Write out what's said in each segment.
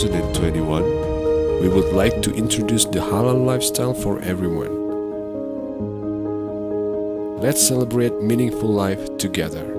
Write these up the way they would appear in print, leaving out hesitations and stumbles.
2021, we would like to introduce the halal lifestyle for everyone. Let's celebrate meaningful life together.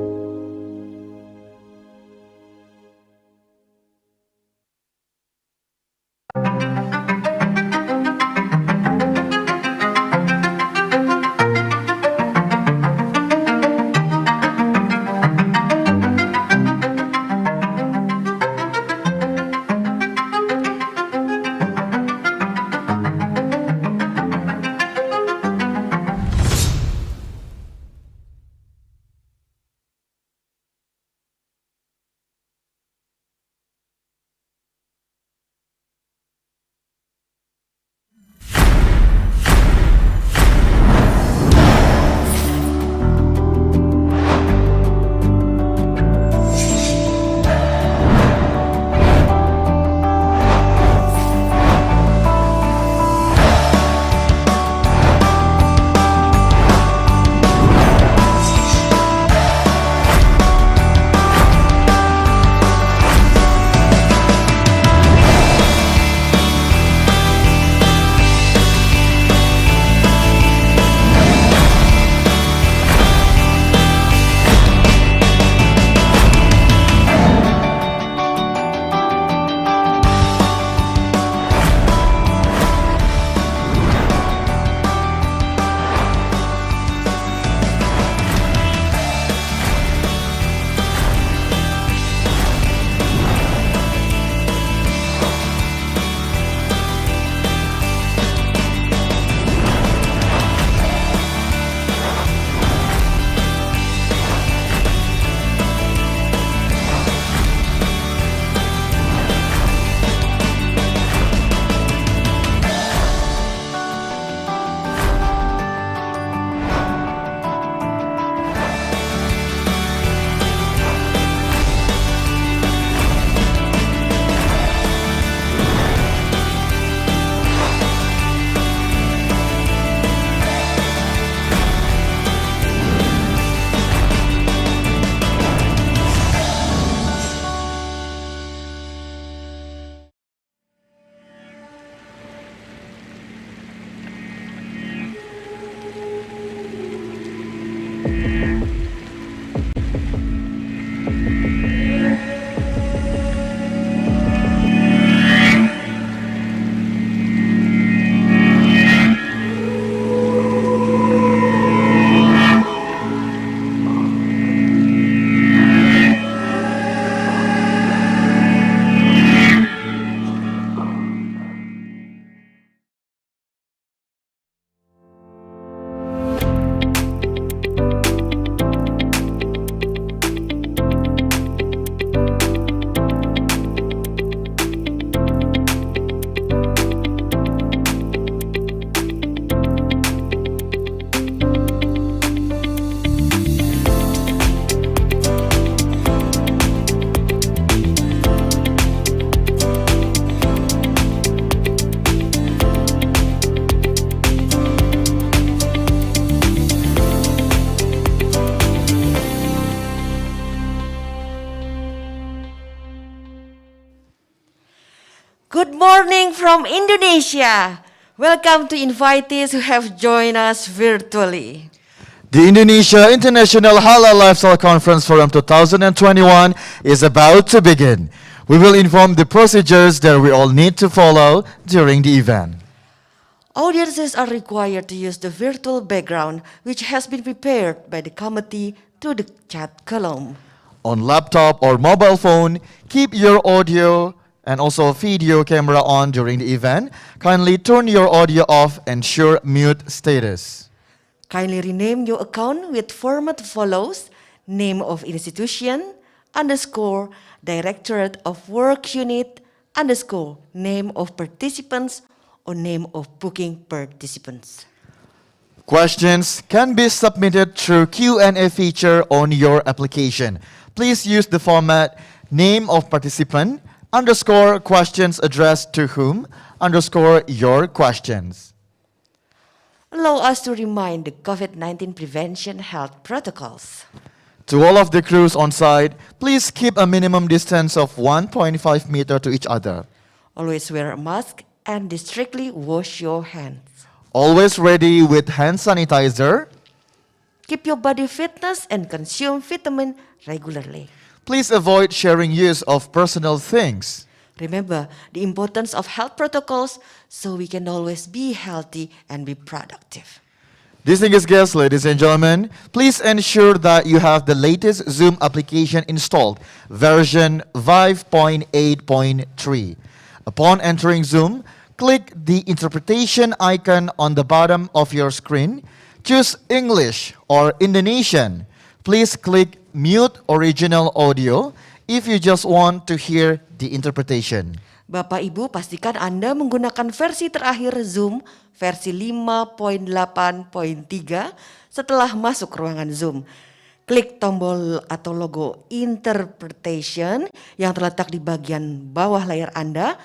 Good morning from Indonesia. Welcome to invitees who have joined us virtually. The Indonesia International Halal Lifestyle Conference Forum 2021 is about to begin. We will inform the procedures that we all need to follow during the event. Audiences are required to use the virtual background which has been prepared by the committee through the chat column. On laptop or mobile phone, keep your audio and also video camera on during the event. Kindly turn your audio off and ensure mute status. Kindly rename your account with format follows: name of institution, underscore, directorate of work unit, underscore, name of participants, or name of booking participants. Questions can be submitted through Q&A feature on your application. Please use the format name of participant, underscore questions addressed to whom, underscore your questions. Allow us to remind the COVID-19 prevention health protocols. To all of the crews on site, please keep a minimum distance of 1.5 meter to each other. Always wear a mask and strictly wash your hands. Always ready with hand sanitizer. Keep your body fitness and consume vitamin regularly. Please avoid sharing use of personal things. Remember the importance of health protocols so we can always be healthy and be productive. Distinguished guests, ladies and gentlemen, please ensure that you have the latest Zoom application installed, version 5.8.3. Upon entering Zoom, click the interpretation icon on the bottom of your screen. Choose English or Indonesian. Please click mute original audio if you just want to hear the interpretation. Bapak Ibu, pastikan Anda menggunakan versi terakhir Zoom, versi 5.8.3 setelah masuk ruangan Zoom. Klik tombol atau logo Interpretation yang terletak di bagian bawah layar Anda.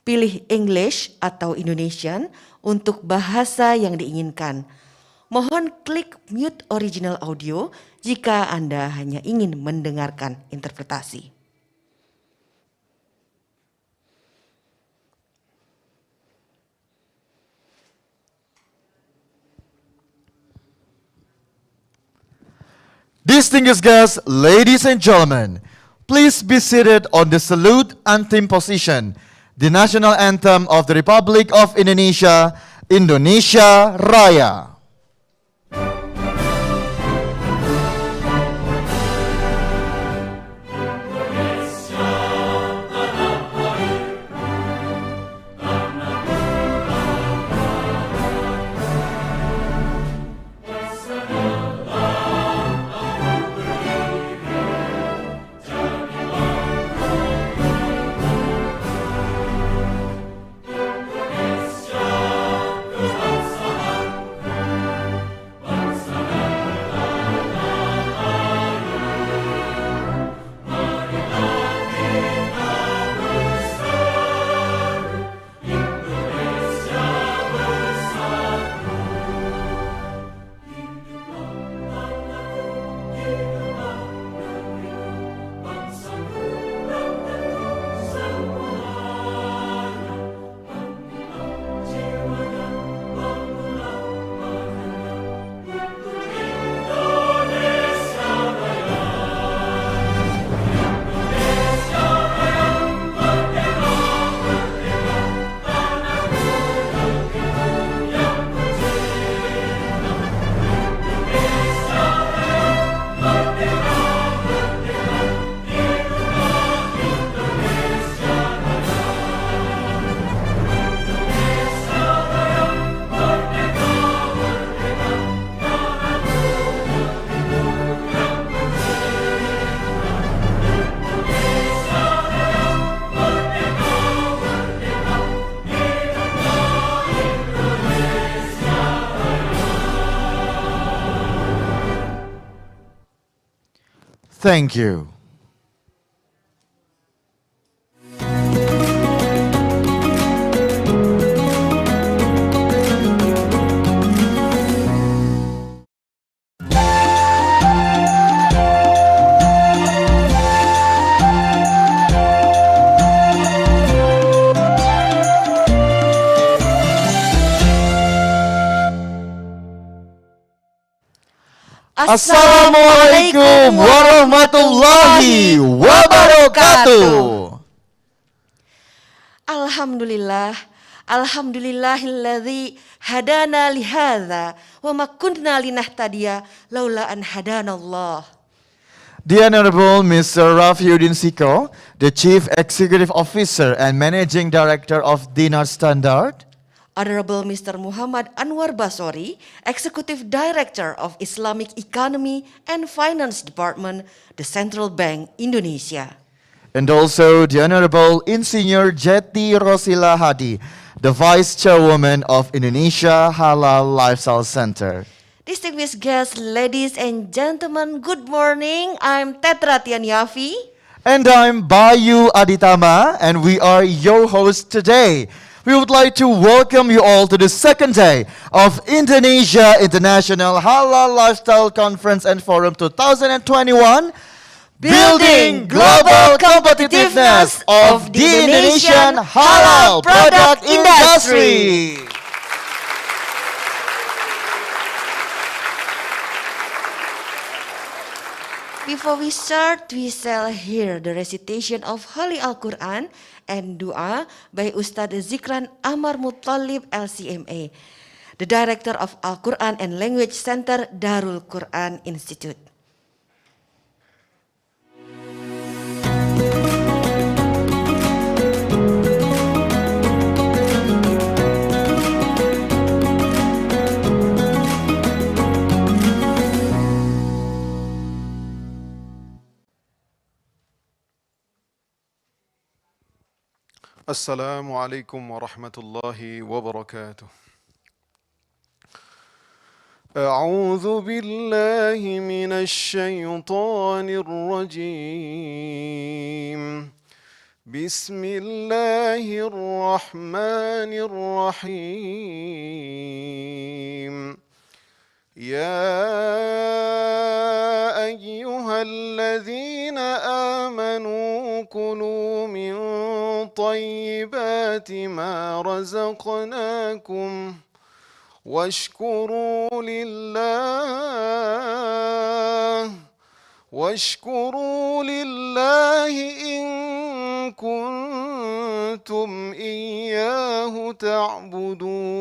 Pilih English atau Indonesian untuk bahasa yang diinginkan. Mohon klik mute original audio jika Anda hanya ingin mendengarkan interpretasi. Distinguished guests, ladies and gentlemen, please be seated on the salute anthem position, the national anthem of the Republic of Indonesia, Indonesia Raya. Thank you. Assalamualaikum warahmatullahi wabarakatuh. Alhamdulillah, alhamdulillahilladzi hadana lihadza wa ma kunna linahtadiya laula an hadanallah. The Honorable Mr. Rafiuddin Siko, the Chief Executive Officer and Managing Director of Dinar Standard. Honorable Mr. Muhammad Anwar Basori, Executive Director of Islamic Economy and Finance Department, the Central Bank Indonesia. And also the Honorable Insinyur Jeti Rosila Hadi, the Vice Chairwoman of Indonesia Halal Lifestyle Center. Distinguished guests, ladies and gentlemen, good morning. I'm Tetra Tianyafi. And I'm Bayu Aditama, and we are your hosts today. We would like to welcome you all to the second day of Indonesia International Halal Lifestyle Conference and Forum 2021. Building global competitiveness of the Indonesian halal product industry. Before we start, we shall hear the recitation of Holy Al-Quran and Dua by Ustadz Zikran Amar Muttalib LCMA, the Director of Al-Quran and Language Center Darul Quran Institute. السلام عليكم ورحمة الله وبركاته. أعوذ بالله من الشيطان الرجيم. بسم الله الرحمن الرحيم. يا أيها الذين آمنوا كلوا من طيبات ما رزقناكم واشكروا لله إن كنتم إياه تعبدون.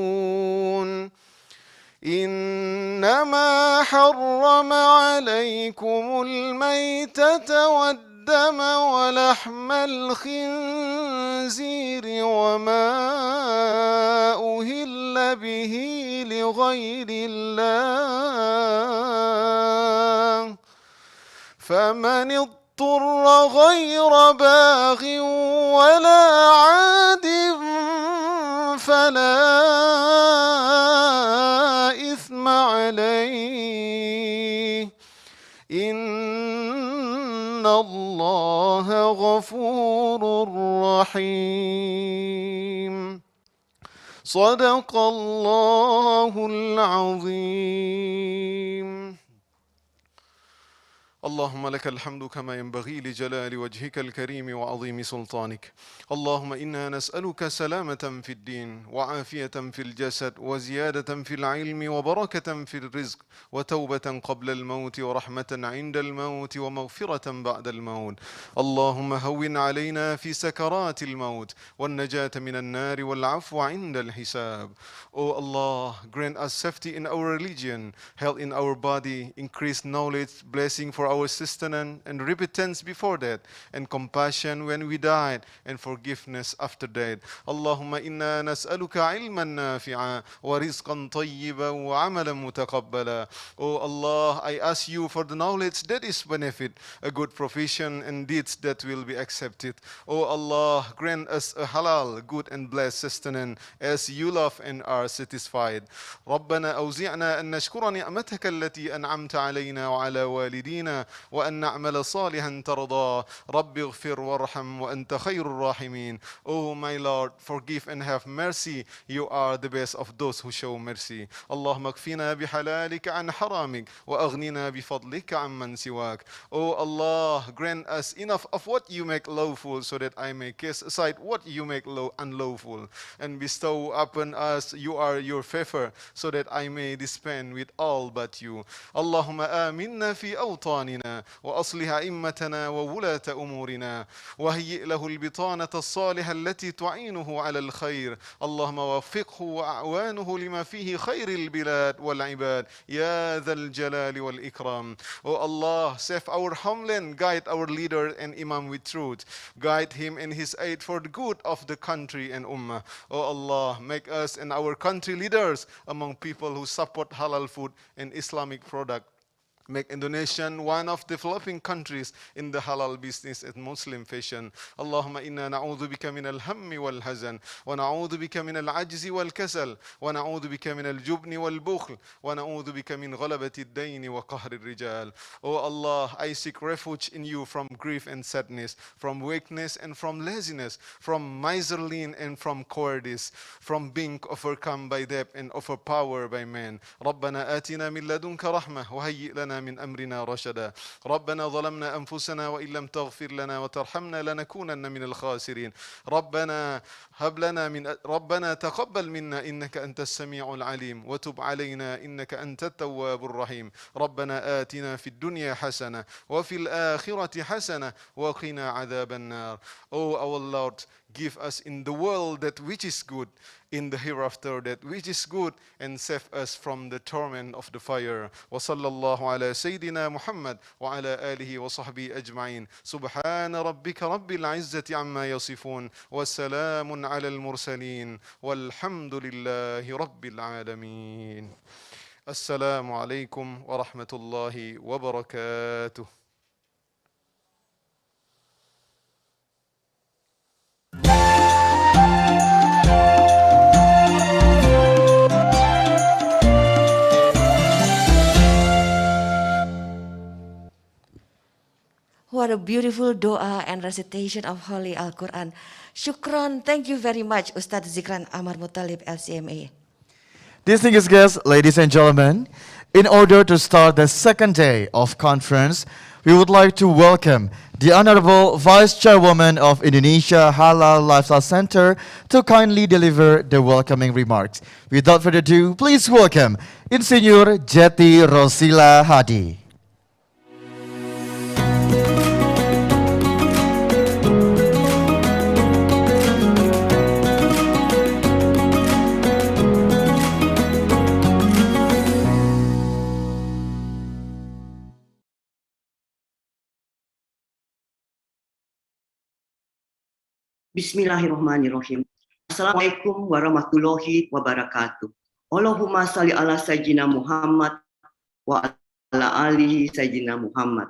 إنما حرم عليكم الميتة والدم ولحم الخنزير وما أهل به لغير الله، فمن اضطر غير باغ ولا عاد فلا إثم عليه، إن الله غفور رحيم. صدق الله العظيم. اللهم لك الحمد كما ينبغي لجلال وجهك الكريم وعظيم سلطانك. اللهم إنا نسألك سلامة في الدين وعافية في الجسد وزيادة في العلم وبركة في الرزق وتوبة قبل الموت ورحمة عند الموت ومغفرة بعد الموت. اللهم هون علينا في سكرات الموت والنجاة من النار والعفو عند الحساب. O Allah, grant us safety in our religion, health in our body, increased knowledge, blessing for our sustenance, and repentance before that, and compassion when we died, and forgiveness after death. Allahumma inna nas'aluka ilman nafi'a wa rizqan tayyiban wa amalan mutaqabbala. O Allah, I ask you for the knowledge that is benefit, a good profession and deeds that will be accepted. O Allah, grant us a halal, good and blessed sustenance as you love and are satisfied. ربنا أوزعنا أن نشكر نعمتك التي أنعمت علينا وعلى والدينا وأن نعمل صالحا ترضى. رب اغفر وارحم وأنت خير الراحمين. Oh my Lord, forgive and have mercy. You are the best of those who show mercy. اللهم اكفنا بحلالك عن حرامك وأغننا بفضلك عمن سواك. Oh Allah, grant us enough of what you make lawful so that I may cast aside what you make unlawful, and bestow upon us your favor so that I may dispense with all but you. اللهم آمنا في أوطاننا وأصلح أئمتنا وولاة أمورنا وهيئ له البطانة الصالحة التي تعينه على الخير. اللهم وفقه وأعوانه لما فيه خير البلاد والعباد يا ذا الجلال والإكرام. O Allah, save our homeland, guide our leader and imam with truth. Guide him in his aid for the good of the country and ummah. O Allah, make us and our country leaders among people who support halal food and Islamic product. Make Indonesia one of developing countries in the halal business and Muslim fashion. اللهم إنا نعوذ بك من الهم والحزن ونعوذ بك من العجز والكسل ونعوذ بك من الجبن والبخل ونعوذ بك من غلبة الدين وقهر الرجال. O Allah, I seek refuge in you from grief and sadness, from weakness and from laziness, from miserly and from cowardice, from being overcome by debt and overpowered by men. ربنا آتنا من لدنك رحمة وهيئ لنا لنا من أمرنا رشدا ربنا ظلمنا أنفسنا وإن لم تغفر لنا وترحمنا لنكونن من الخاسرين ربنا هب لنا ربنا تقبل منا إنك أنت السميع العليم وتب علينا إنك أنت التواب الرحيم ربنا آتنا في الدنيا حسنة وفي الآخرة حسنة وقنا عذاب النار. Oh our Lord, give us in the world that which is good, in the hereafter that which is good, and save us from the torment of the fire. وصلى الله على سيدنا محمد وعلى آله وصحبه أجمعين. سبحان ربك رب العزة عما يصفون والسلام على المرسلين والحمد لله رب العالمين. السلام عليكم ورحمة الله وبركاته. What a beautiful doa and recitation of Holy Al-Quran. Shukran. Thank you very much, Ustadz Zikran Amar Muttalib, LCMA. Distinguished guests, ladies and gentlemen, in order to start the second day of conference, we would like to welcome the Honorable Vice Chairwoman of Indonesia Halal Lifestyle Center to kindly deliver the welcoming remarks. Without further ado, please welcome Insinyur Jeti Rosila Hadi. Bismillahirrahmanirrahim. Assalamualaikum warahmatullahi wabarakatuh. Allahumma salli ala Sayyidina Muhammad wa ala alihi Sayyidina Muhammad.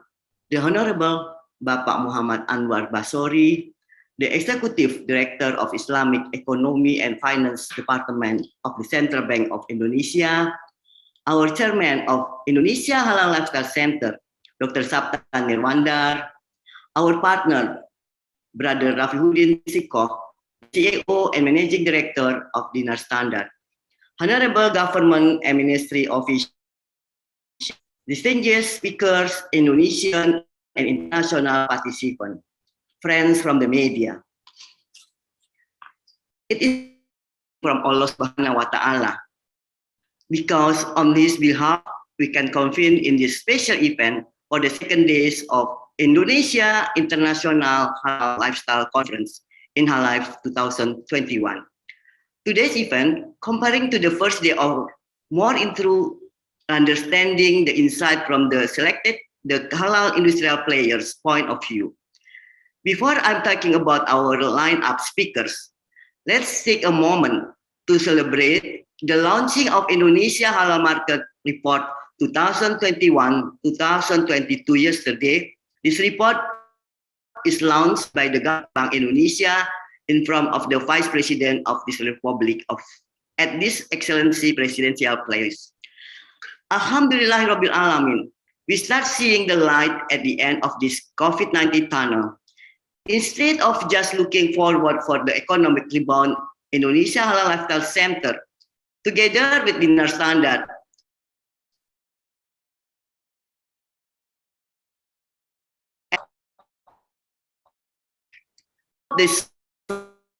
The Honorable Bapak Muhammad Anwar Basori, the Executive Director of Islamic Economy and Finance Department of the Central Bank of Indonesia, our Chairman of Indonesia Halal Lifestyle Center, Dr. Sabta Nirwandar, our partner, Brother Rafiuddin Sikoh, CEO and Managing Director of Dinar Standard, Honorable Government and Ministry Officials, distinguished speakers, Indonesian and international participants, friends from the media. It is from Allah Subhanahu wa Ta'ala, because on this behalf we can convene in this special event for the second days of Indonesia International Halal Lifestyle Conference, Inhalife 2021. Today's event, comparing to the first day of more into understanding the insight from the halal industrial players' point of view. Before I'm talking about our lineup speakers, let's take a moment to celebrate the launching of Indonesia Halal Market Report 2021-2022 yesterday. This report is launched by the Bank Indonesia in front of the Vice President of this Republic at this Excellency Presidential Place. Alhamdulillah Rabbil Alamin, we start seeing the light at the end of this COVID-19 tunnel. Instead of just looking forward for the economic rebound, Indonesia Halal Lifestyle Center, together with Dinar Standard, this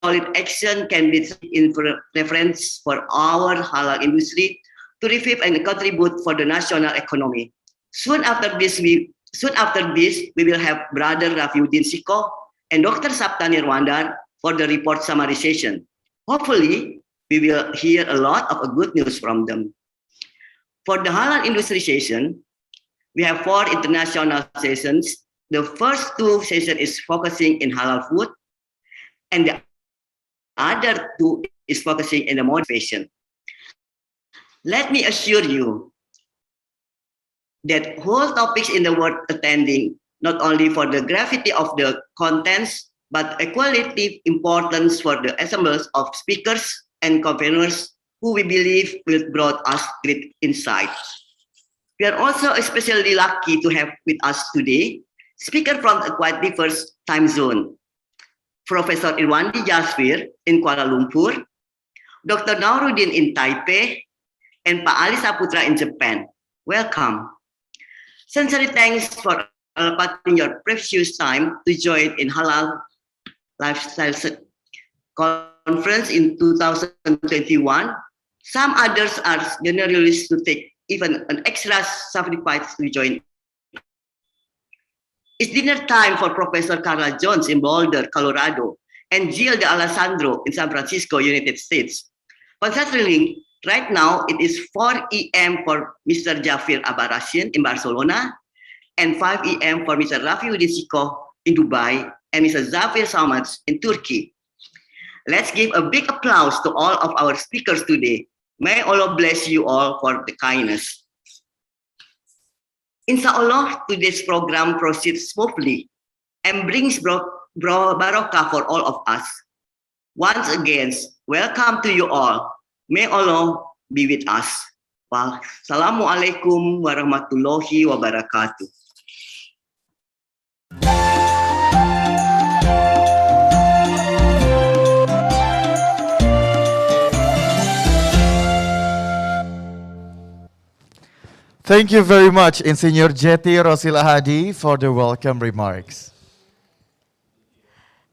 solid action can be in reference for our halal industry to revive and contribute for the national economy. Soon after this, we will have Brother Rafiuddin Sikoh and Dr. Sabta Nirwandar for the report summarization. Hopefully, we will hear a lot of good news from them. For the halal industry session, we have 4 international sessions. The first 2 sessions is focusing in halal food, and the other 2 is focusing in the motivation. Let me assure you that whole topics in the world attending, not only for the gravity of the contents, but equality importance for the assemblies of speakers and conveners who we believe will brought us great insight. We are also especially lucky to have with us today speaker from a quite diverse time zone. Professor Irwandi Jasfir in Kuala Lumpur, Dr. Nauruddin in Taipei, and Pak Ali Saputra in Japan. Welcome. Sincere thanks for allocating your precious time to join in Halal Lifestyle Conference in 2021. Some others are generous to take even an extra sacrifice to join. It's dinner time for Professor Carla Jones in Boulder, Colorado, and Jill de Alessandro in San Francisco, United States. Considering right now it is 4 a.m. for Mr. Jafir Abarasian in Barcelona and 5 a.m. for Mr. Rafi Udisiko in Dubai and Mr. Zafir Samats in Turkey. Let's give a big applause to all of our speakers today. May Allah bless you all for the kindness. Inshallah, today's program proceeds smoothly and brings barakah for all of us. Once again, welcome to you all. May Allah be with us. Wassalamualaikum warahmatullahi wabarakatuh. Thank you very much, Insinyur Jeti Rosila Hadi, for the welcome remarks.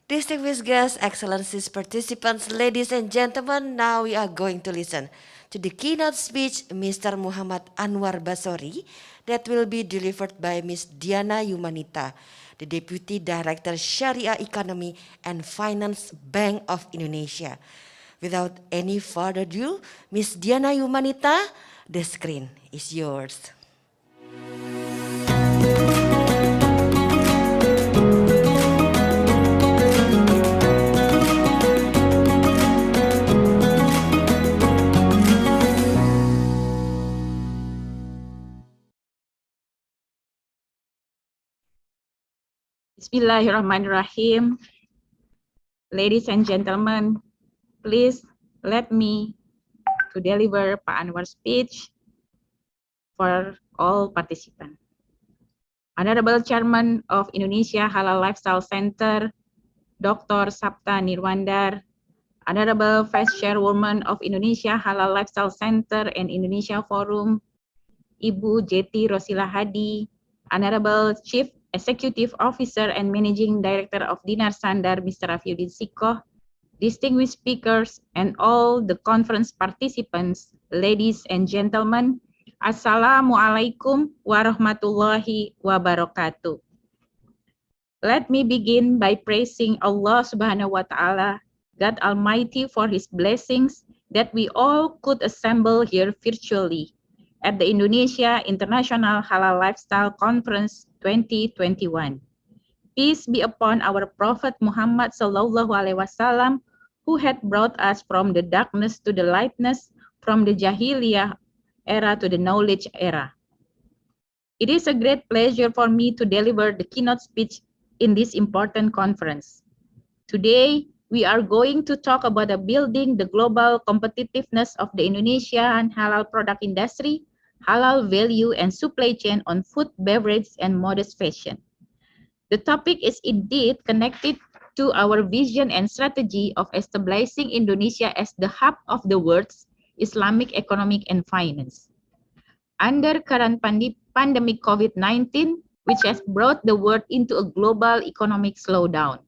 Distinguished guests, excellencies, participants, ladies and gentlemen, now we are going to listen to the keynote speech Mr. Muhammad Anwar Basori that will be delivered by Ms. Diana Yumanita, the Deputy Director Sharia Economy and Finance Bank of Indonesia. Without any further ado, Ms. Diana Yumanita, the screen is yours. Bismillahirrahmanirrahim. Ladies and gentlemen, please let me to deliver Pak Anwar's speech for all participants. Honorable Chairman of Indonesia Halal Lifestyle Center, Dr. Sapta Nirwandar, Honorable Vice Chairwoman of Indonesia Halal Lifestyle Center and Indonesia Forum, Ibu Jeti Rosila Hadi, Honorable Chief Executive Officer and Managing Director of Dinar Sandar, Mr. Rafiuddin Sikoh, distinguished speakers, and all the conference participants, ladies and gentlemen, Assalamualaikum warahmatullahi wabarakatuh. Let me begin by praising Allah Subhanahu wa Ta'ala, God Almighty, for His blessings that we all could assemble here virtually at the Indonesia International Halal Lifestyle Conference 2021. Peace be upon our Prophet Muhammad Sallallahu Alaihi Wasallam, who had brought us from the darkness to the lightness, from the Jahiliyah era to the knowledge era. It is a great pleasure for me to deliver the keynote speech in this important conference. Today, we are going to talk about building the global competitiveness of the Indonesian halal product industry, halal value and supply chain on food, beverage, and modest fashion. The topic is indeed connected to our vision and strategy of establishing Indonesia as the hub of the world's Islamic economic and finance. Under current pandemic COVID-19, which has brought the world into a global economic slowdown,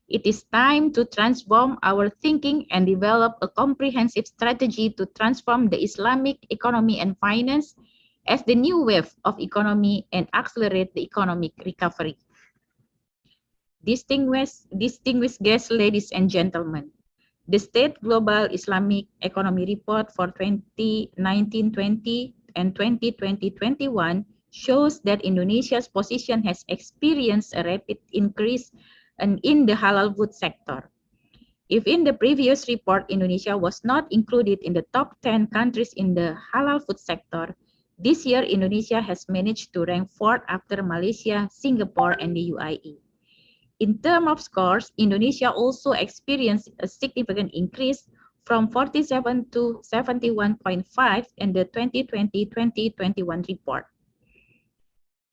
it is time to transform our thinking and develop a comprehensive strategy to transform the Islamic economy and finance as the new wave of economy and accelerate the economic recovery. Distinguished guests, ladies and gentlemen, the State Global Islamic Economy Report for 2019-20 and 2020-21 shows that Indonesia's position has experienced a rapid increase in the halal food sector. If in the previous report, Indonesia was not included in the top 10 countries in the halal food sector, this year Indonesia has managed to rank 4th after Malaysia, Singapore, and the UAE. In terms of scores, Indonesia also experienced a significant increase from 47 to 71.5 in the 2020-2021 report.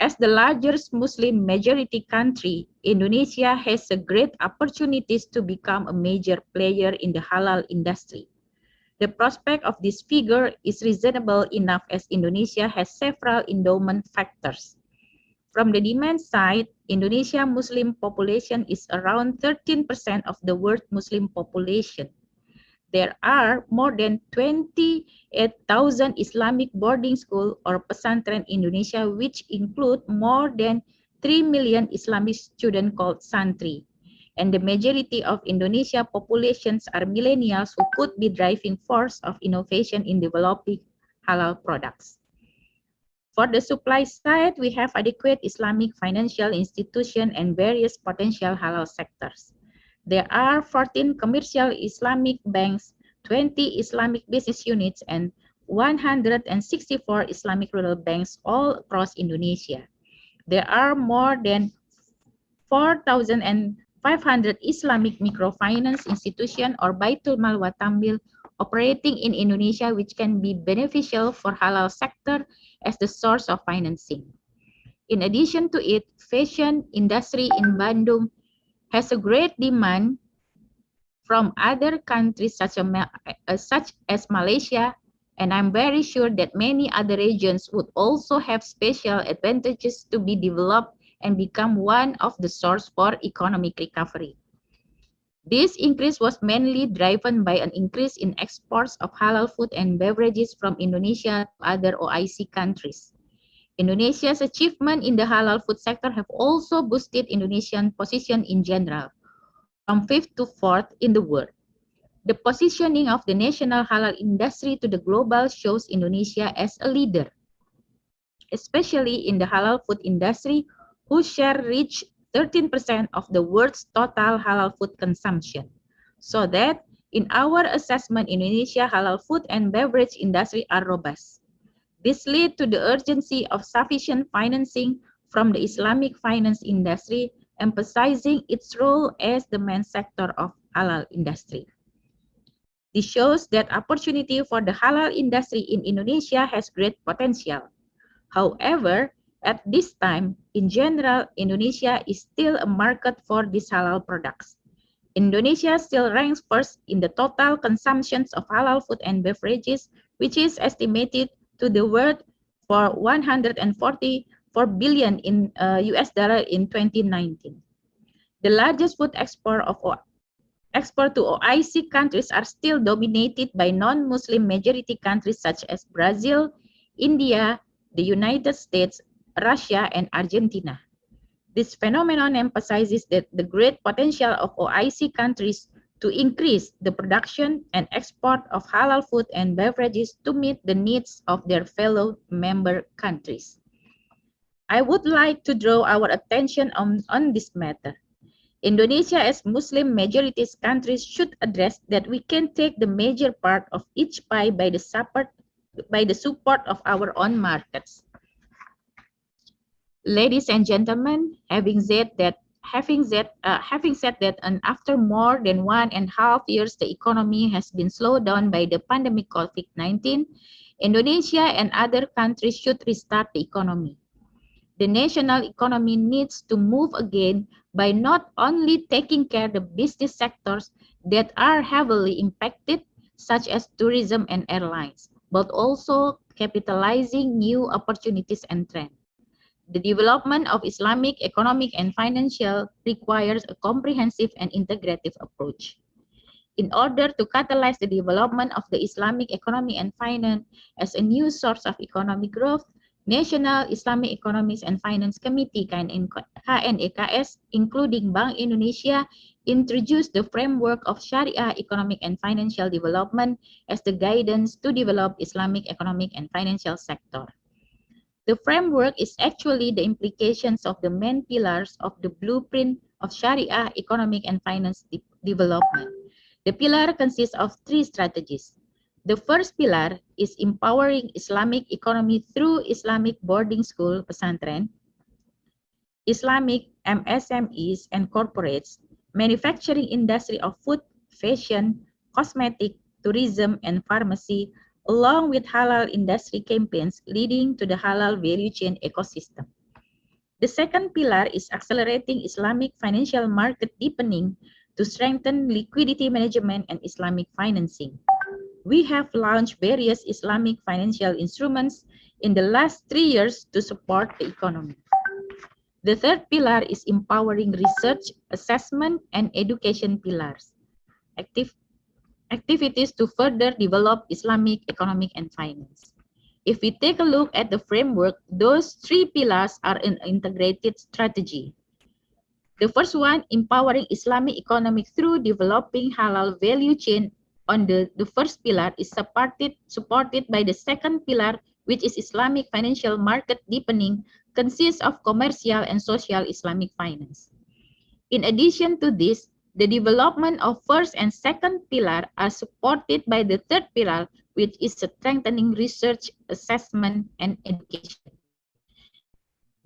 As the largest Muslim majority country, Indonesia has a great opportunities to become a major player in the halal industry. The prospect of this figure is reasonable enough as Indonesia has several endowment factors. From the demand side, Indonesia Muslim population is around 13% of the world Muslim population. There are more than 28,000 Islamic boarding school or pesantren in Indonesia, which include more than 3 million Islamic students called santri. And the majority of Indonesia populations are millennials who could be driving force of innovation in developing halal products. For the supply side, we have adequate Islamic financial institutions and various potential halal sectors. There are 14 commercial Islamic banks, 20 Islamic business units, and 164 Islamic rural banks all across Indonesia. There are more than 4,500 Islamic microfinance institutions or Baitul Mal wa Tambil operating in Indonesia, which can be beneficial for halal sector as the source of financing. In addition to it, fashion industry in Bandung has a great demand from other countries such as Malaysia, and I'm very sure that many other regions would also have special advantages to be developed and become one of the source for economic recovery. This increase was mainly driven by an increase in exports of halal food and beverages from Indonesia to other OIC countries. Indonesia's achievement in the halal food sector have also boosted Indonesian position in general, from 5th to 4th in the world. The positioning of the national halal industry to the global shows Indonesia as a leader, especially in the halal food industry, whose share reached 13% of the world's total halal food consumption. So that, in our assessment, Indonesia halal food and beverage industry are robust. This led to the urgency of sufficient financing from the Islamic finance industry, emphasizing its role as the main sector of halal industry. This shows that opportunity for the halal industry in Indonesia has great potential. However, at this time, in general, Indonesia is still a market for these halal products. Indonesia still ranks first in the total consumptions of halal food and beverages, which is estimated to the world for 144 billion in US dollar in 2019. The largest food export to OIC countries are still dominated by non-Muslim majority countries such as Brazil, India, the United States, Russia, and Argentina. This phenomenon emphasizes that the great potential of OIC countries to increase the production and export of halal food and beverages to meet the needs of their fellow member countries. I would like to draw our attention on this matter. Indonesia as Muslim majorities countries should address that we can take the major part of each pie by the support of our own markets. Ladies and gentlemen, having said that, and after more than 1.5 years, the economy has been slowed down by the pandemic COVID-19, Indonesia and other countries should restart the economy. The national economy needs to move again by not only taking care of the business sectors that are heavily impacted, such as tourism and airlines, but also capitalizing new opportunities and trends. The development of Islamic economic and financial requires a comprehensive and integrative approach. In order to catalyze the development of the Islamic economy and finance as a new source of economic growth, National Islamic Economics and Finance Committee KNEKS, including Bank Indonesia, introduced the framework of Sharia economic and financial development as the guidance to develop Islamic economic and financial sector. The framework is actually the implications of the main pillars of the blueprint of Sharia economic and finance development. The pillar consists of 3 strategies. The first pillar is empowering Islamic economy through Islamic boarding school pesantren, Islamic MSMEs and corporates, manufacturing industry of food, fashion, cosmetic, tourism, and pharmacy, along with halal industry campaigns leading to the halal value chain ecosystem. The second pillar is accelerating Islamic financial market deepening to strengthen liquidity management and Islamic financing. We have launched various Islamic financial instruments in the last 3 years to support the economy. The third pillar is empowering research, assessment, and education pillars. Activities to further develop Islamic economic and finance. If we take a look at the framework, those three pillars are an integrated strategy. The first one, empowering Islamic economic through developing halal value chain on the first pillar is supported by the second pillar, which is Islamic financial market deepening, consists of commercial and social Islamic finance. In addition to this, the development of first and second pillar are supported by the third pillar, which is strengthening research, assessment, and education.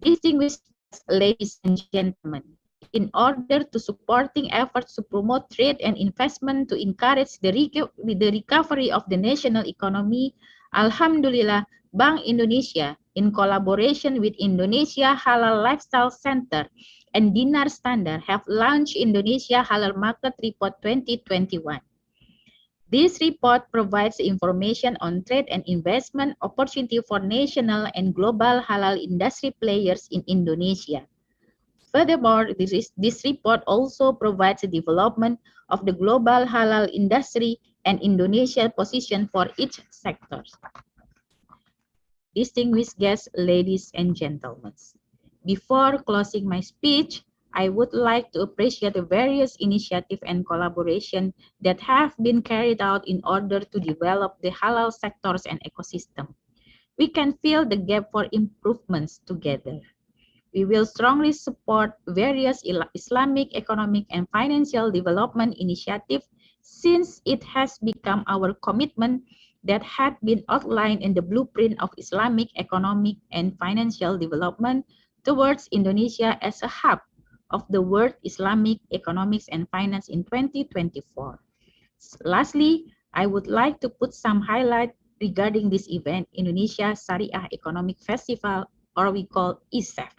Distinguished guests, ladies and gentlemen, in order to supporting efforts to promote trade and investment to encourage the recovery of the national economy, Alhamdulillah, Bank Indonesia, in collaboration with Indonesia Halal Lifestyle Center and Dinar Standard, have launched Indonesia Halal Market Report 2021. This report provides information on trade and investment opportunity for national and global halal industry players in Indonesia. Furthermore, this report also provides the development of the global halal industry and Indonesia's position for each sector. Distinguished guests, ladies and gentlemen, before closing my speech, I would like to appreciate the various initiatives and collaboration that have been carried out in order to develop the halal sectors and ecosystem. We can fill the gap for improvements together. We will strongly support various Islamic economic and financial development initiatives since it has become our commitment that had been outlined in the blueprint of Islamic economic and financial development towards Indonesia as a hub of the world Islamic economics and finance in 2024. Lastly, I would like to put some highlight regarding this event, Indonesia Syariah Economic Festival, or we call ISEF.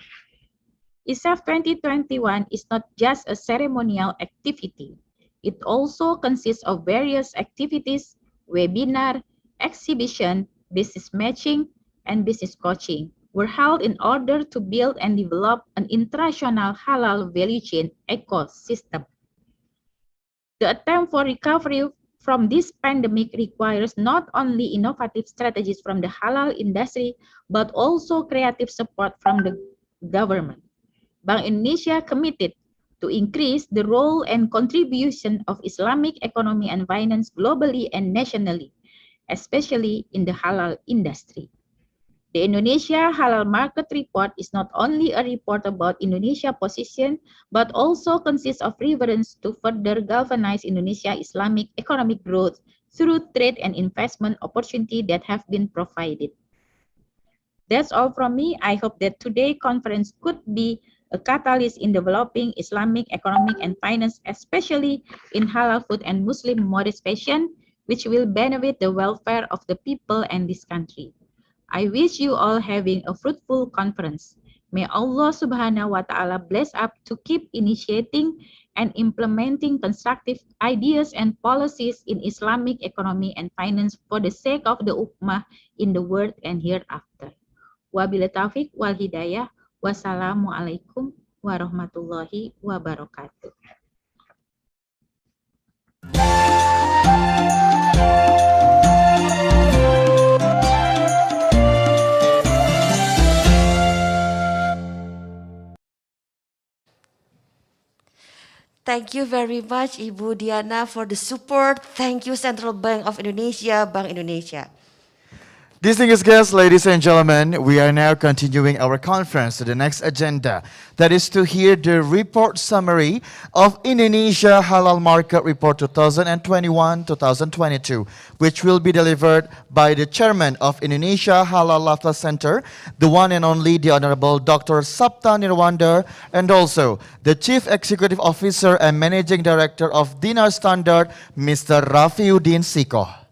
ISEF 2021 is not just a ceremonial activity. It also consists of various activities, webinar, exhibition, business matching, and business coaching were held in order to build and develop an international halal value chain ecosystem. The attempt for recovery from this pandemic requires not only innovative strategies from the halal industry, but also creative support from the government. Bank Indonesia committed to increase the role and contribution of Islamic economy and finance globally and nationally, especially in the halal industry. The Indonesia Halal Market Report is not only a report about Indonesia's position, but also consists of reference to further galvanize Indonesia Islamic economic growth through trade and investment opportunity that have been provided. That's all from me. I hope that today's conference could be a catalyst in developing Islamic economic and finance, especially in halal food and Muslim modest fashion, which will benefit the welfare of the people and this country. I wish you all having a fruitful conference. May Allah subhanahu wa ta'ala bless up to keep initiating and implementing constructive ideas and policies in Islamic economy and finance for the sake of the ummah in the world and hereafter. Wabillahi taufiq wal hidayah. Wassalamualaikum warahmatullahi wabarakatuh. Thank you very much, Ibu Diana, for the support. Thank you, Central Bank of Indonesia, Bank Indonesia. Distinguished guests, ladies and gentlemen, we are now continuing our conference to the next agenda. That is to hear the report summary of Indonesia Halal Market Report 2021-2022, which will be delivered by the Chairman of Indonesia Halal Lifestyle Center, the one and only, the Honorable Dr. Sapta Nirwanda, and also the Chief Executive Officer and Managing Director of Dinar Standard, Mr. Rafiuddin Siko.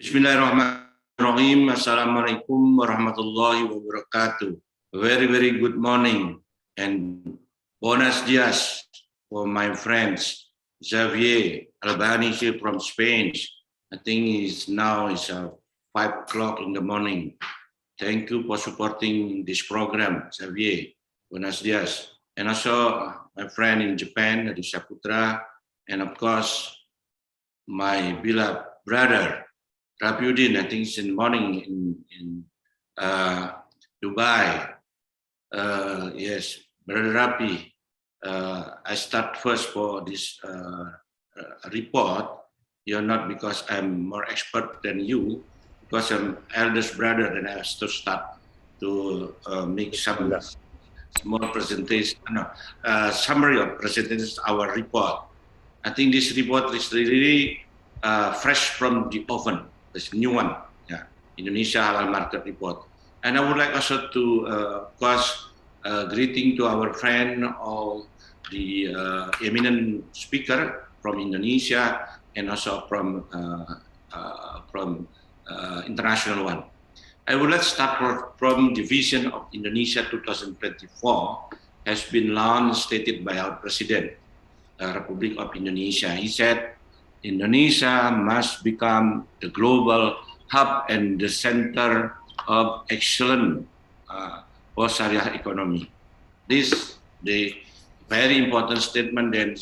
Bismillahirrahmanirrahim. Assalamualaikum warahmatullahi wabarakatuh. Very, very good morning and buenos dias for my friends. Xavier Albanese from Spain. I think now it's 5 o'clock in the morning. Thank you for supporting this program, Xavier. Buenos dias. And also my friend in Japan, Adi Saputra, and of course, my beloved brother, Rabiuddin, I think it's in the morning in Dubai. Yes, Brother Rabi, I start first for this report. You're not because I'm more expert than you, because I'm eldest brother, and I have to start to make some small presentation, summary of presentation our report. I think this report is really fresh from the oven. This new one, yeah, Indonesia Halal Market Report. And I would like also to pass greeting to our friend or the eminent speaker from Indonesia and also from international one. I would like to start from the vision of Indonesia 2024 has been long stated by our President, Republic of Indonesia. He said, Indonesia must become the global hub and the center of excellence for Syariah economy. This the very important statement that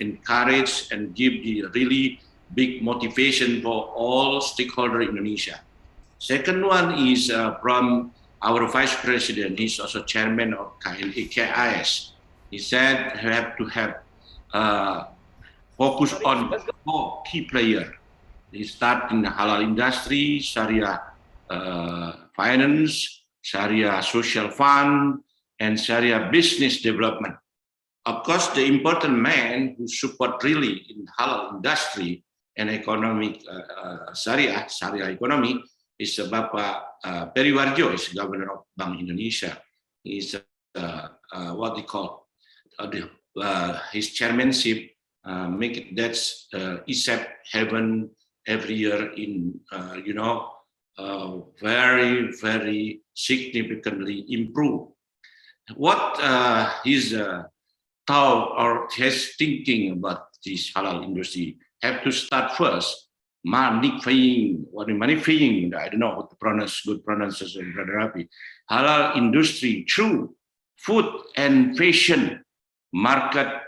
encourage and give the really big motivation for all stakeholders in Indonesia. Second one is from our Vice President. He's also chairman of KIS. He said we have to have focus on 4 key players. They start in the halal industry, Sharia finance, Sharia social fund, and Sharia business development. Of course, the important man who support really in halal industry and economic Sharia economy is Bapak Peri Warjo, is Governor of Bank Indonesia. He's what they call his chairmanship. Make it that's ISEP heaven every year in very, very significantly improve. What his thought or his thinking about this halal industry have to start first. Magnifying, I don't know what the good pronunciation, Brother Rabi. Halal industry through food and fashion market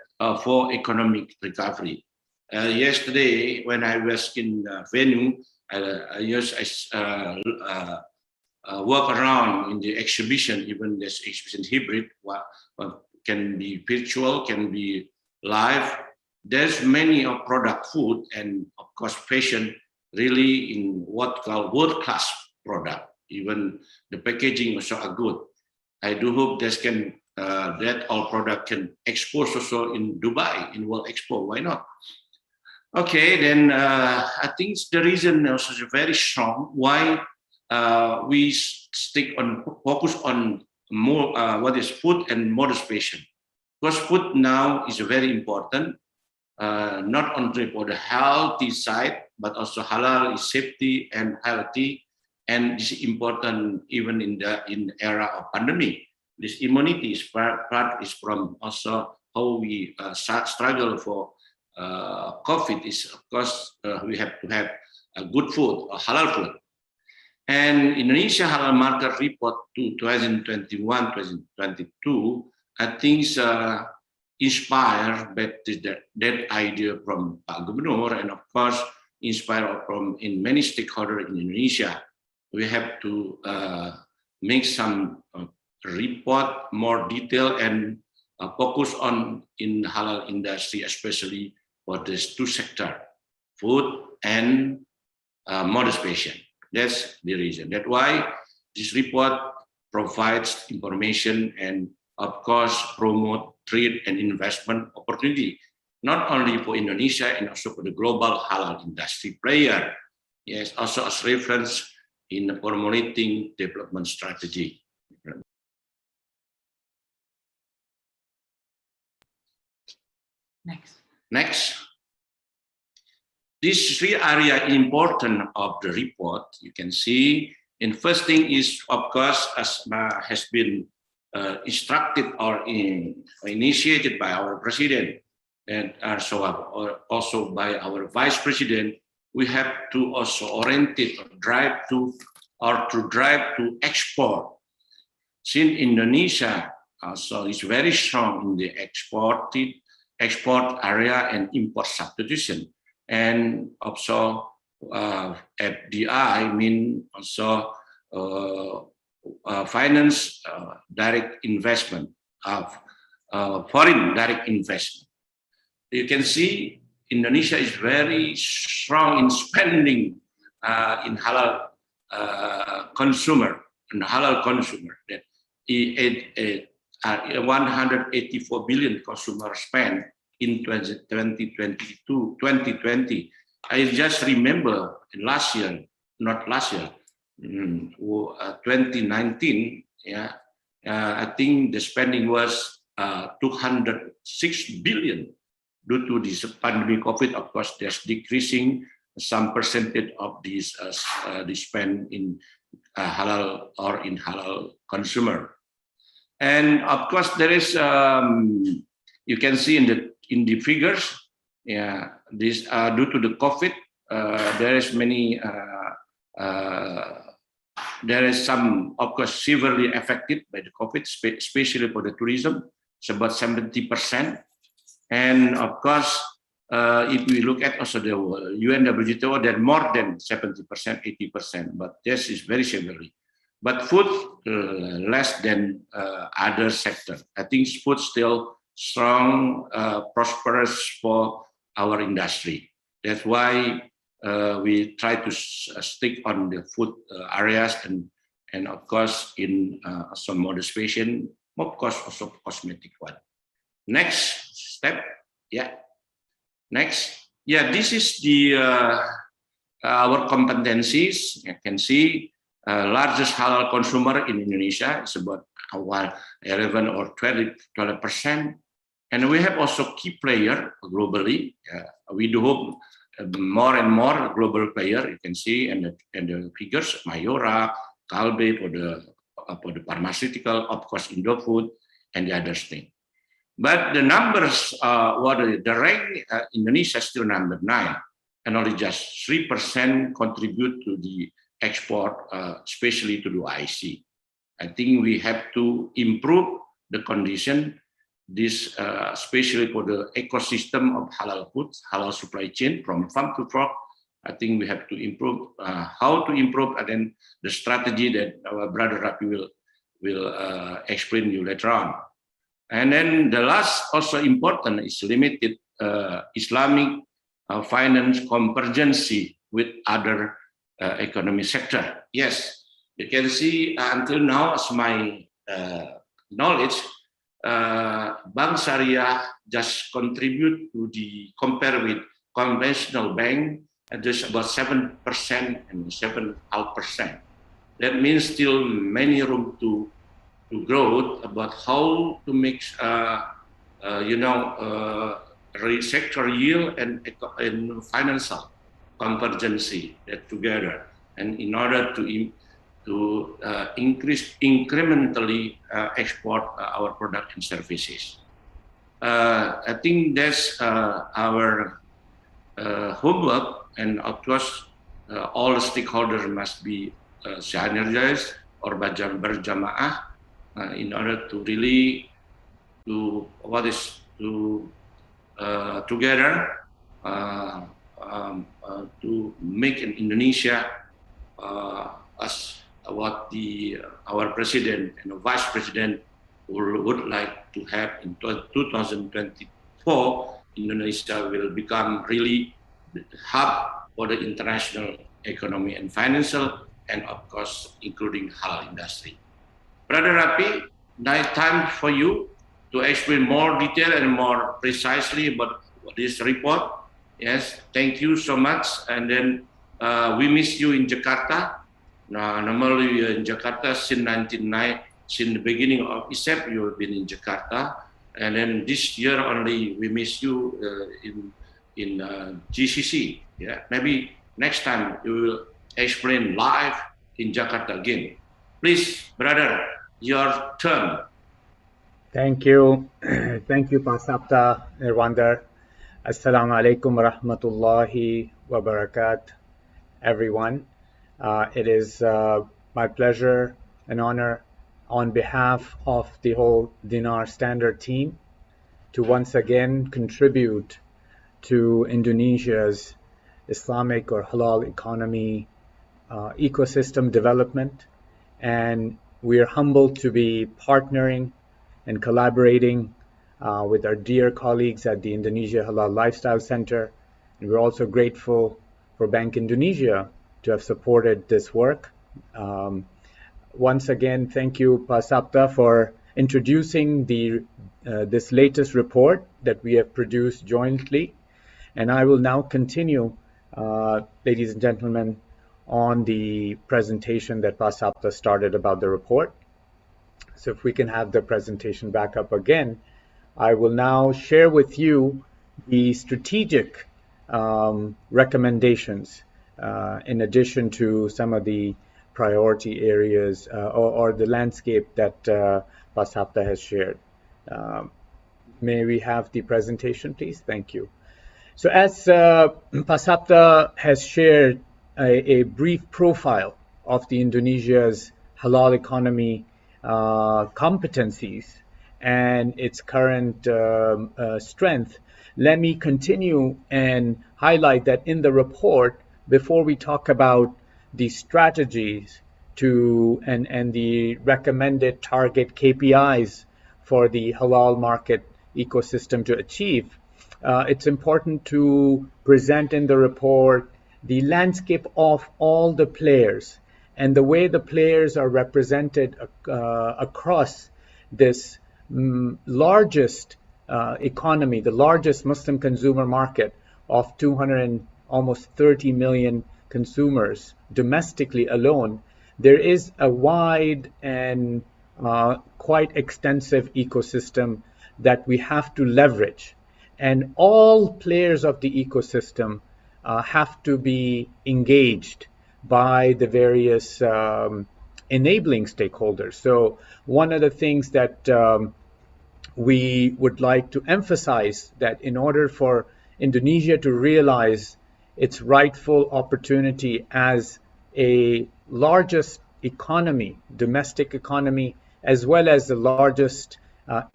for economic recovery. Yesterday, when I was in venue, I walk around in the exhibition, even this exhibition hybrid, what can be virtual, can be live. There's many of product food and of course fashion really in what called world-class product. Even the packaging also are good. I do hope that all product can expose also in Dubai in World Expo. Why not? Okay, then I think the reason also is very strong why we focus on more what is food and modest fashion. Because food now is very important, not only for the healthy side, but also halal is safety and healthy, and this is important even in the era of pandemic. This immunity is part is from also how we struggle for COVID is of course we have to have a good food, or halal food. And Indonesia Halal Market Report 2021-2022, I think inspired by that idea from Pak Gubernur, and of course inspired from in many stakeholders in Indonesia. We have to make some report more detail and focus on in halal industry, especially for these 2 sectors, food and modest fashion. That's the reason. That's why this report provides information and of course promote trade and investment opportunity, not only for Indonesia and also for the global halal industry player. Yes, also as reference in formulating development strategy. Next. these three areas important of the report. You can see, and first thing is, of course, as has been instructed or initiated by our president, and also by our vice president, we have to also orientate or drive to export. Since Indonesia also is very strong in the export area and import substitution, and also FDI mean also finance direct investment of foreign direct investment. You can see Indonesia is very strong in spending in halal consumer and halal consumer. That 184 billion consumer spend in 2020. I just remember last year, not last year, 2019. Yeah, I think the spending was 206 billion. Due to this pandemic COVID, of course, there's decreasing some percentage of this spend in halal or in halal consumer. And of course, there is you can see in the figures, yeah, this due to the COVID, there is many there is some, of course, severely affected by the COVID, especially for the tourism. It's about 70%. And of course, if we look at also the UNWTO, they're more than 70%, 80%, but this is very severely. But food, less than other sectors. I think food still strong, prosperous for our industry. That's why we try to stick on the food areas and of course in some modernization, of course also cosmetic one. Next step, yeah. Next, yeah. This is the our competencies. You can see largest halal consumer in Indonesia is about 11 or 12%, and we have also key player globally. We do hope more and more global player. You can see and the figures: Mayora, Kalbe for the pharmaceutical, of course Indofood, and the other thing. But the numbers, the rank, Indonesia is still number 9, and only just 3% contribute to the export, especially to the IC. I think we have to improve the condition, this especially for the ecosystem of halal foods, halal supply chain from farm to fork. I think we have to improve how to improve, and then the strategy that our brother Rafi will explain you later on. And then the last also important is limited Islamic finance convergence with other economic sector. Yes, you can see until now, as my knowledge, Bank Syariah just contribute to the compare with conventional bank at just about 7% and 7.5%. That means still many room to grow about how to mix, sector yield and financial convergence that together, and in order to increase incrementally export our product and services. I think that's our homework, and of course, all stakeholders must be synergized or berjamaah in order to really together to make an Indonesia as what our president and the vice president would like to have in 2024. Indonesia will become really the hub for the international economy and financial, and of course, including halal industry. Brother Rafi, now time for you to explain more detail and more precisely about this report. Yes, thank you so much. And then we miss you in Jakarta. Normally you're in Jakarta since the beginning of ISEP, you've been in Jakarta. And then this year only we miss you in in GCC. Yeah, maybe next time you will explain live in Jakarta again. Please, brother, your turn. Thank you. Thank you, Pasapta Nirwander. Assalamu alaikum wa rahmatullahi wa barakat, everyone. It is my pleasure and honor on behalf of the whole Dinar Standard team to once again contribute to Indonesia's Islamic or halal economy ecosystem development. And we are humbled to be partnering and collaborating with our dear colleagues at the Indonesia Halal Lifestyle Center. And we're also grateful for Bank Indonesia to have supported this work. Once again, thank you, Pasapta, for introducing this latest report that we have produced jointly. And I will now continue, ladies and gentlemen, on the presentation that Pasapta started about the report. So if we can have the presentation back up again, I will now share with you the strategic recommendations in addition to some of the priority areas or the landscape that Pasapta has shared. May we have the presentation, please? Thank you. So as Pasapta has shared a brief profile of the Indonesia's halal economy competencies and its current strength, let me continue and highlight that in the report, before we talk about the strategies and the recommended target KPIs for the halal market ecosystem to achieve, it's important to present in the report the landscape of all the players and the way the players are represented across this largest economy, the largest Muslim consumer market of 230 million consumers domestically alone. There is a wide and quite extensive ecosystem that we have to leverage. And all players of the ecosystem have to be engaged by the various enabling stakeholders. So one of the things that we would like to emphasize that in order for Indonesia to realize its rightful opportunity as a largest economy, domestic economy, as well as the largest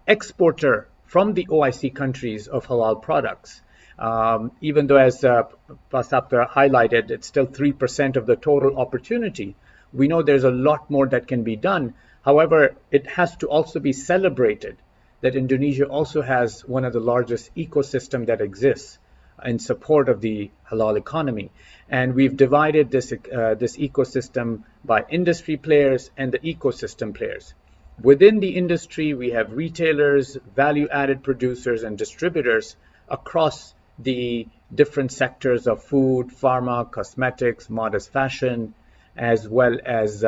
exporter from the OIC countries of halal products. Even though, as Pasapta highlighted, it's still 3% of the total opportunity. We know there's a lot more that can be done. However, it has to also be celebrated that Indonesia also has one of the largest ecosystem that exists in support of the halal economy. And we've divided this ecosystem by industry players and the ecosystem players. Within the industry, we have retailers, value-added producers, and distributors across the different sectors of food, pharma, cosmetics, modest fashion, as well as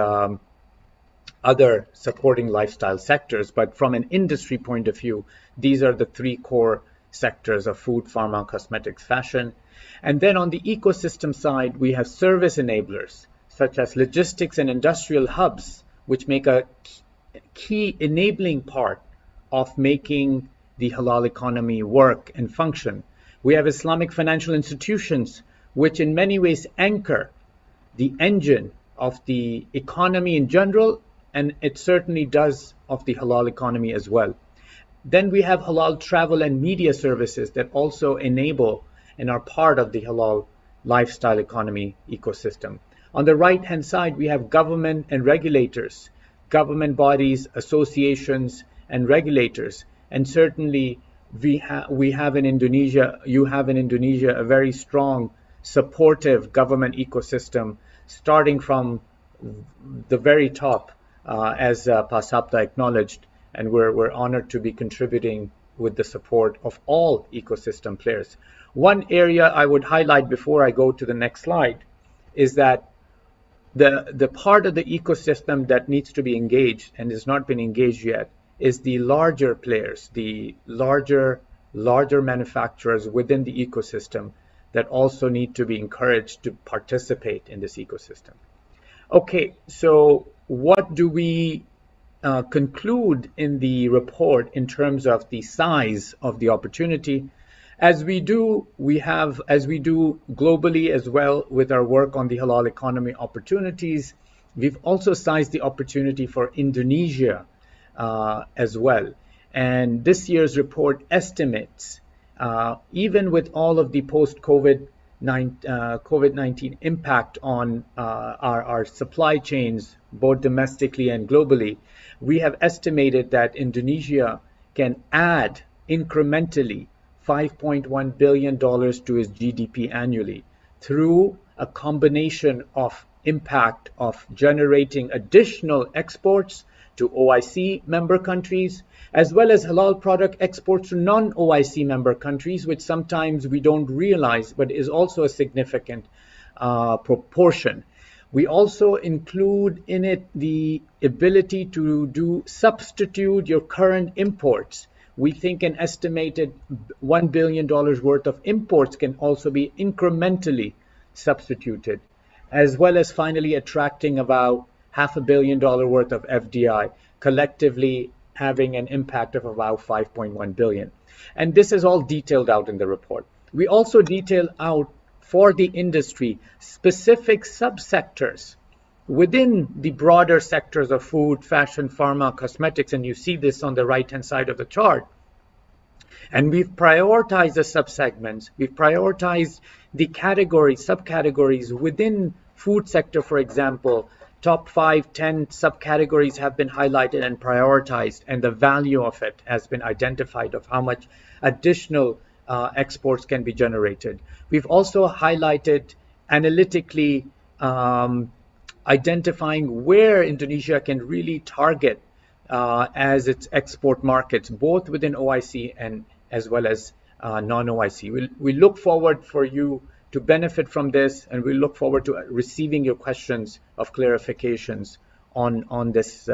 other supporting lifestyle sectors. But from an industry point of view, these are the three core sectors of food, pharma, cosmetics, fashion. And then on the ecosystem side, we have service enablers, such as logistics and industrial hubs, which make a key enabling part of making the halal economy work and function. We have Islamic financial institutions, which in many ways anchor the engine of the economy in general, and it certainly does of the halal economy as well. Then we have halal travel and media services that also enable and are part of the halal lifestyle economy ecosystem. On the right-hand side, we have government and regulators, government bodies, associations, and regulators. And certainly we have in Indonesia, you have in Indonesia a very strong, supportive government ecosystem, starting from the very top, as Pasapta acknowledged, and we're honored to be contributing with the support of all ecosystem players. One area I would highlight before I go to the next slide is that the part of the ecosystem that needs to be engaged and has not been engaged yet is the larger players, the larger larger manufacturers within the ecosystem that also need to be encouraged to participate in this ecosystem. Okay, so what do we conclude in the report in terms of the size of the opportunity? As we do globally as well with our work on the halal economy opportunities, we've also sized the opportunity for Indonesia as well. And this year's report estimates, even with all of the post-COVID-19 impact on our supply chains, both domestically and globally, we have estimated that Indonesia can add incrementally $5.1 billion to its GDP annually through a combination of impact of generating additional exports to OIC member countries, as well as halal product exports to non-OIC member countries, which sometimes we don't realize, but is also a significant proportion. We also include in it the ability to substitute your current imports. We think an estimated $1 billion worth of imports can also be incrementally substituted, as well as finally attracting about $500 million worth of FDI, collectively having an impact of about 5.1 billion. And this is all detailed out in the report. We also detail out for the industry specific subsectors within the broader sectors of food, fashion, pharma, cosmetics, and you see this on the right-hand side of the chart. And we've prioritized the subsegments. We've prioritized the categories, subcategories within food sector, for example. Top 5, 10 subcategories have been highlighted and prioritized, and the value of it has been identified of how much additional exports can be generated. We've also highlighted analytically identifying where Indonesia can really target as its export markets, both within OIC and as well as non-OIC. We look forward for you to benefit from this, and we look forward to receiving your questions of clarifications on this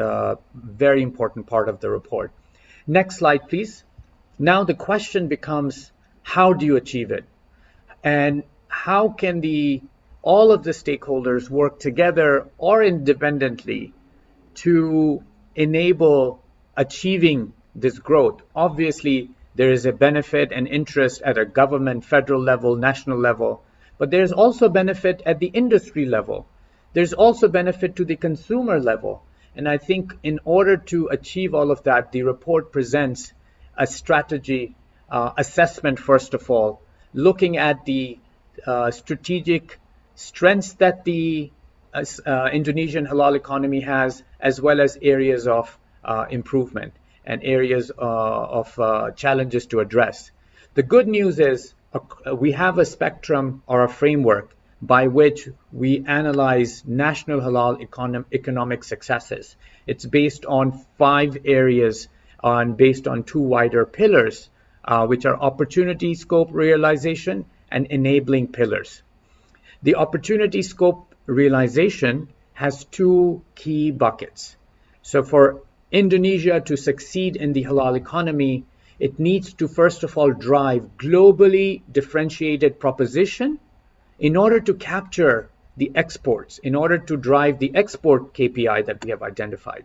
very important part of the report. Next slide, please. Now the question becomes, how do you achieve it? And how can all of the stakeholders work together or independently to enable achieving this growth? Obviously, there is a benefit and interest at a government, federal level, national level, but there's also benefit at the industry level. There's also benefit to the consumer level. And I think in order to achieve all of that, the report presents a strategy assessment, first of all, looking at the strategic strengths that the Indonesian halal economy has, as well as areas of improvement and areas of challenges to address. The good news is we have a spectrum or a framework by which we analyze national halal economic successes. It's based on 5 areas based on 2 wider pillars, which are opportunity scope realization and enabling pillars. The opportunity scope realization has 2 key buckets. So for Indonesia to succeed in the halal economy, it needs to first of all drive globally differentiated proposition in order to capture the exports, in order to drive the export KPI that we have identified.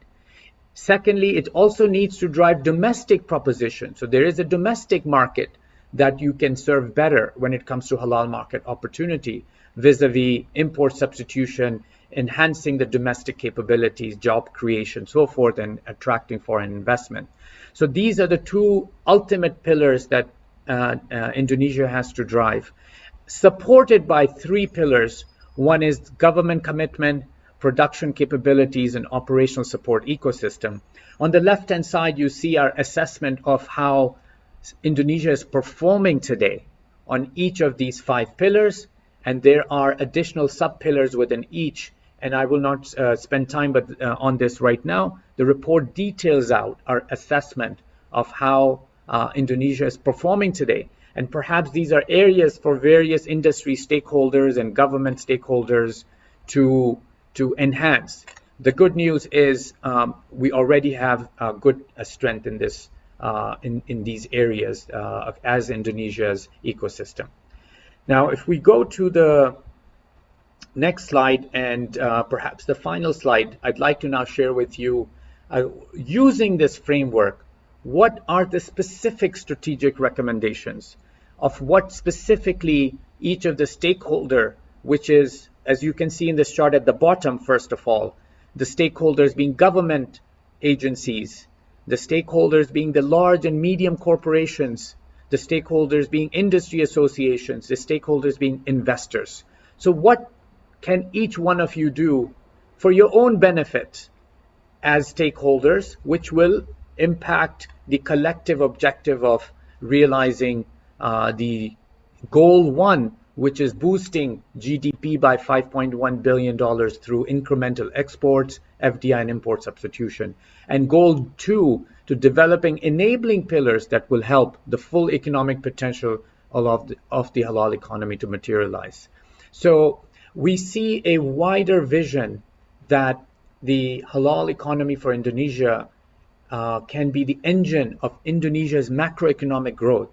Secondly, it also needs to drive domestic proposition. So there is a domestic market that you can serve better when it comes to halal market opportunity vis-a-vis import substitution, enhancing the domestic capabilities, job creation, so forth, and attracting foreign investment. So these are the 2 ultimate pillars that Indonesia has to drive, supported by 3 pillars. One is government commitment, production capabilities, and operational support ecosystem. On the left-hand side, you see our assessment of how Indonesia is performing today on each of these 5 pillars, and there are additional sub-pillars within each, and I will not spend time on this right now. The report details out our assessment of how Indonesia is performing today, and perhaps these are areas for various industry stakeholders and government stakeholders to enhance. The good news is we already have good strength in this in these areas as Indonesia's ecosystem. Now, if we go to the next slide and perhaps the final slide, I'd like to now share with you, using this framework, what are the specific strategic recommendations of what specifically each of the stakeholder, which is, as you can see in this chart at the bottom, first of all, the stakeholders being government agencies, the stakeholders being the large and medium corporations, the stakeholders being industry associations, the stakeholders being investors. So what can each one of you do for your own benefit as stakeholders, which will impact the collective objective of realizing the goal one, which is boosting GDP by $5.1 billion through incremental exports, FDI and import substitution. And goal two, to developing enabling pillars that will help the full economic potential of the halal economy to materialize. So we see a wider vision that the halal economy for Indonesia can be the engine of Indonesia's macroeconomic growth,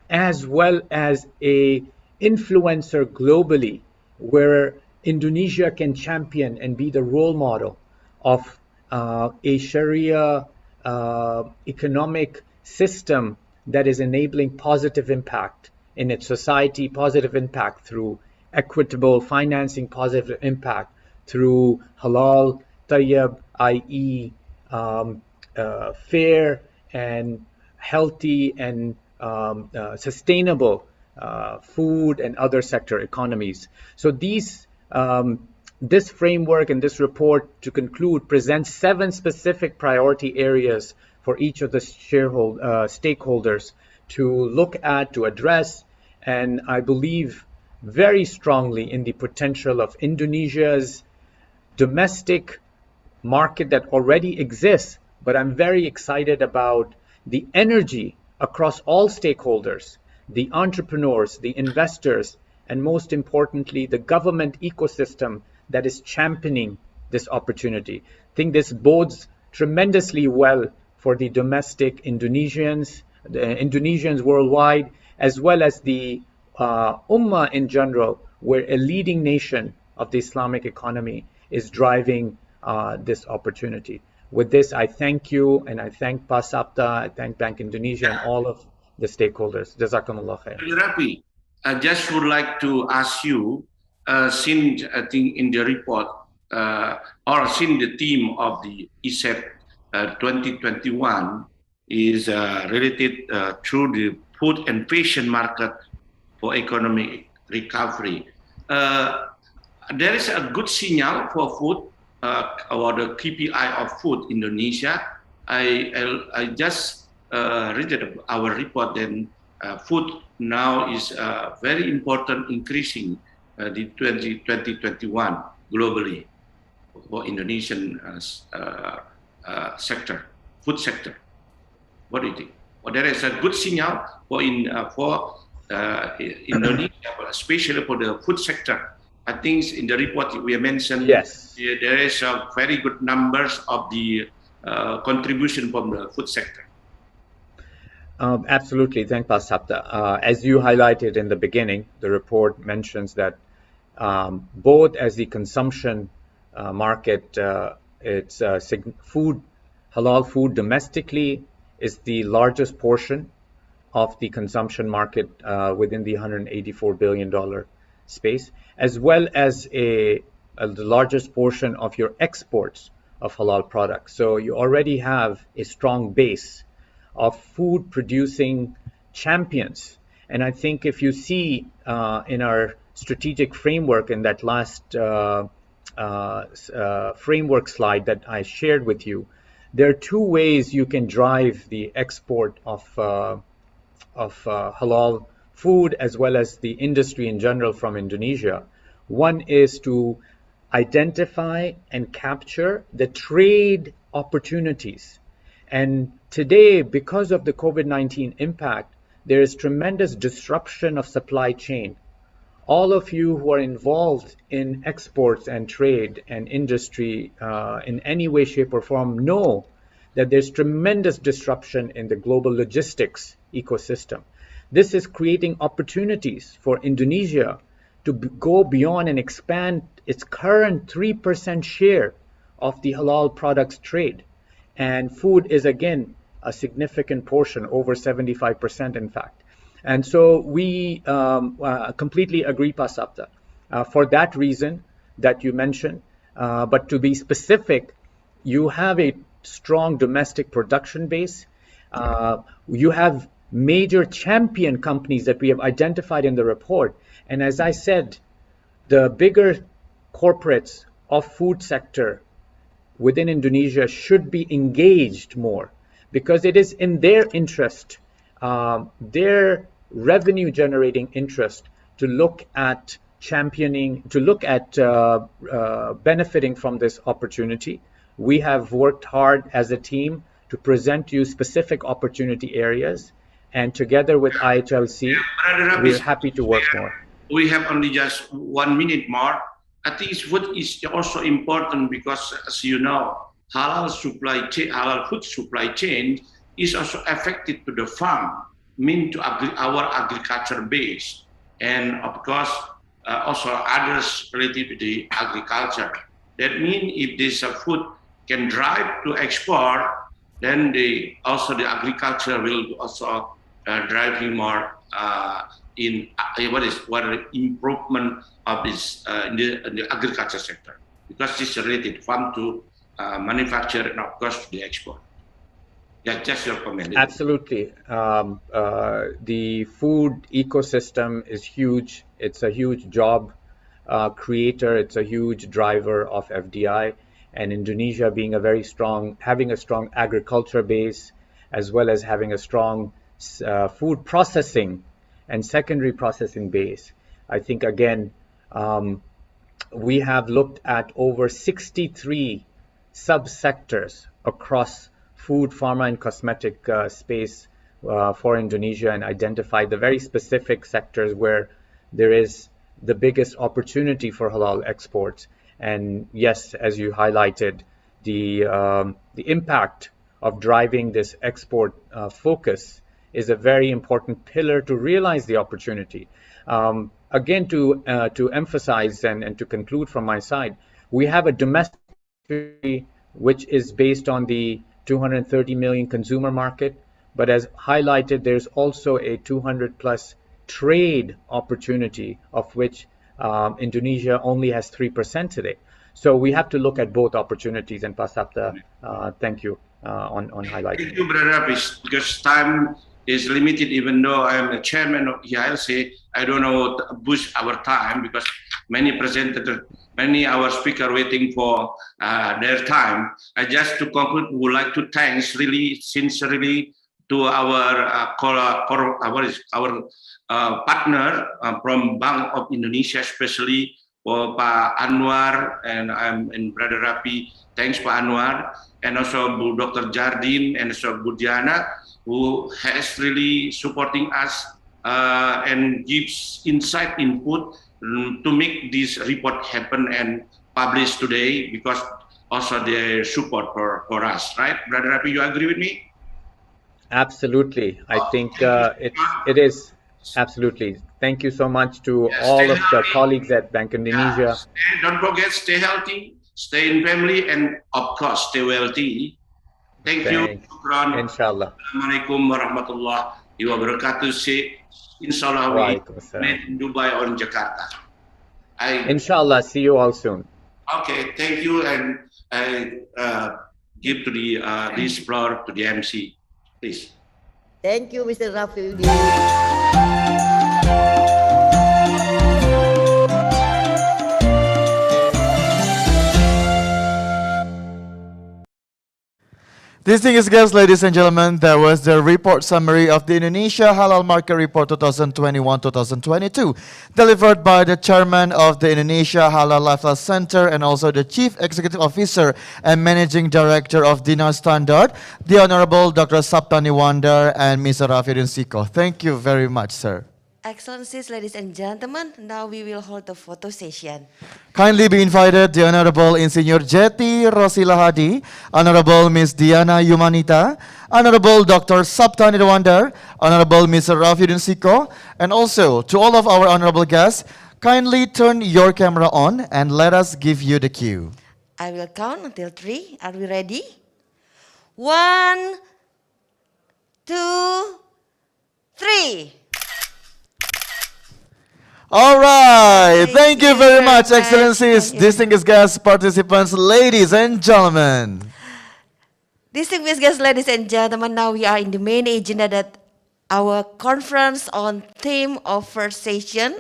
as well as a influencer globally, where Indonesia can champion and be the role model of a Sharia economic system that is enabling positive impact in its society, positive impact through equitable financing, positive impact through halal, tayyib, i.e. Fair and healthy and sustainable food and other sector economies. So this framework and this report, to conclude, presents 7 specific priority areas for each of the stakeholders to look at, to address, and I believe very strongly in the potential of Indonesia's domestic market that already exists, but I'm very excited about the energy across all stakeholders, the entrepreneurs, the investors, and most importantly, the government ecosystem that is championing this opportunity. I think this bodes tremendously well for the domestic Indonesians, the Indonesians worldwide, as well as the Ummah in general, where a leading nation of the Islamic economy is driving this opportunity. With this, I thank you, and I thank Pak Sapta, I thank Bank Indonesia, and all of the stakeholders. Jazakumullah khair. Rafi, I just would like to ask you, since I think in the report, or since the theme of the ESEP 2021 is related to the food and fashion market for economic recovery, there is a good signal for food, or the KPI of food Indonesia. I just read our report, then food now is very important, increasing the 2021 globally for Indonesian sector, food sector. What do you think? Well, there is a good signal for Indonesia, especially for the food sector. I think in the report we mentioned, yes, there is a very good numbers of the contribution from the food sector. Absolutely, thank Pak Sapta. As you highlighted in the beginning, the report mentions that both as the consumption market, it's halal food domestically is the largest portion of the consumption market within the $184 billion space, as well as the largest portion of your exports of halal products. So you already have a strong base of food producing champions. And I think if you see in our strategic framework, in that last framework slide that I shared with you, there are 2 ways you can drive the export of halal food as well as the industry in general from Indonesia. One is to identify and capture the trade opportunities. And today, because of the COVID-19 impact, there is tremendous disruption of supply chain. All of you who are involved in exports and trade and industry in any way, shape, or form know that there's tremendous disruption in the global logistics ecosystem. This is creating opportunities for Indonesia to go beyond and expand its current 3% share of the halal products trade. And food is, again, a significant portion, over 75% in fact. And so we completely agree, Pak Sapta, for that reason that you mentioned. But to be specific, you have a strong domestic production base. You have major champion companies that we have identified in the report. And as I said, the bigger corporates of food sector within Indonesia should be engaged more, because it is in their interest, their revenue generating interest, to look at championing, to look at benefiting from this opportunity. We have worked hard as a team to present you specific opportunity areas, and together with IHLC, we're happy to work more. We have only just 1 minute more. I think food is also important because, as you know, halal supply chain, halal food supply chain is also affected to the farm, mean to our agriculture base, and of course also others related to the agriculture. That means if this food can drive to export, then also the agriculture will also driving more in what improvement of this in the agriculture sector, because this is related farm to manufacture and of course to the export. Yeah, just your comment. Absolutely. The food ecosystem is huge. It's a huge job creator. It's a huge driver of FDI. And Indonesia being having a strong agriculture base, as well as having a strong food processing and secondary processing base. I think, again, we have looked at over 63 subsectors across food, pharma, and cosmetic space for Indonesia, and identified the very specific sectors where there is the biggest opportunity for halal exports. And yes, as you highlighted, the impact of driving this export focus is a very important pillar to realize the opportunity. Again, to emphasize and to conclude from my side, we have a domestic which is based on the 230 million consumer market, but as highlighted, there's also a 200 plus trade opportunity, of which Indonesia only has 3% today. So we have to look at both opportunities. And Pak Sapta, thank you on highlighting. Thank you, Brother Hafiz, because time is limited. Even though I am the chairman of IHLC, I don't know to push our time, because many presenters, many our speakers waiting for their time. I just to conclude would like to thanks really sincerely to our partner from Bank of Indonesia, especially for Pak Anwar, and I'm in Brother Rapi. Thanks Pak Anwar, and also Bu Dr. Jardin and also Bu Diana, who has really supporting us and gives insight input to make this report happen and publish today, because also their support for us, right? Brother Rapi, you agree with me? Absolutely. I think it is. Absolutely. Thank you so much to all of the colleagues at Bank Indonesia. Don't forget, stay healthy, stay in family, and of course, stay wealthy. Thank you. Inshallah. Assalamualaikum warahmatullahi wabarakatuh. Inshallah, we meet in Dubai or in Jakarta. Inshallah, see you all soon. Okay, thank you, and I give to the this floor to the MC, please. Thank you, Mr. Rafi. Distinguished guests, ladies and gentlemen, that was the report summary of the Indonesia Halal Market Report 2021-2022, delivered by the chairman of the Indonesia Halal Lifestyle Center and also the Chief Executive Officer and Managing Director of Dinar Standard, the Honorable Dr. Sapta Niwandar and Mr. Rafiuddin Siko. Thank you very much, sir. Excellencies, ladies and gentlemen, now we will hold the photo session. Kindly be invited the Honorable Insinyur Jeti Rosila Hadi, Honorable Miss Diana Yumanita, Honorable Dr. Saptani Dewandar, Honorable Mr. Rafiuddin Siko, and also to all of our honorable guests, kindly turn your camera on and let us give you the cue. I will count until 3. Are we ready? 1, 2, 3. All right, thank you very much, very much. Excellencies, Thank you. distinguished guests, participants, ladies and gentlemen. Distinguished guests, ladies and gentlemen, now we are in the main agenda that our conference on theme of first session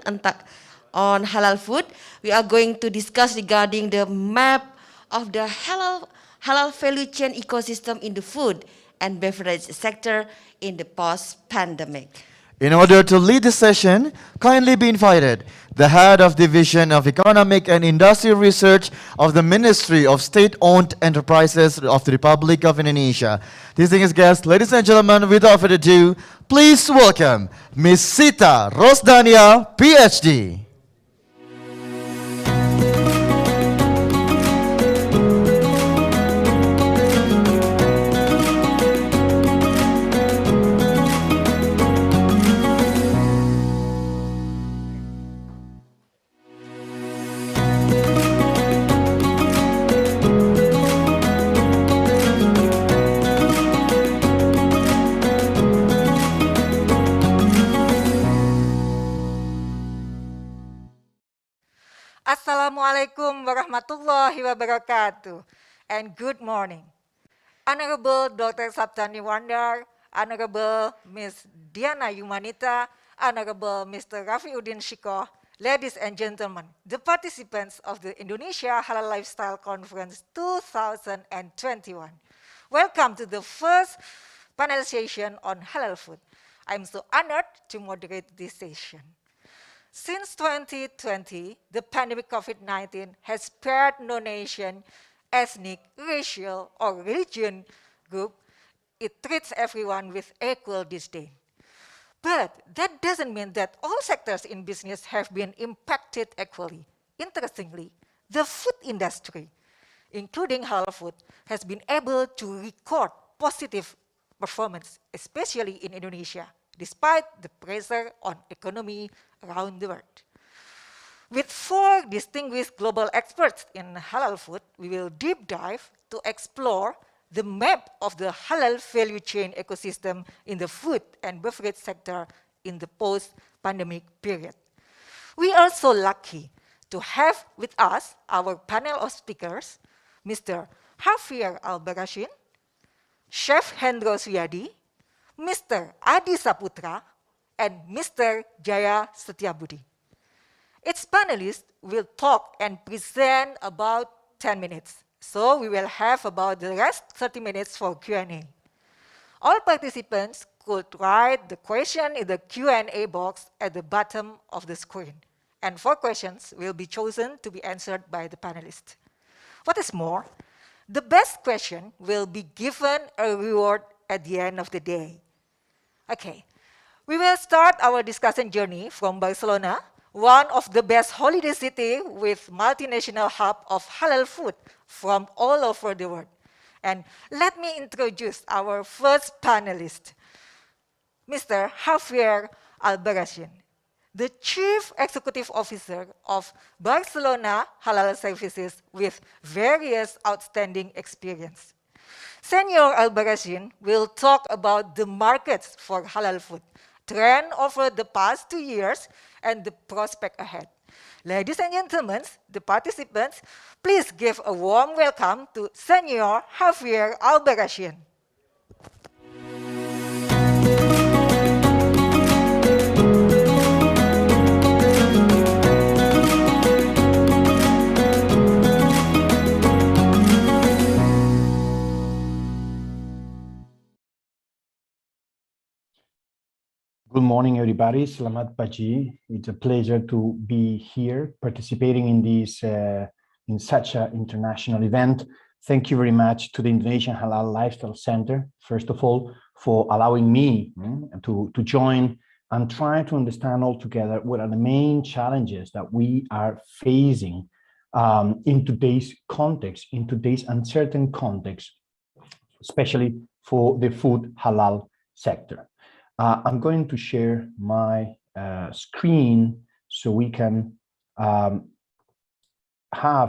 on halal food. We are going to discuss regarding the map of the halal value chain ecosystem in the food and beverage sector in the post-pandemic. In order to lead this session, kindly be invited the Head of Division of Economic and Industrial Research of the Ministry of State-Owned Enterprises of the Republic of Indonesia. Distinguished guests, ladies and gentlemen, without further ado, please welcome Ms. Sita Rosdania, PhD. Assalamualaikum warahmatullahi wabarakatuh, and good morning. Honorable Dr. Saptani Dewandar, Honorable Ms. Diana Yumanita, Honorable Mr. Rafiuddin Siko, ladies and gentlemen, the participants of the Indonesia Halal Lifestyle Conference 2021. Welcome to the first panel session on halal food. I'm so honored to moderate this session. Since 2020, the pandemic COVID-19 has spared no nation, ethnic, racial, or religion group. It treats everyone with equal disdain. But that doesn't mean that all sectors in business have been impacted equally. Interestingly, the food industry, including halal food, has been able to record positive performance, especially in Indonesia, despite the pressure on economy around the world. With 4 distinguished global experts in halal food, we will deep dive to explore the map of the halal value chain ecosystem in the food and beverage sector in the post-pandemic period. We are so lucky to have with us our panel of speakers, Mr. Javier Albarracin, Chef Hendro Suyadi, Mr. Adi Saputra, and Mr. Jaya Setiabudi. Each panelist will talk and present about 10 minutes. So we will have about the rest 30 minutes for Q&A. All participants could write the question in the Q&A box at the bottom of the screen. And 4 questions will be chosen to be answered by the panelists. What is more, the best question will be given a reward at the end of the day. Okay, we will start our discussion journey from Barcelona, one of the best holiday city with multinational hub of halal food from all over the world. And let me introduce our first panelist, Mr. Javier Albarracin, the Chief Executive Officer of Barcelona Halal Services with various outstanding experience. Senor Albarracin will talk about the markets for halal food, trend over the past 2 years, and the prospect ahead. Ladies and gentlemen, the participants, please give a warm welcome to Senor Javier Albarracin. Good morning, everybody. Selamat pagi. It's a pleasure to be here participating in this in such an international event. Thank you very much to the Indonesian Halal Lifestyle Center, first of all, for allowing me to join and try to understand altogether what are the main challenges that we are facing in today's context, in today's uncertain context, especially for the food halal sector. I'm going to share my screen so we can have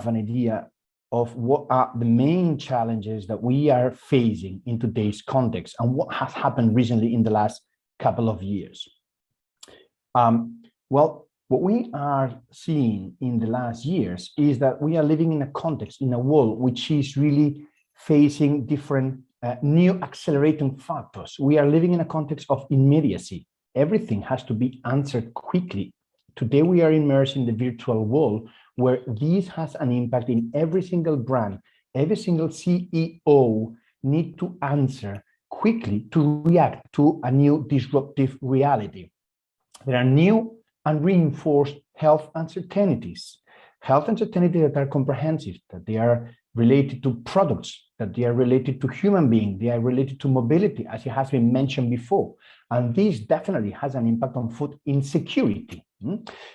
an idea of what are the main challenges that we are facing in today's context and what has happened recently in the last couple of years. Well, what we are seeing in the last years is that we are living in a context, in a world which is really facing different new accelerating factors. We are living in a context of immediacy. Everything has to be answered quickly. Today, we are immersed in the virtual world where this has an impact in every single brand. Every single CEO need to answer quickly to react to a new disruptive reality. There are new and reinforced health uncertainties. Health uncertainties that are comprehensive, that they are related to products, that they are related to human beings, they are related to mobility, as it has been mentioned before. And this definitely has an impact on food insecurity.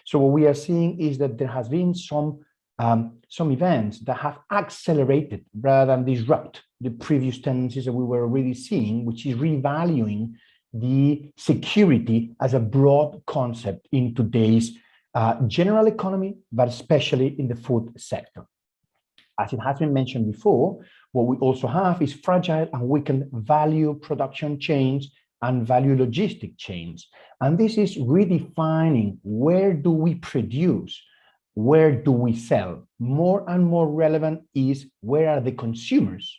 So what we are seeing is that there has been some events that have accelerated rather than disrupt the previous tendencies that we were already seeing, which is revaluing the security as a broad concept in today's general economy, but especially in the food sector. As it has been mentioned before, what we also have is fragile and weakened value production chains and value logistic chains. And this is redefining where do we produce, where do we sell. More and more relevant is where are the consumers,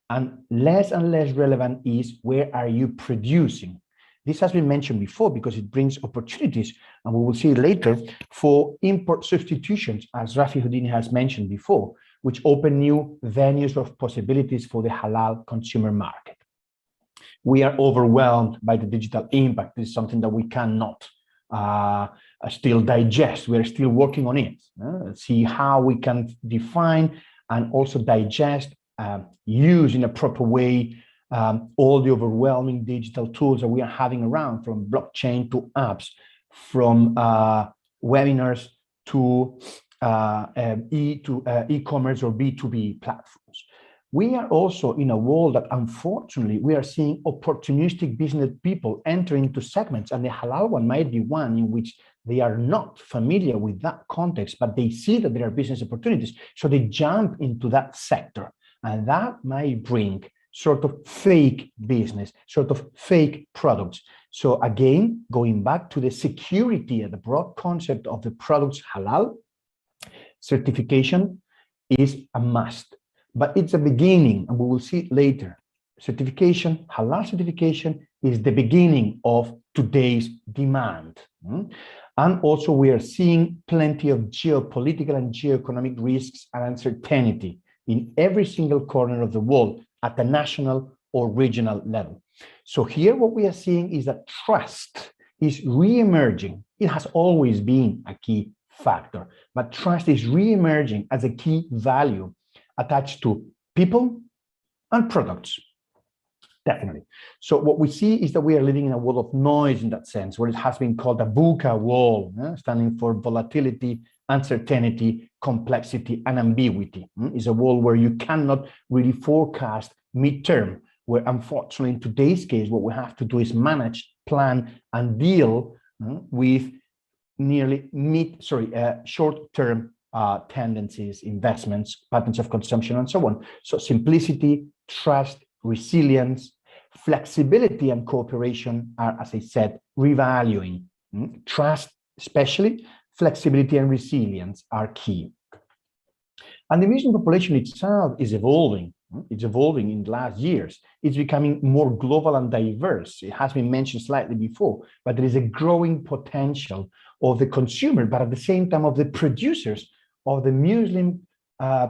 and less relevant is where are you producing. This has been mentioned before because it brings opportunities, and we will see later, for import substitutions, as Rafi Houdini has mentioned before, which open new venues of possibilities for the halal consumer market. We are overwhelmed by the digital impact. This is something that we cannot still digest. We're still working on it. See how we can define and also digest, use in a proper way all the overwhelming digital tools that we are having around, from blockchain to apps, from webinars to e-commerce or B2B platforms. We are also in a world that, unfortunately, we are seeing opportunistic business people enter into segments, and the halal one might be one in which they are not familiar with that context, but they see that there are business opportunities, so they jump into that sector, and that might bring sort of fake business, sort of fake products. So again, going back to the security and the broad concept of the products halal, certification is a must. But it's a beginning, and we will see it later. Certification, halal certification, is the beginning of today's demand. And also we are seeing plenty of geopolitical and geoeconomic risks and uncertainty in every single corner of the world at the national or regional level. So here what we are seeing is that trust is re-emerging. It has always been a key factor, but trust is re-emerging as a key value attached to people and products, definitely. So what we see is that we are living in a world of noise in that sense, where it has been called a VUCA world, standing for volatility, uncertainty, complexity, and ambiguity. It's a world where you cannot really forecast midterm, where unfortunately in today's case, what we have to do is manage, plan, and deal with nearly short-term tendencies, investments, patterns of consumption, and so on. So simplicity, trust, resilience, flexibility, and cooperation are, as I said, revaluing. Trust, especially, flexibility and resilience are key. And the Muslim population itself is evolving. It's evolving in the last years. It's becoming more global and diverse. It has been mentioned slightly before, but there is a growing potential of the consumer, but at the same time of the producers of the Muslim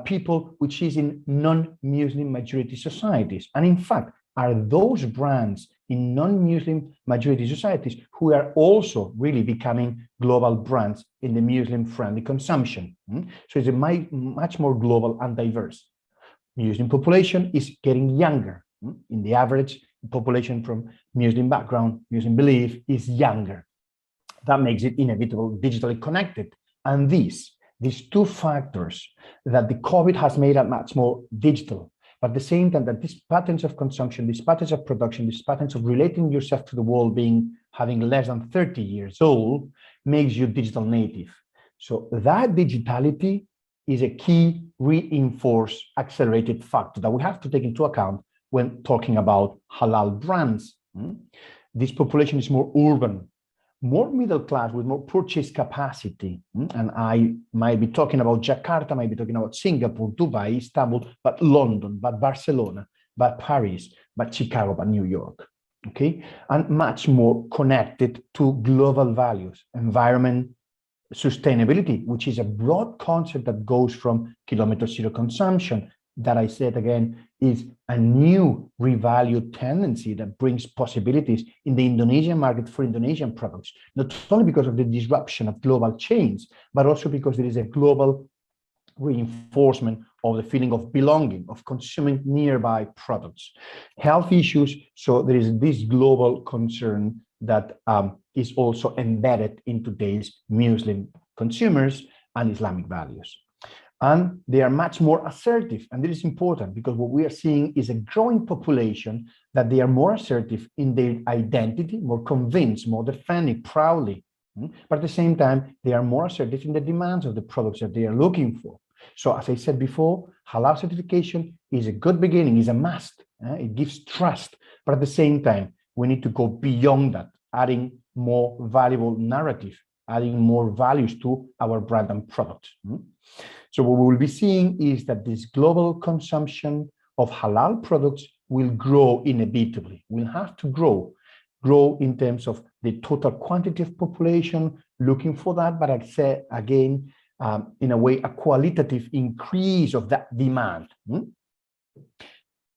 people, which is in non-Muslim majority societies. And in fact, are those brands in non-Muslim majority societies who are also really becoming global brands in the Muslim-friendly consumption. So it's a much more global and diverse. Muslim population is getting younger. In the average population from Muslim background, Muslim belief is younger. that makes it inevitable digitally connected. And these two factors that the COVID has made it much more digital, but at the same time that these patterns of consumption, these patterns of production, these patterns of relating yourself to the world having less than 30 years old makes you digital native. So that digitality is a key reinforced accelerated factor that we have to take into account when talking about halal brands. This population is more urban, more middle class with more purchase capacity. And I might be talking about Jakarta, might be talking about Singapore, Dubai, Istanbul, but London, but Barcelona, but Paris, but Chicago, but New York, okay? And much more connected to global values, environment, sustainability, which is a broad concept that goes from kilometer zero consumption, that I said again, is a new revalued tendency that brings possibilities in the Indonesian market for Indonesian products, not only because of the disruption of global chains, but also because there is a global reinforcement of the feeling of belonging, of consuming nearby products. Health issues, so there is this global concern that is also embedded in today's Muslim consumers and Islamic values. And they are much more assertive, and this is important because what we are seeing is a growing population that they are more assertive in their identity, more convinced, more defending proudly, but at the same time, they are more assertive in the demands of the products that they are looking for. So as I said before, halal certification is a good beginning, is a must. It gives trust, but at the same time, we need to go beyond that, adding more valuable narrative, adding more values to our brand and product. So what we will be seeing is that this global consumption of halal products will grow inevitably. We'll have to grow in terms of the total quantity of population looking for that, but I say again, in a way, a qualitative increase of that demand.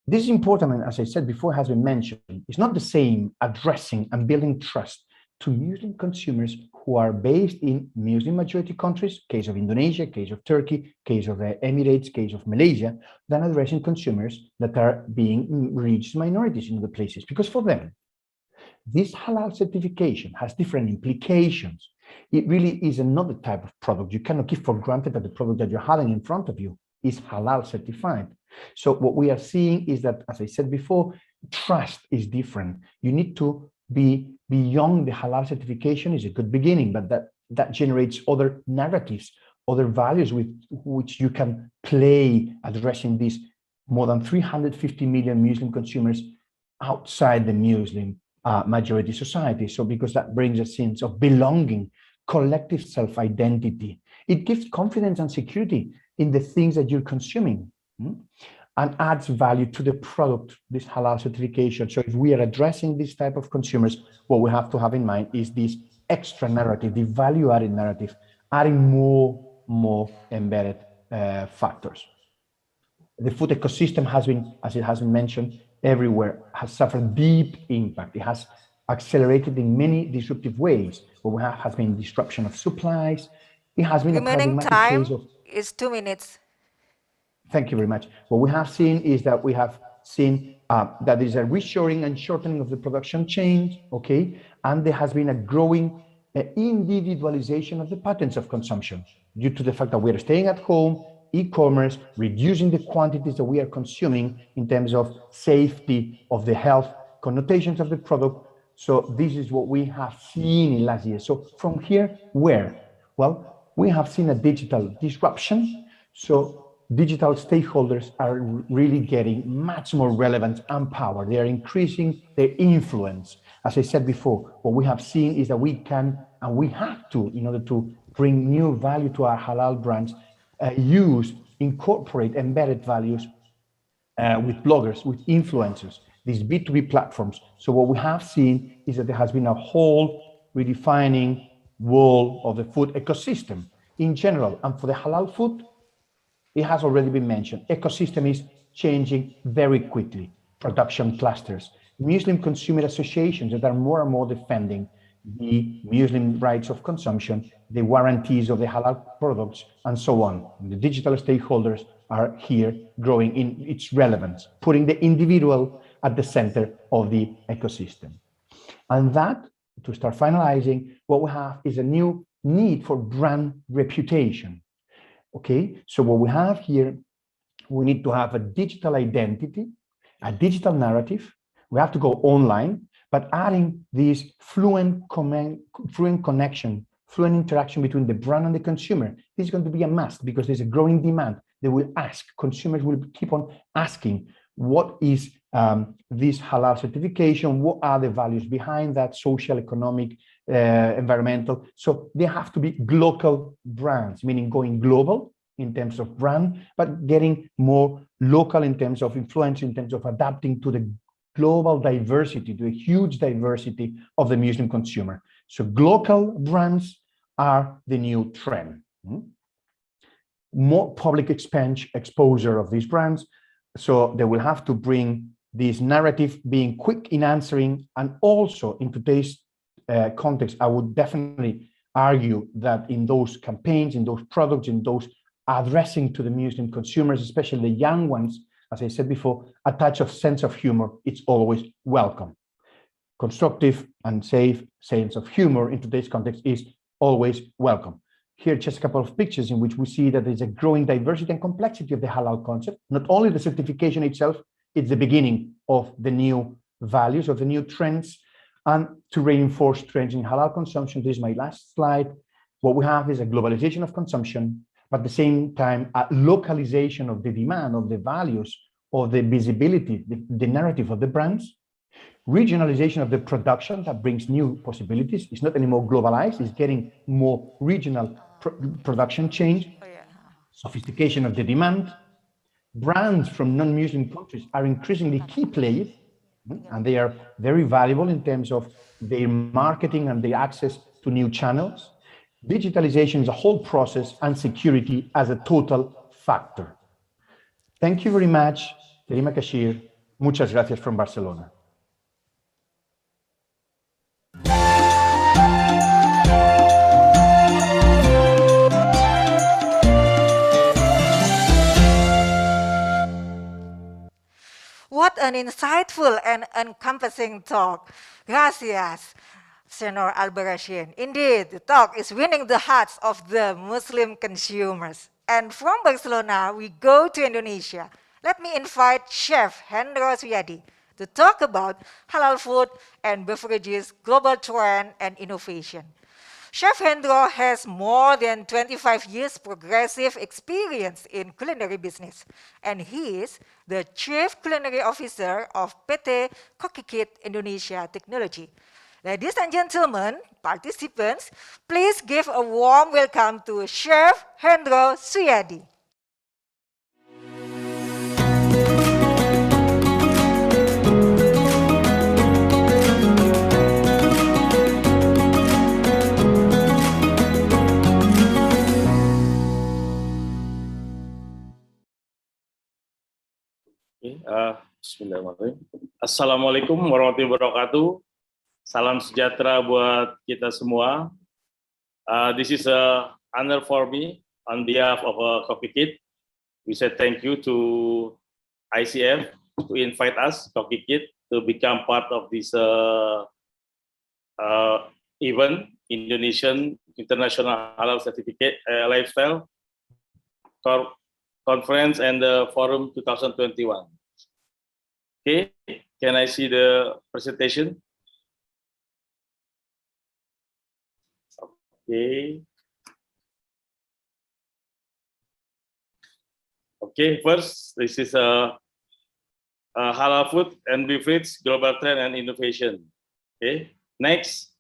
This is important, and as I said before, has been mentioned, it's not the same addressing and building trust to Muslim consumers who are based in Muslim majority countries, case of Indonesia, case of Turkey, case of the Emirates, case of Malaysia, than addressing consumers that are being religious minorities in other places. Because for them, this halal certification has different implications. It really is another type of product. You cannot give for granted that the product that you're having in front of you is halal certified. So what we are seeing is that, as I said before, trust is different. You need to be beyond the halal certification is a good beginning, but that generates other narratives, other values with which you can play addressing these more than 350 million Muslim consumers outside the Muslim majority society. So because that brings a sense of belonging, collective self-identity. It gives confidence and security in the things that you're consuming, and adds value to the product, this halal certification. So if we are addressing this type of consumers, what we have to have in mind is this extra narrative, the value-added narrative, adding more embedded factors. The food ecosystem has been, as it has been mentioned, everywhere, has suffered deep impact. It has accelerated in many disruptive ways. What we have has been disruption of supplies. It has been Remaining a paradigmatic case time of... is 2 minutes. Thank you very much. What we have seen is that we have seen that there is a reshoring and shortening of the production chains, okay? And there has been a growing individualization of the patterns of consumption due to the fact that we are staying at home, e-commerce, reducing the quantities that we are consuming in terms of safety, of the health connotations of the product. So this is what we have seen in last year. So from here, where? Well, we have seen a digital disruption. So digital stakeholders are really getting much more relevant and power. They are increasing their influence. As I said before, what we have seen is that we can, and we have to, in order to bring new value to our halal brands, incorporate embedded values with bloggers, with influencers, these B2B platforms. So what we have seen is that there has been a whole redefining world of the food ecosystem in general. And for the halal food, it has already been mentioned. Ecosystem is changing very quickly. Production clusters, Muslim consumer associations that are more and more defending the Muslim rights of consumption, the warranties of the halal products, and so on. And the digital stakeholders are here growing in its relevance, putting the individual at the center of the ecosystem. And that to start finalizing, what we have is a new need for brand reputation. Okay, so what we have here, we need to have a digital identity, a digital narrative. We have to go online, but adding this fluent connection, fluent interaction between the brand and the consumer. This is going to be a must because there's a growing demand. They will ask, consumers will keep on asking, what is this halal certification? What are the values behind that, social, economic, environmental? So they have to be local brands, meaning going global in terms of brand, but getting more local in terms of influence, in terms of adapting to the global diversity, to a huge diversity of the Muslim consumer. So local brands are the new trend. More public exposure of these brands. So they will have to bring this narrative, being quick in answering, and also in today's context, I would definitely argue that in those campaigns, in those products, in those addressing to the Muslim consumers, especially the young ones, as I said before, a touch of sense of humor, it's always welcome. Constructive and safe sense of humor in today's context is always welcome. Here, just a couple of pictures in which we see that there's a growing diversity and complexity of the halal concept. Not only the certification itself, it's the beginning of the new values, of the new trends. And to reinforce trends in halal consumption, this is my last slide. What we have is a globalization of consumption, but at the same time, a localization of the demand, of the values, of the visibility, the narrative of the brands. Regionalization of the production that brings new possibilities. It's not anymore globalized, it's getting more regional production change. Sophistication of the demand. Brands from non-Muslim countries are increasingly key players, and they are very valuable in terms of their marketing and their access to new channels. Digitalization is a whole process, and security as a total factor. Thank you very much. Terima kasih. Muchas gracias from Barcelona. What an insightful and encompassing talk. Gracias, Senor Albarracin. Indeed, the talk is winning the hearts of the Muslim consumers. And from Barcelona, we go to Indonesia. Let me invite Chef Hendro Suyadi to talk about halal food and beverages, global trend and innovation. Chef Hendro has more than 25 years progressive experience in culinary business, and he is the Chief Culinary Officer of PT Kokikit Indonesia Technology. Ladies and gentlemen, participants, please give a warm welcome to Chef Hendro Suyadi. Bismillahirrahmanirrahim. Assalamualaikum warahmatullahi wabarakatuh. Salam sejahtera buat kita semua. This is an honor for me on behalf of Kokikit. We say thank you to ICF to invite us, Kokikit, to become part of this event, Indonesian International Halal Certificate Lifestyle Conference and the Forum 2021. Okay, can I see the presentation? Okay. Okay, first, this is halal food and beverage, global trend and innovation. Okay, next.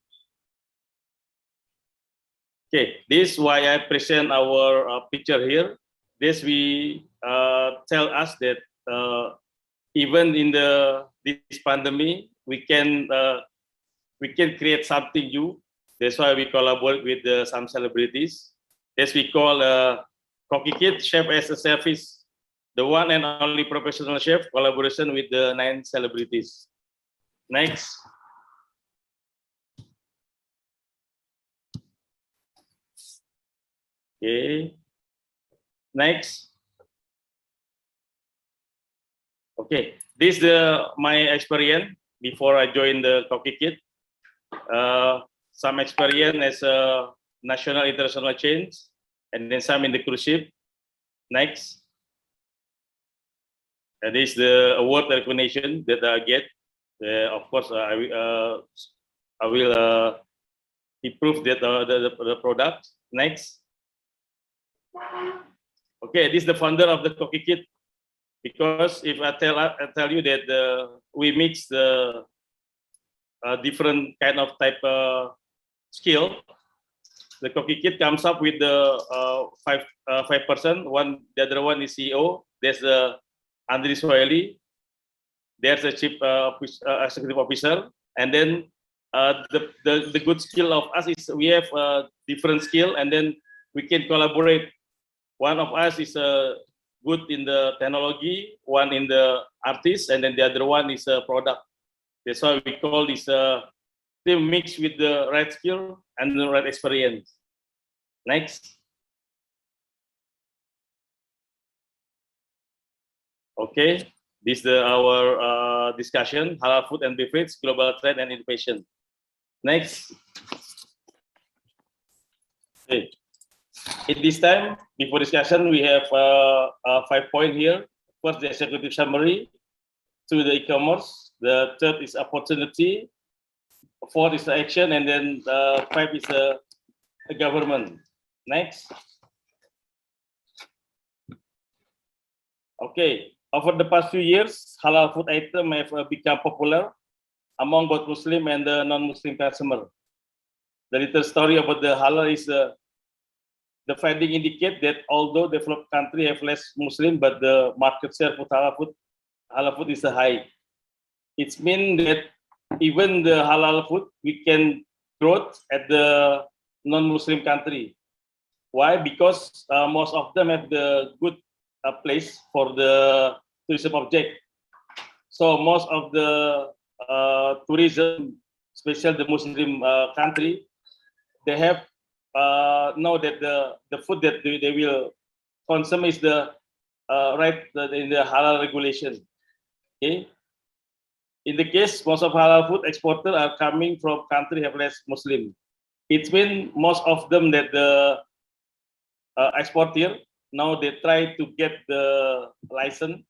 Okay, this is why I present our picture here. This we tell us that even in this pandemic, we can create something new. That's why we collaborate with some celebrities. This we call Kokikit Chef as a Service, the one and only professional chef collaboration with the 9 celebrities. Next. Okay. Next. Okay, this is my experience before I joined the Kokikit. some experience as a national international chains, and then some in the cruise ship. Next. This is the award recognition that I get. Of course, I will improve that the product. Next. Okay, this is the founder of the Cocky Kit. Because if I tell you that we mix the different kind of type skill, the Cocky Kit comes up with the 5%. The other one is CEO. There's the Andri Swahili. There's a chief executive officer, and then the good skill of us is we have different skill, and then we can collaborate. One of us is good in the technology, one in the artist, and then the other one is a product. That's why we call this team mix with the right skill and the right experience. Next. Okay, this is our discussion, halal food and beverage, global trend and innovation. Next. Okay. At this time, before discussion, we have 5 points here. First, the executive summary. 2, the e-commerce. The 3rd is opportunity. 4 is the action, and then 5 is the government. Next. Okay. Over the past few years, halal food items have become popular among both Muslim and the non-Muslim customer. The little story about the halal is the finding indicate that although developed country have less Muslim, but the market share for halal food is high. It means that even the halal food we can grow at the non-Muslim country. Why? Because most of them have the good place for the tourism object. So most of the tourism, especially the Muslim country, they have know that the food that they will consume is the right in the halal regulation. Okay. In the case, most of halal food exporters are coming from countries have less Muslim. It means most of them that the exporter now they try to get the license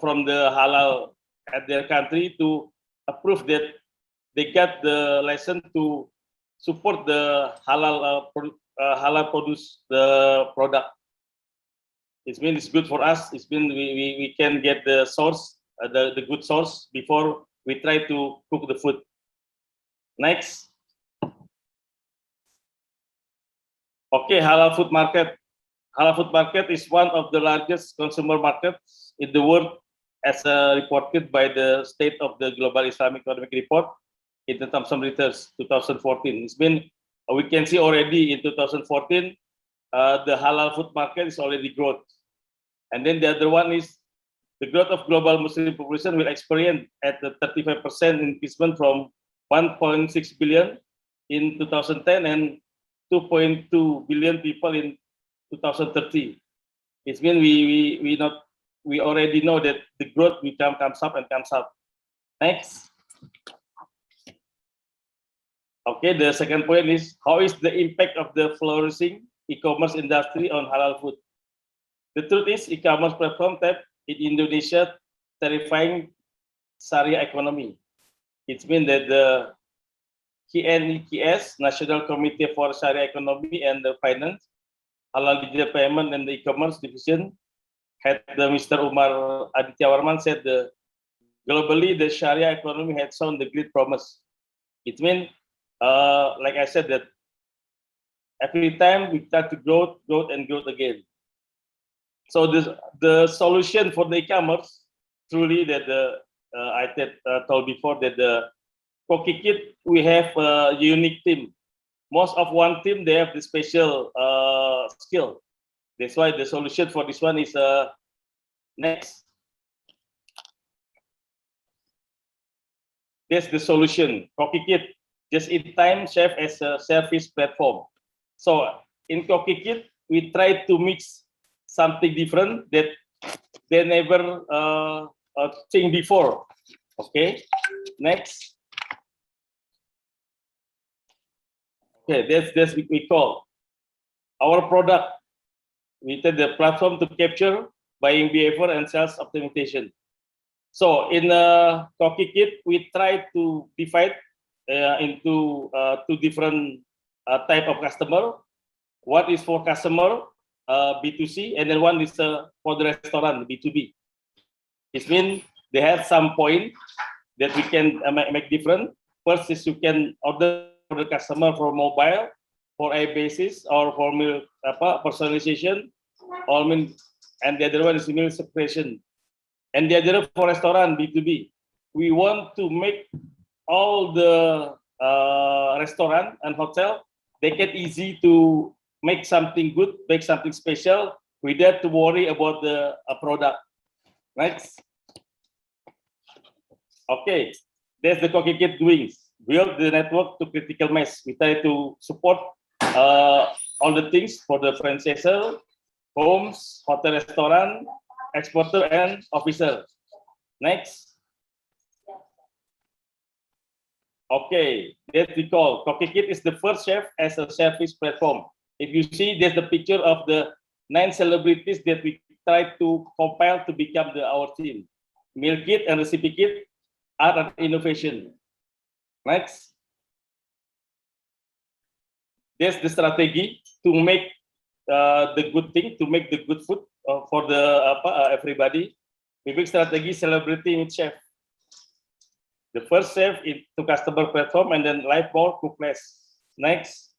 from the halal at their country to approve that they got the license to support the halal halal produce the product. It means it's good for us. It means we can get the source, the good source before we try to cook the food. Next. Okay, halal food market. Halal food market is one of the largest consumer markets in the world, as reported by the State of the Global Islamic Economic Report in the Thomson Reuters 2014. It's been, we can see already in 2014, the halal food market is already growth. And then the other one is the growth of global Muslim population will experience at the 35% increasement from 1.6 billion in 2010 and 2.2 billion people in 2030. It means we already know that the growth comes up and comes up. Next. Okay, the second point is how is the impact of the flourishing e-commerce industry on halal food? The truth is, e-commerce platform tap in Indonesia terrifying Sharia economy. It means that the KNEKS, National Committee for Sharia Economy and the Finance, Halal Digital Payment and the E-commerce Division, had Mr. Umar Aditya Warman said globally the Sharia economy had shown the great promise. It means, like I said, that every time we start to grow again. So the solution for the e-commerce truly that I told before that the Cocky Kit we have a unique team. Most of one team they have the special skill. That's why the solution for this one is next. That's the solution. Cocky Kit just in time serve as a service platform. So in Cocky Kit we try to mix something different that they never think before. Okay, next. Okay, that's what we call our product. We take the platform to capture buying behavior and sales optimization. So in Coffee Kit, we try to divide into two different type of customer. One is for customer B2C, and then one is for the restaurant B2B. It means they have some point that we can make different. First is you can order for the customer for mobile, for a basis, or for meal personalization, and the other one is meal separation. And the other for restaurant B2B. We want to make all the restaurant and hotel, they get easy to make something good, make something special without to worry about the product. Next. Okay, that's the Coffee Kit doing. Build the network to critical mass. We try to support all the things for the franchisor, homes, hotel, restaurant, exporter, and officer. Next. Okay, that we call Coffee Kit is the first chef as a service platform. If you see, there's the picture of the 9 celebrities that we try to compile to become our team. Meal kit and recipe kit, art and innovation. Next. There's the strategy to make the good thing, to make the good food for the everybody. We make strategy celebrity with chef. The first chef is to customer platform, and then live more cookless. Next.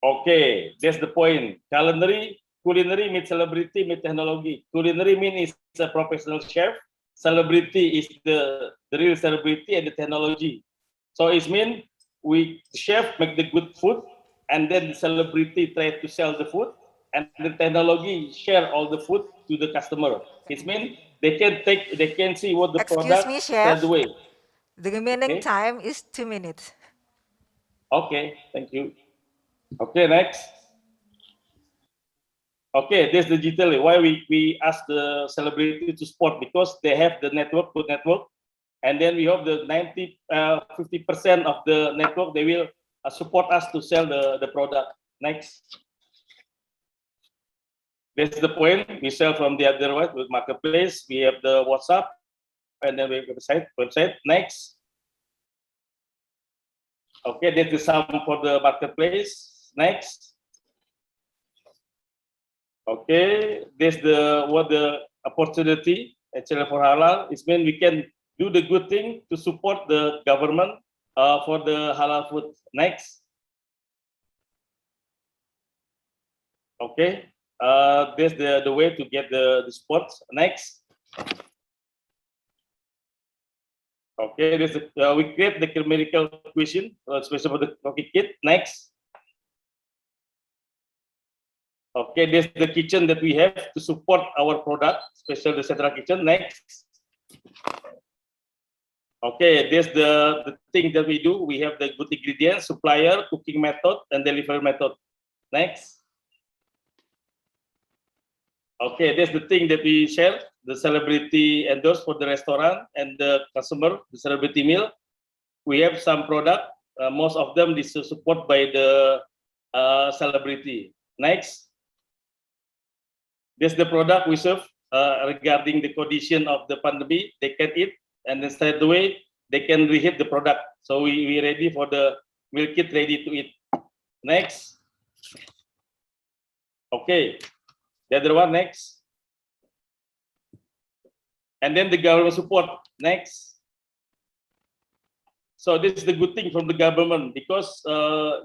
Okay, that's the point. Culinary meet celebrity meet technology. Culinary means is a professional chef. Celebrity is the real celebrity and the technology. So it means we chef make the good food, and then the celebrity try to sell the food, and the technology share all the food to the customer. It means they can see what the Excuse product me, sell chef. the way. The remaining Okay. time is 2 minutes. Okay, thank you. Okay, next. Okay, this digitally. Why we ask the celebrity to support, because they have the network, good network, and then we hope the 50% of the network they will support us to sell the product. Next. That's the point. We sell from the other way with marketplace. We have the WhatsApp, and then we have website. Next. Okay, that's the sum for the marketplace. Next. Okay, that's the opportunity actually for halal. It's mean we can do the good thing to support the government for the halal food. Next. Okay, that's the way to get the support. Next. Okay, this we create the medical question, especially for the Coffee Kit. Next. Okay, this is the kitchen that we have to support our product, especially the central kitchen. Next. Okay, this is the thing that we do. We have the good ingredients, supplier, cooking method, and delivery method. Next. Okay, that's the thing that we share. The celebrity endorse for the restaurant and the customer, the celebrity meal. We have some product. Most of them is support by the celebrity. Next. This is the product we serve regarding the condition of the pandemic. They can eat, and then straight away they can reheat the product. So we ready for the meal kit, ready to eat. Next. Okay, the other one. Next. And then the government support. Next. So this is the good thing from the government, because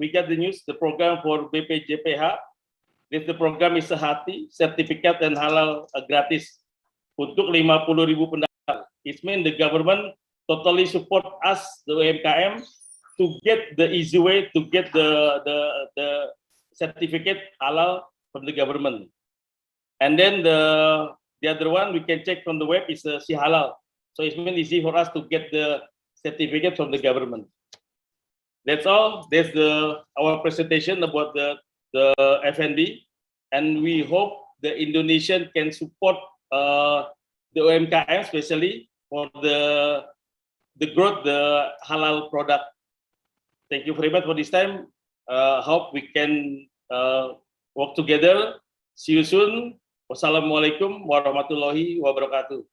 we got the news, the program for BPJPH. This the program is sehati, sertifikat dan halal gratis untuk 50.000 pendaftar. It means the government totally support us, the UMKM, to get the easy way to get the certificate halal from the government. And then the other one we can check from the web is si halal. So it's means easy for us to get the certificate from the government. That's all. That's our presentation about the FNB, and we hope the Indonesian can support the UMKM, especially for the growth the halal product. Thank you very much for this time. Hope we can work together. See you soon. Wassalamualaikum warahmatullahi wabarakatuh.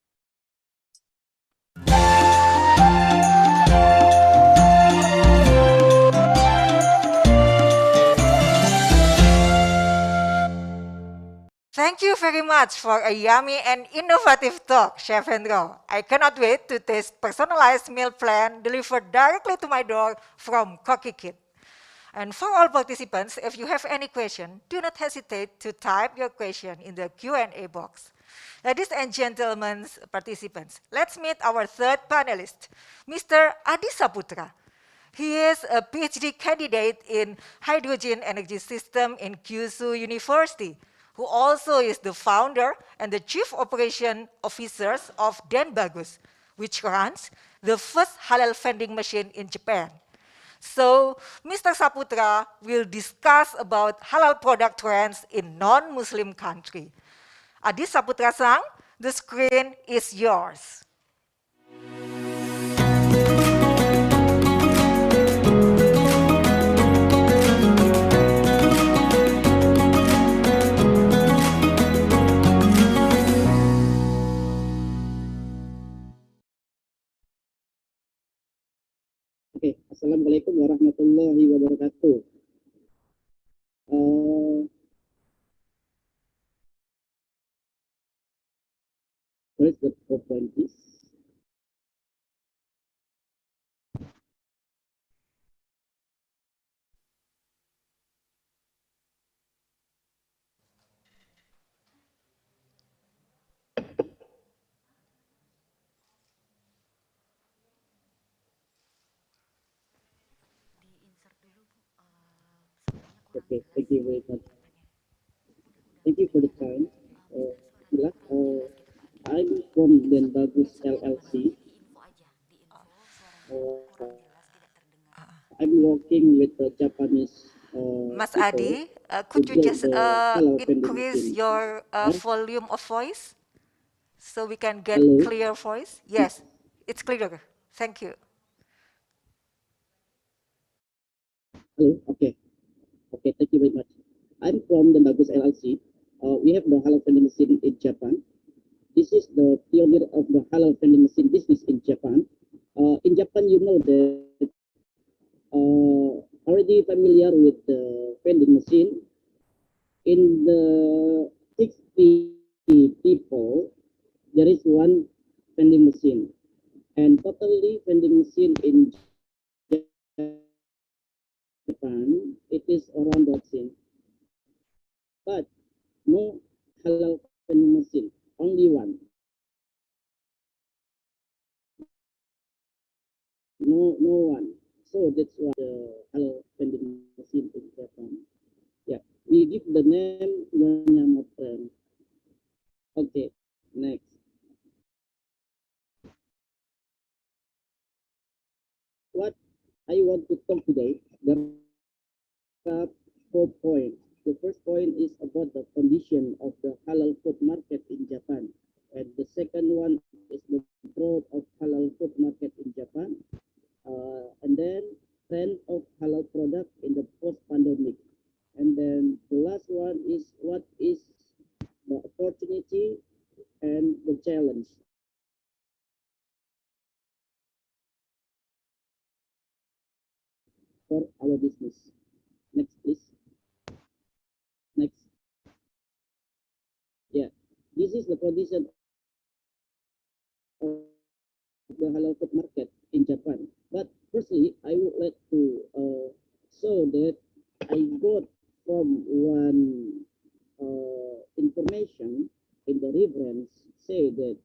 Thank you very much for a yummy and innovative talk, Chef Hendro. I cannot wait to taste personalized meal plan delivered directly to my door from Cocky Kid. And for all participants, if you have any question, do not hesitate to type your question in the Q&A box. Ladies and gentlemen, participants, let's meet our third panelist, Mr. Adi Saputra. He is a PhD candidate in hydrogen energy system in Kyushu University, who also is the founder and the chief operation officers of Den Bagus, which runs the first halal vending machine in Japan. So, Mr. Saputra will discuss about halal product trends in non-Muslim country. Adi Saputra-sang, the screen is yours. Oke, Assalamualaikum warahmatullahi wabarakatuh. What is the PowerPoint, please? Okay, thank you very much. Thank you for the time. I'm from Den Bagus LLC. I'm working with the Japanese Mas people Adi, to could you build just the halal vending increase machine. your Huh? volume of voice so we can get Hello? clear voice? Yes, it's clear. Thank you. Hello, okay. Okay, thank you very much. I'm from the Bagus LLC. We have the halal vending machine in Japan. This is the pioneer of the halal vending machine business in Japan. In Japan, you know that already familiar with the vending machine. In the 60 people, there is one vending machine, and totally vending machine in Japan, it is around dozen, but no halal vending machine, only one. No one. So that's why the halal vending machine in Japan. Yeah, we give the name Nyonya Motren. Okay, next. What I want to talk today, there are 4 points. The first point is about the condition of the halal food market in Japan. And the second one is the growth of halal food market in Japan. And then trend of halal product in the post-pandemic. And then the last one is what is the opportunity and the challenge for our business. Next, please. Next. Yeah, this is the condition of the halal food market in Japan. But firstly, I would like to show that I got from one information in the reference say that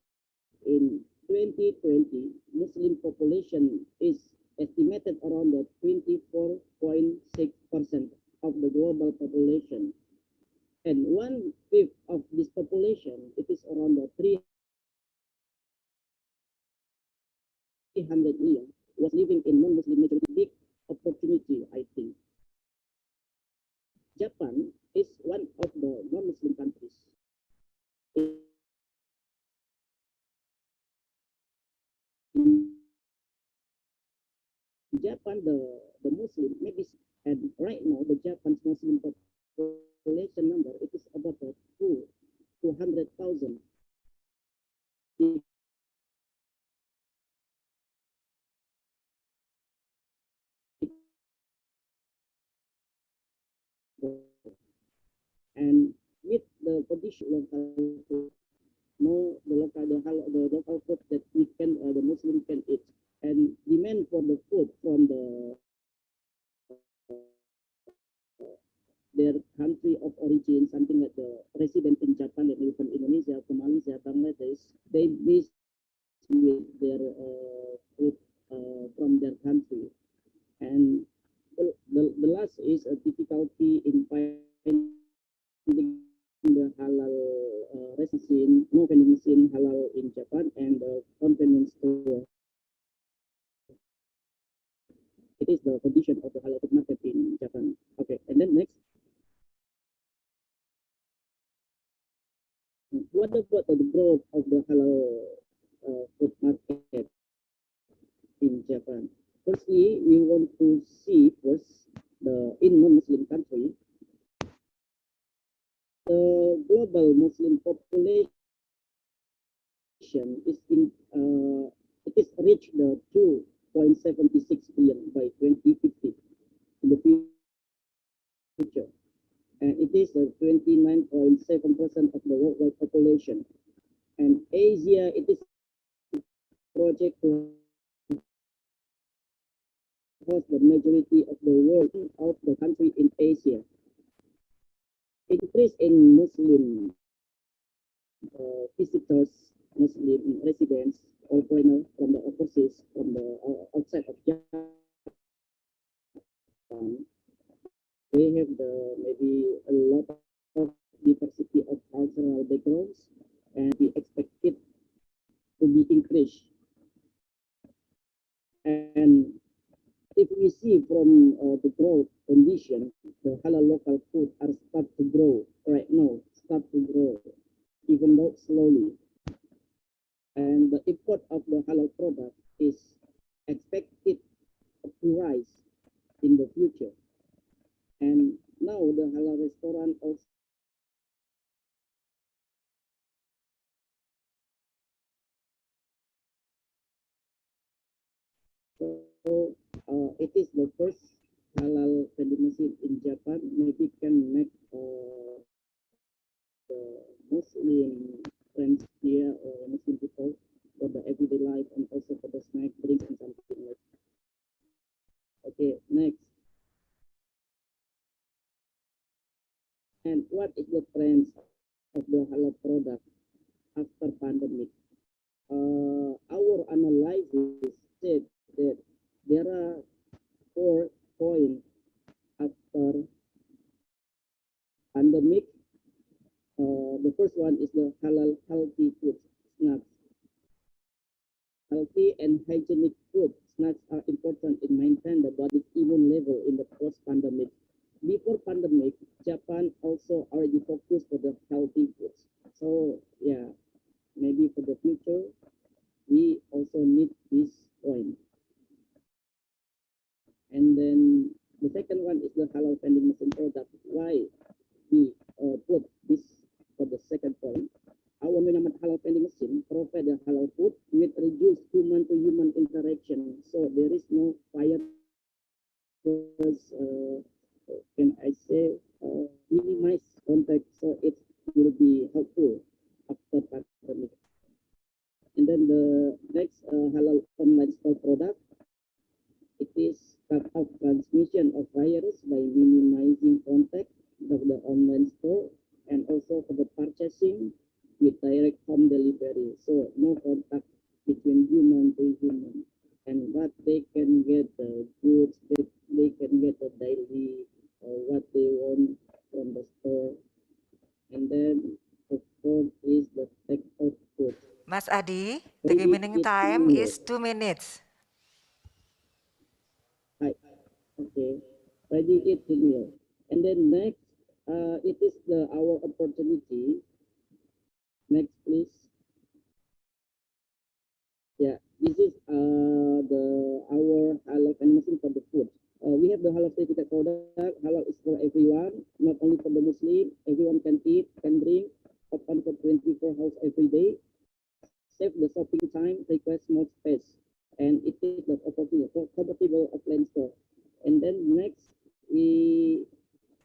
in 2020, Muslim population is estimated around the 24.6% of the global population. And 1/5 of this population, it is around the 300 million, was living in non-Muslim majority. Big opportunity, I think. Japan is one of the non-Muslim countries. In Japan, the Muslim maybe, and right now the Japan's Muslim population number it is about 200,000 and with the condition local food, no the local food that we can the Muslim can eat, and demand for the food from their country of origin, something like the resident in Japan that live from Indonesia to Malaysia, Bangladesh, they miss with their food from their country. And the last is a difficulty in finding the halal resin, no vending machine halal in Japan, and the convenience store. It is the condition of the halal food market in Japan. Okay, and then next. What about the growth of the halal food market in Japan? Firstly, we want to see first in non-Muslim country, the global Muslim population is it is reached the 2.76 billion by 2050 in the future, and it is 29.7% of the worldwide population. And Asia, it is project to host the majority of the world of the country in Asia. Increase in Muslim visitors, Muslim residents, or foreigners from the overseas, from the outside of Japan. They have maybe a lot of diversity of cultural backgrounds, and we expect it to be increased. And if we see from the growth condition, the halal local food are start to grow right now, even though slowly. And the import of the halal product is expected to rise in the future. And now the halal restaurant also it is the first halal vending machine in Japan. Maybe can make the Muslim friends here or Muslim people for the everyday life and also for the snack, drinks, and something like that. Okay, next. And what is the trends of the halal product after pandemic? Our analysis said that there are 4 points after pandemic. The first one is the halal healthy food snacks. Healthy and hygienic food snacks are important in maintaining the body's immune level in the post-pandemic. Before pandemic, Japan also already focused for the healthy foods. So yeah, maybe for the future, we also need this point. And then the second one is the halal vending machine product. Why we put this for the second point? Our Minamat halal vending machine provide the halal food with reduced human-to-human interaction. So there is no fire. Can I say minimize contact? So it will be helpful after pandemic. And then the next halal online store product, it is cut off transmission of virus by minimizing contact of the online store, and also for the purchasing with direct home delivery. So no contact between human to human, and what they can get the goods that they can get the daily what they want from the store. And then the fourth is the take out food. Mas Adi, the remaining time is 2 minutes. Right. Okay. Ready eat meal. And then next, it is our opportunity. Next, please. Yeah, this is our halal vending machine for the food. We have the halal certificate product. Halal is for everyone, not only for the Muslim. Everyone can eat, can drink, open for 24 hours every day. Save the shopping time, request more space, and it is the opportunity for compatible offline store. And then next, we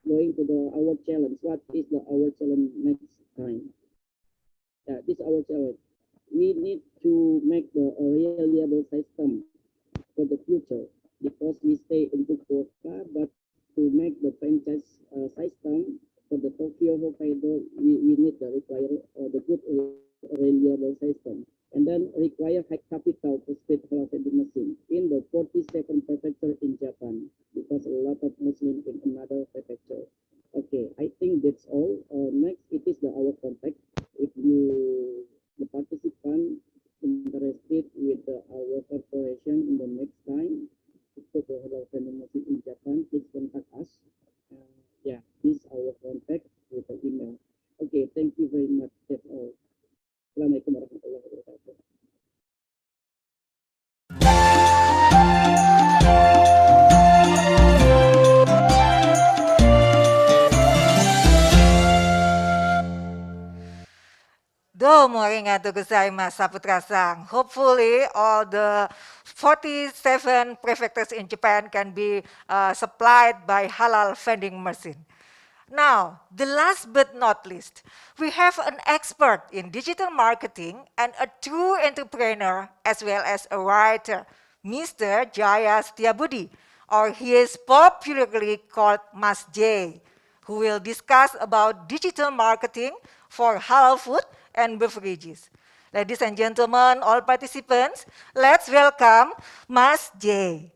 going to the our challenge. What is the our challenge next time? Yeah, this is our challenge. We need to make the reliable system for the future because we stay in Fukuoka, but to make the franchise system for the Tokyo Hokkaido, we need the require the good reliable system, and then require high capital to spread halal vending machine in the 47 prefecture in Japan because a lot of Muslims in another prefecture. Okay, I think that's all. Next, it is our contact. If you the participant interested with our corporation in the next time to put the halal vending machine in Japan, please contact us. Yeah, this is our contact with the email. Okay, thank you very much. That's all. Assalamualaikum warahmatullahi wabarakatuh. Domo arigatou gozaimasu, Saputra-san. Hopefully, all the 47 prefectures in Japan can be supplied by halal vending machine. Now, the last but not least, we have an expert in digital marketing and a true entrepreneur as well as a writer, Mr. Jaya Setiabudi, or he is popularly called Mas J, who will discuss about digital marketing for halal food and beverages. Ladies and gentlemen, all participants, let's welcome Mas J.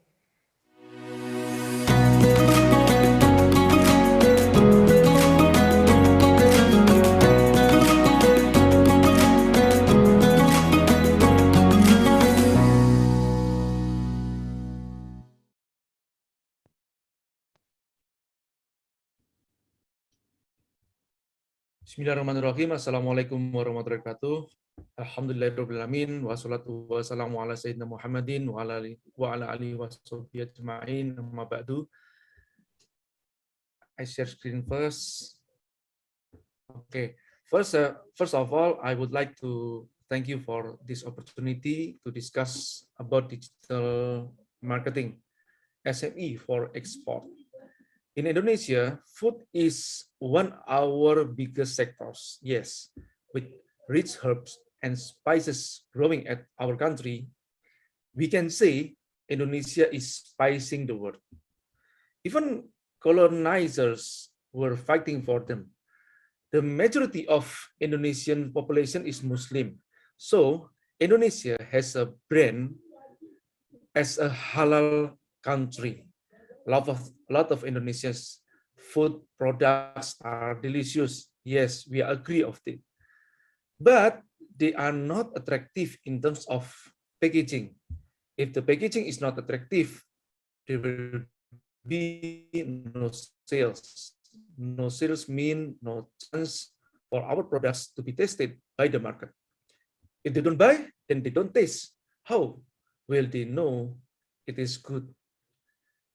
Bismillahirrahmanirrahim. Assalamualaikum warahmatullahi wabarakatuh. Alhamdulillahirrahmanirrahim. Wassalatu wassalamu ala sayyidina Muhammadin wa ala alihi wa sahbihi ajma'in. Amma ba'du. I share screen first. Okay. First of all, I would like to thank you for this opportunity to discuss about digital marketing, SME for export. In Indonesia, food is one of our biggest sectors. Yes, with rich herbs and spices growing at our country, we can say Indonesia is spicing the world. Even colonizers were fighting for them. The majority of Indonesian population is Muslim. So Indonesia has a brand as a halal country. A lot of Indonesia's food products are delicious. Yes, we agree of it. But they are not attractive in terms of packaging. If the packaging is not attractive, there will be no sales. No sales mean no chance for our products to be tested by the market. If they don't buy, then they don't taste. How will they know it is good?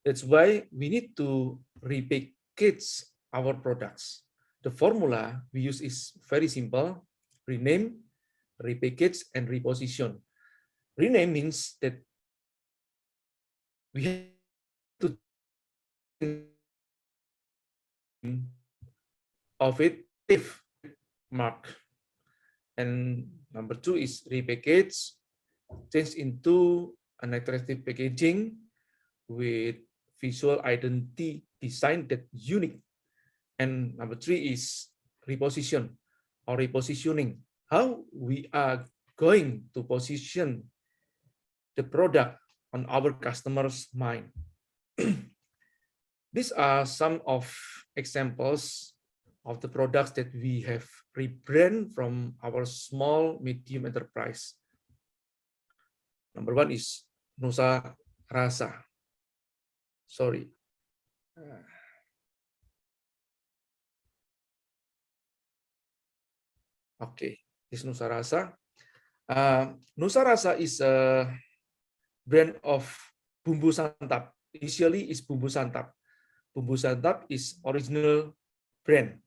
That's why we need to repackage our products. The formula we use is very simple: rename, repackage, and reposition. Rename means that we have to of it if mark. And number two is repackage, change into an attractive packaging with visual identity design that unique. And number three is reposition or repositioning. How we are going to position the product on our customers' mind. These are some of examples of the products that we have rebrand from our small medium enterprise. Number one is Nusa Rasa. Sorry. Okay, this Nusa Rasa. Nusa Rasa is a brand of bumbu santap. initially is Bumbu Santap. Bumbu Santap is original brand.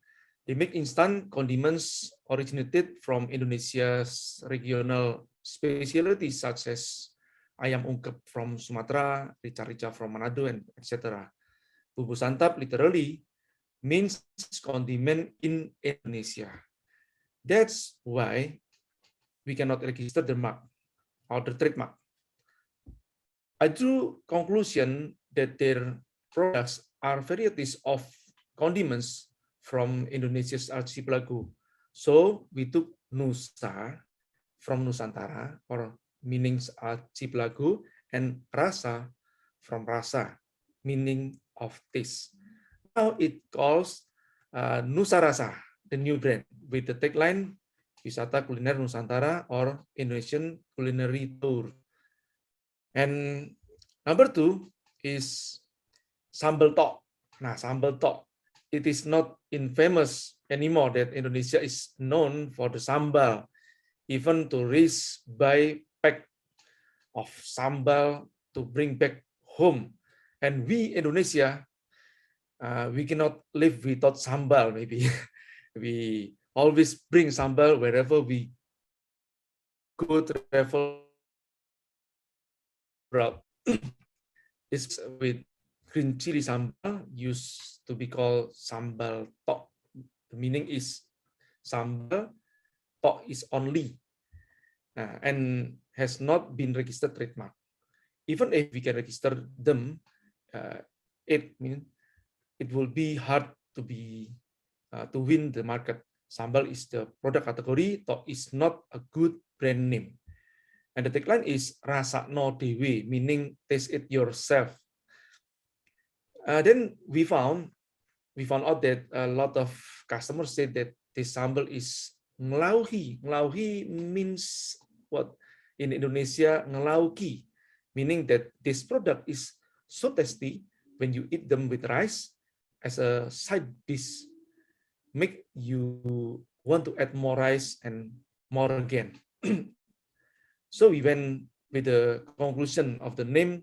They make instant condiments originated from Indonesia's regional specialties such as ayam ungkep from Sumatra, rica-rica from Manado, and etc. Bumbu Santap literally means condiment in Indonesia. That's why we cannot register the mark or the trademark. I drew conclusion that their products are varieties of condiments from Indonesia's archipelago. So we took Nusa from Nusantara, or meanings archipelago, and Rasa from Rasa, meaning of taste. Now it calls Nusa Rasa, the new brand, with the tagline Wisata Kuliner Nusantara or Indonesian Culinary Tour. And number 2 is sambal tok. Nah, sambal tok. It is not infamous anymore that Indonesia is known for the sambal. Even tourists buy pack of sambal to bring back home. And we, Indonesia, we cannot live without sambal, maybe. We always bring sambal wherever we go travel abroad. It's with green chili sambal, used to be called sambal tok. The meaning is sambal, tok is only, and has not been registered trademark. Even if we can register them, it will be hard to win the market. Sambal is the product category, tok is not a good brand name. And the tagline is Rasakno Dewe, meaning taste it yourself. Then we found out that a lot of customers said that this sambal is ngelauhi. Ngelauhi means what in Indonesia, ngelauki, meaning that this product is so tasty when you eat them with rice as a side dish, make you want to add more rice and more again. So we went with the conclusion of the name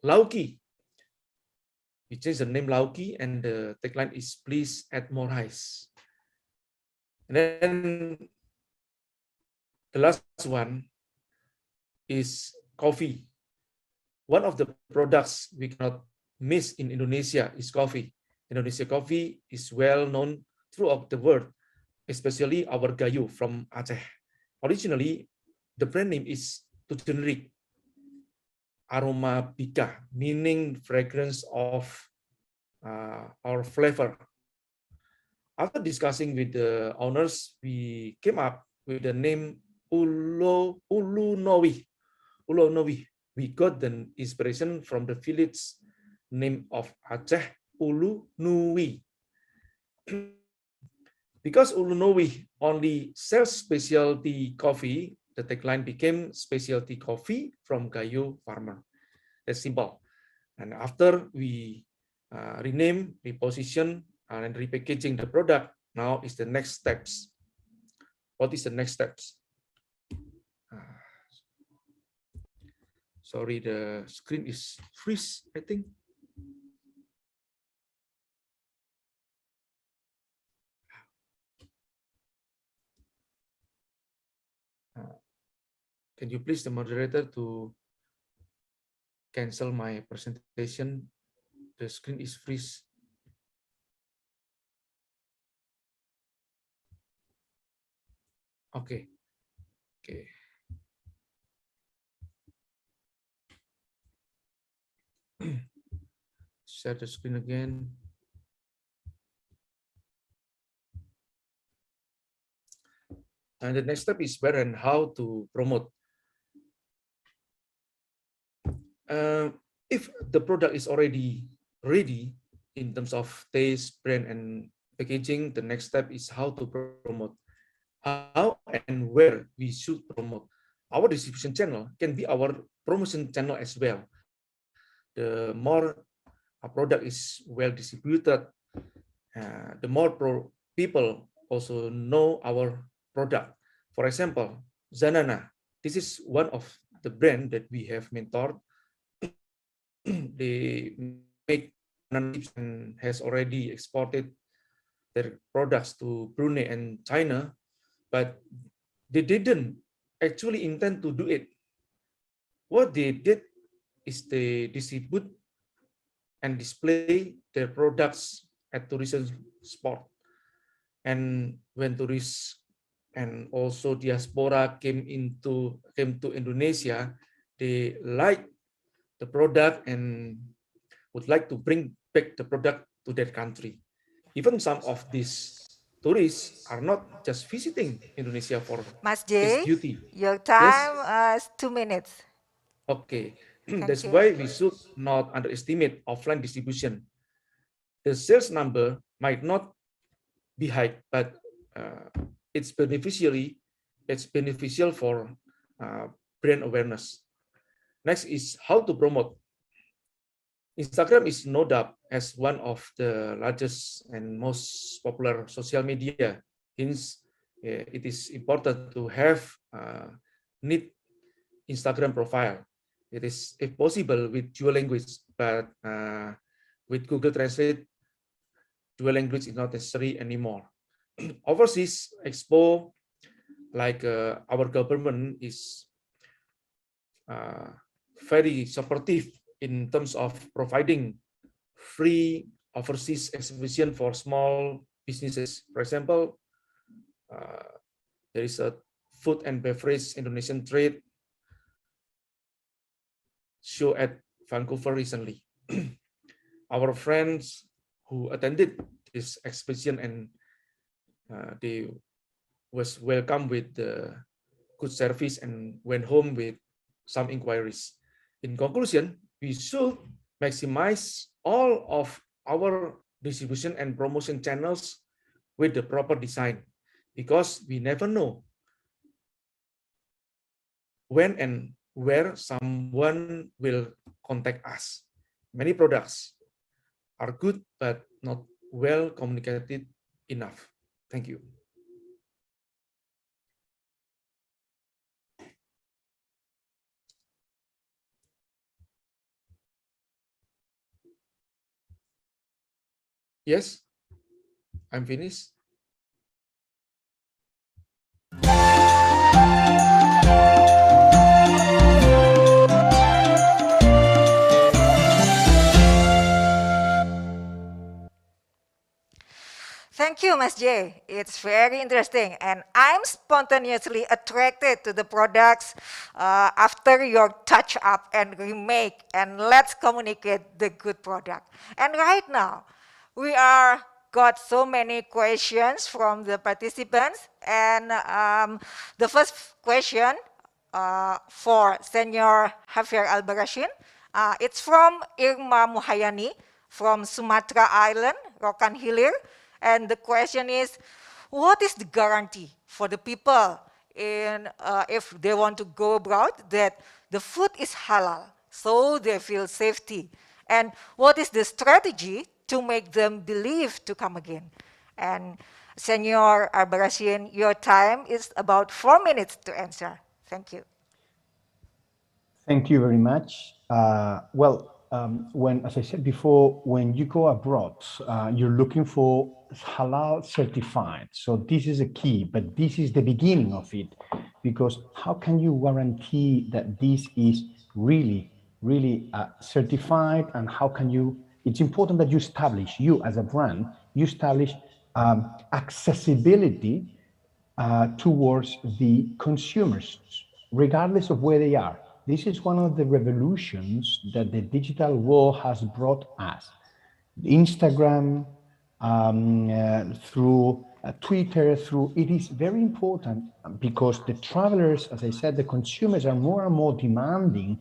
Lauki. We changed the name Lauki, and the tagline is please add more rice. And then the last one is coffee. One of the products we cannot miss in Indonesia is coffee. Indonesia coffee is well known throughout the world, especially our Gayo from Aceh. Originally, the brand name is too generic, aroma bika, meaning fragrance of our flavor. After discussing with the owners, we came up with the name Ulunowi. Ulunowi. We got the inspiration from the village name of Aceh, Ulunuwi. Because Ulunowi only sells specialty coffee, the tagline became specialty coffee from Gayo farmer. That's simple. And after we rename, reposition, and repackaging the product, now is the next steps. What is the next steps? Sorry, the screen is freeze, I think. Can you please, the moderator, to cancel my presentation? The screen is freeze. Okay. Okay. Share the screen again. And the next step is where and how to promote. If the product is already ready in terms of taste, brand, and packaging, the next step is how to promote. How and where we should promote. Our distribution channel can be our promotion channel as well. The more a product is well distributed, the more people also know our product. For example, Zanana. This is one of the brand that we have mentored they make banana chips and has already exported their products to Brunei and China, but they didn't actually intend to do it. What they did is they distribute and display their products at tourism spot. And when tourists and also diaspora came to Indonesia, they like the product and would like to bring back the product to their country. Even some of these tourists are not just visiting Indonesia for Mas its J, beauty. your Yes, time is 2 minutes. okay. Thank That's you. why we should not underestimate offline distribution. The sales number might not be high, but it's beneficial for brand awareness. Next is how to promote. Instagram is no doubt as one of the largest and most popular social media. Hence, it is important to have a neat Instagram profile. It is, if possible, with dual language, but with Google Translate, dual language is not necessary anymore. Overseas expo, like our government is very supportive in terms of providing free overseas exhibition for small businesses. For example, there is a food and beverage Indonesian trade show at Vancouver recently. Our friends who attended this exhibition and they was welcomed with good service and went home with some inquiries. In conclusion, we should maximize all of our distribution and promotion channels with the proper design, because we never know when and where someone will contact us. Many products are good, but not well communicated enough. Thank you. Yes, I'm finished. Thank you, Mas J. It's very interesting, and I'm spontaneously attracted to the products after your touch up and remake, and let's communicate the good product. And right now, we are got so many questions from the participants, and the first question for Senior Javier Albarracin, it's from Irma Muhayani from Sumatra Island, Rokan Hilir. And the question is, what is the guarantee for the people if they want to go abroad that the food is halal, so they feel safety? And what is the strategy to make them believe to come again? And Senor Albarracin, your time is about 4 minutes to answer. Thank you. Thank you very much. As I said before, when you go abroad, you're looking for halal certified. So this is a key, but this is the beginning of it, because how can you guarantee that this is really certified, and how can you, it's important that you establish, you as a brand, you establish accessibility towards the consumers, regardless of where they are. This is one of the revolutions that the digital world has brought us. Instagram, through Twitter, it is very important, because the travelers, as I said, the consumers are more and more demanding.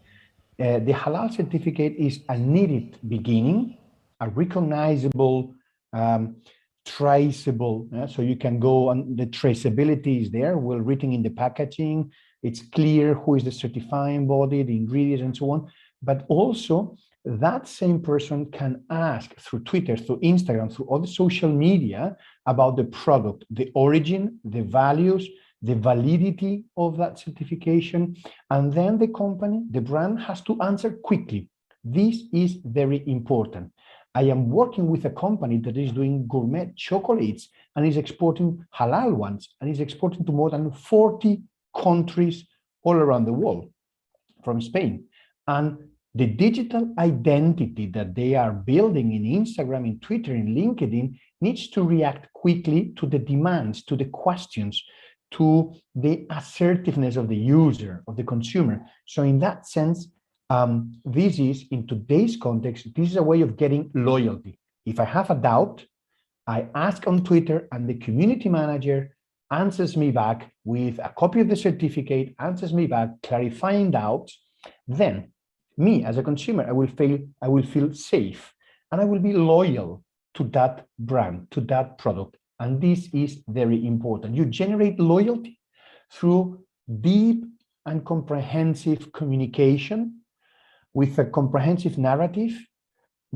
The halal certificate is a needed beginning, a recognizable, traceable, so you can go on, the traceability is there, well written in the packaging, it's clear who is the certifying body, the ingredients and so on, but also that same person can ask through Twitter, through Instagram, through other social media about the product, the origin, the values, the validity of that certification, and then the company, the brand has to answer quickly. This is very important. I am working with a company that is doing gourmet chocolates and is exporting halal ones and is exporting to more than 40 countries all around the world from Spain. And the digital identity that they are building in Instagram, in Twitter, in LinkedIn needs to react quickly to the demands, to the questions, to the assertiveness of the user, of the consumer. So in that sense, this is, in today's context, this is a way of getting loyalty. If I have a doubt, I ask on Twitter and the community manager answers me back with a copy of the certificate, answers me back, clarifying doubts. Then me as a consumer, I will feel safe and I will be loyal to that brand, to that product. And this is very important. You generate loyalty through deep and comprehensive communication with a comprehensive narrative,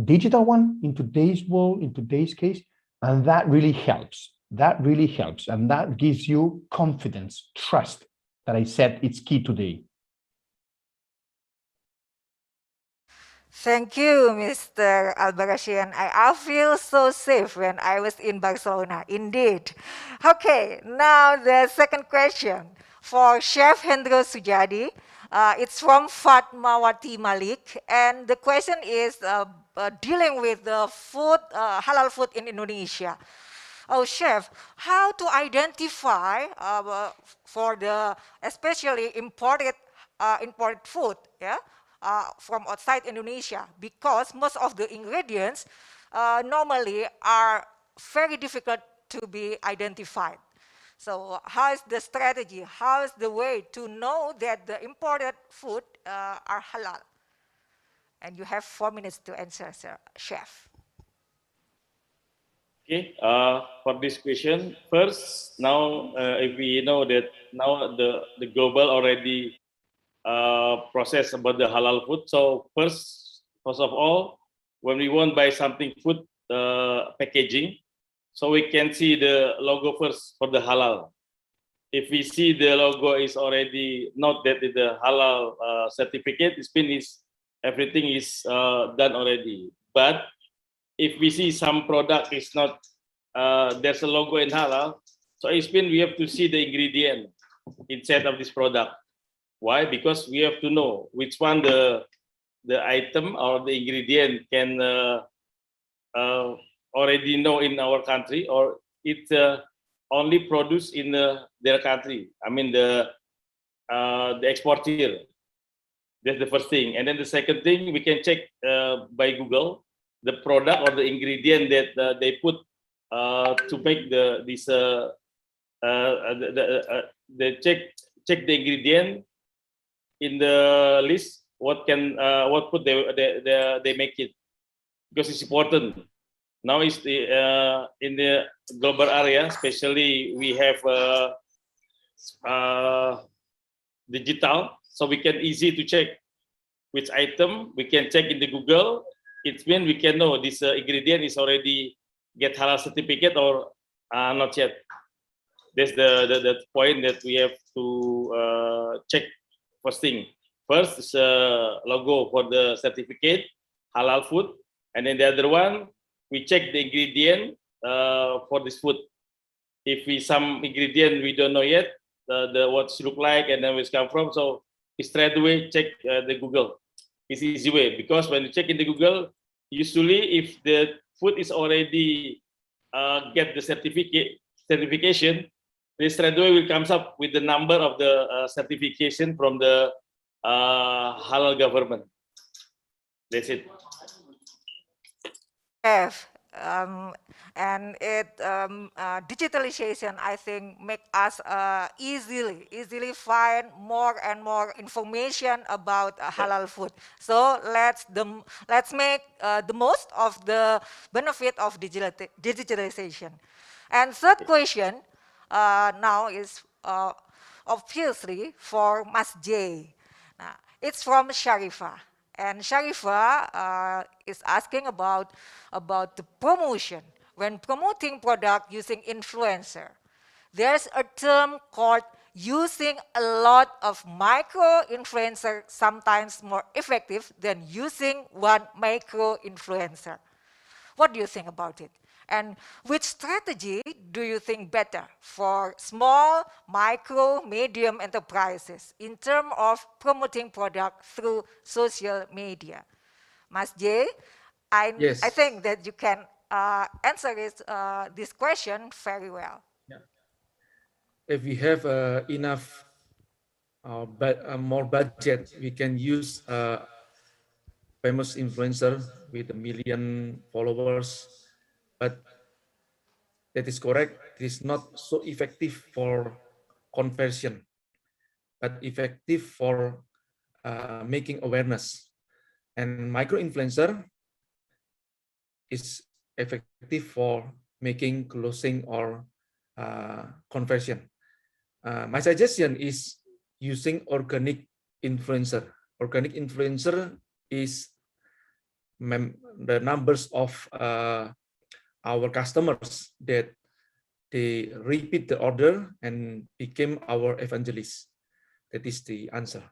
digital one in today's world, in today's case, and that really helps. That really helps. And that gives you confidence, trust that I said it's key today. Thank you, Mr. Albarracin. I feel so safe when I was in Barcelona, indeed. Okay, now the second question for Chef Hendro Sujadi. It's from Fatmawati Malik, and the question is dealing with the food, halal food in Indonesia. Oh, chef, how to identify for the especially imported food, yeah, from outside Indonesia, because most of the ingredients normally are very difficult to be identified. So how is the strategy? How is the way to know that the imported food are halal? And you have 4 minutes to answer, sir, chef. Okay, for this question, first, now if we know that now the global already process about the halal food. So first of all, when we want to buy something food packaging, so we can see the logo first for the halal. If we see the logo is already not that the halal certificate, it's finished, everything is done already. But if we see some product is not, there's a logo in halal, so it's been we have to see the ingredient inside of this product. Why? Because we have to know which one the item or the ingredient can already know in our country, or it only produced in their country. I mean the exporter. That's the first thing. And then the second thing, we can check by Google the product or the ingredient that they put to make check the ingredient in the list. What food they make it, because it's important. Now is the in the global area, especially we have digital, so we can easy to check which item we can check in the Google. It means we can know this ingredient is already get halal certificate or not yet. That's the point that we have to check. First thing, first is logo for the certificate halal food, and then the other one we check the ingredient for this food. If some ingredient we don't know yet, the what it look like and then where it come from, so we straight away check the Google. It's easy way, because when you check in the Google, usually if the food is already get the certification, they straight away will comes up with the number of the certification from the halal government. That's it. Have and digitalization, I think, make us easily find more and more information about halal food. So let's make the most of the benefit of digitalization. And third question now is obviously for Mas J. It's from Sharifa. And Sharifa is asking about the promotion when promoting product using influencer. There's a term called using a lot of micro-influencer, sometimes more effective than using one macro-influencer. What do you think about it? And which strategy do you think better for small, micro, medium enterprises in terms of promoting product through social media? Mas J, I Yes. think that you can answer this question very well. If we have enough more budget, we can use famous influencer with a million followers, but that is correct. It is not so effective for conversion, but effective for making awareness. And micro influencer is effective for making closing or conversion. My suggestion is using organic influencer. Organic influencer is the numbers of our customers that they repeat the order and became our evangelists. That is the answer.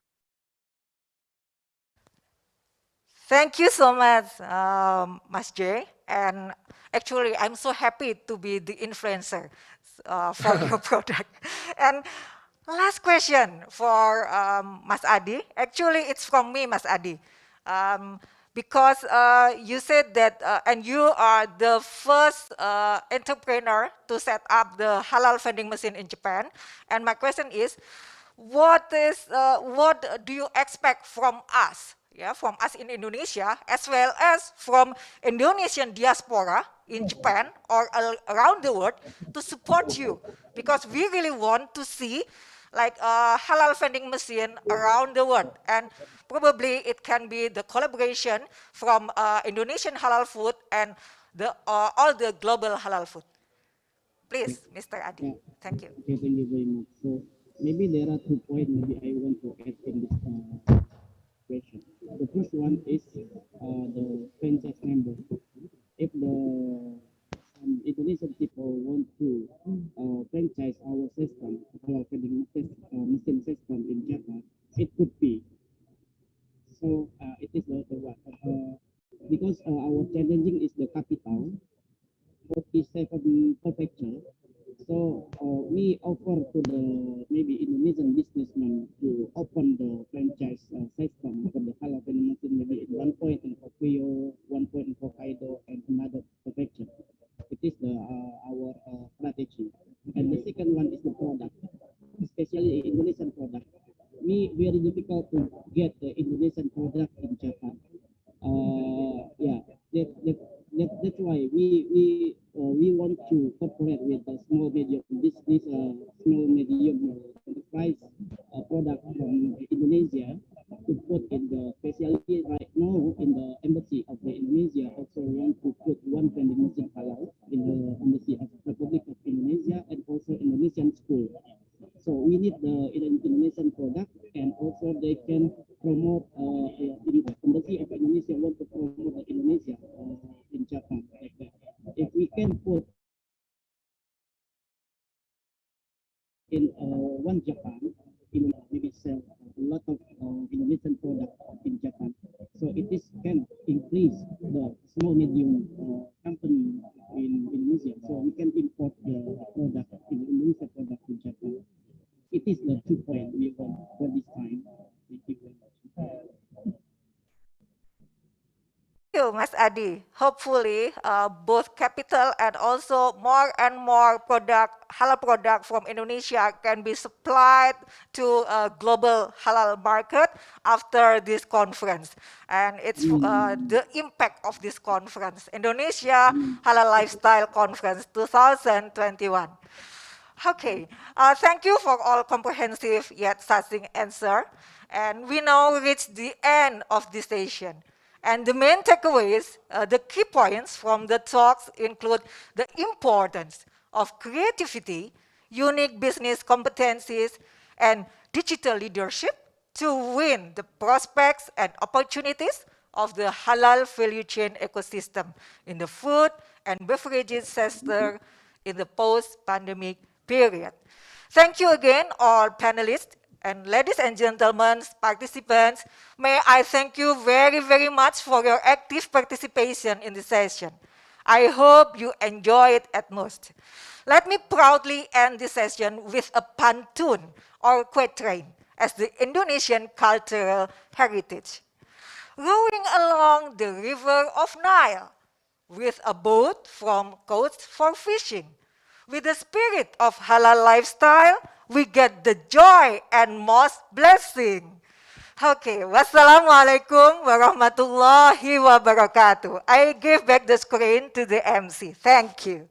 Thank you so much, Mas J. And actually, I'm so happy to be the influencer for your product. And last question for Mas Adi. Actually, it's from me, Mas Adi. Because you said that, and you are the first entrepreneur to set up the halal vending machine in Japan. And my question is, what do you expect from us? Yeah, from us in Indonesia, as well as from Indonesian diaspora in Japan or around the world to support you, because we really want to see like a halal vending machine around the world, and probably it can be the collaboration from Indonesian halal food and all the global halal food. Please, Mr. Adi. Thank you. Okay, thank you very much. So maybe there are 2 points maybe I want to add in this question. The first one is the franchise member. If the Indonesian people want to franchise our system, our vending machine system in Japan, it could be. So it is the one. Because our challenging is the capital, 47 prefecture. So we offer to the maybe Indonesian businessmen to open the franchise system for the halal vending machine maybe in 1 point in Tokyo, 1 point in Hokkaido, and another prefecture. It is our strategy. And the second one is the product, especially Indonesian product. Very difficult to get the Indonesian product in Japan. Yeah, that's why we want to cooperate with the small medium small medium enterprise product from Indonesia to put in the specialty right now in the embassy of the Indonesia. Also want to put one vending machine halal in the embassy of the Republic of Indonesia and also Indonesian school. So we need the Indonesian product, and also they can promote in the embassy of Indonesia want to promote the Indonesia in Japan. Like that. If we can put in one Japan, maybe sell a lot of Indonesian product in Japan. So it is can increase the small medium company in Indonesia. So we can import the product in Indonesia product in Japan. It is the 2 point we want for this time. Thank you very much. Thank you, Mas Adi. Hopefully, both capital and also more and more halal product from Indonesia can be supplied to a global halal market after this conference. And it's the impact of this conference, Indonesia Halal Lifestyle Conference 2021. Okay, thank you for all comprehensive yet succinct answer. And we now reach the end of this session. And the main takeaways, the key points from the talks include the importance of creativity, unique business competencies, and digital leadership to win the prospects and opportunities of the halal value chain ecosystem in the food and beverages sector in the post-pandemic period. Thank you again, all panelists, and ladies and gentlemen, participants. May I thank you very, very much for your active participation in the session. I hope you enjoy it at most. Let me proudly end this session with a pantun or quatrain as the Indonesian cultural heritage. Rowing along the river of Nile with a boat from coast for fishing. With the spirit of halal lifestyle, we get the joy and most blessing. Okay, wassalamualaikum warahmatullahi wabarakatuh. I give back the screen to the MC. Thank you.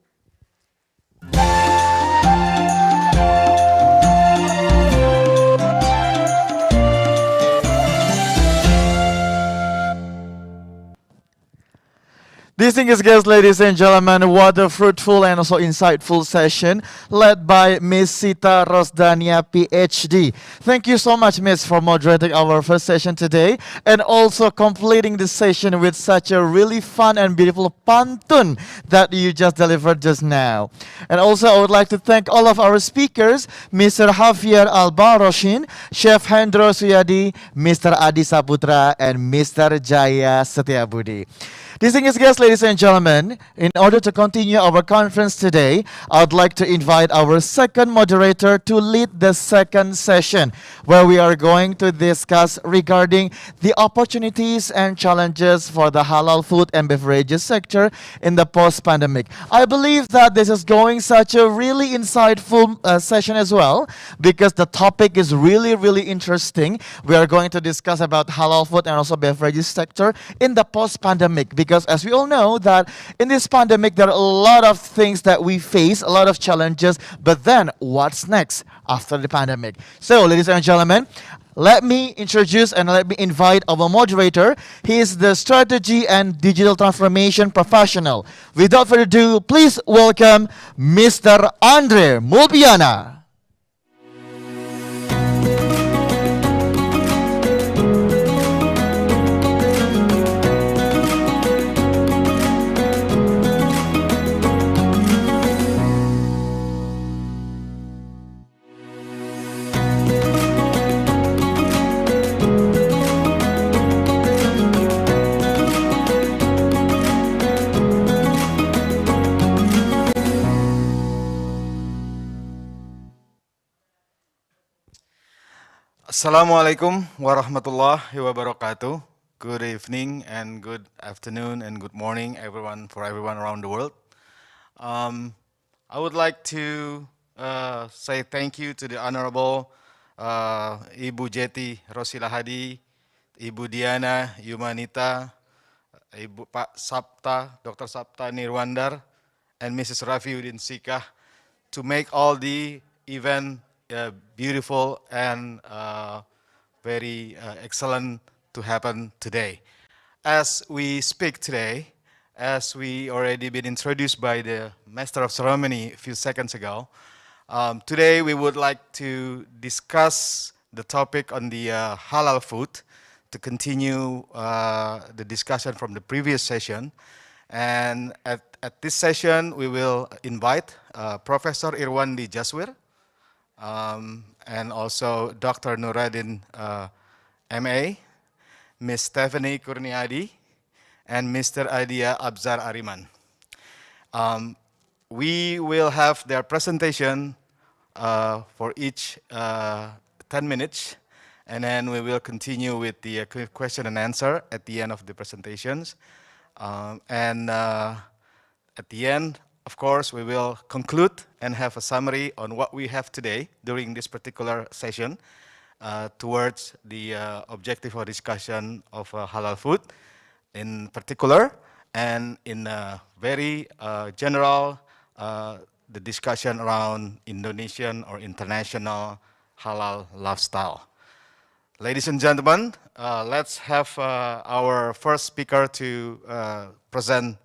Distinguished guests, ladies and gentlemen, what a fruitful and also insightful session led by Miss Sita Rosdania, PhD. Thank you so much, Miss, for moderating our first session today and also completing the session with such a really fun and beautiful pantun that you just delivered just now. And also, I would like to thank all of our speakers, Mr. Javier Albaroshin, Chef Hendro Suyadi, Mr. Adi Saputra, and Mr. Jaya Setiabudi. Distinguished guests, ladies and gentlemen, in order to continue our conference today, I would like to invite our second moderator to lead the second session, where we are going to discuss regarding the opportunities and challenges for the halal food and beverages sector in the post-pandemic. I believe that this is going such a really insightful session as well, because the topic is really, really interesting. We are going to discuss about halal food and also beverages sector in the post-pandemic, because as we all know that in this pandemic there are a lot of things that we face, a lot of challenges, but then what's next after the pandemic? So, ladies and gentlemen, let me introduce and let me invite our moderator. He is the strategy and digital transformation professional. Without further ado, please welcome Mr. Andre Mulpiana. Assalamualaikum warahmatullahi wabarakatuh. Good evening and good afternoon and good morning, everyone, for everyone around the world. I would like to say thank you to the Honorable Ibu Jeti Rosila Hadi, Ibu Diana Yumanita, Ibu Pak Sapta, Dr. Sapta Nirwandar, and Mrs. Rafiuddin Sikah to make all the event beautiful and very excellent to happen today. As we speak today, as we already been introduced by the Master of Ceremony a few seconds ago, today we would like to discuss the topic on the halal food to continue the discussion from the previous session. And at this session, we will invite Professor Irwandi Jaswir, and also Dr. Nuradin MA, Ms. Stephanie Kurniadi, and Mr. Adia Abzar Ariman. We will have their presentation for each 10 minutes, and then we will continue with the question and answer at the end of the presentations. And at the end, of course, we will conclude and have a summary on what we have today during this particular session towards the objective or discussion of halal food in particular, and in a very general, the discussion around Indonesian or international halal lifestyle. Ladies and gentlemen, let's have our first speaker to present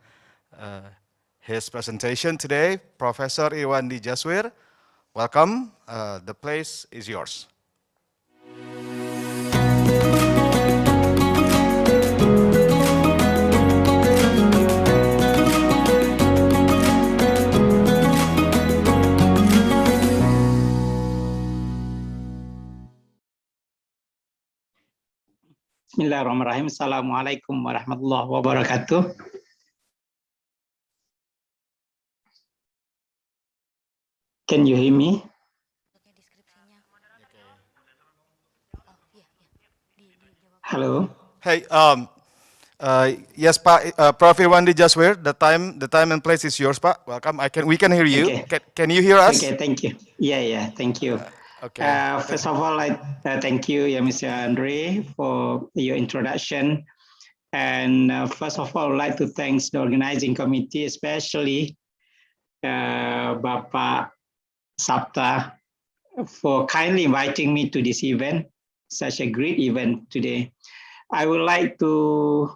his presentation today, Professor Irwandi Jaswir. Welcome. The place is yours. Bismillahirrahmanirrahim. Assalamualaikum warahmatullahi wabarakatuh. Can you hear me? Hello. Hey, yes, Pak. Prof. Irwandi Jaswir, the time and place is yours, Pak. Welcome. We can hear you. Okay. Can you hear us? Okay, thank you. Yeah, thank you. Okay. First of all, I thank you, Mr. Andre, for your introduction. And first of all, I'd like to thank the organizing committee, especially Bapak Sapta, for kindly inviting me to this event, such a great event today. I would like to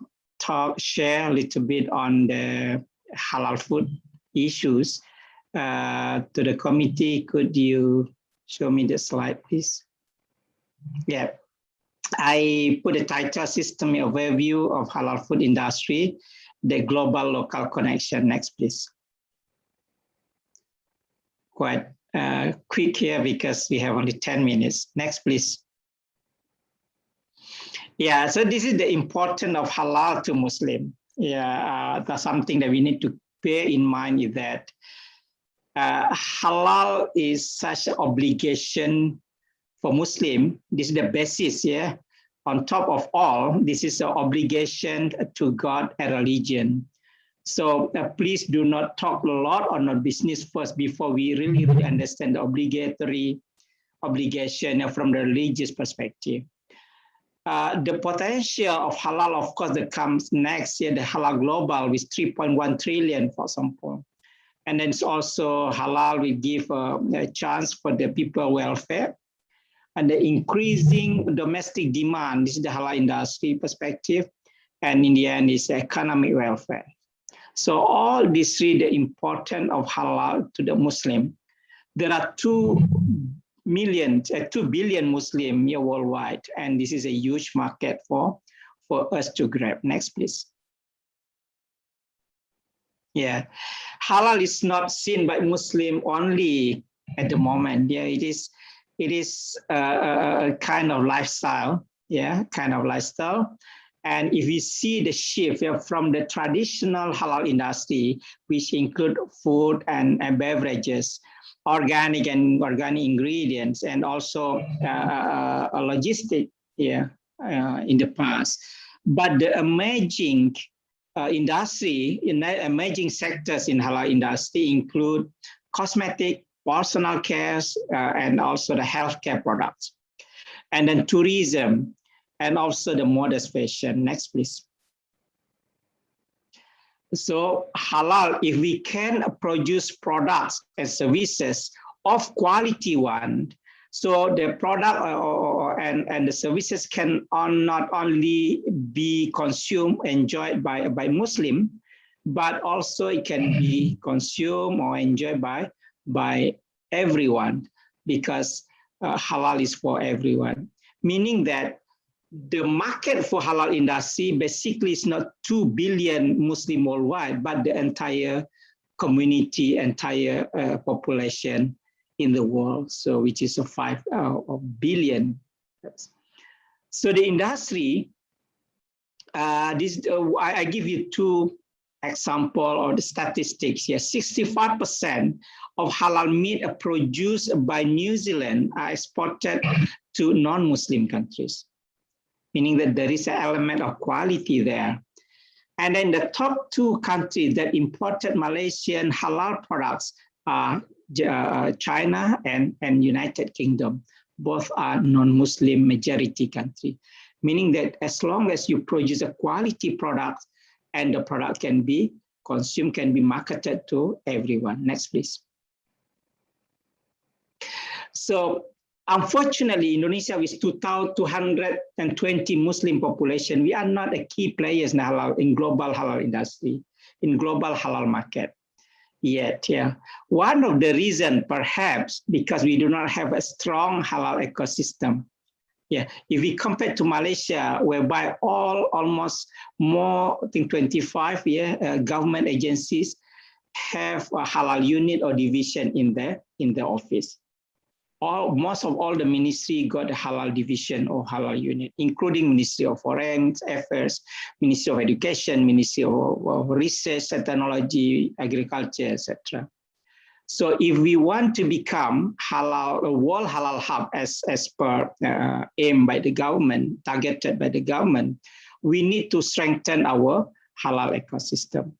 share a little bit on the halal food issues to the committee. Could you show me the slide, please? Yeah, I put a title, System Overview of Halal Food Industry, the Global Local Connection. Next, please. Quite quick here because we have only 10 minutes. Next, please. Yeah, so this is the importance of halal to Muslim. Yeah, that's something that we need to bear in mind is that halal is such an obligation for Muslim. This is the basis, yeah. On top of all, this is an obligation to God and religion. So please do not talk a lot on our business first before we really understand the obligatory obligation from the religious perspective. The potential of halal, of course, that comes next year, the halal global with 3.1 trillion, for example. And then it's also halal will give a chance for the people welfare. And the increasing domestic demand, this is the halal industry perspective. And in the end, is economic welfare. So all these three, the importance of halal to the Muslim. There are 2 billion Muslim here worldwide, and this is a huge market for us to grab. Next, please. Yeah, halal is not seen by Muslim only at the moment. Yeah, it is a kind of lifestyle. Yeah, kind of lifestyle. And if we see the shift from the traditional halal industry, which include food and beverages, organic ingredients, and also logistic, in the past. But the emerging emerging sectors in halal industry include cosmetic, personal care, and also the healthcare products, and then tourism, and also the modest fashion. Next, please. So halal, if we can produce products and services of quality one, so the product and the services can not only be consumed, enjoyed by Muslim, but also it can be consumed or enjoyed by everyone, because halal is for everyone. Meaning that the market for halal industry basically is not 2 billion Muslim worldwide, but the entire community, entire population in the world, so which is a 5 billion. So the industry, I give you 2 examples or the statistics here. 65% of halal meat produced by New Zealand are exported to non-Muslim countries, meaning that there is an element of quality there. And then the top 2 countries that imported Malaysian halal products are China and United Kingdom. Both are non-Muslim majority country, meaning that as long as you produce a quality product and the product can be consumed, can be marketed to everyone. Next, please. So unfortunately, Indonesia with 2,220 Muslim population, we are not a key players now in global halal industry, in global halal market yet. Yeah, one of the reasons perhaps because we do not have a strong halal ecosystem. Yeah, if we compare to Malaysia, whereby almost more, I think 25 government agencies have a halal unit or division in the office. most of all the ministry got a halal division or halal unit, including Ministry of Foreign Affairs, Ministry of Education, Ministry of Research and Technology, Agriculture, etc. So if we want to become halal, a world halal hub as per aim by the government, targeted by the government, we need to strengthen our halal ecosystem.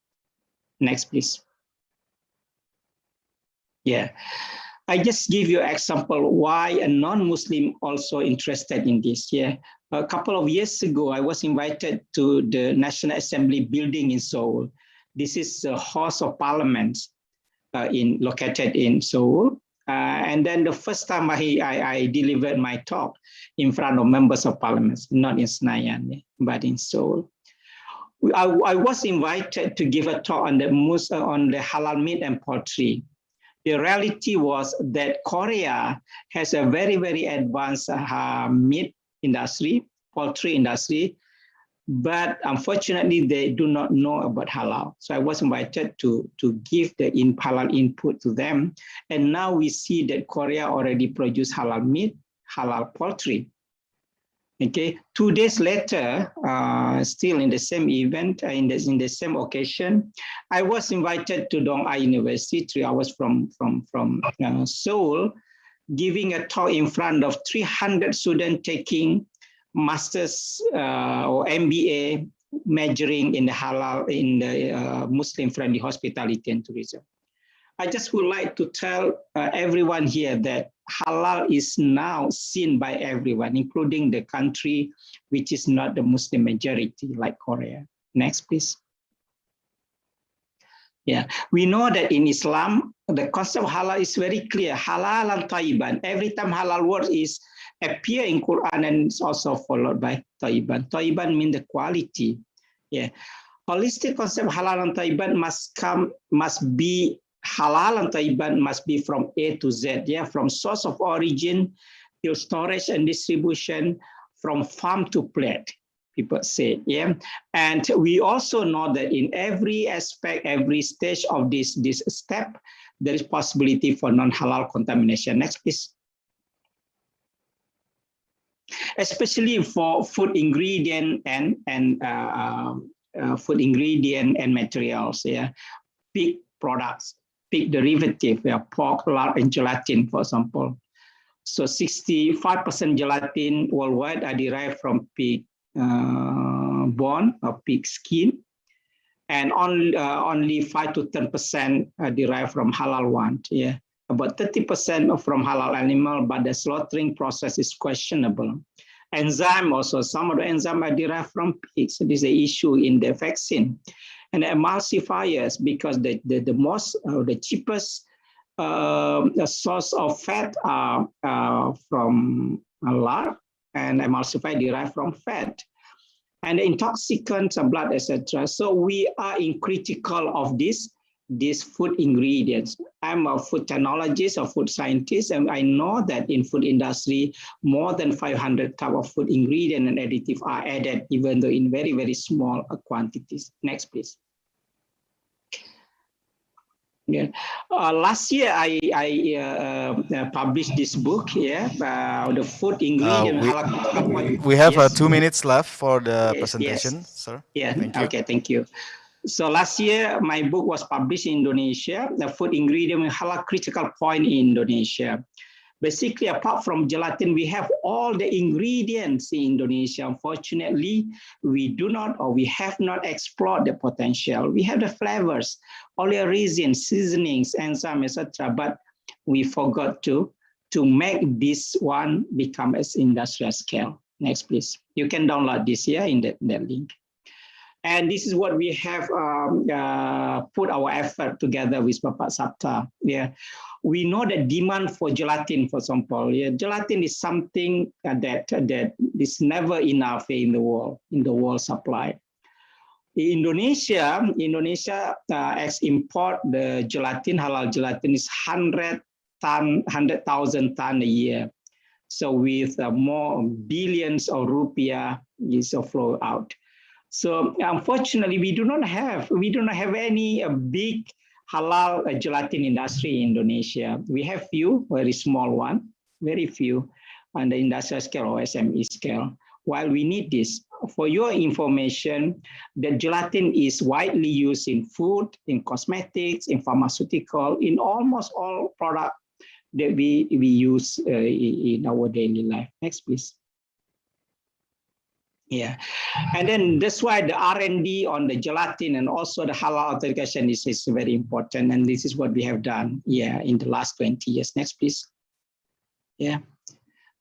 Next, please. Yeah. I just give you an example why a non-Muslim also interested in this. Yeah, a couple of years ago, I was invited to the National Assembly building in Seoul. This is the House of Parliament located in Seoul. And then the first time I delivered my talk in front of members of parliament, not in Senayan, but in Seoul. I was invited to give a talk on the halal meat and poultry. The reality was that Korea has a very, very advanced meat industry, poultry industry, but unfortunately they do not know about halal. So I was invited to give the halal input to them. And now we see that Korea already produce halal meat, halal poultry. Okay, 2 days later, still in the same event, in the same occasion, I was invited to Dong-A University, 3 hours from Seoul, giving a talk in front of 300 students taking master's or MBA majoring in the halal, in the Muslim-friendly hospitality and tourism. I just would like to tell everyone here that halal is now seen by everyone, including the country which is not the Muslim majority, like Korea. Next, please. Yeah, we know that in Islam, the concept of halal is very clear. Halal and tayyiban. Every time halal word is appear in Quran and it's also followed by tayyiban. Tayyiban means the quality. Yeah, holistic concept halal and tayyiban must be halal and tayyiban must be from A to Z, yeah, from source of origin till storage and distribution, from farm to plate, people say, yeah. And we also know that in every aspect, every stage of this step, there is possibility for non-halal contamination. Next, please. Especially for food ingredient and food ingredient and materials, yeah, pig products, pig derivative, pork, lard, and gelatin, for example. So 65% gelatin worldwide are derived from pig bone or pig skin, and only 5 to 10% are derived from halal one. Yeah, about 30% from halal animal, but the slaughtering process is questionable. Enzyme also, some of the enzyme are derived from pigs. So this is the issue in the vaccine. And emulsifiers, because the cheapest source of fat are from lard, and emulsifier derived from fat. And intoxicants, blood, etc. So we are in critical of these food ingredients. I'm a food technologist or food scientist, and I know that in food industry, more than 500 type of food ingredient and additive are added, even though in very, very small quantities. Next, please. Yeah, last year I published this book. Yeah, the food ingredient. We have yes. 2 minutes left for the Yes, presentation, yes. sir. Yeah. Thank you. Okay. Thank you. So last year, my book was published in Indonesia. The food ingredient halal critical point in Indonesia. Basically, apart from gelatin, we have all the ingredients in Indonesia. Unfortunately, we do not, or we have not explored the potential. We have the flavors, oleoresin, seasonings, enzymes, etc. But we forgot to make this one become as industrial scale. Next, please. You can download this here in the link. And this is what we have put our effort together with Bapak Sabta. Yeah, we know the demand for gelatin, for example. Yeah, gelatin is something that is never enough in the world supply. In Indonesia export the gelatin, halal gelatin is 100,000 ton a year. So with more billions of rupiah is flow out. So unfortunately, we do not have any big halal gelatin industry in Indonesia. We have few very small one, very few on the industrial scale or SME scale. While we need this, for your information, the gelatin is widely used in food, in cosmetics, in pharmaceutical, in almost all products that we use in our daily life. Next, please. Yeah, and then that's why the R&D on the gelatin and also the halal authentication is very important, and this is what we have done, yeah, in the last 20 years. Next, please. Yeah,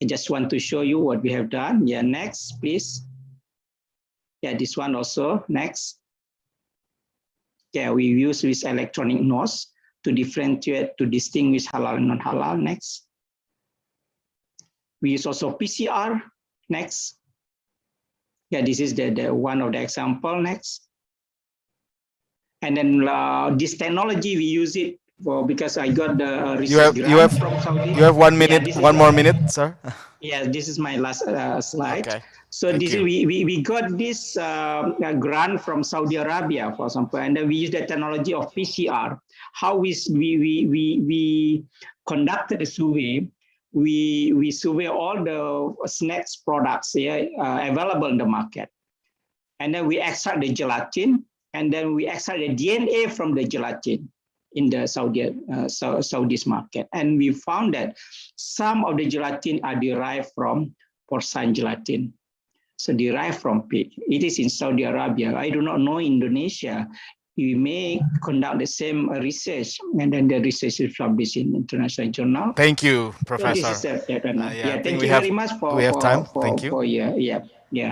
I just want to show you what we have done. Yeah, next, please. Yeah, this one also. Next. Yeah, we use this electronic nose to differentiate, to distinguish halal and non-halal. Next. We use also PCR. Next. Yeah, this is the one of the example. Next. And then this technology, we use it for, because I got the research grant from Saudi. You have 1 minute, Yeah, one more minute, sir. Yeah, this is my last slide. Okay. So this is, we got this grant from Saudi Arabia, for example, and then we use the technology of PCR. How we conducted a survey. We survey all the snacks products available in the market, and then we extract the gelatin, and then we extract the DNA from the gelatin in the Saudi's market, and we found that some of the gelatin are derived from porcine gelatin, so derived from pig. It is in Saudi Arabia. I do not know Indonesia. We may conduct the same research, and then the research is published in international journal. Thank you, Professor. So this is thank you have, very much for we have time. Thank you.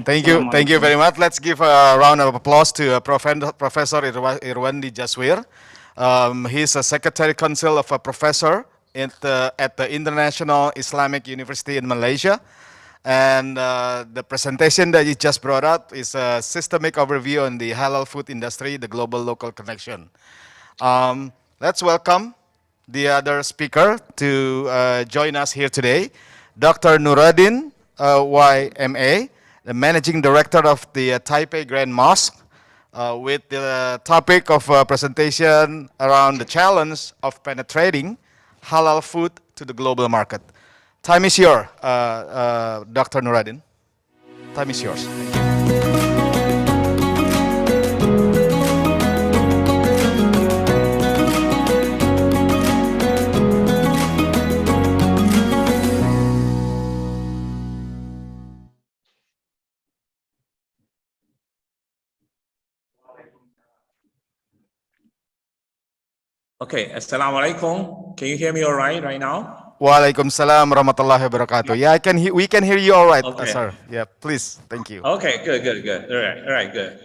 Thank you very much. Let's give a round of applause to Professor Irwandi Jaswir. He's a Secretary Council of a Professor at the International Islamic University in Malaysia. And the presentation that you just brought up is a systemic overview on the halal food industry, the global local connection. Let's welcome the other speaker to join us here today, Dr. Nuruddin, YMA, the Managing Director of the Taipei Grand Mosque, with the topic of presentation around the challenge of penetrating halal food to the global market. Time is yours, Dr. Nuruddin. Time is yours. Okay, Assalamualaikum. Can you hear me all right now? Waalaikumsalam warahmatullahi wabarakatuh. Yeah, we can hear you all right, okay. Sir. Yeah, please. Thank you. Okay, good. All right, good.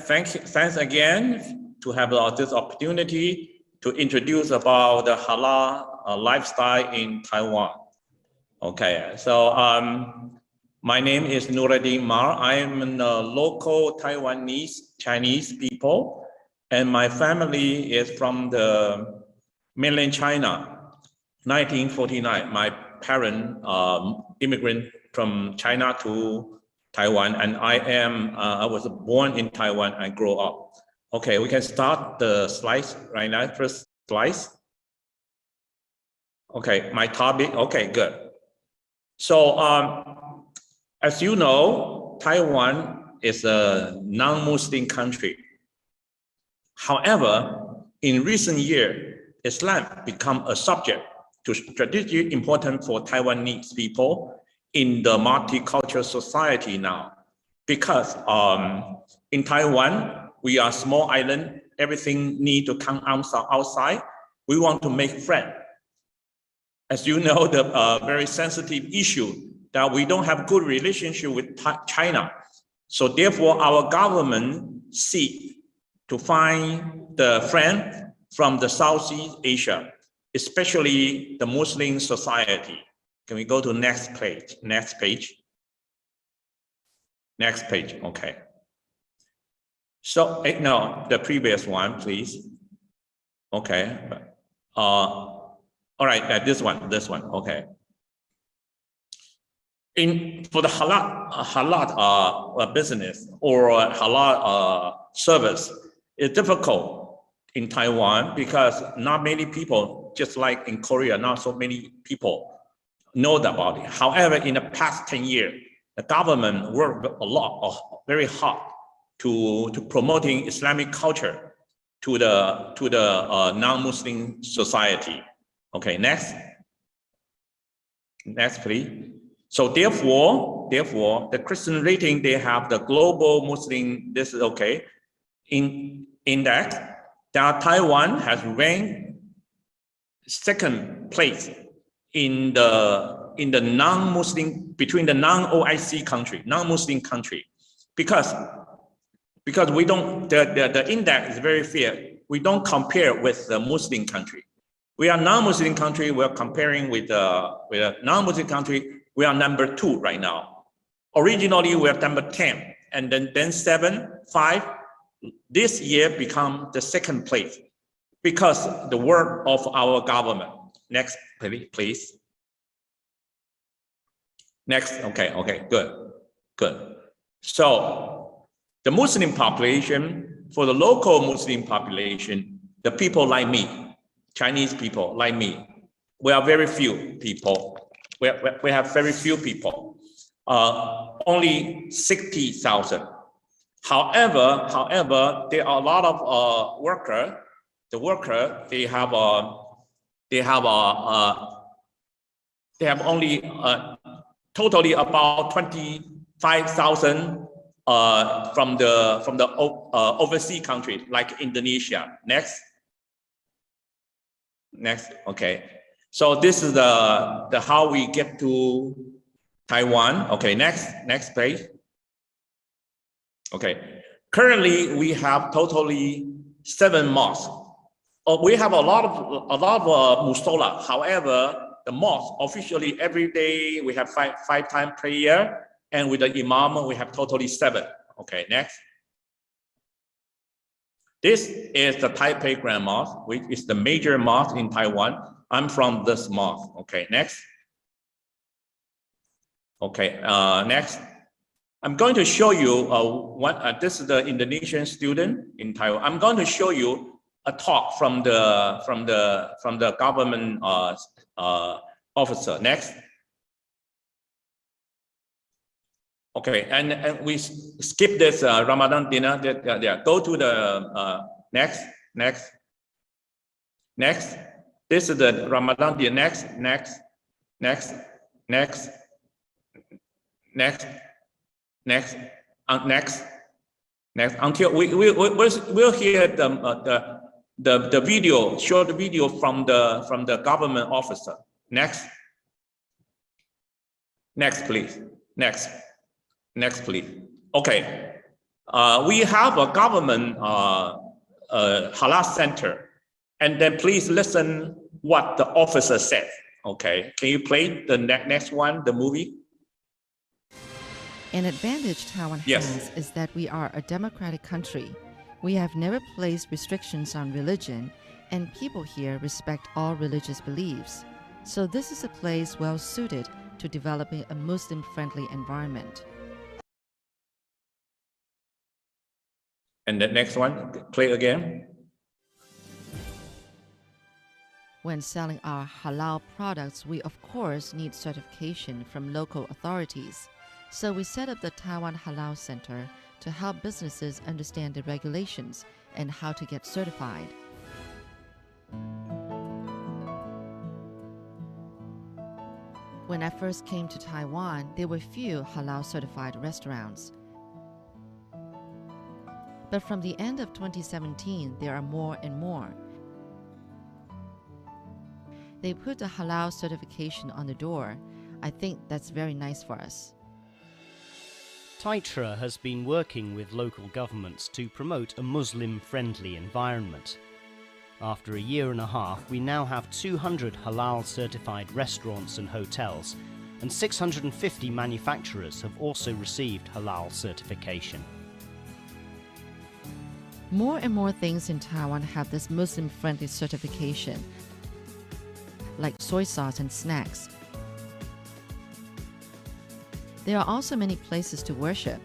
Thanks again to have this opportunity to introduce about the halal lifestyle in Taiwan. Okay, so my name is Nuruddin Mar. I am a local Taiwanese Chinese people, and my family is from the mainland China. 1949, my parents immigrant from China to Taiwan, and I was born in Taiwan and grew up. Okay, we can start the slides right now. First slides. Okay, my topic. Okay, good. So as you know, Taiwan is a non-Muslim country. However, in recent years, Islam become a subject to strategic importance for Taiwanese people in the multicultural society now, because in Taiwan we are small island. Everything need to come outside. We want to make friends. As you know, the very sensitive issue that we don't have good relationship with China. So therefore, our government seek to find the friend from the Southeast Asia, especially the Muslim society. Can we go to next page? Next page. Next page, okay. So, no, the previous one, please. Okay. All right, this one, okay. For the halal business or halal service, it's difficult in Taiwan because not many people, just like in Korea, not so many people know about it. However, in the past 10 years, the government worked a lot, very hard to promoting Islamic culture to the non-Muslim society. Okay, next, please. So therefore, the Christian rating, they have the global Muslim. This is okay. In that, Taiwan has ranked second place in the non-Muslim, between the non-OIC country, non-Muslim country, because we don't, the index is very fair. We don't compare with the Muslim country. We are non-Muslim country. We're comparing with a non-Muslim country. We are number 2 right now. Originally, we are number 10, and then 7, 5. This year become the second place because the work of our government. Next, please. Next, okay, good. So the Muslim population, for the local Muslim population, the people like me, Chinese people like me, we are very few people. We have very few people, only 60,000. However, there are a lot of workers. The worker, they have only totally about 25,000 from the overseas country like Indonesia. Next, okay. So this is the how we get to Taiwan. Okay, next page. Okay, currently we have totally 7 mosques. We have a lot of musola. However, the mosque officially every day we have five time prayer, and with the imam we have totally 7. Okay, next. This is the Taipei Grand Mosque, which is the major mosque in Taiwan. I'm from this mosque. Okay, next. Okay, next. I'm going to show you this is the Indonesian student in Taiwan. I'm going to show you a talk from the government officer. Next. Okay, and we skip this Ramadan dinner. Go to the next. This is the Ramadan dinner. Next. Until we'll hear the video, short video from the government officer. Next, please. Next, please. Okay, we have a government halal center, and then please listen what the officer said. Okay, can you play the next one, the movie? An advantage Taiwan has is that we are a democratic country. We have never placed restrictions on religion, and people here respect all religious beliefs. So this is a place well suited to developing a Muslim-friendly environment. And the next one, play again. When selling our halal products, we of course need certification from local authorities. So we set up the Taiwan Halal Center to help businesses understand the regulations and how to get certified. When I first came to Taiwan, there were few halal certified restaurants. But from the end of 2017, there are more and more. They put the halal certification on the door. I think that's very nice for us. Taitra has been working with local governments to promote a Muslim-friendly environment. After a year and a half, we now have 200 halal-certified restaurants and hotels, and 650 manufacturers have also received halal certification. More and more things in Taiwan have this Muslim-friendly certification, like soy sauce and snacks. There are also many places to worship,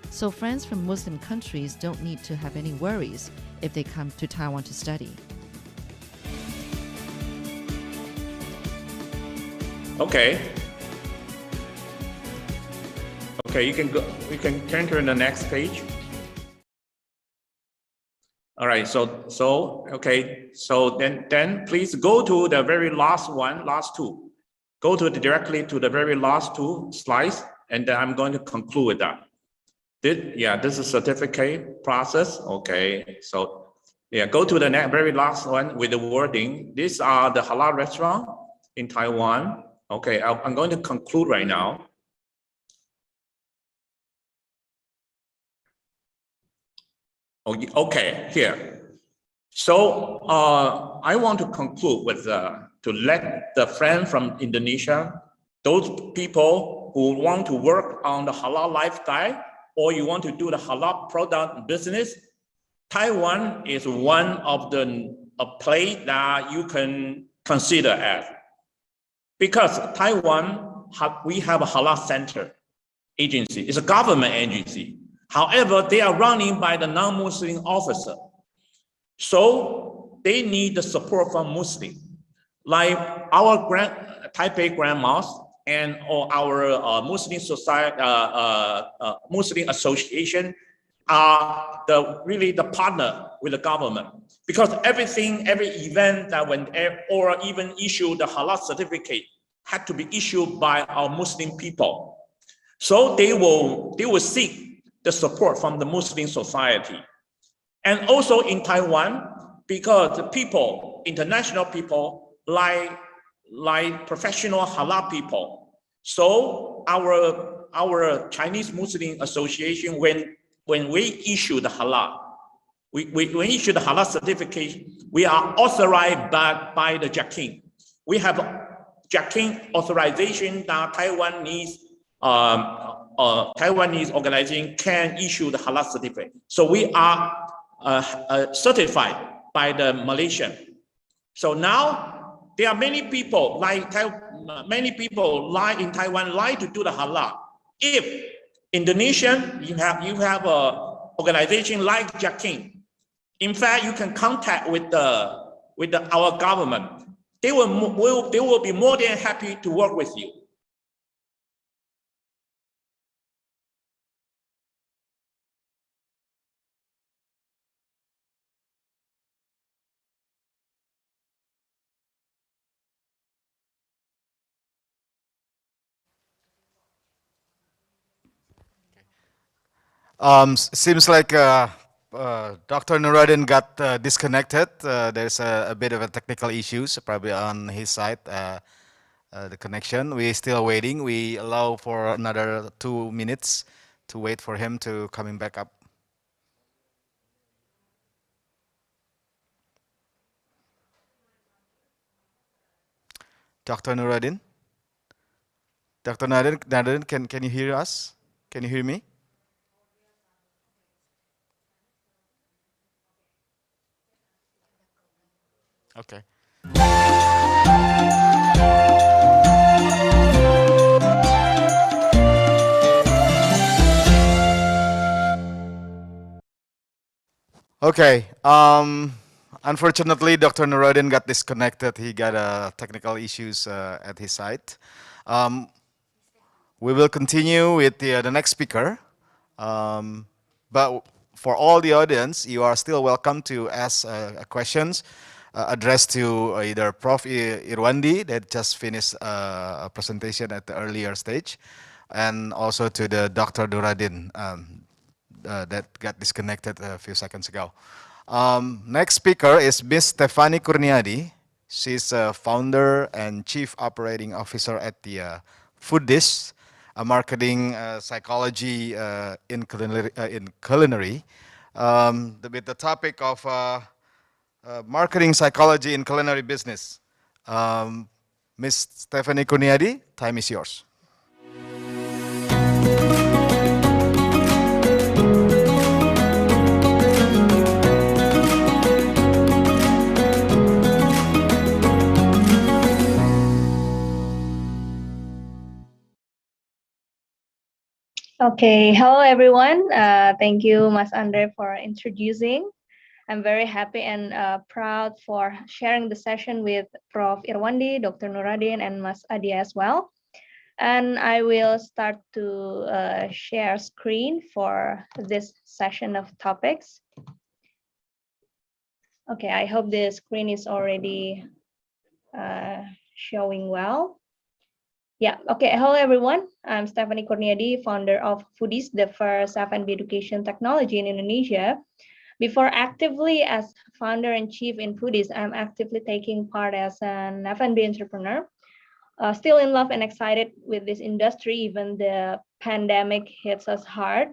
so friends from Muslim countries don't need to have any worries if they come to Taiwan to study. Okay. Okay, you can go. You can turn to the next page. All right. So okay. So then please go to the very last one, last two. Go to directly to the very last two slides, and then I'm going to conclude with that. This is certificate process. Okay. So yeah, go to the very last one with the wording. These are the halal restaurant in Taiwan. Okay, I'm going to conclude right now. Okay, here. So I want to conclude with to let the friend from Indonesia, those people who want to work on the halal lifestyle, or you want to do the halal product business, Taiwan is one of a place that you can consider as, because Taiwan we have a halal center agency. It's a government agency. However, they are running by the non-Muslim officer. So they need the support from Muslim, like our Taipei grandmas and or our Muslim society, Muslim association are really the partner with the government, because every event that or even issue the halal certificate had to be issued by our Muslim people. So they will seek the support from the Muslim society. And also in Taiwan, because the people, international people, like professional halal people. So our Chinese Muslim Association, when we issue the halal, we issue the halal certificate, we are authorized by the JAKIN. We have JAKIN authorization that Taiwanese organization can issue the halal certificate. So we are certified by the Malaysian. So now there are many people in Taiwan like to do the halal. If Indonesian, you have a organization like JAKIN. In fact, you can contact with our government. They will be more than happy to work with you. Seems like Dr. Nuruddin got disconnected. There's a bit of a technical issues probably on his side, the connection. We're still waiting. We allow for another 2 minutes to wait for him to coming back up. Dr. Nuruddin? Dr. Nuruddin, can you hear us? Can you hear me? Okay. Okay. Unfortunately, Dr. Nuruddin got disconnected. He got technical issues at his side. We will continue with the next speaker. But for all the audience, you are still welcome to ask questions addressed to either Prof. Irwandi that just finished a presentation at the earlier stage, and also to the Dr. Nuruddin that got disconnected a few seconds ago. Next speaker is Ms. Stephanie Kurniadi. She's a founder and chief operating officer at the Foodish, a marketing psychology in culinary. With the topic of marketing psychology in culinary business. Ms. Stephanie Kurniadi, time is yours. Okay, hello everyone. Thank you, Mas Andre, for introducing. I'm very happy and proud for sharing the session with Prof. Irwandi, Dr. Nuradin, and Mas Adi as well. And I will start to share screen for this session of topics. Okay, I hope the screen is already showing well. Yeah, okay. Hello, everyone. I'm Stephanie Kurniadi, founder of Foodies, the first F&B education technology in Indonesia. Before actively as founder and chief in Foodies, I'm actively taking part as an F&B entrepreneur. Still in love and excited with this industry, even the pandemic hits us hard.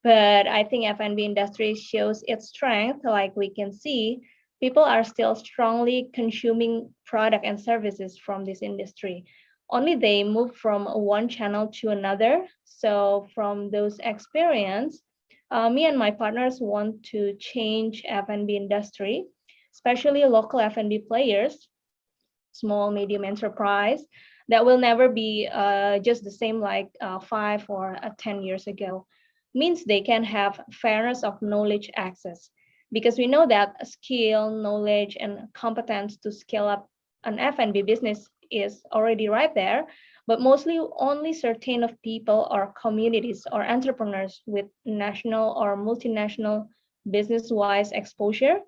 But I think F&B industry shows its strength. Like we can see, people are still strongly consuming product and services from this industry. Only they move from one channel to another. So from those experience, me and my partners want to change F&B industry, especially local F&B players, small, medium enterprise that will never be just the same like 5 or 10 years ago. Means they can have fairness of knowledge access, because we know that skill, knowledge, and competence to scale up an F&B business is already right there, but mostly only certain of people or communities or entrepreneurs with national or multinational business-wise exposure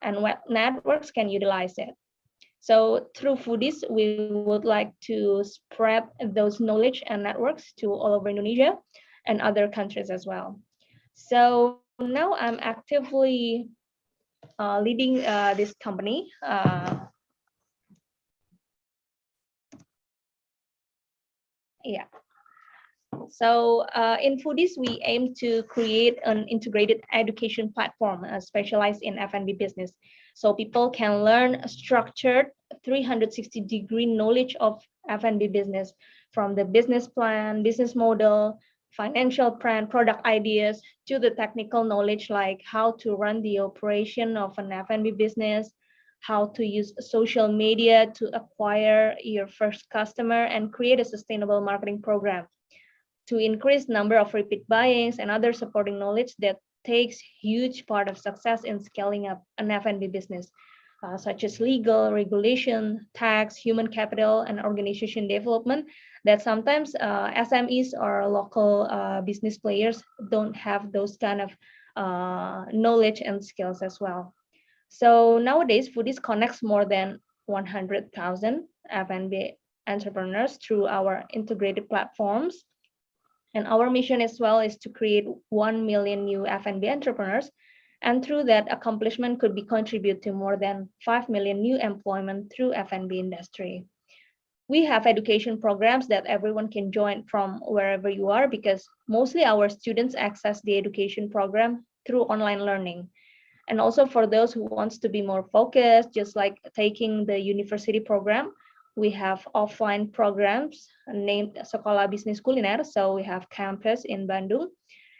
and what networks can utilize it. So through Foodies, we would like to spread those knowledge and networks to all over Indonesia and other countries as well. So now I'm actively leading this company. Yeah. So in Foodies, we aim to create an integrated education platform specialized in F&B business. So people can learn structured 360-degree knowledge of F&B business, from the business plan, business model, financial plan, product ideas, to the technical knowledge like how to run the operation of an F&B business, how to use social media to acquire your first customer and create a sustainable marketing program, to increase number of repeat buyings and other supporting knowledge that takes huge part of success in scaling up an F&B business, such as legal, regulation, tax, human capital, and organization development that sometimes SMEs or local business players don't have those kind of knowledge and skills as well. So nowadays, Foodies connects more than 100,000 F&B entrepreneurs through our integrated platforms. And our mission as well is to create 1 million new F&B entrepreneurs. And through that accomplishment could be contribute to more than 5 million new employment through F&B industry. We have education programs that everyone can join from wherever you are, because mostly our students access the education program through online learning. And also for those who wants to be more focused, just like taking the university program, we have offline programs named Sekolah Bisnis Kuliner. So we have campus in Bandung.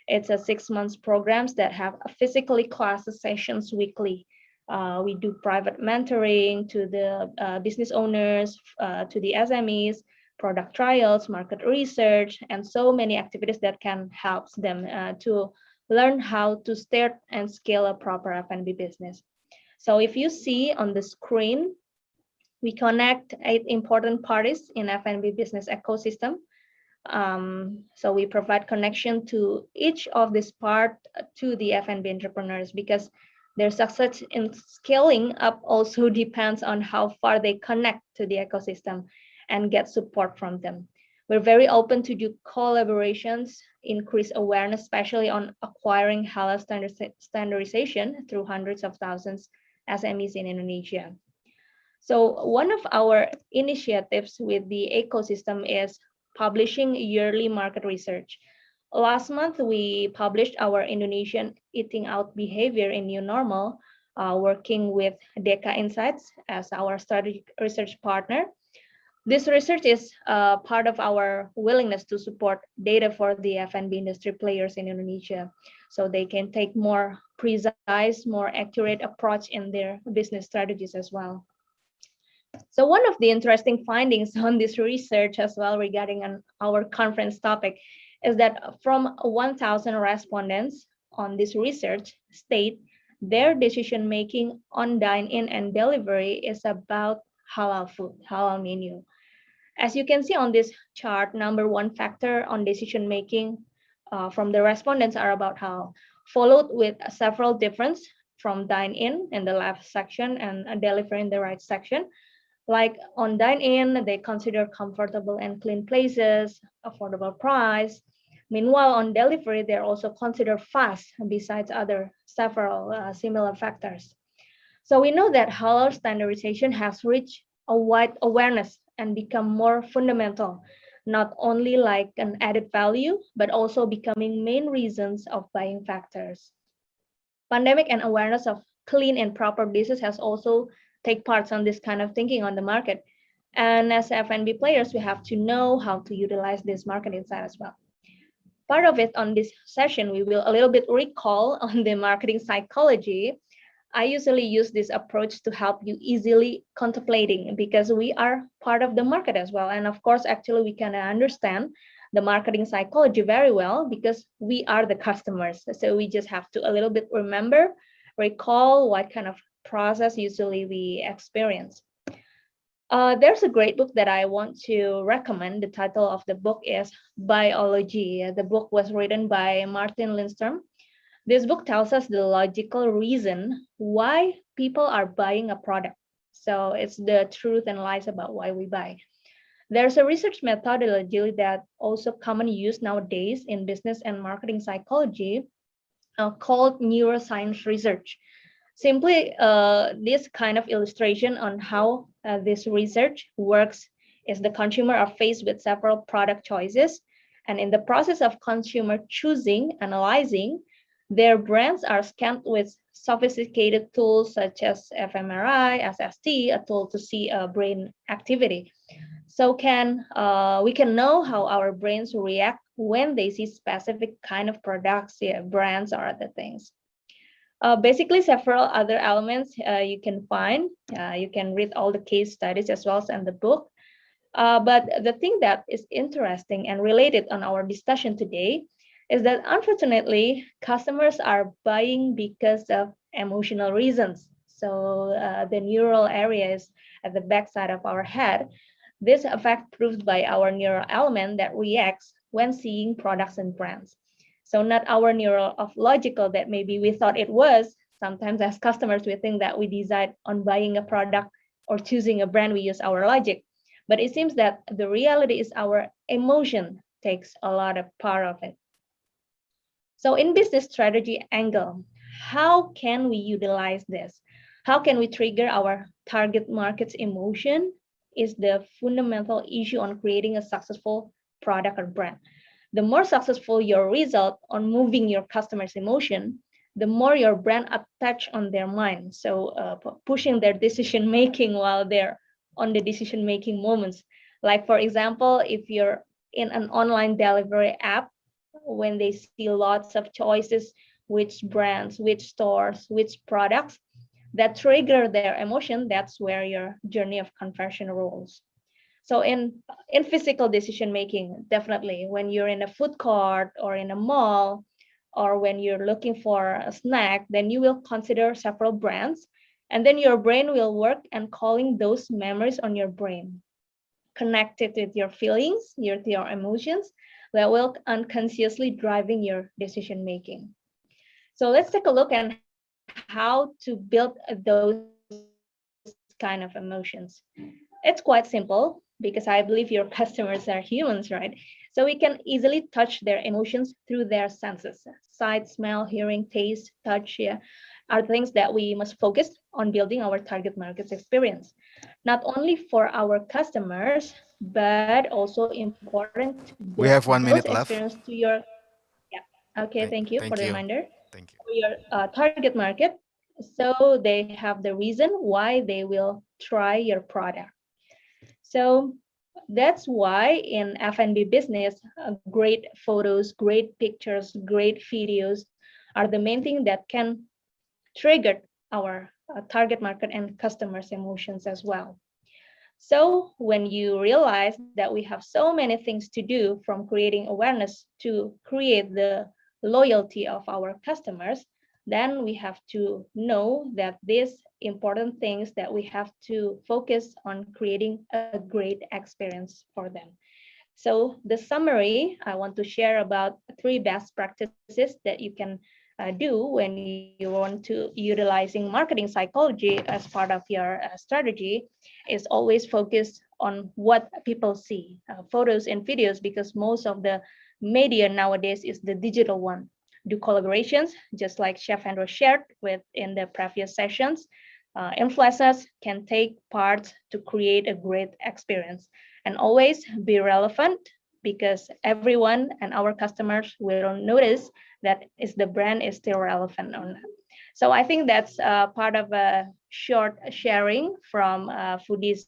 It's a 6 months programs that have physically classes sessions weekly. We do private mentoring to the business owners, to the SMEs, product trials, market research, and so many activities that can help them to learn how to start and scale a proper F&B business. So if you see on the screen, we connect 8 important parties in F&B business ecosystem. So we provide connection to each of this part to the F&B entrepreneurs, because their success in scaling up also depends on how far they connect to the ecosystem and get support from them. We're very open to do collaborations, increase awareness, especially on acquiring halal standardization through hundreds of thousands SMEs in Indonesia. So one of our initiatives with the ecosystem is publishing yearly market research. Last month, we published our Indonesian eating out behavior in new normal, working with Deka Insights as our strategic research partner. This research is part of our willingness to support data for the F&B industry players in Indonesia, so they can take more precise, more accurate approach in their business strategies as well. So one of the interesting findings on this research as well regarding our conference topic is that from 1,000 respondents on this research state their decision making on dine-in and delivery is about halal food, halal menu. As you can see on this chart, number one factor on decision making from the respondents are about halal, followed with several difference from dine-in the left section and delivery in the right section. Like on dine-in, they consider comfortable and clean places, affordable price. Meanwhile, on delivery, they also consider fast besides other several similar factors. So we know that halal standardization has reached a wide awareness and become more fundamental, not only like an added value, but also becoming main reasons of buying factors. Pandemic and awareness of clean and proper dishes has also take parts on this kind of thinking on the market. And as F&B players, we have to know how to utilize this market insight as well. Part of it on this session, we will a little bit recall on the marketing psychology. I usually use this approach to help you easily contemplating because we are part of the market as well. And of course, actually, we can understand the marketing psychology very well because we are the customers. So we just have to a little bit recall what kind of process usually we experience. There's a great book that I want to recommend. The title of the book is Biology. The book was written by Martin Lindstrom. This book tells us the logical reason why people are buying a product. So it's the truth and lies about why we buy. There's a research methodology that also commonly used nowadays in business and marketing psychology called neuroscience research. Simply, this kind of illustration on how this research works is the consumer are faced with several product choices. And in the process of consumer choosing, analyzing, their brands are scanned with sophisticated tools such as fMRI, SST, a tool to see brain activity. So we can know how our brains react when they see specific kind of products, brands or other things. Basically, several other elements you can find. You can read all the case studies as well as in the book. But the thing that is interesting and related on our discussion today is that unfortunately, customers are buying because of emotional reasons. So the neural area is at the backside of our head. This effect proved by our neural element that reacts when seeing products and brands. So not our neural of logical that maybe we thought it was. Sometimes as customers, we think that we decide on buying a product or choosing a brand, we use our logic. But it seems that the reality is our emotion takes a lot of part of it. So in business strategy angle, how can we utilize this? How can we trigger our target market's emotion is the fundamental issue on creating a successful product or brand. The more successful your result on moving your customer's emotion, the more your brand attach on their mind. So pushing their decision making while they're on the decision making moments. Like for example, if you're in an online delivery app, when they see lots of choices, which brands, which stores, which products that trigger their emotion, that's where your journey of conversion rolls. So in physical decision making, definitely when you're in a food court or in a mall, or when you're looking for a snack, then you will consider several brands, and then your brain will work and calling those memories on your brain, connected with your feelings, your emotions, that will unconsciously driving your decision making. So let's take a look at how to build those kind of emotions. It's quite simple because I believe your customers are humans, right? So we can easily touch their emotions through their senses. Sight, smell, hearing, taste, touch, are things that we must focus on building our target market's experience. Not only for our customers, but also important to build We have 1 those minute left. experience to your, okay, thank you for the reminder. Thank you. For your target market, so they have the reason why they will try your product. So that's why in F&B business, great photos, great pictures, great videos are the main thing that can trigger our target market and customers' emotions as well. So when you realize that we have so many things to do, from creating awareness to create the loyalty of our customers, then we have to know that these important things that we have to focus on creating a great experience for them. So the summary, I want to share about 3 best practices that you can do when you want to utilizing marketing psychology as part of your strategy is always focus on what people see, photos and videos, because most of the media nowadays is the digital one. Do collaborations, just like Chef Andrew shared with in the previous sessions. Influencers can take part to create a great experience, and always be relevant, because everyone and our customers will notice that is the brand is still relevant or not. So I think that's part of a short sharing from Foodies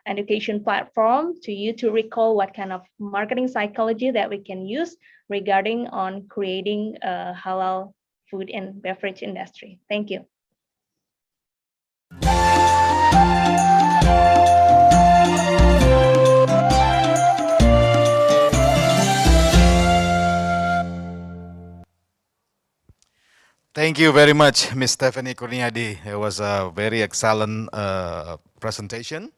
education platform to you to recall what kind of marketing psychology that we can use regarding on creating a halal food and beverage industry. Thank you. Thank you very much, Ms. Stephanie Kurniadi. It was a very excellent presentation.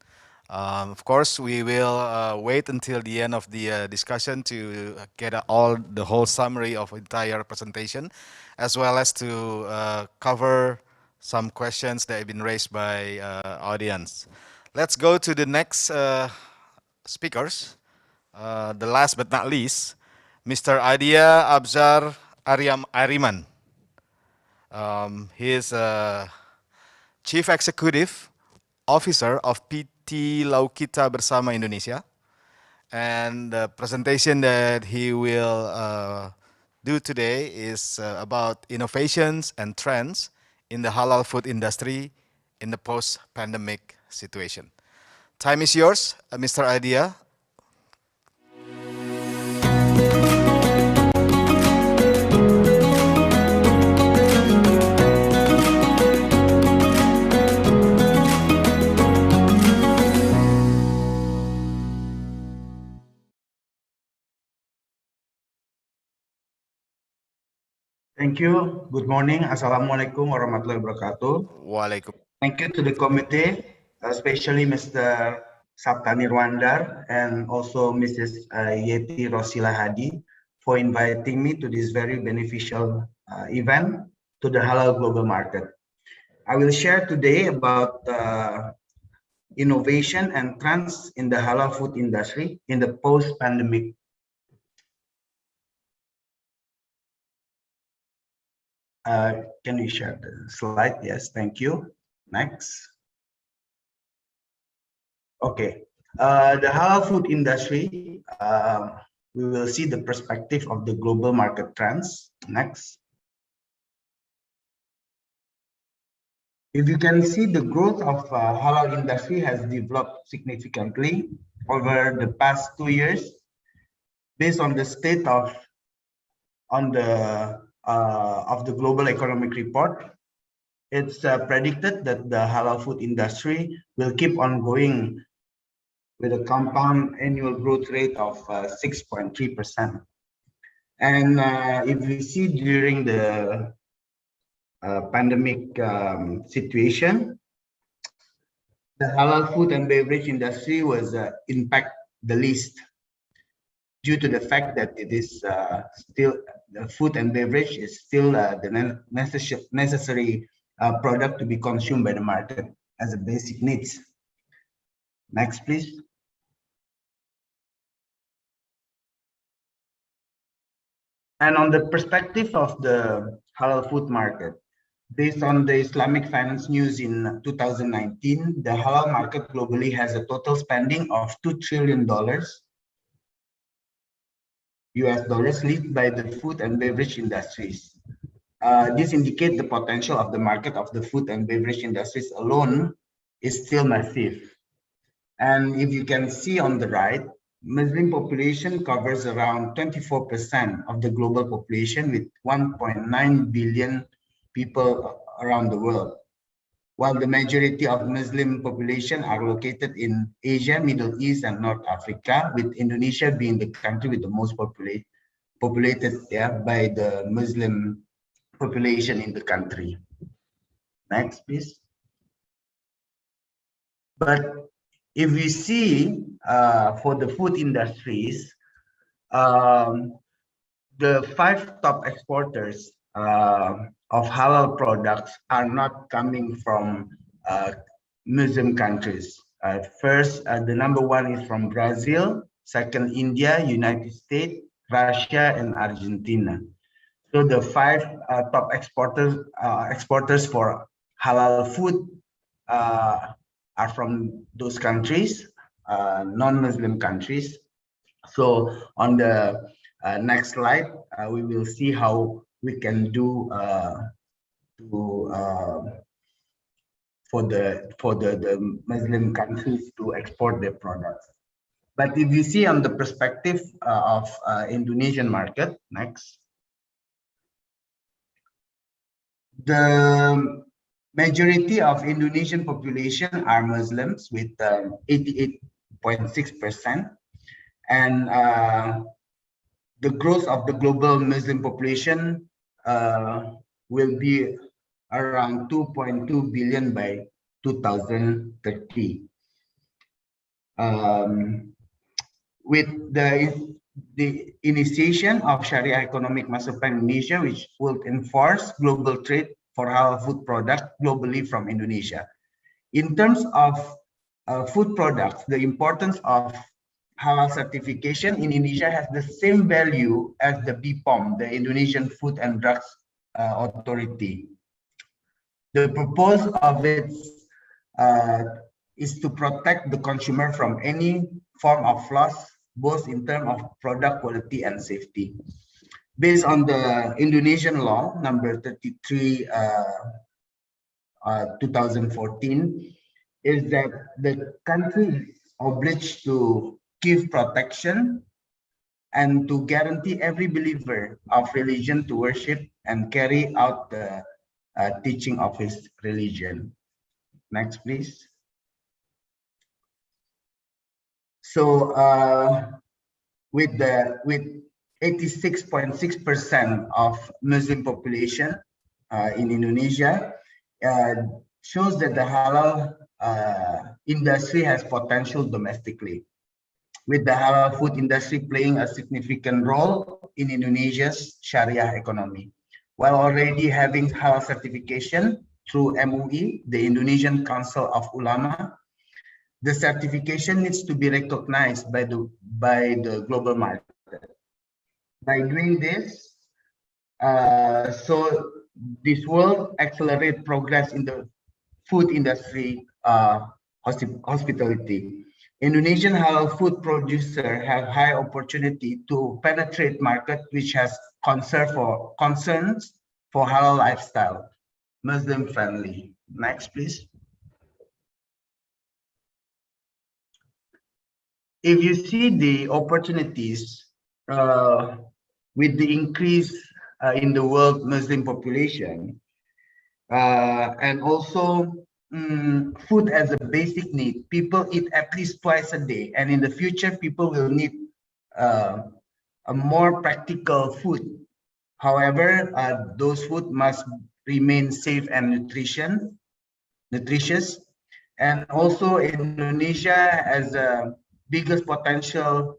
Of course, we will wait until the end of the discussion to get the whole summary of entire presentation, as well as to cover some questions that have been raised by audience. Let's go to the next speakers. The last but not least, Mr. Adia Abzar Ariman. He is Chief Executive Officer of PT Laukita Bersama Indonesia. And the presentation that he will do today is about innovations and trends in the halal food industry in the post-pandemic situation. Time is yours, Mr. Adia. Thank you. Good morning. Assalamualaikum warahmatullahi wabarakatuh. Walaikum. Thank you to the committee, especially Mr. Sapta Nirwandar and also Mrs. Yeti Rosila Hadi for inviting me to this very beneficial event to the halal global market. I will share today about innovation and trends in the halal food industry in the post-pandemic. Can you share the slide? Yes, thank you. Next. Okay. The halal food industry, we will see the perspective of the global market trends. Next. If you can see, the growth of halal industry has developed significantly over the past 2 years based on the state of the global economic report. It's predicted that the halal food industry will keep on growing with a compound annual growth rate of 6.3%. And if we see during the pandemic situation, the halal food and beverage industry was impacted the least due to the fact that it is still the food and beverage is still the necessary product to be consumed by the market as a basic needs. Next, please. And on the perspective of the halal food market, based on the Islamic Finance News in 2019, the halal market globally has a total spending of $2 trillion US dollars led by the food and beverage industries. This indicates the potential of the market of the food and beverage industries alone is still massive. And if you can see on the right, Muslim population covers around 24% of the global population with 1.9 billion people around the world, while the majority of Muslim population are located in Asia, Middle East, and North Africa, with Indonesia being the country with the most populated by the Muslim population in the country. Next, please. But if we see for the food industries, the 5 top exporters of halal products are not coming from Muslim countries. First, the number 1 is from Brazil, second India, United States, Russia, and Argentina. So the 5 top exporters for halal food are from those countries, non-Muslim countries. So on the next slide, we will see how we can do for the Muslim countries to export their products. But if you see on the perspective of Indonesian market, next, the majority of Indonesian population are Muslims with 88.6%, and the growth of the global Muslim population will be around 2.2 billion by 2030. With the initiation of Sharia Economic Master Plan Indonesia, which will enforce global trade for halal food products globally from Indonesia. In terms of food products, the importance of halal certification in Indonesia has the same value as the BPOM, the Indonesian Food and Drugs Authority. The purpose of it is to protect the consumer from any form of loss, both in terms of product quality and safety. Based on the Indonesian law number 33 2014, is that the country is obliged to give protection and to guarantee every believer of religion to worship and carry out the teaching of his religion. Next, please. So with 86.6% of Muslim population in Indonesia, shows that the halal industry has potential domestically, with the halal food industry playing a significant role in Indonesia's Sharia economy. While already having halal certification through MUI, the Indonesian Council of Ulama, the certification needs to be recognized by the global market. By doing this, so this will accelerate progress in the food industry hospitality. Indonesian halal food producers have high opportunity to penetrate market which has concerns for halal lifestyle, Muslim friendly. Next, please. If you see the opportunities with the increase in the world Muslim population, and also food as a basic need, people eat at least twice a day, and in the future people will need a more practical food. However, those food must remain safe and nutritious, and also Indonesia has a biggest potential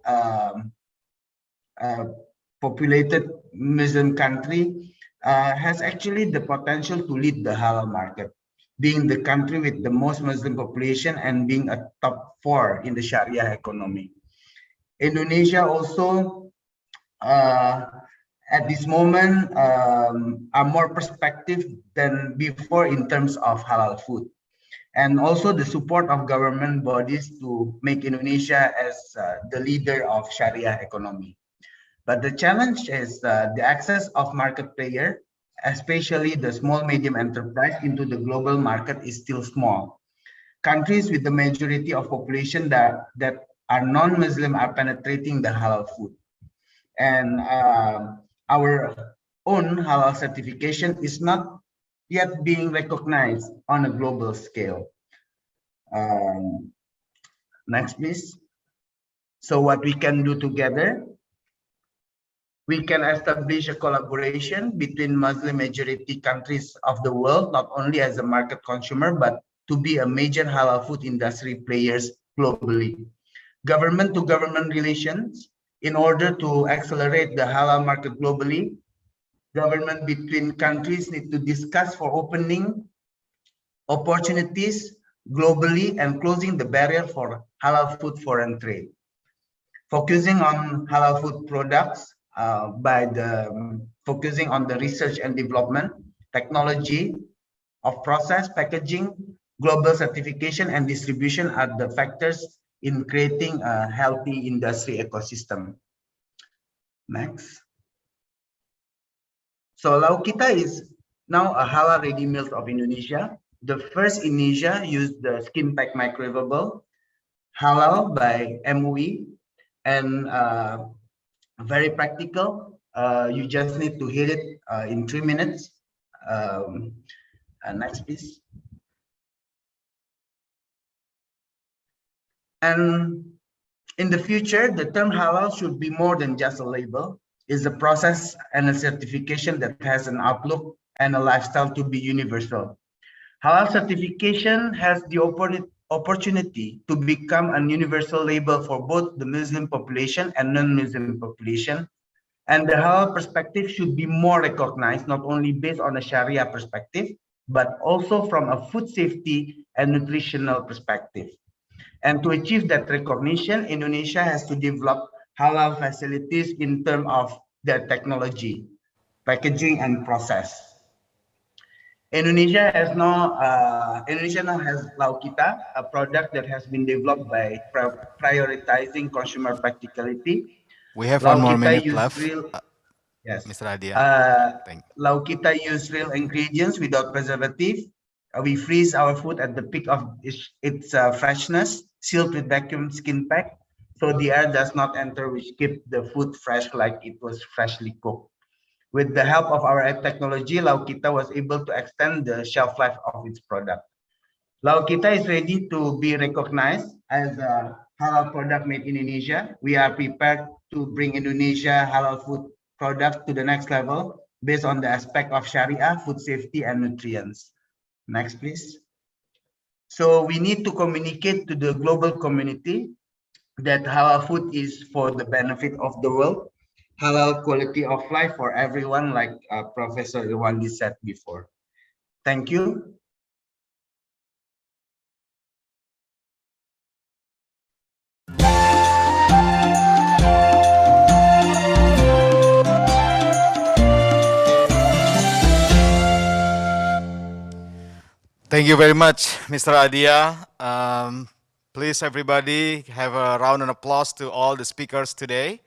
populated Muslim country, has actually the potential to lead the halal market, being the country with the most Muslim population and being a top 4 in the Sharia economy. Indonesia also at this moment are more perspective than before in terms of halal food, and also the support of government bodies to make Indonesia as the leader of Sharia economy. But the challenge is the access of market player, especially the small medium enterprise, into the global market is still small. Countries with the majority of population that are non-Muslim are penetrating the halal food, and our own halal certification is not yet being recognized on a global scale. Next, please. So what we can do together We can establish a collaboration between Muslim majority countries of the world, not only as a market consumer, but to be a major halal food industry players globally. Government to government relations, in order to accelerate the halal market globally, government between countries need to discuss for opening opportunities globally and closing the barrier for halal food foreign trade. Focusing on halal food products by focusing on the research and development, technology of process, packaging, global certification and distribution are the factors in creating a healthy industry ecosystem. Next. So Laukita is now a halal ready meals of Indonesia. The first in Asia used the skin pack microwavable, halal by MOE, and very practical. You just need to heat it in 3 minutes. Next, please. And in the future, the term halal should be more than just a label. It's a process and a certification that has an outlook and a lifestyle to be universal. Halal certification has the opportunity to become a universal label for both the Muslim population and non-Muslim population. And the halal perspective should be more recognized, not only based on a Sharia perspective, but also from a food safety and nutritional perspective. And to achieve that recognition, Indonesia has to develop halal facilities in terms of their technology, packaging, and process. Indonesia now has Laukita, a product that has been developed by prioritizing consumer practicality. We have 1 more minute left. Yes. Mr. Adia. Laukita use real ingredients without preservative. We freeze our food at the peak of its freshness, sealed with vacuum skin pack, so the air does not enter, which keep the food fresh like it was freshly cooked. With the help of our technology, Laukita was able to extend the shelf life of its product. Laukita is ready to be recognized as a halal product made in Indonesia. We are prepared to bring Indonesia halal food product to the next level based on the aspect of Sharia, food safety, and nutrients. Next, please. So we need to communicate to the global community that halal food is for the benefit of the world, halal quality of life for everyone, like Professor Irwandi said before. Thank you. Thank you very much, Mr. Adia. Please, everybody, have a round of applause to all the speakers today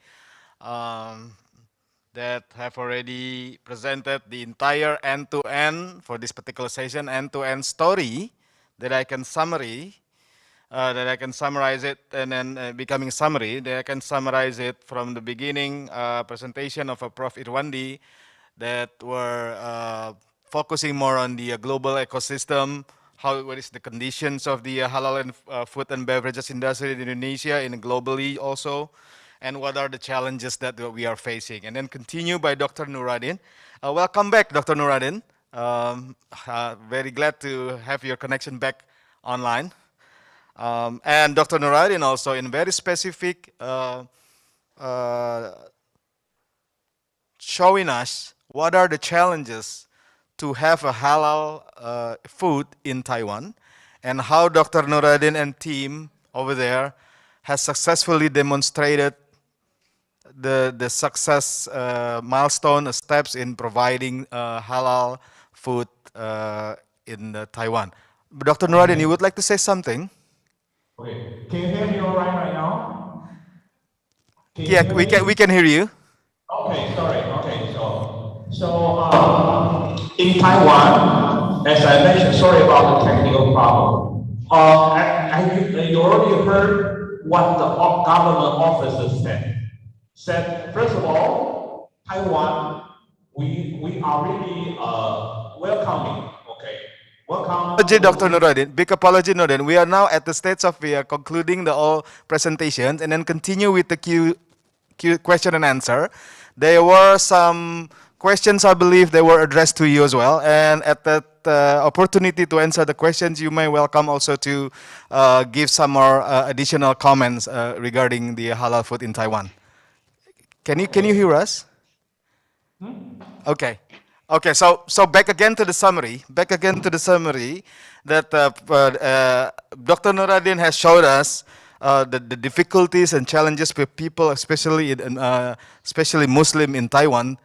that have already presented the entire end-to-end for this particular session, end-to-end story that I can summarize it, and then becoming summary, that I can summarize it from the beginning presentation of Prof. Irwandi that were focusing more on the global ecosystem, what is the conditions of the halal and food and beverages industry in Indonesia and globally also, and what are the challenges that we are facing. And then continue by Dr. Nuradin. Welcome back, Dr. Nuradin. Very glad to have your connection back online. And Dr. Nuradin also in very specific showing us what are the challenges to have a halal food in Taiwan, and how Dr. Nuradin and team over there has successfully demonstrated the success milestone steps in providing halal food in Taiwan. Dr. Nuradin, you would like to say something? Okay, can you hear me all right now? Yeah, we can hear you. Okay, sorry. Okay, so in Taiwan, as I mentioned, sorry about the technical problem. You already heard what the government officers said. First of all, Taiwan, we are really welcoming. Okay, welcome. Apology, Dr. Nuradin. Big apology, Nuradin. We are now at the stage of concluding the all presentations, and then continue with the question and answer. there were some questions, I believe they were addressed to you as well. And at that opportunity to answer the questions, you may welcome also to give some more additional comments regarding the halal food in Taiwan. Can you hear us? Okay. Okay, so back again to the summary. That Dr. Nuruddin has showed us the difficulties and challenges for people, especially especially Muslim in Taiwan,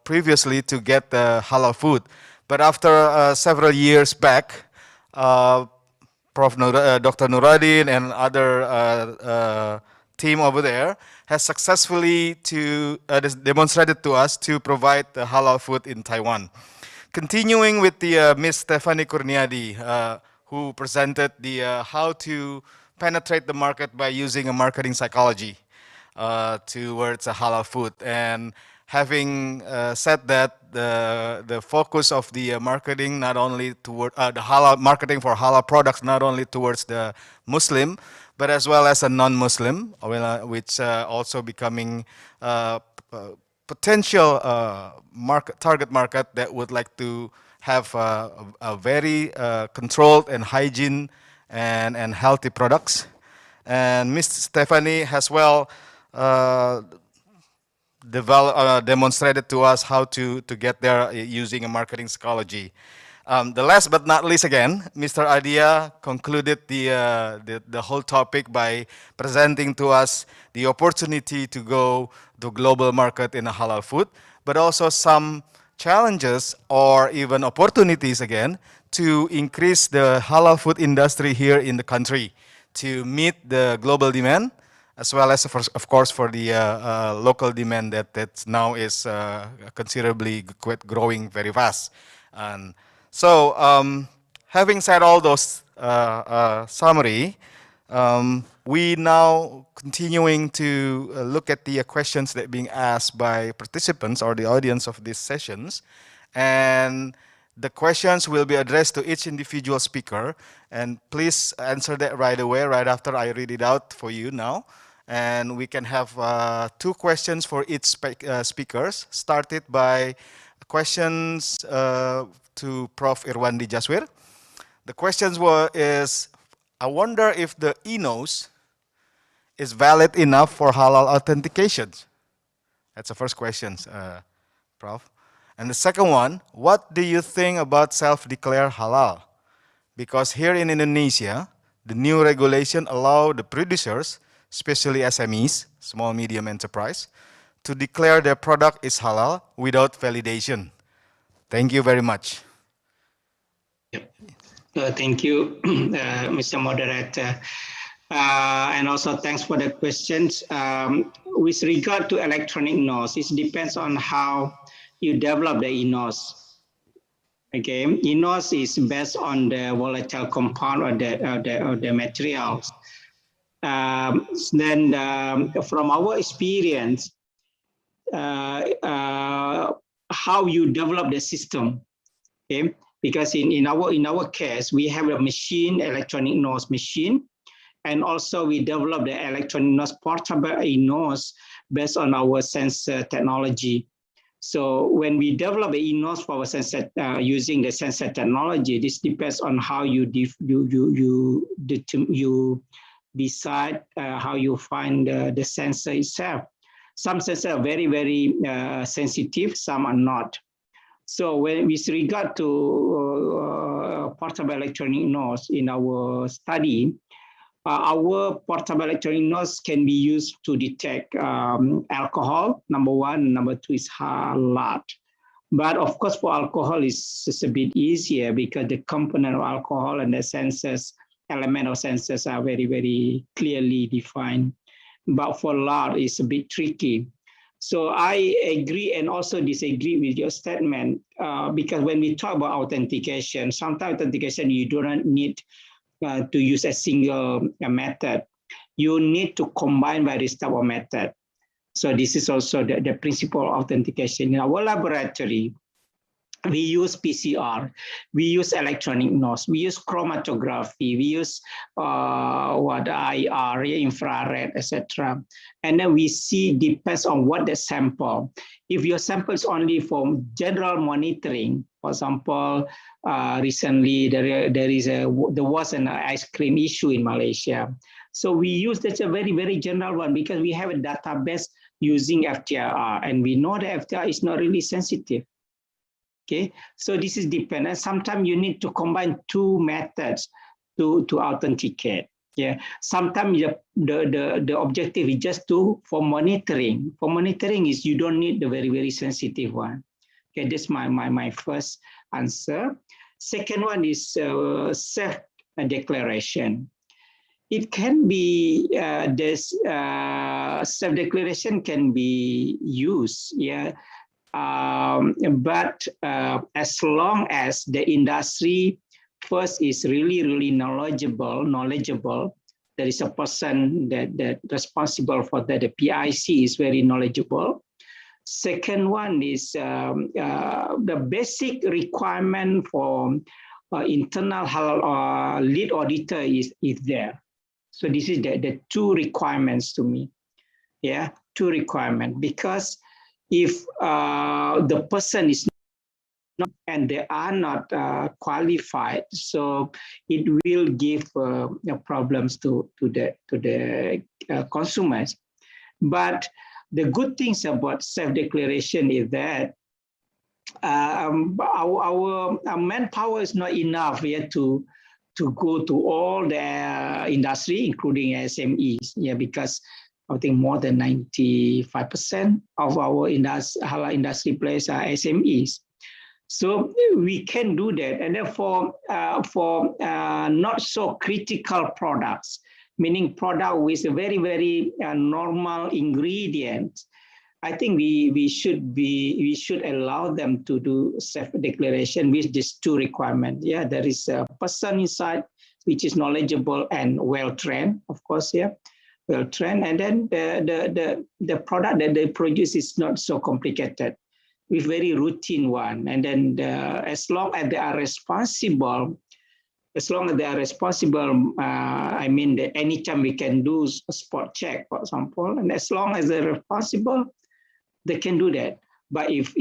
previously to get halal food. But after several years back, Dr. Nuruddin and other team over there has successfully demonstrated to us to provide the halal food in Taiwan. Continuing with the Miss Stephanie Kurniadi, who presented the how to penetrate the market by using a marketing psychology towards a halal food. And having said that, the focus of the marketing not only toward the halal marketing for halal products, not only towards the Muslim, but as well as a non-Muslim, which also becoming potential target market that would like to have a very controlled and hygiene and healthy products. And Ms. Stephanie has well demonstrated to us how to get there using a marketing psychology. The last but not least, again, Mr. Adia concluded the whole topic by presenting to us the opportunity to go to global market in a halal food, but also some challenges or even opportunities, again, to increase the halal food industry here in the country to meet the global demand, as well as, of course, for the local demand that now is considerably growing very fast. And so, having said all those summary, we now continuing to look at the questions that are being asked by participants or the audience of these sessions. And the questions will be addressed to each individual speaker. And please answer that right away, right after I read it out for you now. And we can have 2 questions for each speakers, started by questions to Prof. Irwandi Jaswir. The questions is, I wonder if the ENOS is valid enough for halal authentication. That's the first question, Prof. And the second one, what do you think about self-declare halal? Because here in Indonesia, the new regulation allow the producers, especially SMEs, small medium enterprise, to declare their product is halal without validation. Thank you very much. Thank you, Mr. Moderator. And also thanks for the questions. With regard to electronic nose, it depends on how you develop the ENOS. Okay, ENOS is based on the volatile compound or the materials. Then from our experience, how you develop the system, okay? Because in our case, we have a machine, electronic nose machine, and also we develop the electronic nose portable nose based on our sensor technology. So when we develop a nose for our sensor using the sensor technology, this depends on how you decide how you find the sensor itself. Some sensors are very, very sensitive, some are not. So with regard to portable electronic nose in our study, our portable electronic nose can be used to detect alcohol, number 1, number 2 is halal. But of course, for alcohol, it's a bit easier because the component of alcohol and the sensors, element of sensors are very, very clearly defined. But for lard, it's a bit tricky. So I agree and also disagree with your statement because when we talk about authentication, sometimes authentication, you do not need to use a single method. You need to combine various type of method. So this is also the principle of authentication. In our laboratory, we use PCR, we use electronic nose, we use chromatography, we use IR, infrared, etc. And then we see, depends on what the sample. If your sample is only for general monitoring, for example, recently there was an ice cream issue in Malaysia. So we use that's a very, very general one because we have a database using FTIR, and we know the FTIR is not really sensitive. Okay, so this is dependent. Sometimes you need to combine two methods to authenticate. Yeah, sometimes the objective is just for monitoring. For monitoring is you don't need the very, very sensitive one. Okay, that's my first answer. Second one is self-declaration. It can be this self-declaration can be used. Yeah. But as long as the industry first is really knowledgeable, there is a person that responsible for that. The PIC is very knowledgeable. Second one is the basic requirement for internal lead auditor is there. So this is the two requirements to me. Yeah, two requirements, because if the person is not and they are not qualified, so it will give problems to the consumers. But the good things about self-declaration is that our manpower is not enough yet to go to all the industry, including SMEs. Yeah, because I think more than 95% of our halal industry players are SMEs. So we can do that. And therefore, for not so critical products, meaning product with a very, very normal ingredient, I think we should allow them to do self-declaration with these two requirements. Yeah, there is a person inside which is knowledgeable and well-trained, of course. Yeah. Well-trained, and then the product that they produce is not so complicated, with very routine one. And then as long as they are responsible, I mean, anytime we can do a spot check, for example, and as long as they're responsible, they can do that. But if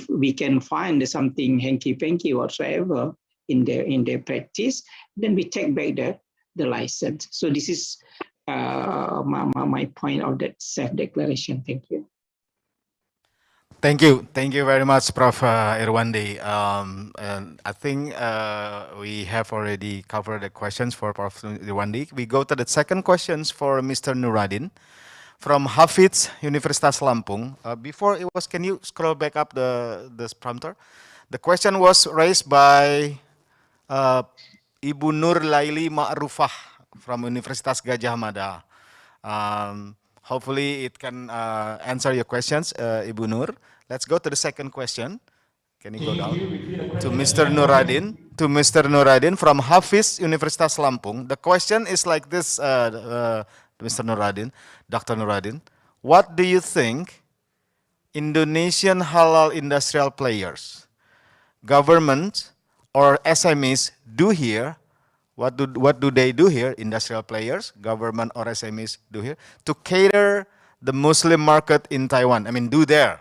we can find something hanky-panky whatsoever in their practice, then we take back the license. So this is my point of that self-declaration. Thank you. Thank you very much, Prof. Irwandi. And I think we have already covered the questions for Prof. Irwandi. We go to the second questions for Mr. Nuradin from Hafiz, Universitas Lampung. Before it was, can you scroll back up the prompter? The question was raised by Ibu Nur Laili Ma'rufah from Universitas Gajah Mada. Hopefully it can answer your questions, Ibu Nur. Let's go to the second question. Can you go down to Mr. Nuradin? To Mr. Nuradin from Hafiz, Universitas Lampung. The question is like this, Mr. Nuradin, Dr. Nuradin. What do you think Indonesian halal industrial players, government, or SMEs do here? What do they do here, industrial players, government or SMEs do here, to cater the Muslim market in Taiwan? I mean, do there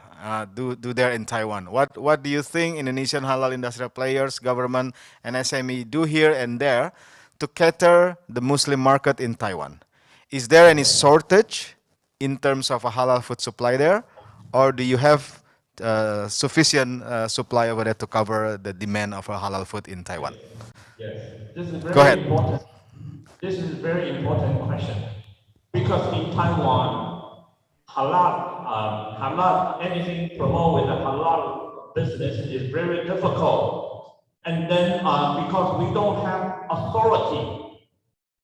in Taiwan. What do you think Indonesian halal industrial players, government, and SME do here and there to cater the Muslim market in Taiwan? Is there any shortage in terms of a halal food supply there, or do you have sufficient supply over there to cover the demand of a halal food in Taiwan? Yes, this is very Go ahead. important. This is a very important question because in Taiwan, halal, anything promote with the halal business is very difficult. And then because we don't have authority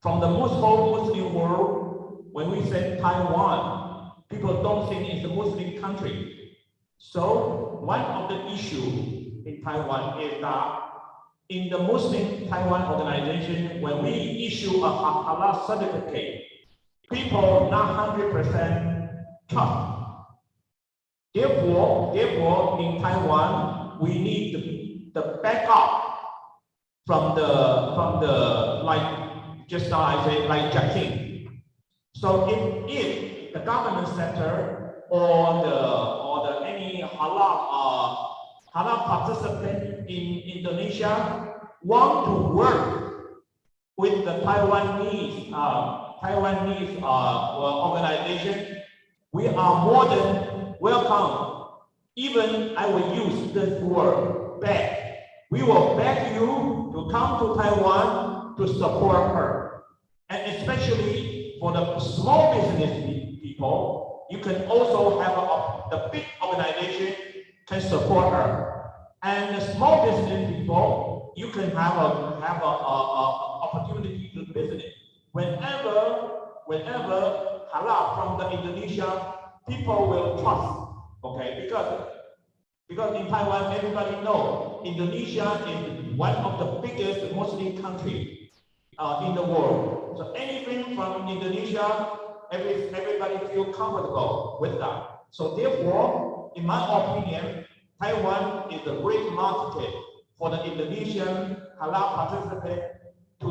from the whole Muslim world, when we say Taiwan, people don't think it's a Muslim country. So one of the issues in Taiwan is that in the Muslim Taiwan organization, when we issue a halal certificate, people not 100% come. Therefore, in Taiwan, we need the backup from the like just now I say like Jackson. So if the government sector or the any halal participant in Indonesia want to work with the Taiwanese organization, we are more than welcome. Even I will use this word, beg. We will beg you to come to Taiwan to support her. And especially for the small business people, you can also have the big organization can support her. And the small business people, you can have a opportunity to business. Whenever halal from the Indonesia, people will trust. Okay, because in Taiwan, everybody know Indonesia is one of the biggest Muslim countries in the world. So anything from Indonesia, everybody feel comfortable with that. So therefore, in my opinion, Taiwan is a great market for the Indonesian halal participant to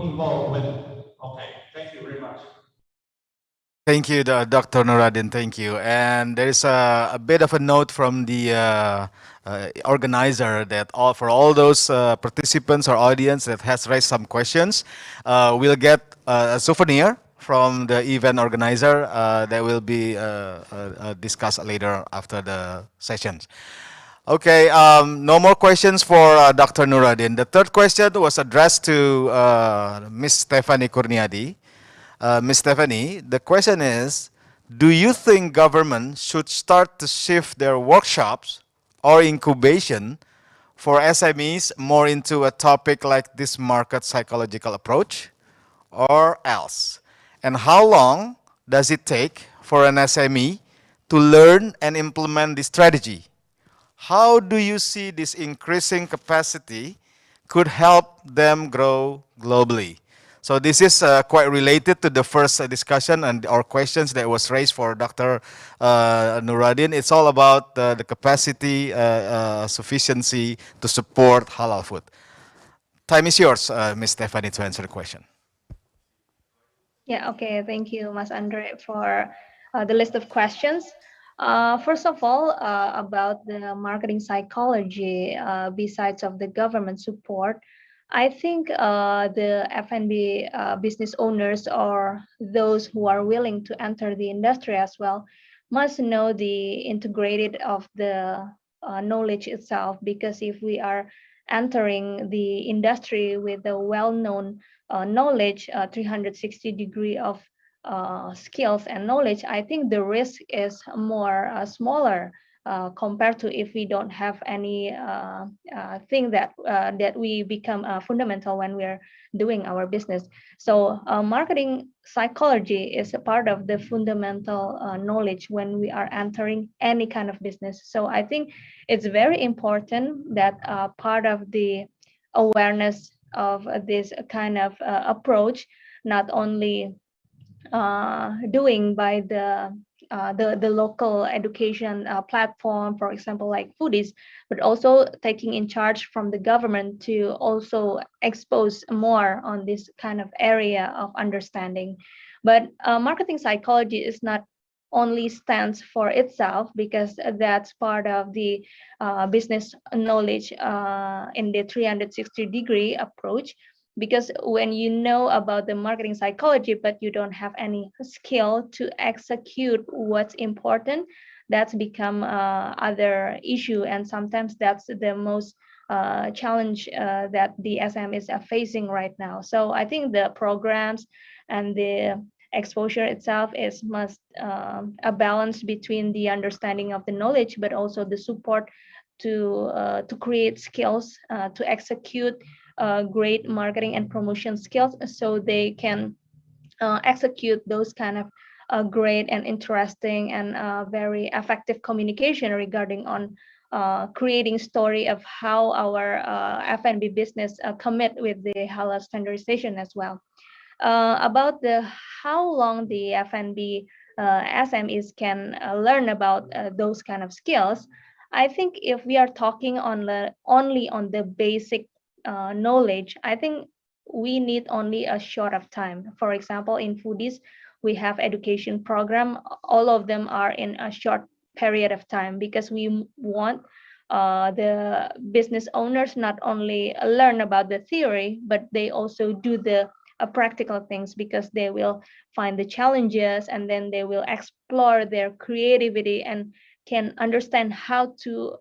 involve with. Okay, thank you very much. Thank you, Dr. Nuradin. Thank you. And there is a bit of a note from the organizer that for all those participants or audience that has raised some questions, we'll get a souvenir from the event organizer that will be discussed later after the sessions. Okay, no more questions for Dr. Nuradin. The third question was addressed to Ms. Stephanie Kurniadi. Ms. Stephanie, the question is, do you think government should start to shift their workshops or incubation for SMEs more into a topic like this market psychological approach or else? And how long does it take for an SME to learn and implement this strategy? How do you see this increasing capacity could help them grow globally? So this is quite related to the first discussion and our questions that was raised for Dr. Nuradin. It's all about the capacity, sufficiency to support halal food. Time is yours, Ms. Stephanie, to answer the question. Yeah, okay. Thank you, Mas Andre, for the list of questions. First of all, about the marketing psychology, besides of the government support, I think the F&B business owners or those who are willing to enter the industry as well must know the integrated of the knowledge itself, because if we are entering the industry with the well-known knowledge, 360 degree of skills and knowledge, I think the risk is more smaller compared to if we don't have any thing that we become fundamental when we're doing our business. So marketing psychology is a part of the fundamental knowledge when we are entering any kind of business. So I think it's very important that part of the awareness of this kind of approach, not only doing by the local education platform, for example, like Foodies, but also taking in charge from the government to also expose more on this kind of area of understanding. But marketing psychology is not only stands for itself, because that's part of the business knowledge in the 360 degree approach. Because when you know about the marketing psychology, but you don't have any skill to execute what's important, that's become other issue. And sometimes that's the most challenge that the SM is facing right now. So I think the programs and the exposure itself is must a balance between the understanding of the knowledge, but also the support to create skills to execute great marketing and promotion skills, so they can execute those kind of great and interesting and very effective communication regarding on creating story of how our F&B business commit with the halal standardization as well. About the how long the F&B SMEs can learn about those kind of skills, I think if we are talking only on the basic knowledge, I think we need only a short of time. For example, in foodies, we have education program. All of them are in a short period of time because we want the business owners not only learn about the theory, but they also do the practical things, because they will find the challenges and then they will explore their creativity and can understand how to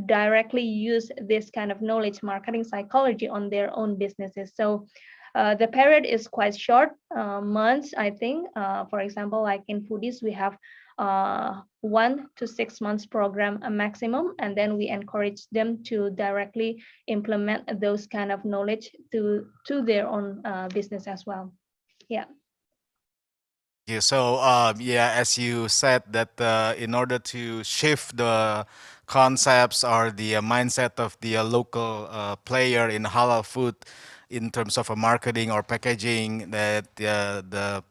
directly use this kind of knowledge, marketing psychology, on their own businesses. So the period is quite short, months, I think. For example, like in foodies, we have 1 to 6 months program a maximum, and then we encourage them to directly implement those kind of knowledge to their own business as well. Yeah. Yeah, so yeah, as you said that in order to shift the concepts or the mindset of the local player in halal food in terms of marketing or packaging, that the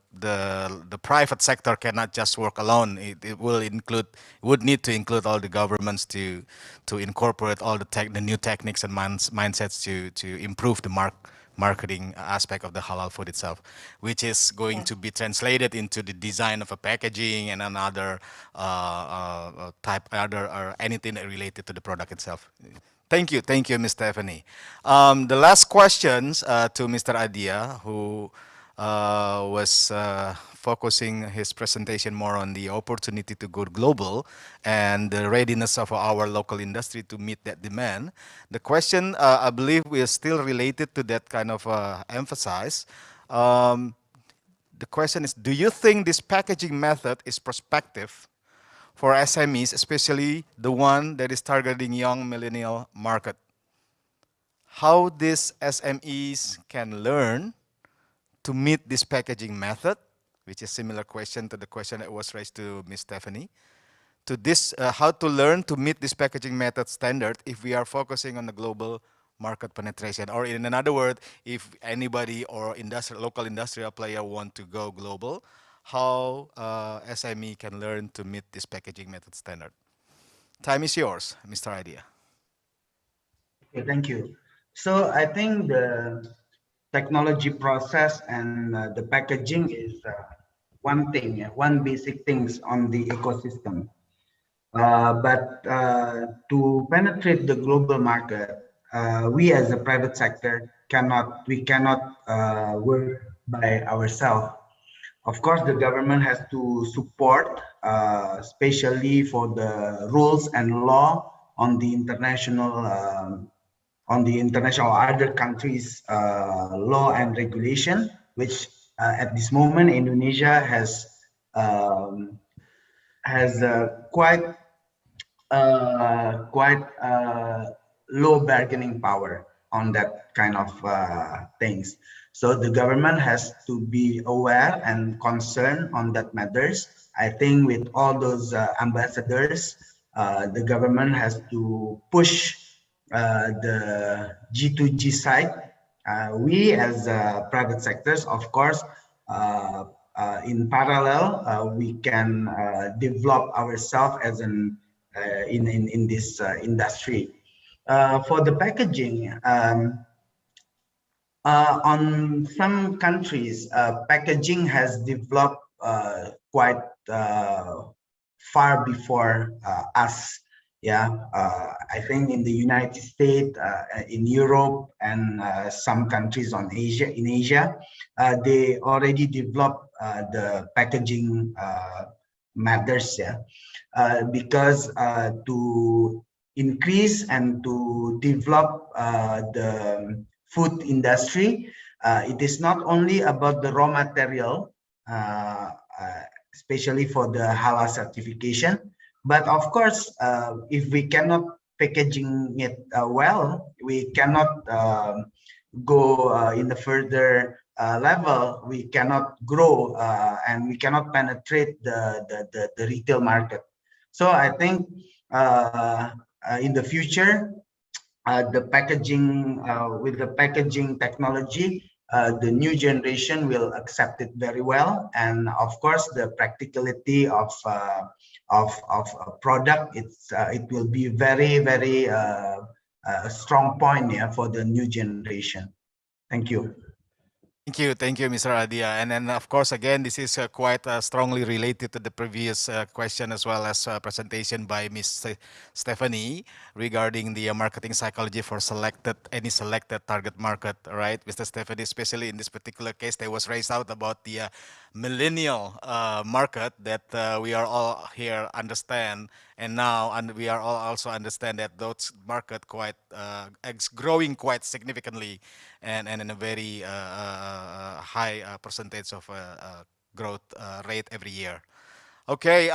private sector cannot just work alone. It would need to include all the governments to incorporate all the new techniques and mindsets to improve the marketing aspect of the halal food itself, which is going to be translated into the design of a packaging and another or anything related to the product itself. Thank you, Ms. Stephanie. The last questions to Mr. Adia, who was focusing his presentation more on the opportunity to go global and the readiness of our local industry to meet that demand. The question, I believe, is still related to that kind of emphasis. The question is, do you think this packaging method is prospective for SMEs, especially the one that is targeting young millennial market? How these SMEs can learn to meet this packaging method, which is similar question to the question that was raised to Ms. Stephanie, to this, how to learn to meet this packaging method standard if we are focusing on the global market penetration, or in another word, if anybody or local industrial player want to go global, how SME can learn to meet this packaging method standard. Time is yours, Mr. Idea. Okay, thank you. So I think the technology process and the packaging is one thing, one basic things on the ecosystem. But to penetrate the global market, we as a private sector cannot work by ourselves. Of course, the government has to support, especially for the rules and law on the international other countries' law and regulation, which at this moment Indonesia has quite low bargaining power on that kind of things. So the government has to be aware and concerned on that matters. I think with all those ambassadors, the government has to push the G2G side. We as private sectors, of course, in parallel, we can develop ourselves as in this industry. For the packaging, on some countries, packaging has developed quite far before us. Yeah, I think in the United States, in Europe, and some countries in Asia, they already developed the packaging matters. Yeah, because to increase and to develop the food industry, it is not only about the raw material, especially for the halal certification, but of course, if we cannot packaging it well, we cannot go in the further level. We cannot grow and we cannot penetrate the retail market. So I think in the future, the packaging with the packaging technology, the new generation will accept it very well. And of course, the practicality of a product, it will be very a strong point, yeah, for the new generation. Thank you. Thank you, Mr. Adia. And then, of course, again, this is quite strongly related to the previous question as well as presentation by Ms. Stephanie regarding the marketing psychology for any selected target market, right? Mr. Stephanie, especially in this particular case, there was raised out about the millennial market that we are all here understand, and now we are all also understand that those market quite growing quite significantly and in a very high percentage of growth rate every year. Okay,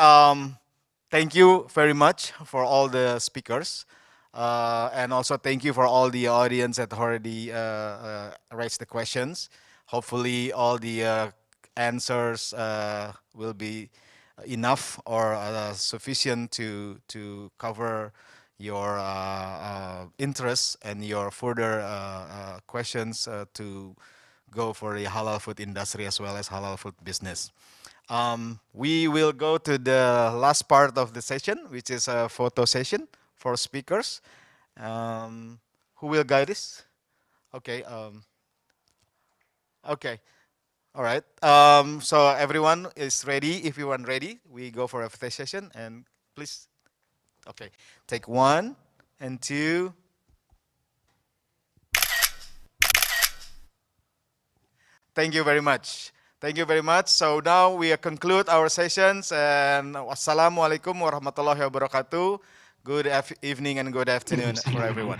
thank you very much for all the speakers. And also thank you for all the audience that already raised the questions. Hopefully all the answers will be enough or sufficient to cover your interests and your further questions to go for the halal food industry as well as halal food business. We will go to the last part of the session, which is a photo session for speakers. Who will guide us? Okay. Okay. All right. So everyone is ready. If you are ready, we go for a photo session. And please, okay, take 1 and 2. Thank you very much. Thank you very much. So now we conclude our sessions. And wassalamualaikum warahmatullahi wabarakatuh. Good evening and good afternoon for everyone.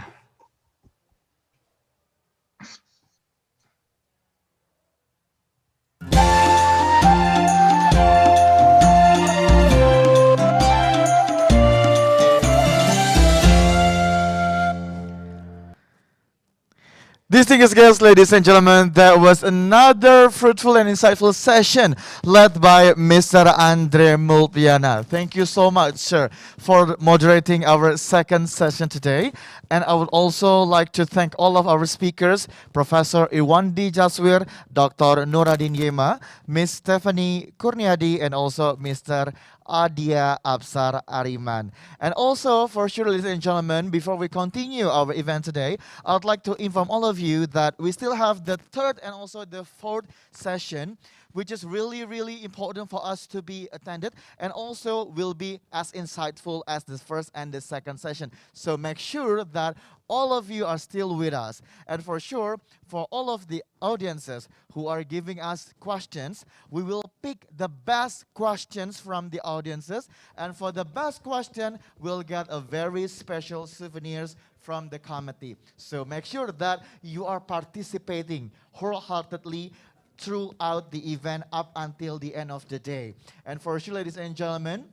Distinguished guests, ladies and gentlemen, that was another fruitful and insightful session led by Mr. Andre Mulpiana. Thank you so much, sir, for moderating our second session today. And I would also like to thank all of our speakers, Professor Iwandi Jaswir, Dr. Nuradin Yema, Ms. Stephanie Kurniadi, and also Mr. Adia Absar Ariman. And also, for sure, ladies and gentlemen, before we continue our event today, I would like to inform all of you that we still have the third and also the fourth session, which is really important for us to be attended and also will be as insightful as the first and the second session. So make sure that all of you are still with us. And for sure, for all of the audiences who are giving us questions, we will pick the best questions from the audiences. And for the best question, we'll get a very special souvenirs from the committee. So make sure that you are participating wholeheartedly throughout the event up until the end of the day. And for sure, ladies and gentlemen,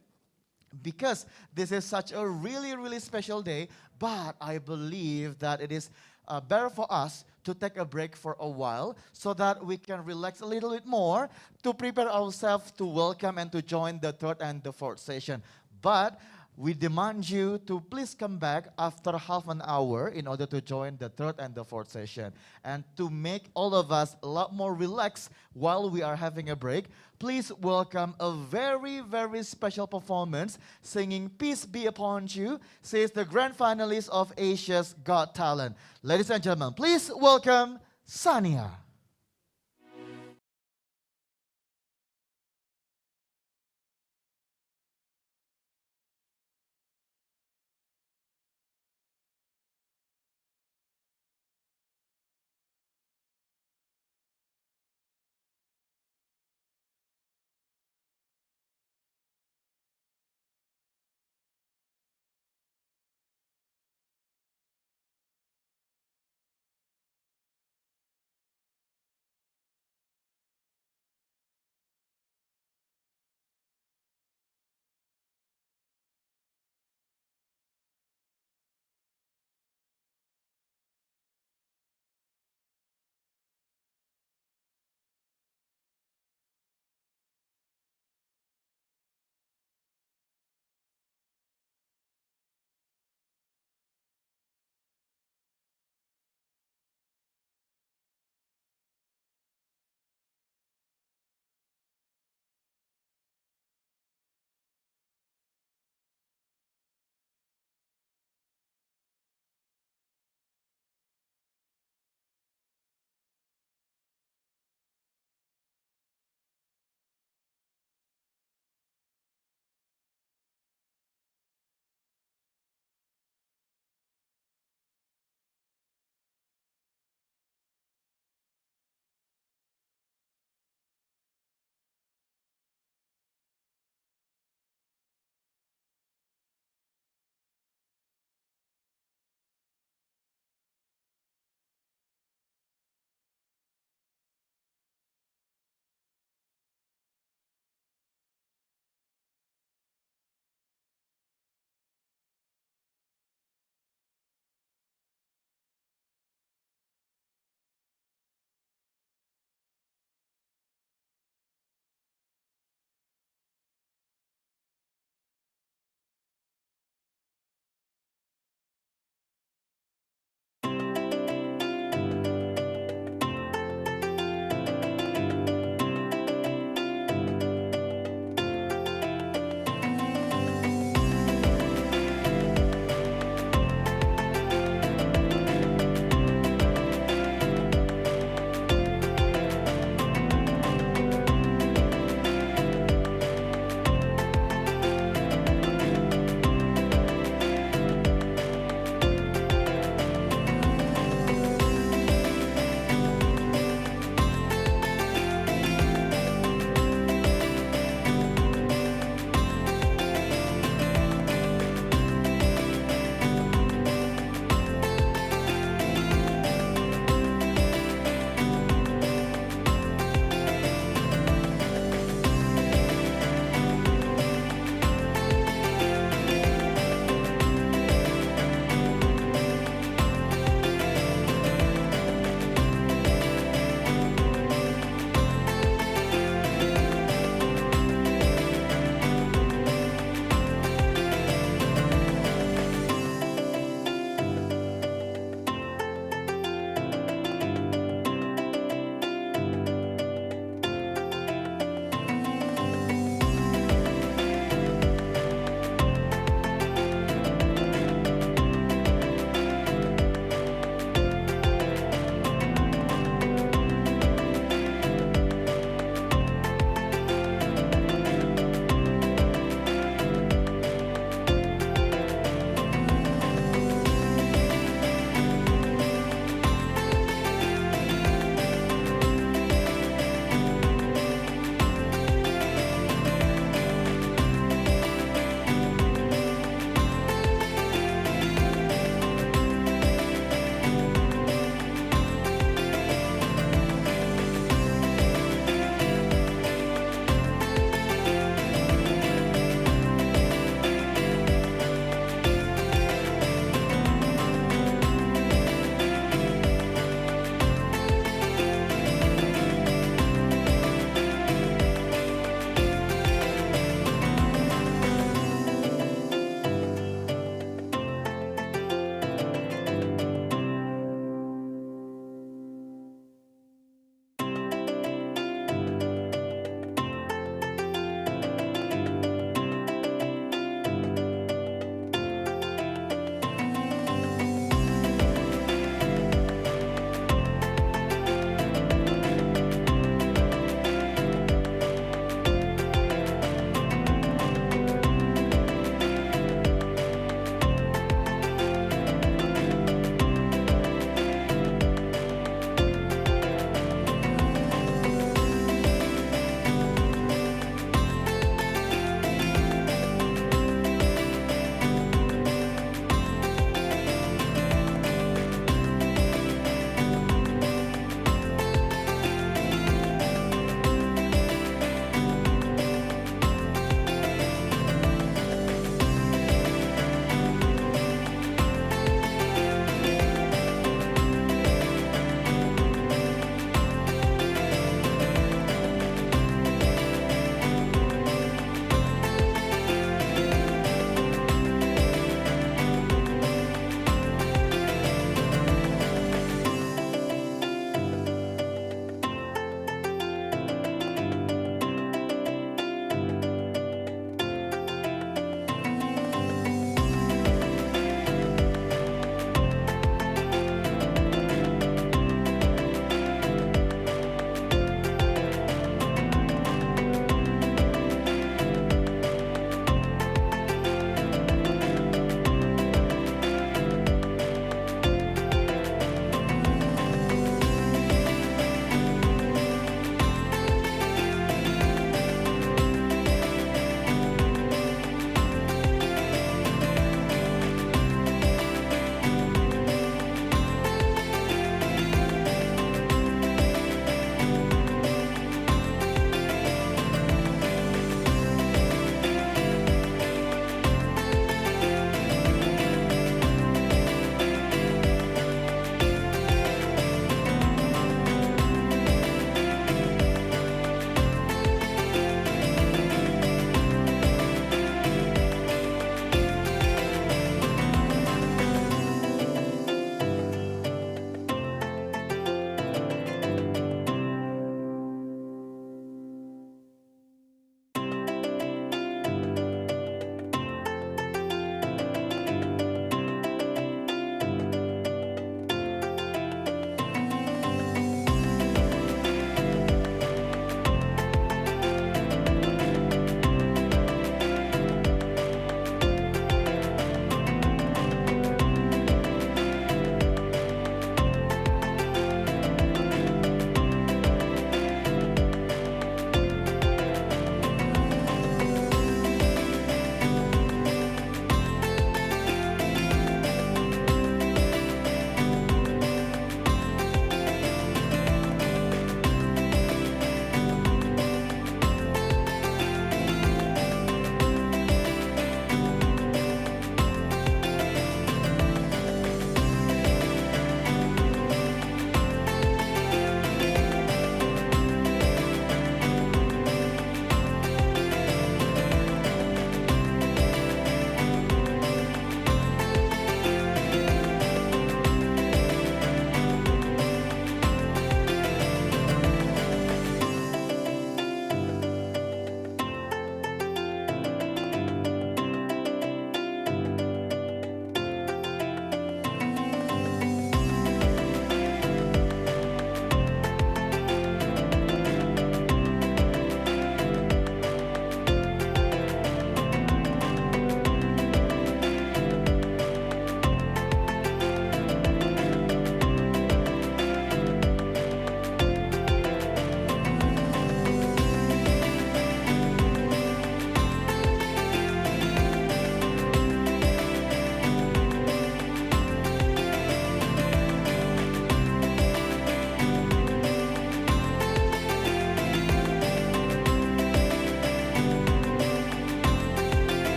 because this is such a really special day, but I believe that it is better for us to take a break for a while so that we can relax a little bit more to prepare ourselves to welcome and to join the third and the fourth session. But we demand you to please come back after half an hour in order to join the third and the fourth session. And to make all of us a lot more relaxed while we are having a break, please welcome a very special performance singing Peace Be Upon You, says the grand finalist of Asia's Got Talent. Ladies and gentlemen, please welcome Sania.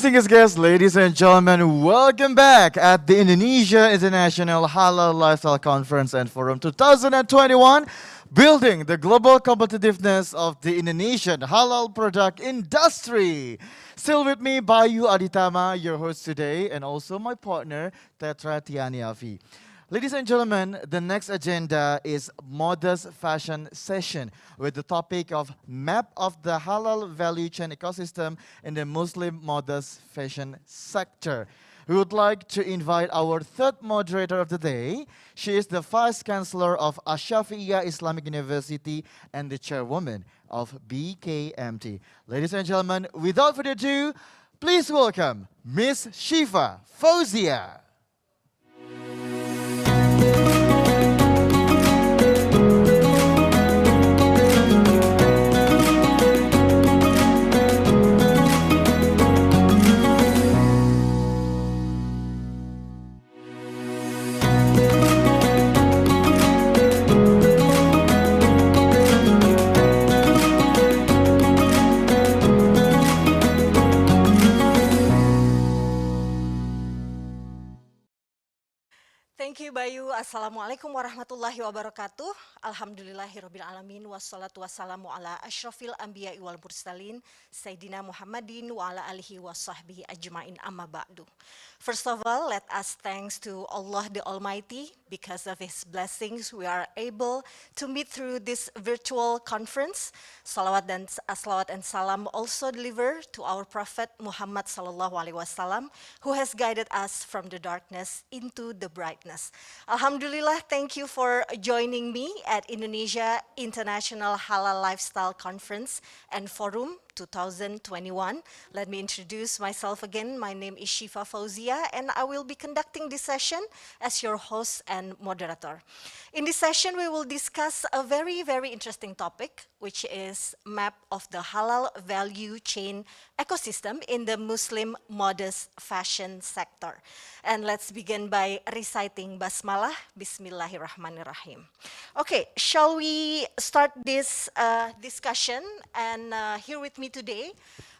distinguished guests, ladies and gentlemen, welcome back at the Indonesia International Halal Lifestyle Conference and Forum 2021, building the global competitiveness of the Indonesian halal product industry. Still with me, Bayu Aditama, your host today, and also my partner, Tetra Tianiafi. Ladies and gentlemen, the next agenda is Modest Fashion Session with the topic of Map of the Halal Value Chain Ecosystem in the Muslim Modest Fashion Sector. We would like to invite our third moderator of the day. She is the Vice Chancellor of Ash-Shafi'iyah Islamic University and the Chairwoman of BKMT. Ladies and gentlemen, without further ado, please welcome Miss Shifa Fauzia. Thank you, Bayu. Assalamualaikum warahmatullahi wabarakatuh. Alhamdulillahirabbil alamin wassalatu wassalamu ala asyrafil anbiya'i wal mursalin Sayyidina Muhammadin wa ala alihi wa sahbihi ajmain amma ba'du. First of all, let us thanks to Allah the Almighty. Because of His blessings, we are able to meet through this virtual conference. Salawat and salam also deliver to our Prophet Muhammad sallallahu alaihi wasallam, who has guided us from the darkness into the brightness. Alhamdulillah, thank you for joining me at Indonesia International Halal Lifestyle Conference and Forum 2021. Let me introduce myself again. My name is Shifa Fauzia, and I will be conducting this session as your host and moderator. In this session, we will discuss a very, very interesting topic, which is map of the halal value chain ecosystem in the Muslim modest fashion sector. And let's begin by reciting Basmalah, Bismillahirrahmanirrahim. Okay, shall we start this discussion? And here with me today,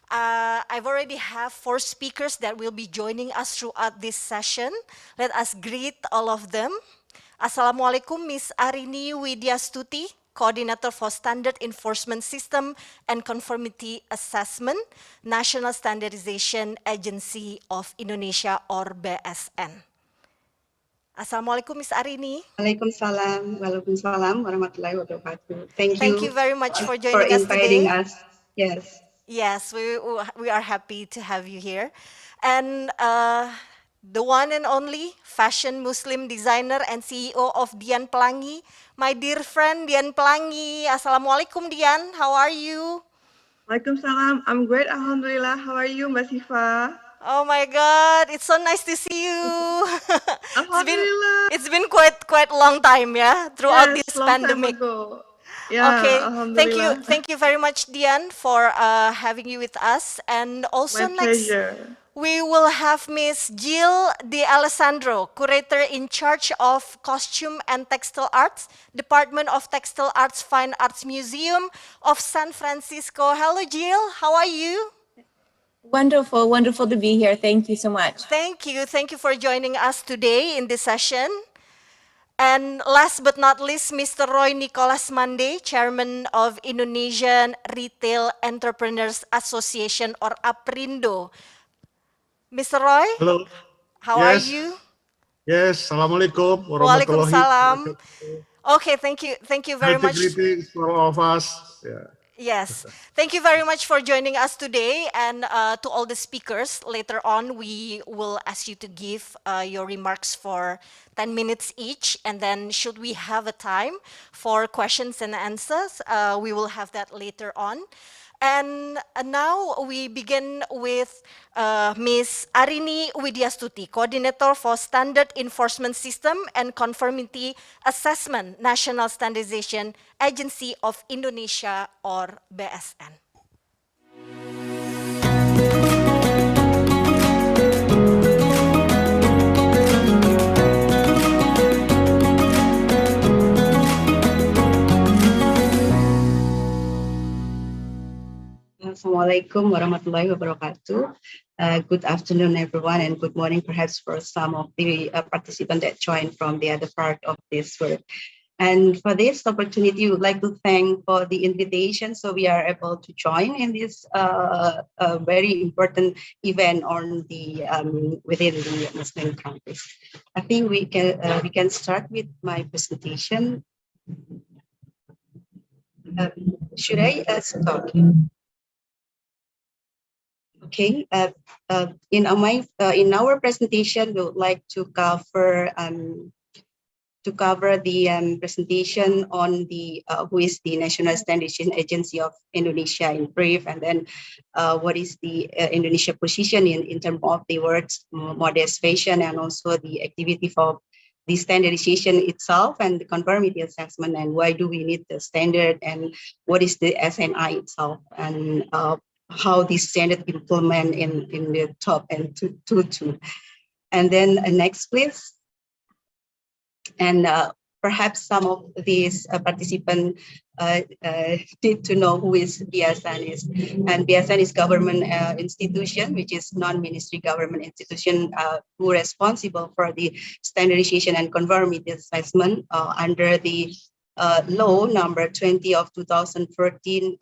I've already have 4 speakers that will be joining us throughout this session. Let us greet all of them. Assalamualaikum, Miss Arini Widyastuti, Coordinator for Standard Enforcement System and Conformity Assessment, National Standardization Agency of Indonesia or BSN. Assalamualaikum, Miss Arini. Waalaikumsalam warahmatullahi wabarakatuh. Thank you you very much for for joining us inviting today. us. Yes. Yes, we are happy to have you here. And the one and only fashion Muslim designer and CEO of Dian Pelangi, my dear friend Dian Pelangi. Assalamualaikum Dian, how are you? Waalaikumsalam, I'm great, Alhamdulillah. How are you, Mbak Sifa? Oh my God, it's so nice to see you. Alhamdulillah. It's been quite a long time, yeah, throughout Yes, this long pandemic. time ago. Yeah, Okay, Alhamdulillah. thank you very much, Dian, for having you with us. And also My next, pleasure. we will have Miss Jill De Alessandro, curator in charge of Costume and Textile Arts, Department of Textile Arts, Fine Arts Museum of San Francisco. Hello, Jill. How are you? Wonderful, wonderful to be here. Thank you so much. Thank you for joining us today in this session. And last but not least, Mr. Roy Nicholas Mande, Chairman of Indonesian Retail Entrepreneurs Association or APRINDO. Mr. Roy? Hello. How are Yes. you? Yes. Assalamualaikum warahmatullahi Waalaikumsalam. wabarakatuh. Okay, thank you very much. Greetings for all of us. Yeah. Yes, thank you very much for joining us today, and to all the speakers. Later on, we will ask you to give your remarks for 10 minutes each, and then should we have a time for questions and answers, we will have that later on. And now we begin with Ms. Arini Widyastuti, Coordinator for Standard Enforcement System and Conformity Assessment, National Standardization Agency of Indonesia or BSN. Assalamualaikum warahmatullahi wabarakatuh. Good afternoon, everyone, and good morning, perhaps for some of the participants that joined from the other part of this world. And for this opportunity, we would like to thank for the invitation, so we are able to join in this very important event on the within the Muslim countries. I think we can start with my presentation. Should I start? Okay. In our presentation, we would like to cover the presentation on the who is the National Standardization Agency of Indonesia in brief, and then what is the Indonesia position in terms of the words modest fashion, and also the activity for the standardization itself and the conformity assessment, and why do we need the standard, and what is the SNI itself, and how this standard implement in the top and two. And then next, please. And perhaps some of these participants need to know who is BSN is. And BSN is government institution, which is non-ministry government institution who are responsible for the standardization and conformity assessment under the law number 20 of 2014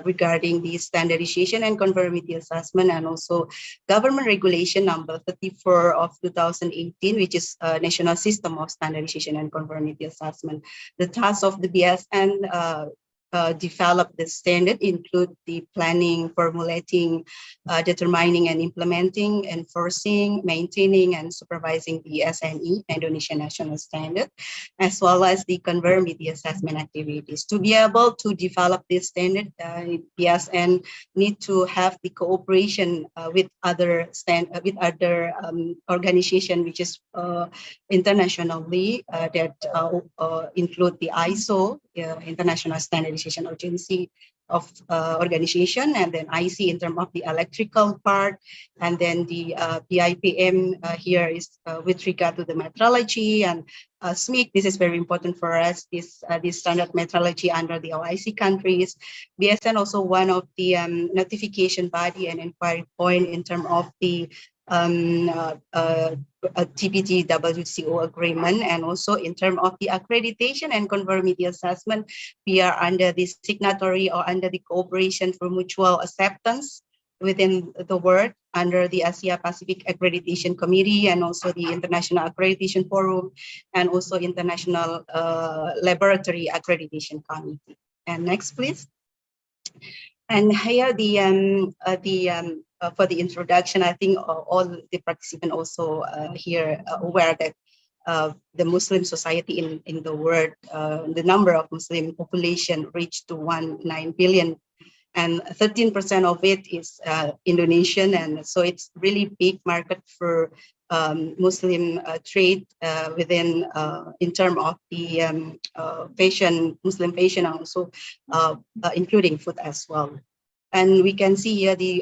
regarding the standardization and conformity assessment, and also government regulation number 34 of 2018, which is national system of standardization and conformity assessment. The task of the BSN develop the standard include the planning, formulating, determining and implementing, enforcing, maintaining and supervising the SNE, Indonesian National Standard, as well as the conformity assessment activities. To be able to develop this standard, BSN need to have the cooperation with other organization which is internationally that include the ISO, International Standardization Agency of organization, and then IC in terms of the electrical part, and then the BIPM here is with regard to the metrology, and SMIC, this is very important for us, this standard metrology under the OIC countries. BSN also one of the notification body and inquiry point in terms of the TPT WCO agreement, and also in terms of the accreditation and conformity assessment, we are under the signatory or under the cooperation for mutual acceptance within the world under the Asia Pacific Accreditation Committee, and also the International Accreditation Forum, and also International Laboratory Accreditation Committee. And next, please. And here for the introduction, I think all the participants also here aware that the Muslim society in the world, the number of Muslim population reached to 19 billion, and 13% of it is Indonesian, and so it's really big market for Muslim trade within in terms of the fashion, Muslim fashion, and also including food as well. And we can see here the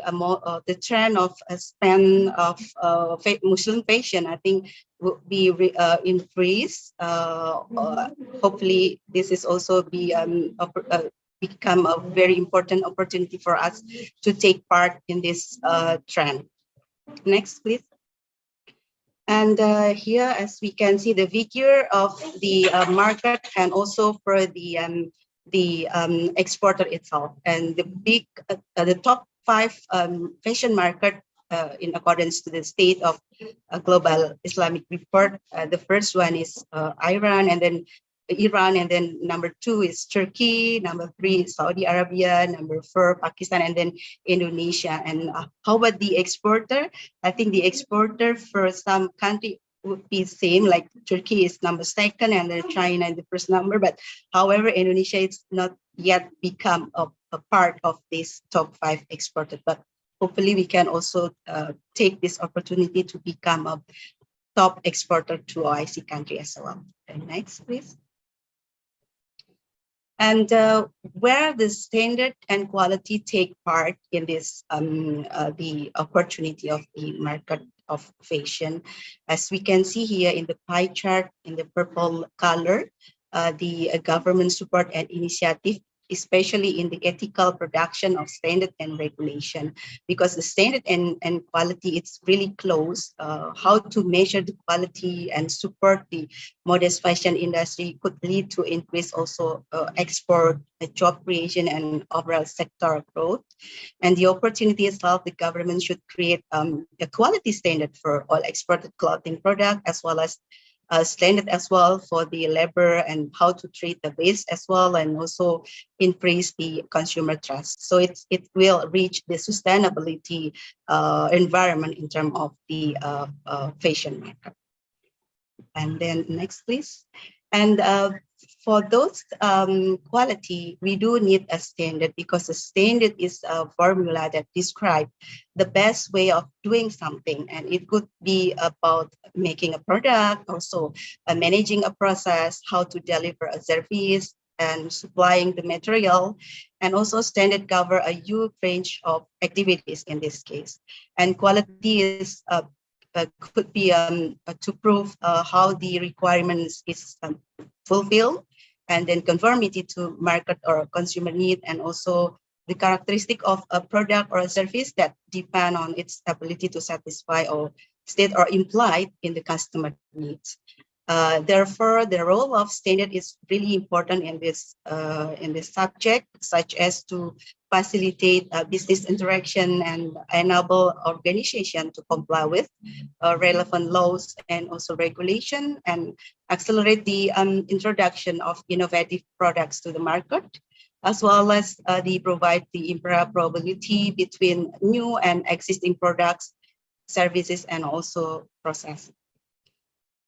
trend of spend of Muslim fashion, I think, will be increased. Hopefully, this is also become a very important opportunity for us to take part in this trend. Next, please. And here, as we can see, the figure of the market, and also for the exporter itself, and the top 5 fashion market in accordance to the state of global Islamic report. The first one is Iran, and then number 2 is Turkey, number 3 is Saudi Arabia, number 4 Pakistan, and then Indonesia. And how about the exporter? I think the exporter for some country would be same, like Turkey is number 2nd, and then China in the first number. But however, Indonesia is not yet become a part of this top 5 exporter. But hopefully, we can also take this opportunity to become a top exporter to OIC country as well. And next, please. And where the standard and quality take part in this, the opportunity of the market of fashion. As we can see here in the pie chart in the purple color, the government support and initiative especially in the ethical production of standard and regulation, because the standard and quality, it's really close. How to measure the quality and support the modest fashion industry could lead to increase also export, job creation, and overall sector growth. And the opportunity itself, the government should create a quality standard for all exported clothing product, as well as standard as well for the labor and how to treat the waste as well, and also increase the consumer trust. So it will reach the sustainability environment in terms of the fashion market. And then next, please. And for those quality, we do need a standard, because a standard is a formula that describes the best way of doing something. And it could be about making a product, also managing a process, how to deliver a service, and supplying the material. And also standard cover a huge range of activities in this case. And quality is could be to prove how the requirements is fulfilled, and then conformity to market or consumer need, and also the characteristic of a product or a service that depend on its ability to satisfy or state or implied in the customer needs. Therefore, the role of standard is really important in this subject, such as to facilitate business interaction and enable organization to comply with relevant laws and also regulation, and accelerate the introduction of innovative products to the market, as well as provide the interoperability between new and existing products, services, and also processes.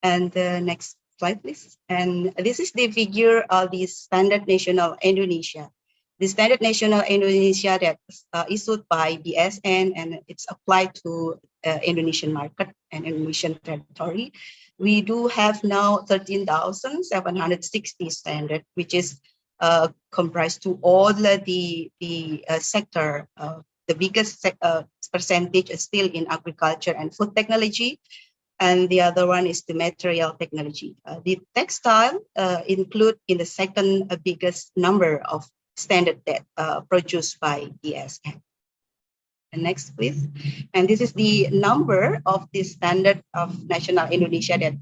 And the next slide, please. And this is the figure of the Standard Nasional Indonesia. The Standard Nasional Indonesia that's issued by BSN, and it's applied to Indonesian market and Indonesian territory. We do have now 13,760 standard, which is comprised to all the sector. The biggest percentage is still in agriculture and food technology, and the other one is the material technology. The textile include in the second biggest number of standard that produced by BSN. And next, please. And this is the number of the standard of National Indonesia that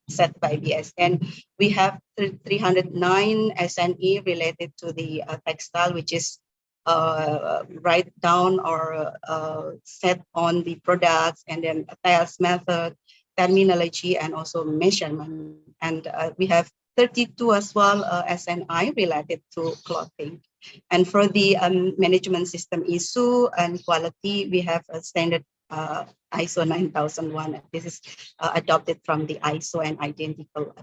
set by BSN. We have 309 SNE related to the textile, which is write down or set on the products, and then sales method, terminology, and also measurement. And we have 32 as well SNI related to clothing. And for the management system issue and quality, we have a standard ISO 9001. This is adopted from the ISO and identical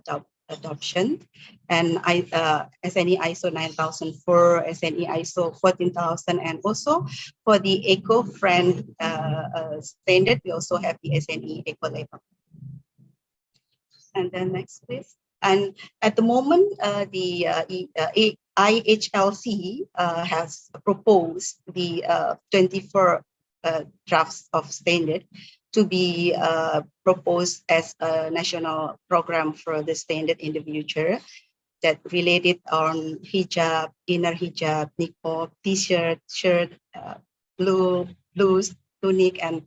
adoption. And SNE ISO 9004, SNE ISO 14000, and also for the eco-friend standard, we also have the SNE eco label. And then next, please. And at the moment, the IHLC has proposed the 24 drafts of standard to be proposed as a national program for the standard in the future, that related on hijab, inner hijab, niqab, t-shirt, shirt, blues, tunic, and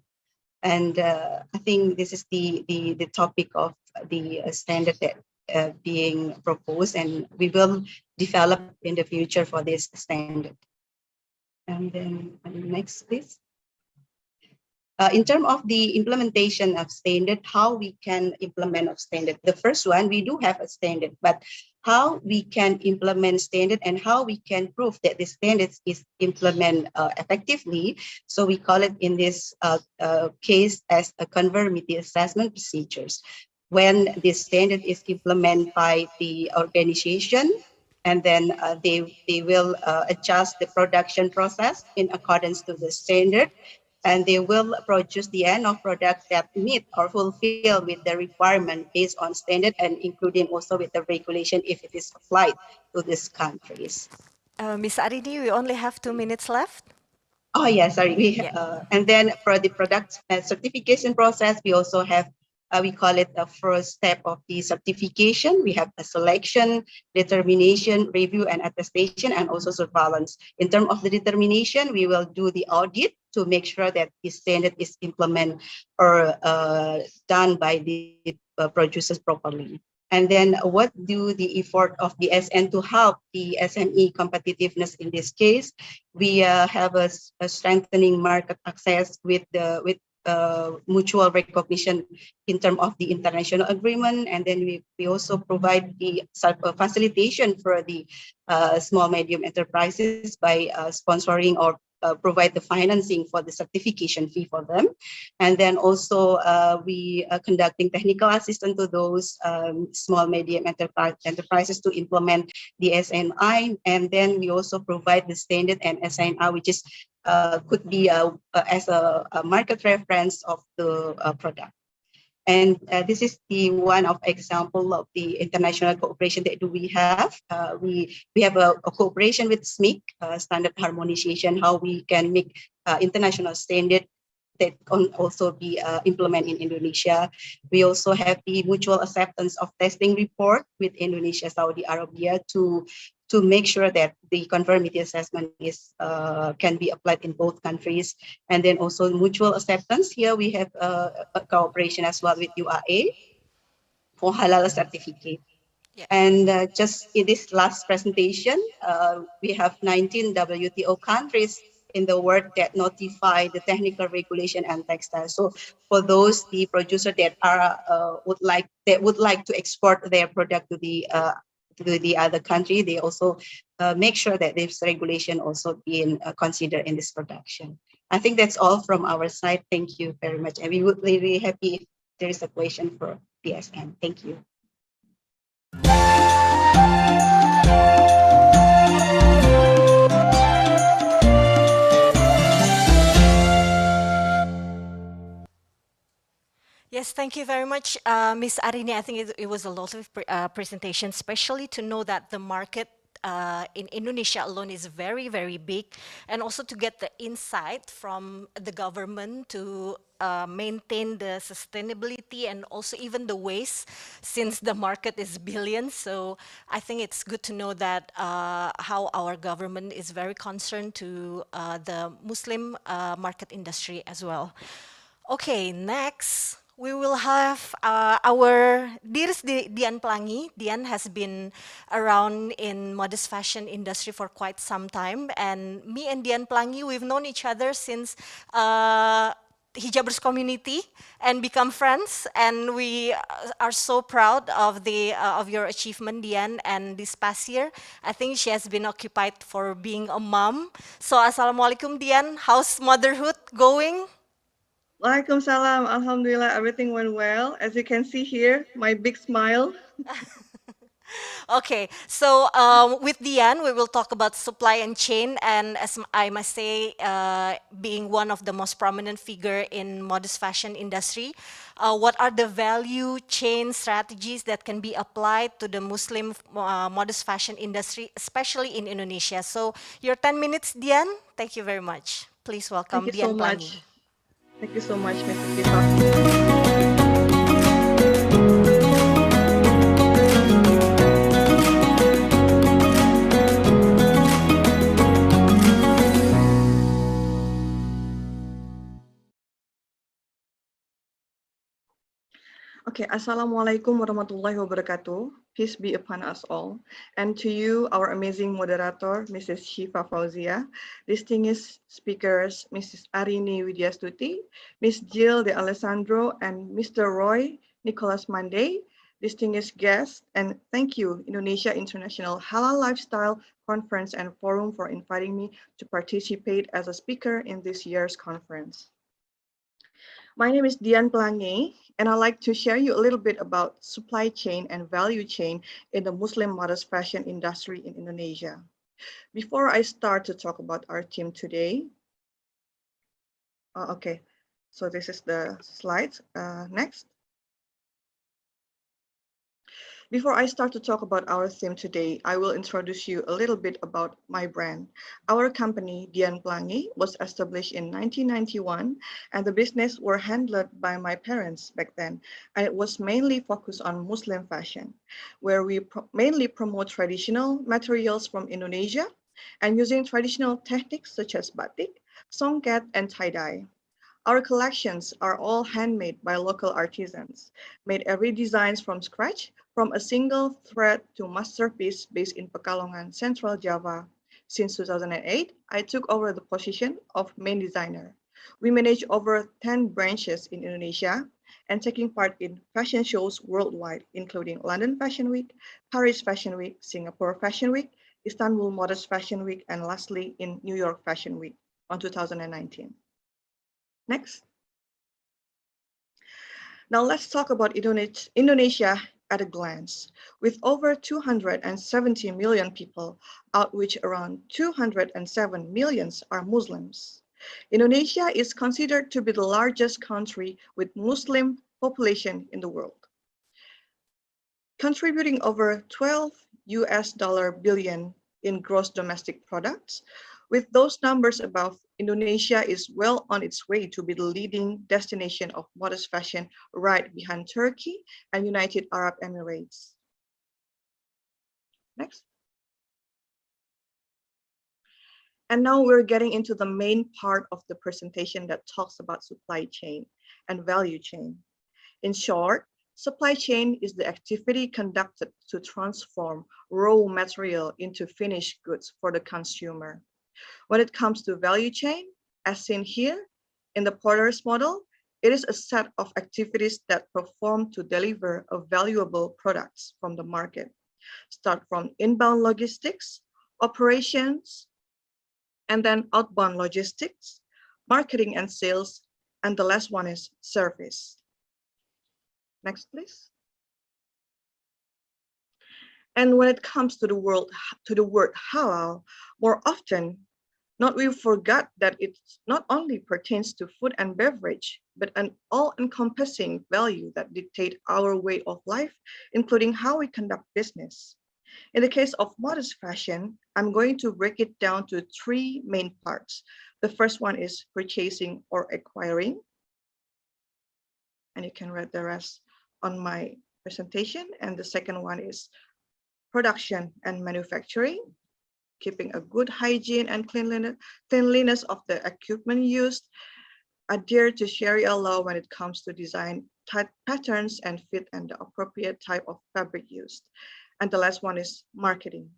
I think this is the topic of the standard that being proposed, and we will develop in the future for this standard. And then next, please. In terms of the implementation of standard, how we can implement of standard. The first one, we do have a standard, but how we can implement standard and how we can prove that the standards is implemented effectively. So we call it in this case as a conformity assessment procedures. When the standard is implemented by the organization, and then they will adjust the production process in accordance to the standard, and they will produce the end of product that meet or fulfill with the requirement based on standard, and including also with the regulation if it is applied to these countries. Ms. Arini, we only have 2 minutes left. Oh yeah, sorry. And then for the product certification process, we also have we call it the first step of the certification. We have the selection, determination, review, and attestation, and also surveillance. In terms of the determination, we will do the audit to make sure that the standard is implemented or done by the producers properly. And then what do the effort of the SN to help the SME competitiveness in this case? We have a strengthening market access with mutual recognition in terms of the international agreement. And then we also provide the facilitation for the small, medium enterprises by sponsoring or provide the financing for the certification fee for them. And then also we are conducting technical assistance to those small, medium enterprises to implement the SNI. And then we also provide the standard and SNI, which is could be as a market reference of the product. And this is the one of example of the international cooperation that we have. We have a cooperation with SMIC, standard harmonization, how we can make international standard that can also be implemented in Indonesia. We also have the mutual acceptance of testing report with Indonesia, Saudi Arabia to make sure that the conformity assessment is can be applied in both countries. And then also mutual acceptance. Here we have a cooperation as well with UAE for halal certificate. Yeah. And just in this last presentation, we have 19 WTO countries in the world that notify the technical regulation and textile. So for those the producer that are would like to export their product to the other country, they also make sure that this regulation also being considered in this production. I think that's all from our side. Thank you very much, and we would be really happy if there is a question for PSN. Thank you. Yes, thank you very much, Ms. Arini. I think it was a lot of presentation, especially to know that the market in Indonesia alone is very, very big, and also to get the insight from the government to maintain the sustainability and also even the waste, since the market is billions. So I think it's good to know that how our government is very concerned to the Muslim market industry as well. Okay, next we will have our dearest Dian Pelangi. Dian has been around in modest fashion industry for quite some time, and me and Dian Pelangi, we've known each other since Hijabers community and become friends, and we are so proud of the of your achievement, Dian. And this past year, I think she has been occupied for being a mom. So Assalamualaikum, Dian. How's motherhood going? Waalaikumsalam. Alhamdulillah, everything went well. As you can see here, my big smile. Okay, so with Dian, we will talk about supply and chain, and as I must say, being one of the most prominent figure in modest fashion industry, what are the value chain strategies that can be applied to the Muslim modest fashion industry, especially in Indonesia? So your 10 minutes, Dian. Thank you very much. Please welcome Thank you so Dian Pelangi. much. Thank you so much, Mrs. Siva. Okay, Assalamualaikum warahmatullahi wabarakatuh. Peace be upon us all. And to you, our amazing moderator, Mrs. Shifa Fauzia, distinguished speakers, Mrs. Arini Widyastuti, Ms. Jill De Alessandro, and Mr. Roy Nicholas Monday, distinguished guests, and thank you, Indonesia International Halal Lifestyle Conference and Forum, for inviting me to participate as a speaker in this year's conference. My name is Dian Pelangi, and I'd like to share you a little bit about supply chain and value chain in the Muslim modest fashion industry in Indonesia. Before I start to talk about our team today, okay, so this is the slides. Next. Before I start to talk about our theme today, I will introduce you a little bit about my brand. Our company, Dian Pelangi, was established in 1991, and the business were handled by my parents back then, and it was mainly focused on Muslim fashion, where we mainly promote traditional materials from Indonesia and using traditional techniques such as batik, songket, and tie-dye. Our collections are all handmade by local artisans, made every designs from scratch, from a single thread to masterpiece based in Pekalongan, Central Java. Since 2008, I took over the position of main designer. We manage over 10 branches in Indonesia and taking part in fashion shows worldwide, including London Fashion Week, Paris Fashion Week, Singapore Fashion Week, Istanbul Modest Fashion Week, and lastly in New York Fashion Week on 2019. Next. Now let's talk about Indonesia at a glance. With over 270 million people, out which around 207 million are Muslims. Indonesia is considered to be the largest country with Muslim population in the world, contributing over $12 billion in gross domestic products. With those numbers above, Indonesia is well on its way to be the leading destination of modest fashion, right behind Turkey and United Arab Emirates. Next. And now we're getting into the main part of the presentation that talks about supply chain and value chain. In short, supply chain is the activity conducted to transform raw material into finished goods for the consumer. When it comes to value chain, as seen here in the Porter's model, it is a set of activities that perform to deliver a valuable products from the market. Start from inbound logistics, operations, and then outbound logistics, marketing and sales, and the last one is service. Next, please. And when it comes to the word halal, more often, we forgot that it not only pertains to food and beverage, but an all-encompassing value that dictate our way of life, including how we conduct business. In the case of modest fashion, I'm going to break it down to three main parts. The first one is purchasing or acquiring, and you can read the rest on my presentation. And the second one is production and manufacturing, keeping a good hygiene and cleanliness of the equipment used, adhere to Sharia law when it comes to design type patterns and fit and the appropriate type of fabric used. And the last one is marketing,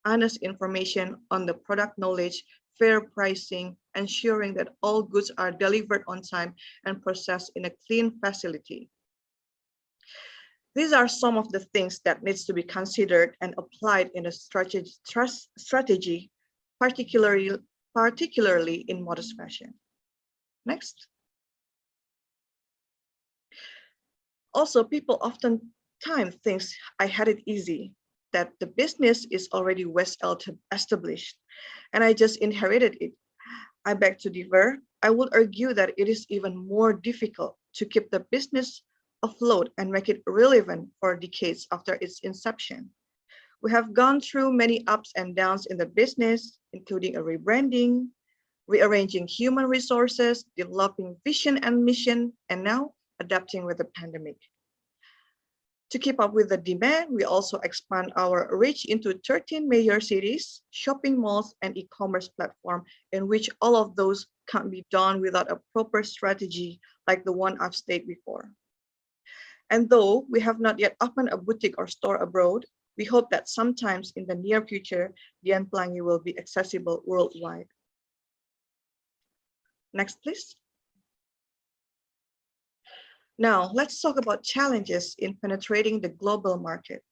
honest information on the product knowledge, fair pricing, ensuring that all goods are delivered on time and processed in a clean facility. These are some of the things that needs to be considered and applied in a strategy, particularly in modest fashion. Next. Also, people oftentimes think I had it easy, that the business is already well established, and I just inherited it. I beg to differ. I would argue that it is even more difficult to keep the business afloat and make it relevant for decades after its inception. We have gone through many ups and downs in the business, including a rebranding, rearranging human resources, developing vision and mission, and now adapting with the pandemic. To keep up with the demand, we also expand our reach into 13 major cities, shopping malls, and e-commerce platform, in which all of those can't be done without a proper strategy like the one I've stated before. And though we have not yet opened a boutique or store abroad, we hope that sometimes in the near future, Dian Pelangi will be accessible worldwide. Next, please. Now, let's talk about challenges in penetrating the global market.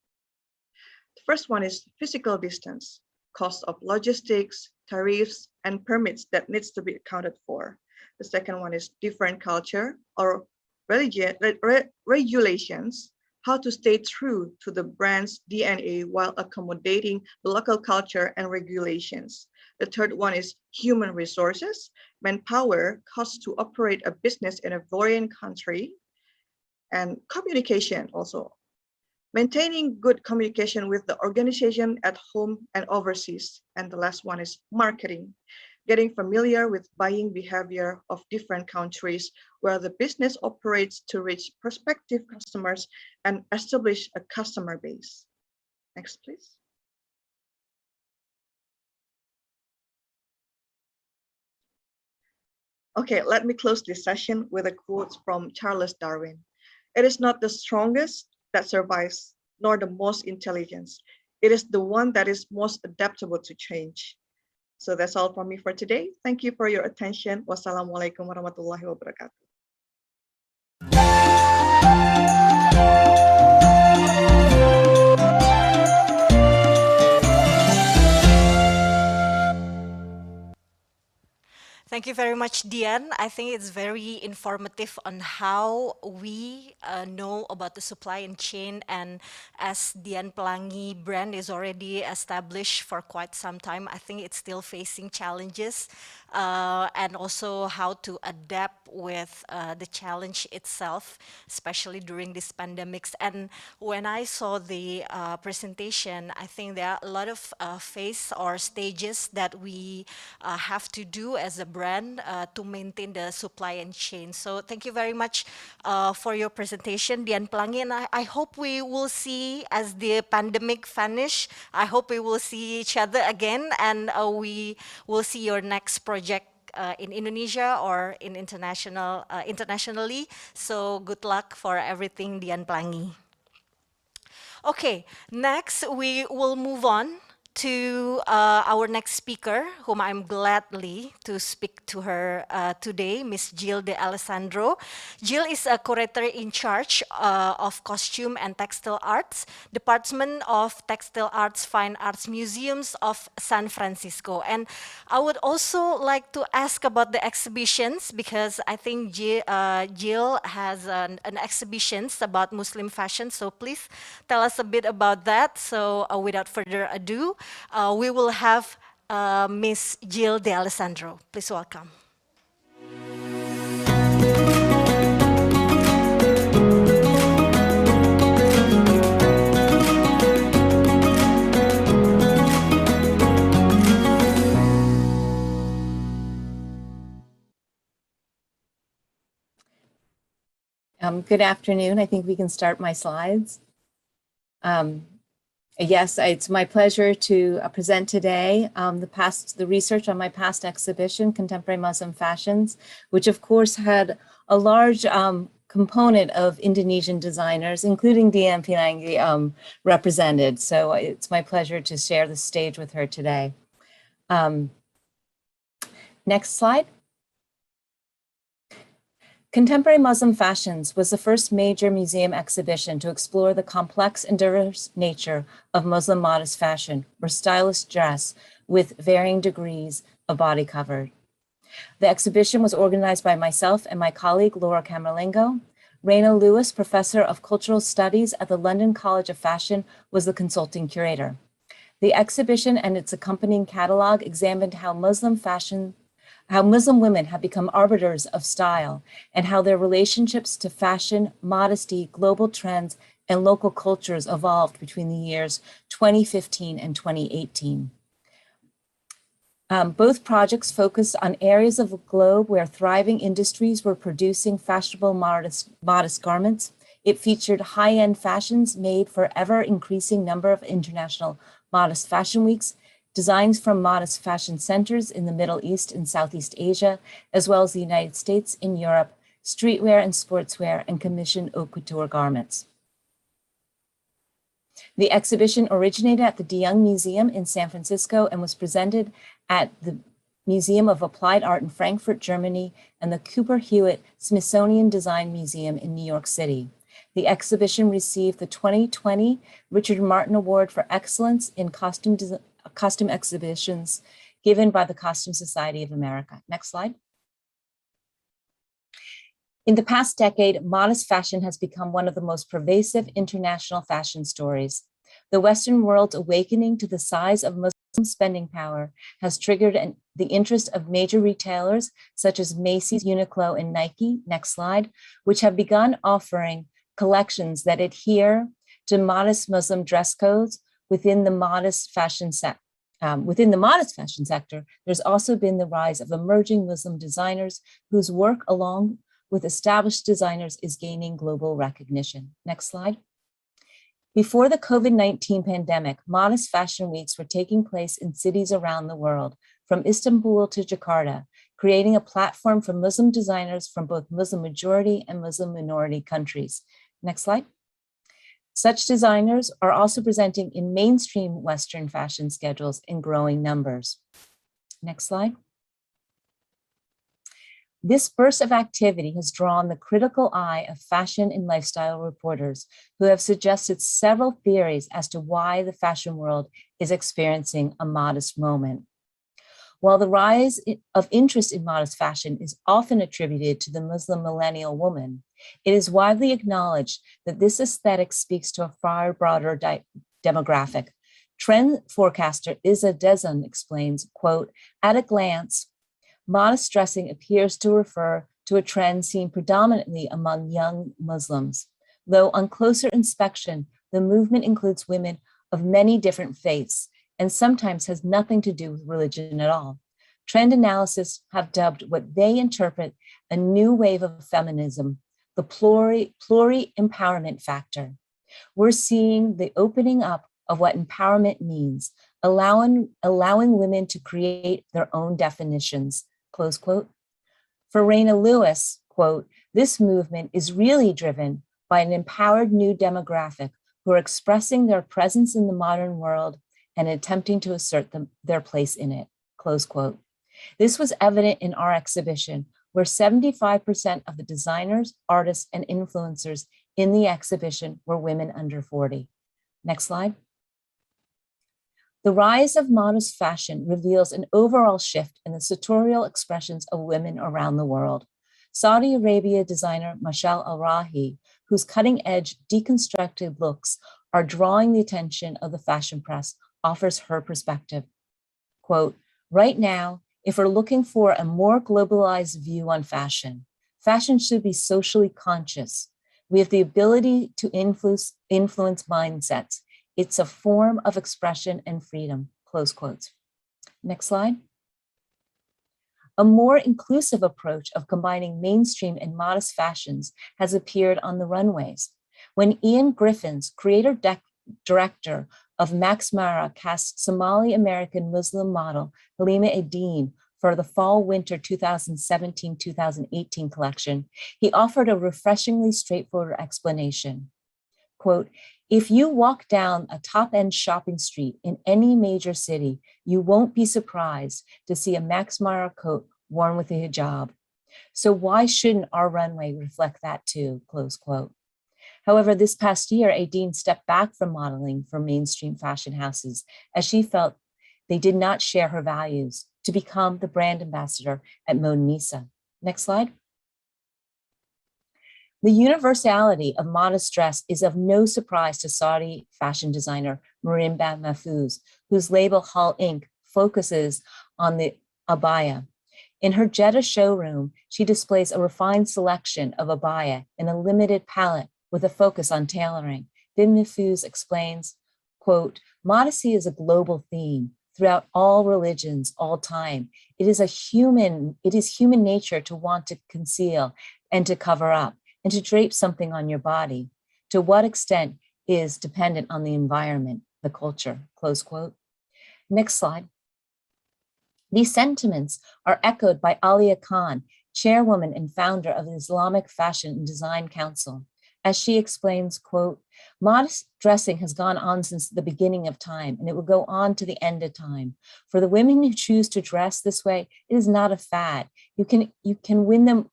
The first one is physical distance, cost of logistics, tariffs, and permits that needs to be accounted for. The second one is different culture or regulations, how to stay true to the brand's DNA while accommodating the local culture and regulations. The third one is human resources, manpower, costs to operate a business in a foreign country, and communication also. Maintaining good communication with the organization at home and overseas. And the last one is marketing, getting familiar with buying behavior of different countries where the business operates to reach prospective customers and establish a customer base. Next, please. Okay, let me close this session with a quote from Charles Darwin. It is not the strongest that survives, nor the most intelligent. It is the one that is most adaptable to change. So that's all from me for today. Thank you for your attention. Wassalamualaikum warahmatullahi wabarakatuh. Thank you very much, Dian. I think it's very informative on how we know about the supply chain, and as Dian Pelangi brand is already established for quite some time, I think it's still facing challenges, and also how to adapt with the challenge itself, especially during these pandemics. And when I saw the presentation, I think there are a lot of phase or stages that we have to do as a brand to maintain the supply and chain. So thank you very much for your presentation, Dian Pelangi, and I hope we will see as the pandemic vanish. I hope we will see each other again, and we will see your next project in Indonesia or in internationally. So good luck for everything, Dian Pelangi. Okay, next we will move on to our next speaker, whom I'm gladly to speak to her today, Miss Jill De Alessandro. Jill is a curator in charge of Costume and Textile Arts, Department of Textile Arts, Fine Arts Museums of San Francisco. And I would also like to ask about the exhibitions, because I think Jill has an exhibitions about Muslim fashion. So please tell us a bit about that. So without further ado, we will have Miss Jill De Alessandro. Please welcome. Good afternoon. I think we can start my slides. Yes, it's my pleasure to present today the research on my past exhibition, Contemporary Muslim Fashions, which of course had a large component of Indonesian designers, including Dian Pelangi represented. So it's my pleasure to share the stage with her today. Next slide. Contemporary Muslim Fashions was the first major museum exhibition to explore the complex and diverse nature of Muslim modest fashion, or stylish dress, with varying degrees of body cover. The exhibition was organized by myself and my colleague, Laura Camerlengo. Raina Lewis, Professor of Cultural Studies at the London College of Fashion, was the consulting curator. The exhibition and its accompanying catalog examined how Muslim women have become arbiters of style, and how their relationships to fashion, modesty, global trends, and local cultures evolved between the years 2015 and 2018. Both projects focused on areas of the globe where thriving industries were producing fashionable modest garments. It featured high-end fashions made for ever-increasing number of international modest fashion weeks, designs from modest fashion centers in the Middle East and Southeast Asia, as well as the United States and Europe, streetwear and sportswear, and commissioned haute couture garments. The exhibition originated at the De Young Museum in San Francisco and was presented at the Museum of Applied Art in Frankfurt, Germany, and the Cooper Hewitt Smithsonian Design Museum in New York City. The exhibition received the 2020 Richard Martin Award for Excellence in Costume Exhibitions, given by the Costume Society of America. Next slide. In the past decade, modest fashion has become one of the most pervasive international fashion stories. The Western world's awakening to the size of Muslim spending power has triggered the interest of major retailers such as Macy's, Uniqlo, and Nike, next slide, which have begun offering collections that adhere to modest Muslim dress codes within the modest fashion sector. Within the modest fashion sector, there's also been the rise of emerging Muslim designers whose work, along with established designers, is gaining global recognition. Next slide. Before the COVID-19 pandemic, modest fashion weeks were taking place in cities around the world, from Istanbul to Jakarta, creating a platform for Muslim designers from both Muslim majority and Muslim minority countries. Next slide. Such designers are also presenting in mainstream Western fashion schedules in growing numbers. Next slide. This burst of activity has drawn the critical eye of fashion and lifestyle reporters who have suggested several theories as to why the fashion world is experiencing a modest moment. While the rise of interest in modest fashion is often attributed to the Muslim millennial woman, it is widely acknowledged that this aesthetic speaks to a far broader demographic. Trend forecaster Isa Dezan explains, quote, "At a glance, modest dressing appears to refer to a trend seen predominantly among young Muslims. Though on closer inspection, the movement includes women of many different faiths and sometimes has nothing to do with religion at all. Trend analysis have dubbed what they interpret a new wave of feminism, the pluri-empowerment factor. We're seeing the opening up of what empowerment means, allowing women to create their own definitions," close quote. For Raina Lewis, quote, "This movement is really driven by an empowered new demographic who are expressing their presence in the modern world and attempting to assert their place in it," close quote. This was evident in our exhibition, where 75% of the designers, artists, and influencers in the exhibition were women under 40. Next slide. The rise of modest fashion reveals an overall shift in the sartorial expressions of women around the world. Saudi Arabia designer Mashal Al-Rahi, whose cutting-edge deconstructed looks are drawing the attention of the fashion press, offers her perspective. Quote, "Right now, if we're looking for a more globalized view on fashion, fashion should be socially conscious. We have the ability to influence mindsets. It's a form of expression and freedom," close quotes. Next slide. A more inclusive approach of combining mainstream and modest fashions has appeared on the runways. When Ian Griffins, creator-director of Max Mara, cast Somali-American Muslim model Halima Eddin for the Fall-Winter 2017-2018 collection, he offered a refreshingly straightforward explanation. Quote, "If you walk down a top-end shopping street in any major city, you won't be surprised to see a Max Mara coat worn with a hijab. So why shouldn't our runway reflect that too?" Close quote. However, this past year, Aideen stepped back from modeling for mainstream fashion houses as she felt they did not share her values, to become the brand ambassador at Mode Nisa. Next slide. The universality of modest dress is of no surprise to Saudi fashion designer Marimba Mahfouz, whose label Hall Inc. focuses on the abaya. In her Jeddah showroom, she displays a refined selection of abaya in a limited palette with a focus on tailoring. Then Mahfouz explains, quote, "Modesty is a global theme throughout all religions, all time. It is human nature to want to conceal and to cover up and to drape something on your body. To what extent is dependent on the environment, the culture," close quote. Next slide. These sentiments are echoed by Alia Khan, chairwoman and founder of the Islamic Fashion and Design Council. As she explains, quote, "Modest dressing has gone on since the beginning of time, and it will go on to the end of time. For the women who choose to dress this way, it is not a fad. You can win them.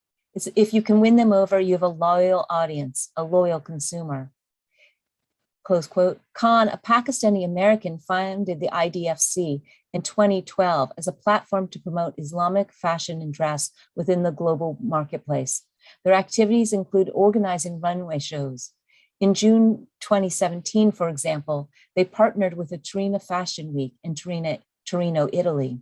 If you can win them over, you have a loyal audience, a loyal consumer." Close quote. Khan, a Pakistani American, founded the IDFC in 2012 as a platform to promote Islamic fashion and dress within the global marketplace. Their activities include organizing runway shows. In June 2017, for example, they partnered with the Torino Fashion Week in Torino, Italy.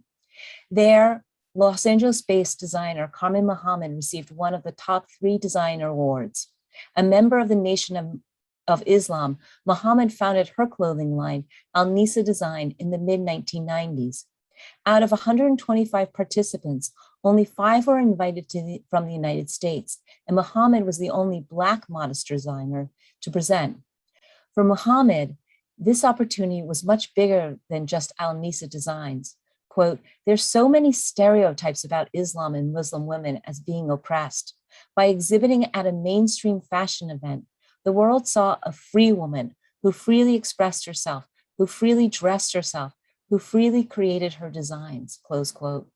There, Los Angeles-based designer Carmen Mohammed received one of the top 3 designer awards. A member of the Nation of of Islam, Muhammad founded her clothing line, Al Nisa Design, in the mid-1990s. Out of 125 participants, only 5 were invited from the United States, and Muhammad was the only Black modest designer to present. For Muhammad, this opportunity was much bigger than just Al Nisa Designs. Quote, "There's so many stereotypes about Islam and Muslim women as being oppressed. By exhibiting at a mainstream fashion event, the world saw a free woman who freely expressed herself, who freely dressed herself, who freely created her designs," close quote.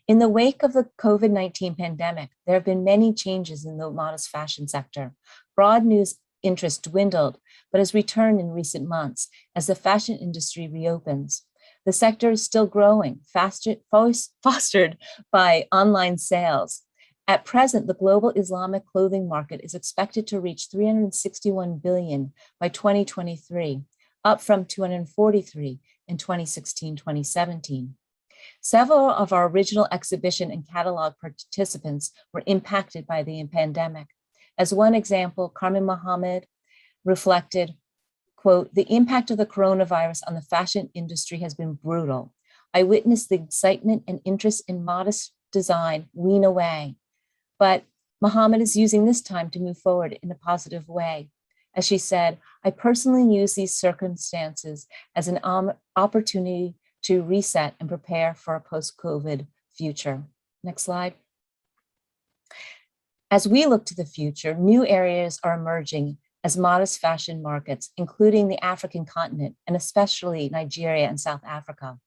In the wake of the COVID-19 pandemic, there have been many changes in the modest fashion sector. Broad news interest dwindled, but has returned in recent months as the fashion industry reopens. The sector is still growing, fostered by online sales. At present, the global Islamic clothing market is expected to reach 361 billion by 2023, up from 243 in 2016-2017. Several of our original exhibition and catalog participants were impacted by the pandemic. As one example, Carmen Mohammed reflected, quote, "The impact of the coronavirus on the fashion industry has been brutal. I witnessed the excitement and interest in modest design wean away. But Mohammed is using this time to move forward in a positive way. As she said, I personally use these circumstances as an opportunity to reset and prepare for a post-COVID future." Next slide. As we look to the future, new areas are emerging as modest fashion markets, including the African continent and especially Nigeria and South Africa.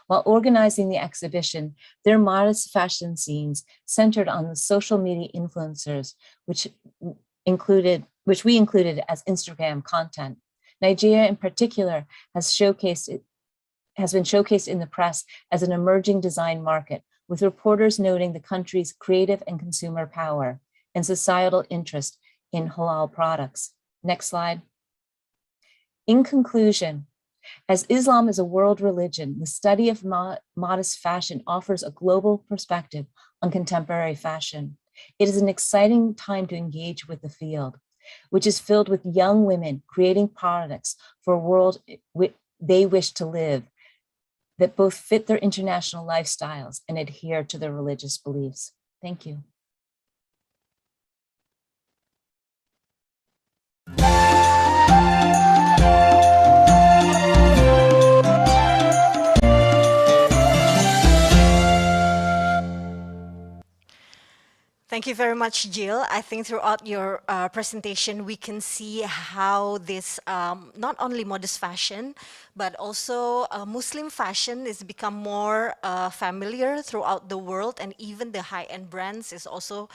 While organizing the exhibition, their modest fashion scenes centered on the social media influencers, which we included as Instagram content. Nigeria in particular has been showcased in the press as an emerging design market, with reporters noting the country's creative and consumer power and societal interest in halal products. Next slide. In conclusion, as Islam is a world religion, the study of modest fashion offers a global perspective on contemporary fashion. It is an exciting time to engage with the field, which is filled with young women creating products for a world they wish to live that both fit their international lifestyles and adhere to their religious beliefs. Thank you. Thank you very much, Jill. I think throughout your presentation, we can see how this not only modest fashion, but also Muslim fashion is become more familiar throughout the world, and even the high-end brands is also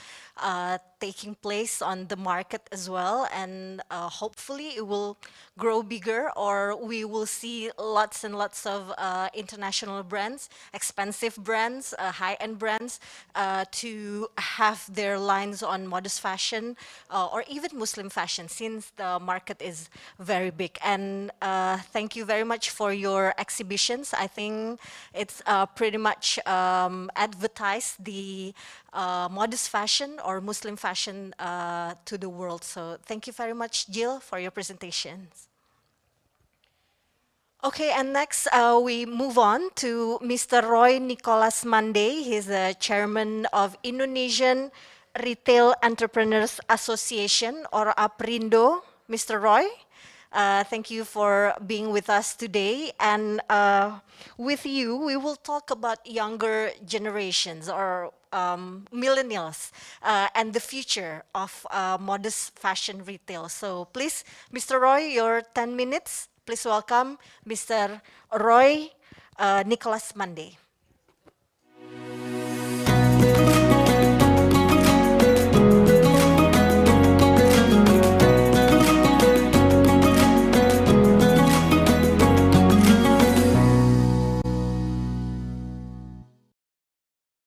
taking place on the market as well. And hopefully it will grow bigger, or we will see lots and lots of international brands, expensive brands, high-end brands to have their lines on modest fashion or even Muslim fashion, since the market is very big. And thank you very much for your exhibitions. I think it's pretty much advertised the modest fashion or Muslim fashion to the world. So thank you very much, Jill, for your presentations. Okay, and next we move on to Mr. Roy Nicholas Mande. He's the chairman of Indonesian Retail Entrepreneurs Association, or APRINDO. Mr. Roy, thank you for being with us today. And with you, we will talk about younger generations, or millennials, and the future of modest fashion retail. So please, Mr. Roy, your 10 minutes. Please welcome Mr. Roy Nicholas Mande.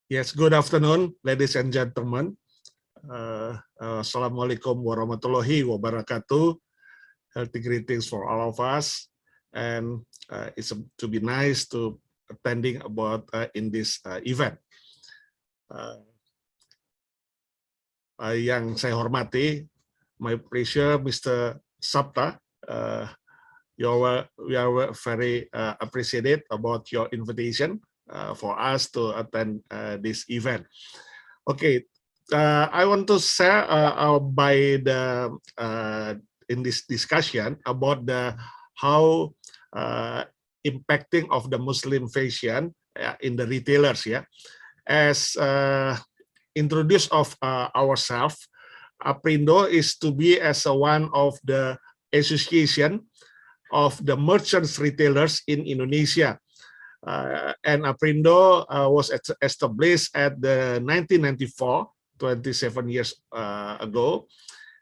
Yes, good afternoon, ladies and gentlemen. Assalamualaikum warahmatullahi wabarakatuh. Healthy greetings for all of us, and it's to be nice to attending about in this event. Yang saya hormati my pleasure, Mr. Sapta. We are very appreciated about your invitation for us to attend this event. Okay, I want to share by the in this discussion about the how impacting of the Muslim fashion in the retailers. Yeah, as introduced of ourselves, Aprindo is to be as one of the association of the merchants retailers in Indonesia. And Aprindo was established at the 1994, 27 years ago,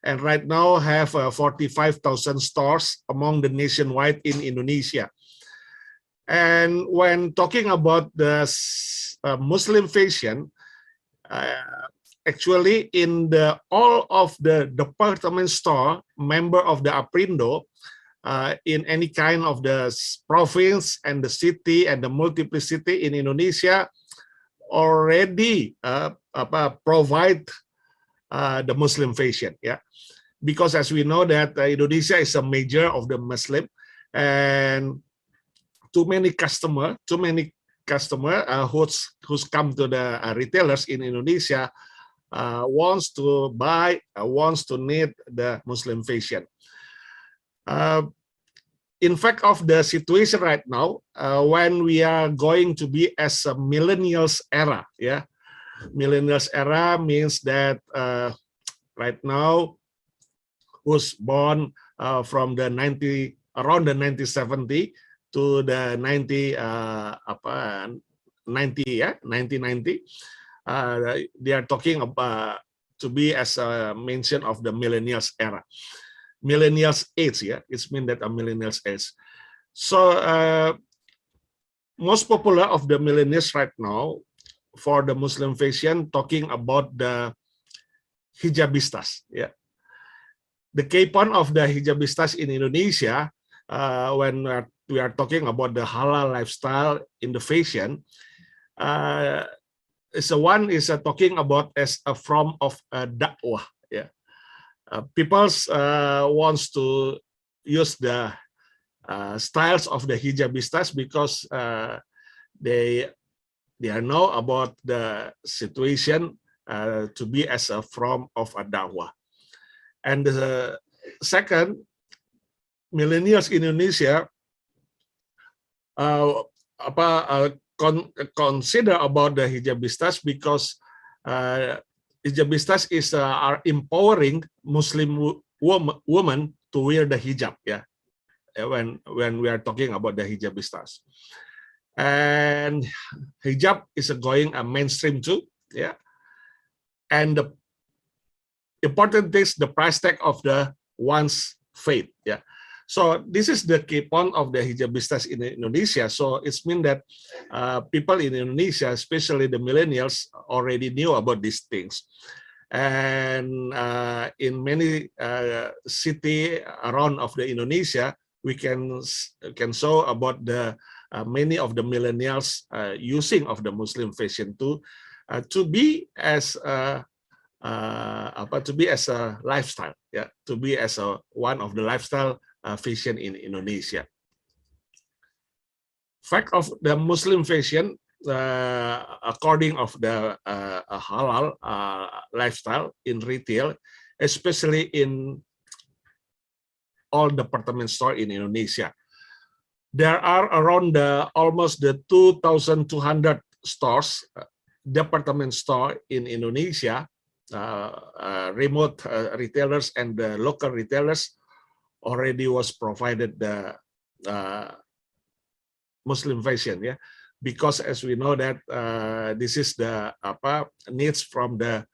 and right now have 45,000 stores among the nationwide in Indonesia. And when talking about the Muslim fashion, actually in the all of the department store member of the Aprindo, in any kind of the province and the city and the multiplicity in Indonesia already provide the Muslim fashion. Yeah, because as we know that Indonesia is a major of the Muslim, and too many customer who's come to the retailers in Indonesia wants to buy, wants to need the Muslim fashion. In fact, of the situation right now, when we are going to be as a millennials era, yeah, millennials era means that right now, who's born from the around the 1970 to the 1990, they are talking about to be as a mention of the millennials era. Millennials age, yeah, it's mean that a millennials age. So most popular of the millennials right now for the Muslim fashion, talking about the hijabistas, yeah. The key point of the hijabistas in Indonesia, when we are talking about the halal lifestyle in the fashion, one is talking about as a form of dakwah, yeah. People wants to use the styles of the hijabistas because they know about the situation to be as a form of a dakwah. And the second, millennials in Indonesia consider about the hijabistas because hijabistas are empowering Muslim women to wear the hijab, yeah. When we are talking about the hijabistas, and hijab is going mainstream too, yeah. And the important thing is the price tag of the one's faith, yeah. So this is the key point of the hijabistas in Indonesia. So it's mean that people in Indonesia, especially the millennials, already knew about these things. And in many city around of the Indonesia, we can show about the many of the millennials using of the Muslim fashion to be as a lifestyle, yeah, to be as one of the lifestyle fashion in Indonesia. Fact of the Muslim fashion, according of the halal lifestyle in retail, especially in all department store in Indonesia, there are around almost the 2,200 stores, department store in Indonesia, remote retailers and the local retailers already was provided the Muslim fashion, yeah, because as we know that this is the needs from the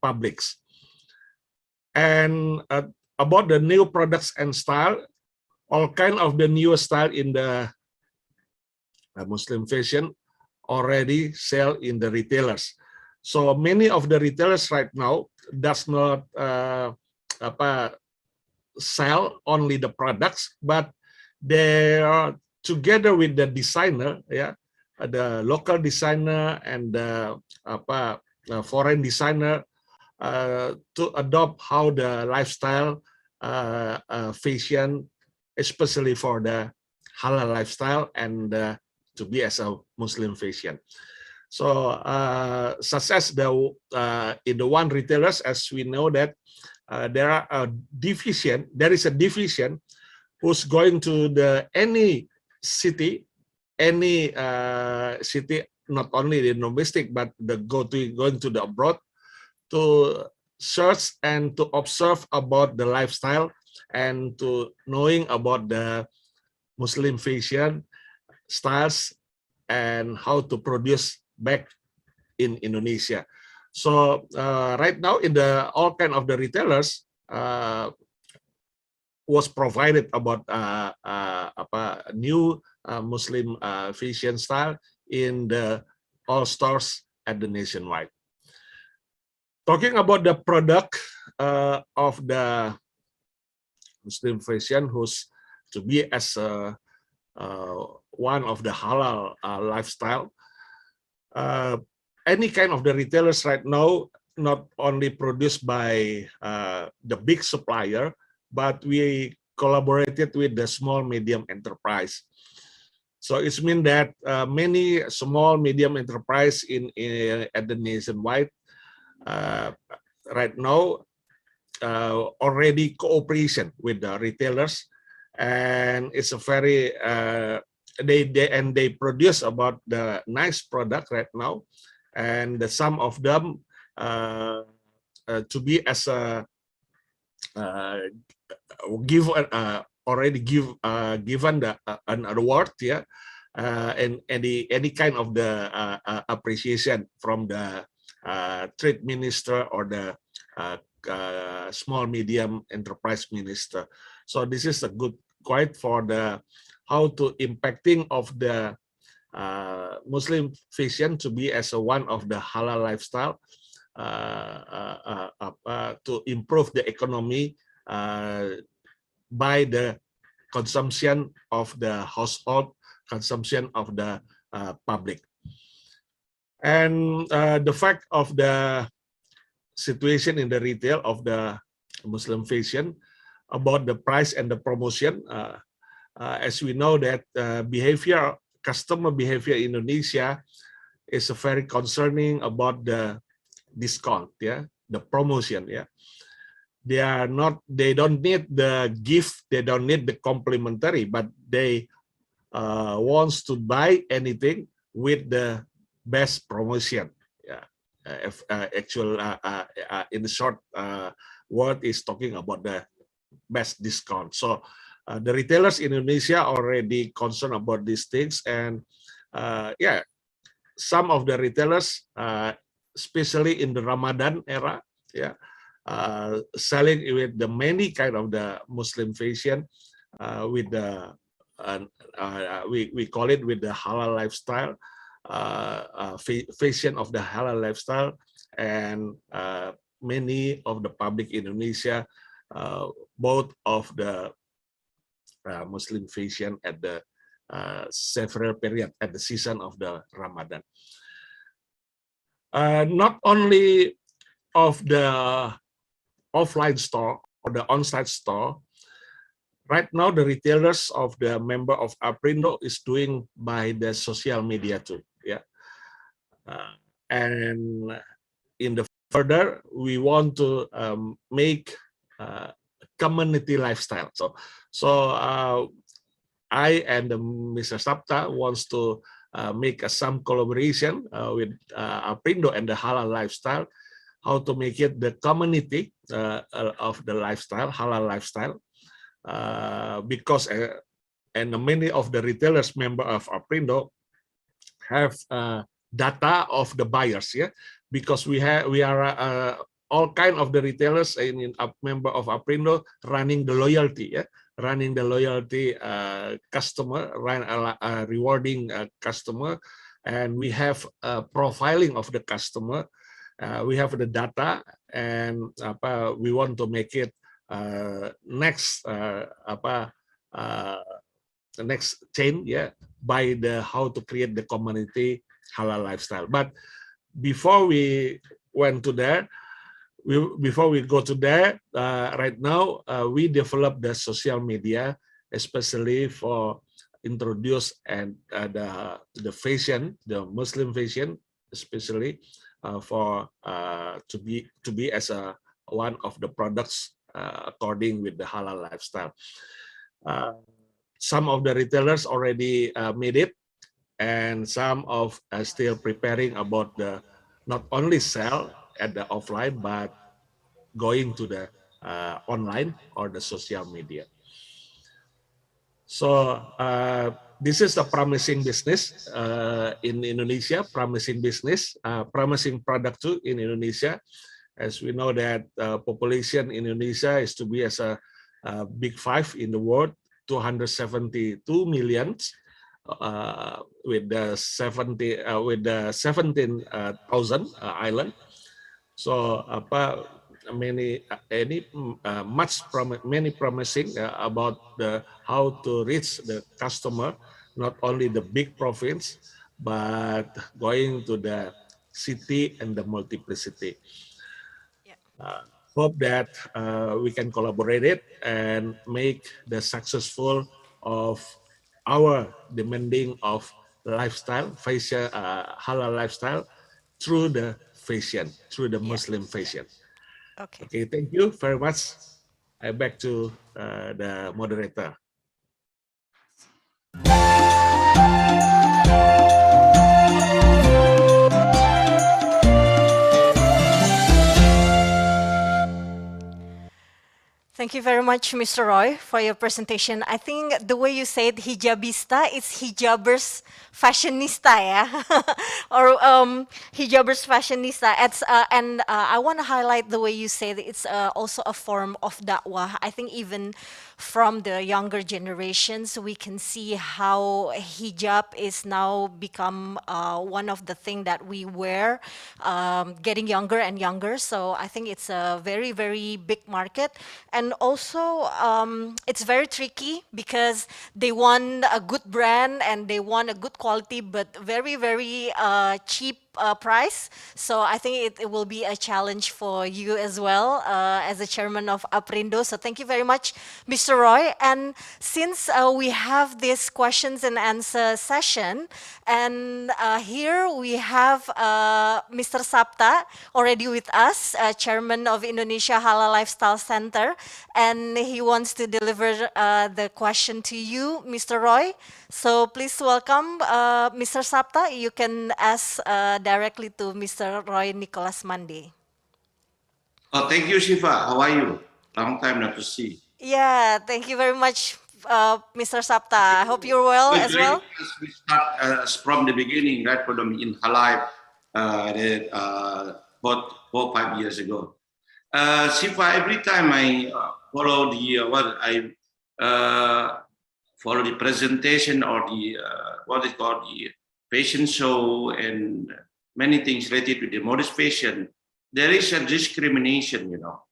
publics. And about the new products and style, all kind of the new style in the Muslim fashion already sell in the retailers. So many of the retailers right now does not sell only the products, but they are together with the designer, yeah, the local designer and the foreign designer to adopt how the lifestyle fashion, especially for the halal lifestyle and to be as a Muslim fashion. So such as in the one retailers, as we know that there is a division who's going to any city, not only the domestic, but going to the abroad to search and to observe about the lifestyle and to knowing about the Muslim fashion styles and how to produce back in Indonesia. So right now in all kind of the retailers was provided about new Muslim fashion style in all stores at the nationwide. Talking about the product of the Muslim fashion, who's to be as one of the halal lifestyle. Any kind of the retailers right now, not only produced by the big supplier, but we collaborated with the small medium enterprise. So it means that many small medium enterprise at the nationwide right now already cooperation with the retailers, and it's a very they produce about the nice product right now, and some of them to be as a given an award, yeah, and any kind of the appreciation from the trade minister or the small medium enterprise minister. So this is a good quite for the how to impacting of the Muslim fashion to be as one of the halal lifestyle to improve the economy by the consumption of the household, consumption of the public. And the fact of the situation in the retail of the Muslim fashion about the price and the promotion, as we know that customer behavior in Indonesia is very concerning about the discount, yeah, the promotion, yeah. They don't need the gift, they don't need the complimentary, but they wants to buy anything with the best promotion. Yeah, in the short word is talking about the best discount. So the retailers in Indonesia already concerned about these things, and yeah, some of the retailers, especially in the Ramadan era, yeah, selling with the many kind of the Muslim fashion with the we call it with the halal lifestyle, fashion of the halal lifestyle, and many of the public in Indonesia both of the Muslim fashion at the several period at the season of the Ramadan. Not only of the offline store or the on-site store, right now the retailers of the member of Aprindo is doing by the social media too, yeah. And in the further, we want to make community lifestyle. So I and Mr. Sapta wants to make some collaboration with Aprindo and the halal lifestyle, how to make it the community of the lifestyle, halal lifestyle, because and many of the retailers member of Aprindo have data of the buyers, yeah, because we are all kind of the retailers in a member of Aprindo running the loyalty, yeah, running the loyalty customer, rewarding customer, and we have profiling of the customer. We have the data, and we want to make it next next chain, yeah, by the how to create the community halal lifestyle. But before we went to there, before we go to there, right now we develop the social media, especially for introduce and the fashion, the Muslim fashion, especially for to be as a one of the products according with the halal lifestyle. Some of the retailers already made it, and some of still preparing about the not only sell at the offline but going to the online or the social media. So this is a promising business in Indonesia, promising business, promising product too in Indonesia, as we know that population in Indonesia is to be as a big five in the world, 272 million, with the 17,000 island. So many promising about how to reach the customer, not only the big province, but going to the city and the multiplicity. Hope that we can collaborate it and make the successful of our demanding of lifestyle, fashion, halal lifestyle through the fashion, through the Muslim fashion. Okay, thank you very much. Back to the moderator. Thank you very much, Mr. Roy, for your presentation. I think the way you said hijabista, it's hijabers fashionista, yeah? Or hijabers fashionista. And I want to highlight the way you said it's also a form of da'wah. I think even from the younger generations, we can see how hijab is now become one of the things that we wear, getting younger and younger. So I think it's a very, very big market. And also, it's very tricky because they want a good brand and they want a good quality, but very, very cheap price. So I think it will be a challenge for you as well as the chairman of Aprindo. So thank you very much, Mr. Roy. And since we have this questions and answer session, and here we have Mr. Sapta already with us, chairman of Indonesia Halal Lifestyle Center, and he wants to deliver the question to you, Mr. Roy. So please welcome Mr. Sapta. You can ask directly to Mr. Roy Nicholas Mande. Oh, thank you, Shiva. How are you? Long time not to see. Yeah, thank you very much, Mr. Sapta. I hope you're well as well. We start from the beginning, right, from Inhalife, about 4 or 5 years ago. Shiva, every time I follow the follow the presentation or the what is called the fashion show and many things related to the modest fashion, there is a discrimination, you know,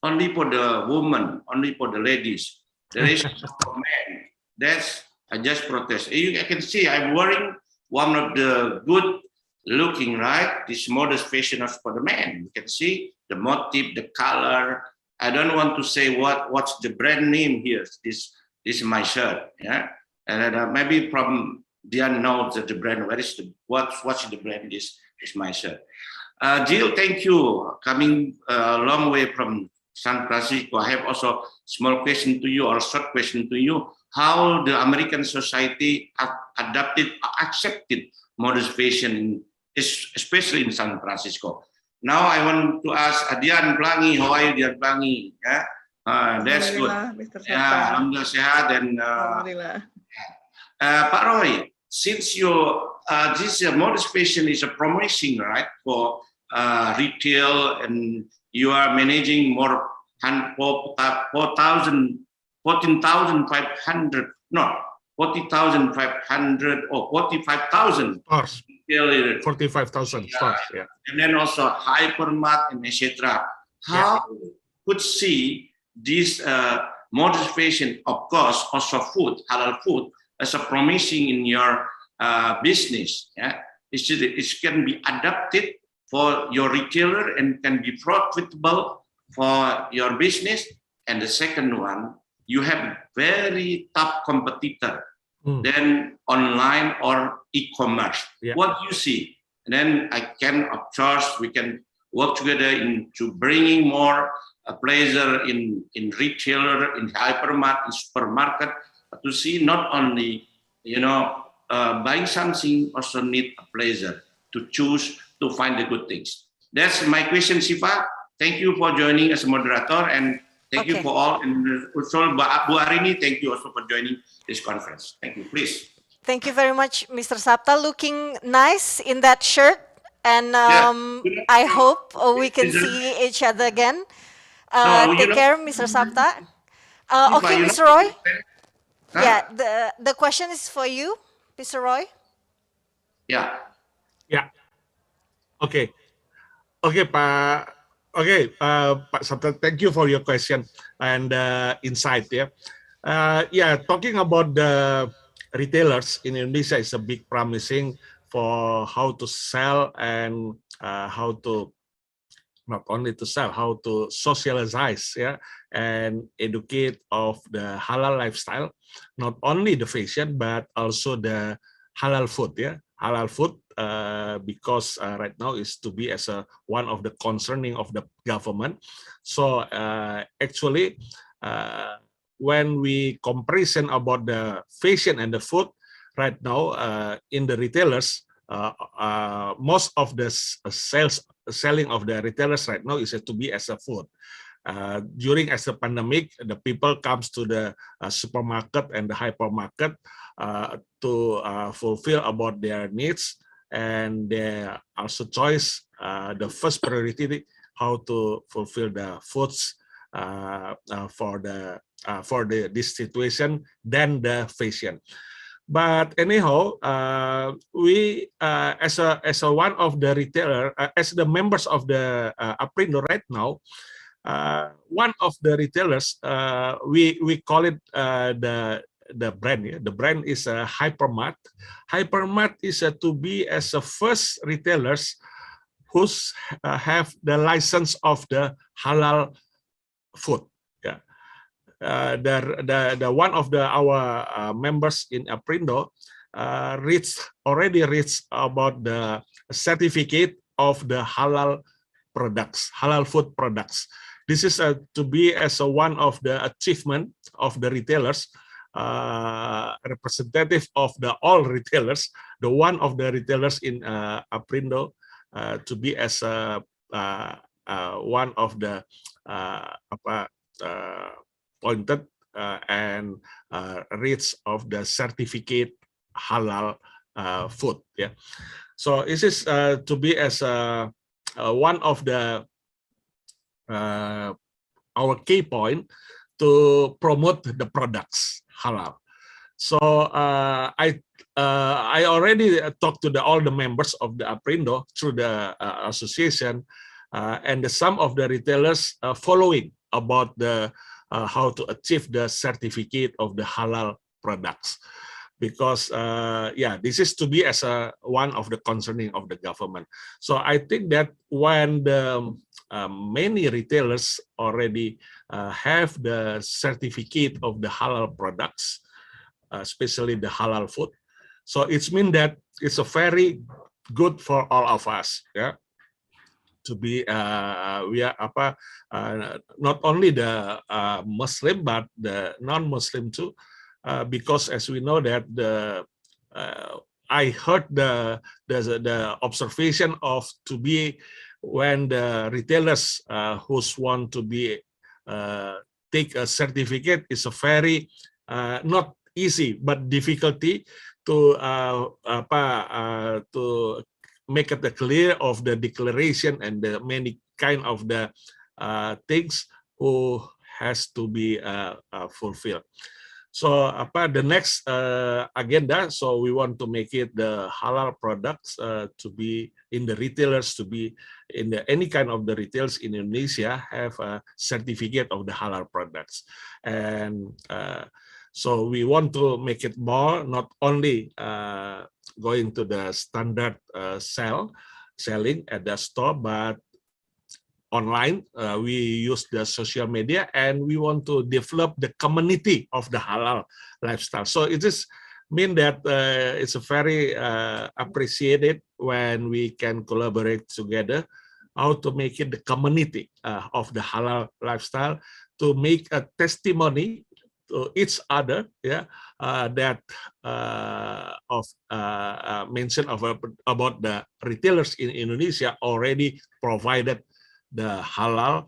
only for the woman, only for the ladies. There is for men. That's I just protest. I can see I'm wearing one of the good looking, right? This modest fashion is for the men. You can see the motif, the color. I don't want to say what's the brand name here. This is my shirt, yeah. And maybe from Diane knows that the brand. Where is the what's the brand? This is my shirt. Jill, thank you. Coming a long way from San Francisco. I have also small question to you or short question to you. How the American society adapted, accepted modest fashion, especially in San Francisco. Now I want to ask Dian Pelangi. How are you, Dian Pelangi? Yeah, that's good. Yeah, alhamdulillah sehat dan. Pak Roy, since this modest fashion is a promising, right, for retail, and you are managing more 14,500, no, 40,500 or 45,000 stores. 45,000 stores, yeah. And then also hypermart and etc. How could see this modest fashion, of course, also food, halal food, as a promising in your business? Yeah, it can be adapted for your retailer and can be profitable for your business. And the second one, you have very tough competitor than online or e-commerce. What you see? And then I can, of course, we can work together into bringing more pleasure in retailer, in hypermarket, in supermarket, to see not only, buying something, also need a pleasure to choose to find the good things. That's my question, Siva. Thank you for joining as a moderator, and thank you for all. And also, Bu Arini, thank you also for joining this conference. Thank you. Please. Thank you very much, Mr. Sapta. Looking nice in that shirt. And I hope we can see each other again. Take care, Mr. Sapta. Okay, Mr. Roy. Yeah, the question is for you, Mr. Roy. Yeah. Yeah. Okay. Okay, Pak. Okay, Pak Sabta, thank you for your question and insight. Yeah. Yeah. Talking about the retailers in Indonesia is a big promising for how to sell and how to not only to sell, how to socialize, yeah, and educate of the halal lifestyle, not only the fashion but also the halal food, yeah, halal food, because right now is to be as one of the concerning of the government. So actually, when we comparison about the fashion and the food, right now in the retailers, most of the selling of the retailers right now is to be as a food. During as a pandemic, the people comes to the supermarket and the hypermarket to fulfill about their needs, and they also choice the first priority how to fulfill the foods for this situation than the fashion. But anyhow, we as a one of the retailer, as the members of the Aprindo right now, one of the retailers, we call it the brand. Yeah? The brand is a Hypermart. Hypermart is to be as a first retailers who's have the license of the halal food. Yeah. The one of our members in Aprindo already reached about the certificate of the halal products, halal food products. This is to be as one of the achievement of the retailers, representative of the all retailers, the one of the retailers in Aprindo to be as one of the pointed and reach of the certificate halal food. Yeah, so this is to be as one of the our key point to promote the products halal. So I already talked to all the members of the Aprindo through the association, and some of the retailers following about the how to achieve the certificate of the halal products, because yeah, this is to be as one of the concerning of the government. So I think that when the many retailers already have the certificate of the halal products, especially the halal food, so it's mean that it's a very good for all of us. Yeah. To be we are not only the Muslim but the non-Muslim too, because as we know that I heard the observation of to be when the retailers who's want to be take a certificate is a very not easy but difficulty to to make it clear of the declaration and the many kind of the things who has to be fulfilled. So the next agenda, so we want to make it the halal products to be in the retailers, to be in any kind of the retails in Indonesia have a certificate of the halal products. And so we want to make it more, not only going to the standard sale, selling at the store, but online. We use the social media, and we want to develop the community of the halal lifestyle. So it is mean that it's a very appreciated when we can collaborate together, how to make it the community of the halal lifestyle, to make a testimony to each other, yeah, that mention about the retailers in Indonesia already provided the halal,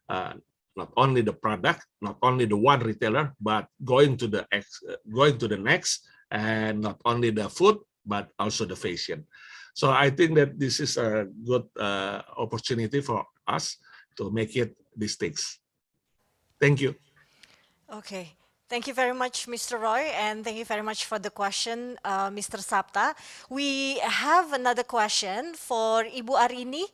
not only the product, not only the one retailer, but going to the next, and not only the food, but also the fashion. So I think that this is a good opportunity for us to make it these things. Thank you. Okay. Thank you very much, Mr. Roy, and thank you very much for the question, Mr. Sapta. We have another question for Ibu Arini.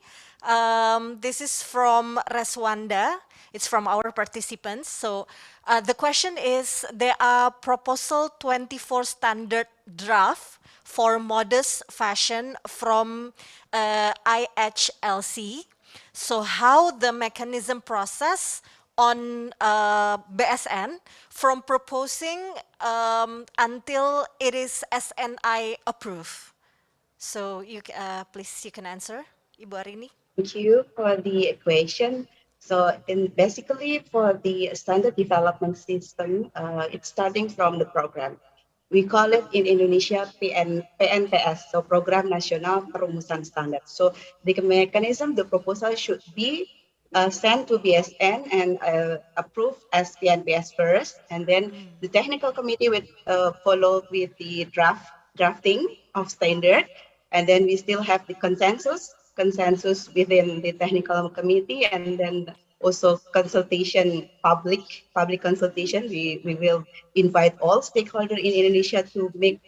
This is from Reswanda. It's from our participants. So the question is, there are Proposal 24 standard draft for modest fashion from IHLC. So how the mechanism process on BSN from proposing until it is SNI approved. So you please you can answer, Ibu Arini. Thank you for the question. So basically for the standard development system, it's starting from the program. We call it in Indonesia PNPS, so Program Nasional Perumusan Standar. So the mechanism, the proposal should be sent to BSN and approved as PNPS first, and then the technical committee would follow with the drafting of standard, and then we still have the consensus within the technical committee, and then also consultation, public consultation. We will invite all stakeholders in Indonesia to make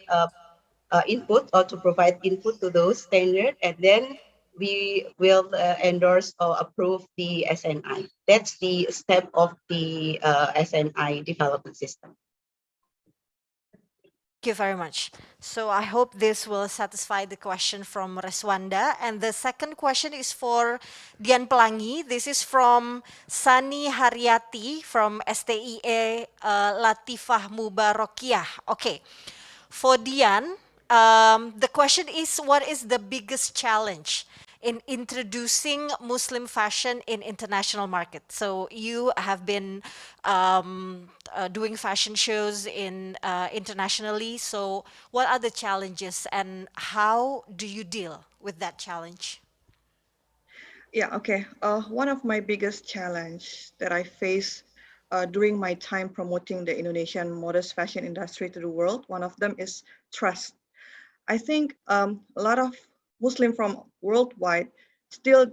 input or to provide input to those standards, and then we will endorse or approve the SNI. That's the step of the SNI development system. Thank you very much. So I hope this will satisfy the question from Reswanda. And the second question is for Dian Pelangi. This is from Sani Haryati from STIE Latifah Mubarakiyah. Okay. For Dian, the question is, what is the biggest challenge in introducing Muslim fashion in international market? So you have been doing fashion shows in internationally. So what are the challenges and how do you deal with that challenge? Yeah, okay. One of my biggest challenge that I face during my time promoting the Indonesian modest fashion industry to the world, one of them is trust. I think a lot of Muslim from worldwide still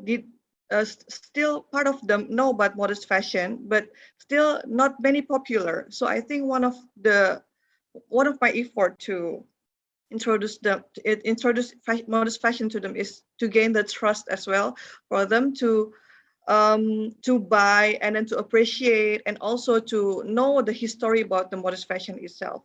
part of them know about modest fashion, but still not many popular. So I think one of my effort to introduce modest fashion to them is to gain the trust as well, for them to buy and then to appreciate, and also to know the history about the modest fashion itself.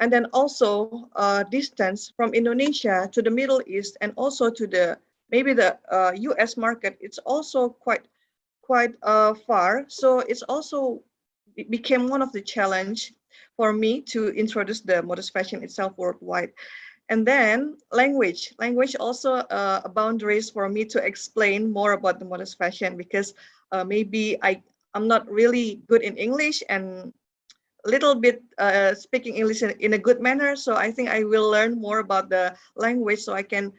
And then also distance from Indonesia to the Middle East and also to the US market, it's also quite far. So it's also became one of the challenge for me to introduce the modest fashion itself worldwide. And then language also a boundaries for me to explain more about the modest fashion, because maybe I'm not really good in English and little bit speaking English in a good manner. So I think I will learn more about the language so I can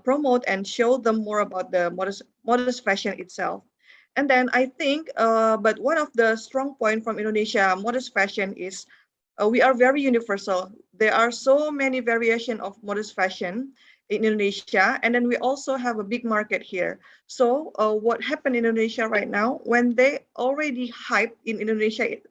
promote and show them more about the modest fashion itself. And then I think, but one of the strong point from Indonesia modest fashion is we are very universal. There are so many variation of modest fashion in Indonesia, and then we also have a big market here. So what happened in Indonesia right now, when they already hype in Indonesia,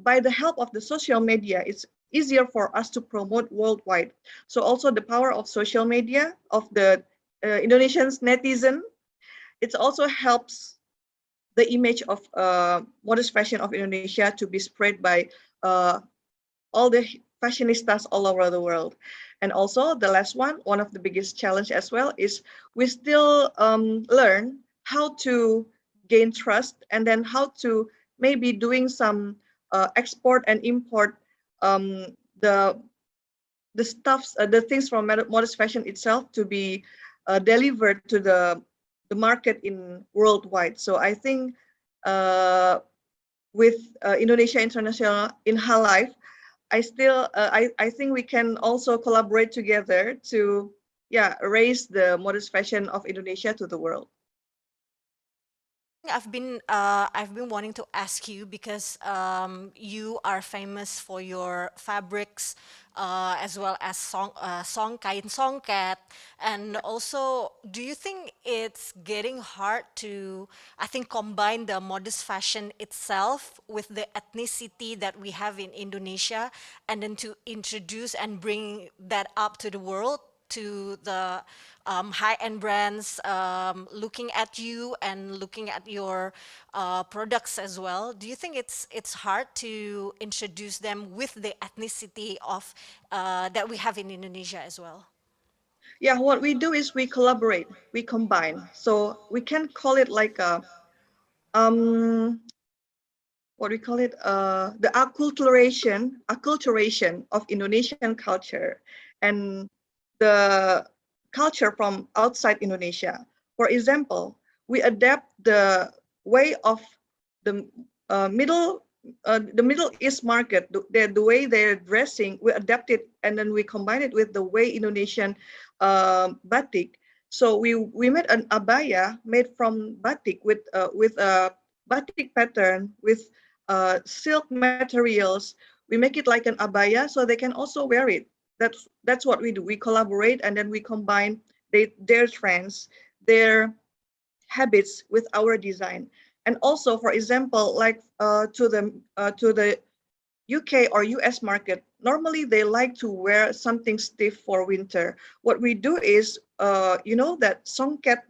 by the help of the social media, it's easier for us to promote worldwide. So also the power of social media, of the Indonesians netizen, it also helps the image of modest fashion of Indonesia to be spread by all the fashionistas all over the world. And also the last one of the biggest challenge as well is we still learn how to gain trust and then how to maybe doing some export and import the stuffs, the things from modest fashion itself to be delivered to the market in worldwide. So I think with Indonesia International Inhalife, I think we can also collaborate together to raise the modest fashion of Indonesia to the world. I've been wanting to ask you because you are famous for your fabrics as well as kain songket, and also do you think it's getting hard to combine the modest fashion itself with the ethnicity that we have in Indonesia, and then to introduce and bring that up to the world, to the high-end brands looking at you and looking at your products as well? Do you think it's hard to introduce them with the ethnicity of that we have in Indonesia as well? Yeah, what we do is we collaborate, we combine. So we can call it like a what we call it, the acculturation of Indonesian culture and the culture from outside Indonesia. For example, we adapt the way of the Middle East market, the way they're dressing, we adapt it and then we combine it with the way Indonesian batik. So we made an abaya made from batik with a batik pattern with silk materials. We make it like an abaya so they can also wear it. That's what we do. We collaborate and then we combine their trends, their habits with our design. And also, for example, like to the UK or US market, normally they like to wear something stiff for winter. What we do is, you know that songket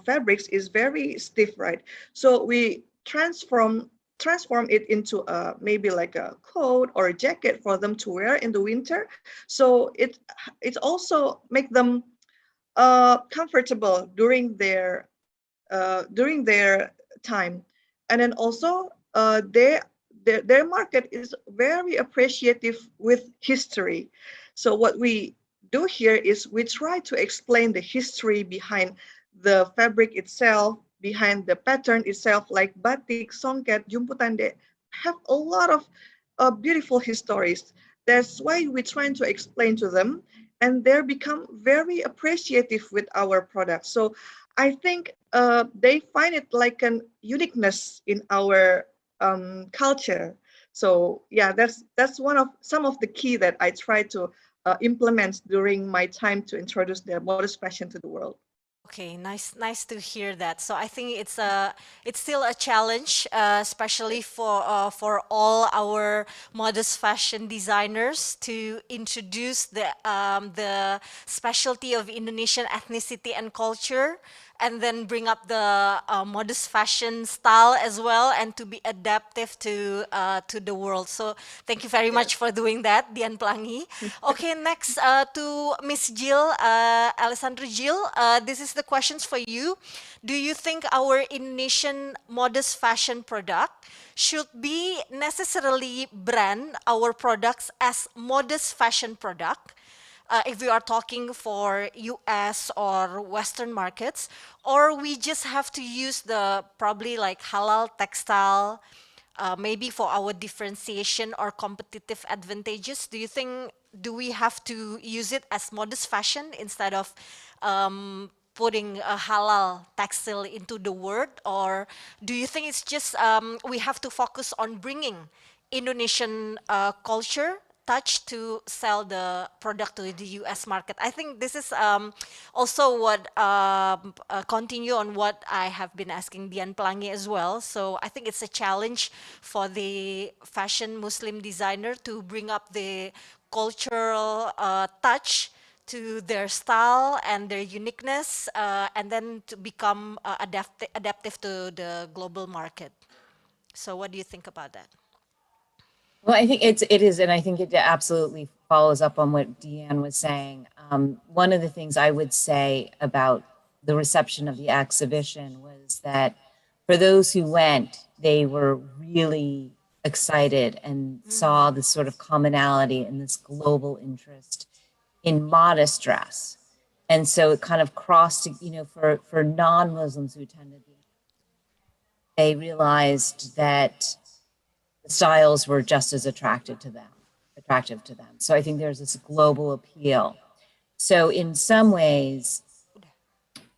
fabrics is very stiff, right? So we transform it into maybe like a coat or a jacket for them to wear in the winter. So it also make them comfortable during their time. And then also their market is very appreciative with history. So what we do here is we try to explain the history behind the fabric itself, behind the pattern itself, like batik, songket, jumputande, have a lot of beautiful histories. That's why we're trying to explain to them, and they become very appreciative with our products. So I think they find it like an uniqueness in our culture. So yeah, that's some of the key that I try to implement during my time to introduce the modest fashion to the world. Okay, nice to hear that. So I think it's still a challenge, especially for all our modest fashion designers to introduce the specialty of Indonesian ethnicity and culture, and then bring up the modest fashion style as well, and to be adaptive to the world. So thank you very much for doing that, Dian Pelangi. Okay, next to Miss Jill, Alessandra Jill. This is the questions for you. Do you think our Indonesian modest fashion product should be necessarily brand our products as modest fashion product? If we are talking for US or Western markets, or we just have to use the probably like halal textile, maybe for our differentiation or competitive advantages? Do you think, do we have to use it as modest fashion instead of putting a halal textile into the word? Or do you think it's just we have to focus on bringing Indonesian culture touch to sell the product to the US market? I think this is also what continue on what I have been asking Dian Pelangi as well. So I think it's a challenge for the fashion Muslim designer to bring up the cultural touch to their style and their uniqueness, and then to become adaptive to the global market. So what do you think about that? Well, I think it is, and I think it absolutely follows up on what Deanne was saying. One of the things I would say about the reception of the exhibition was that for those who went, they were really excited and saw this sort of commonality and this global interest in modest dress. And so it kind of crossed, you know, for non-Muslims who attended, they realized that the styles were just as attractive to them. So I think there's this global appeal. So in some ways,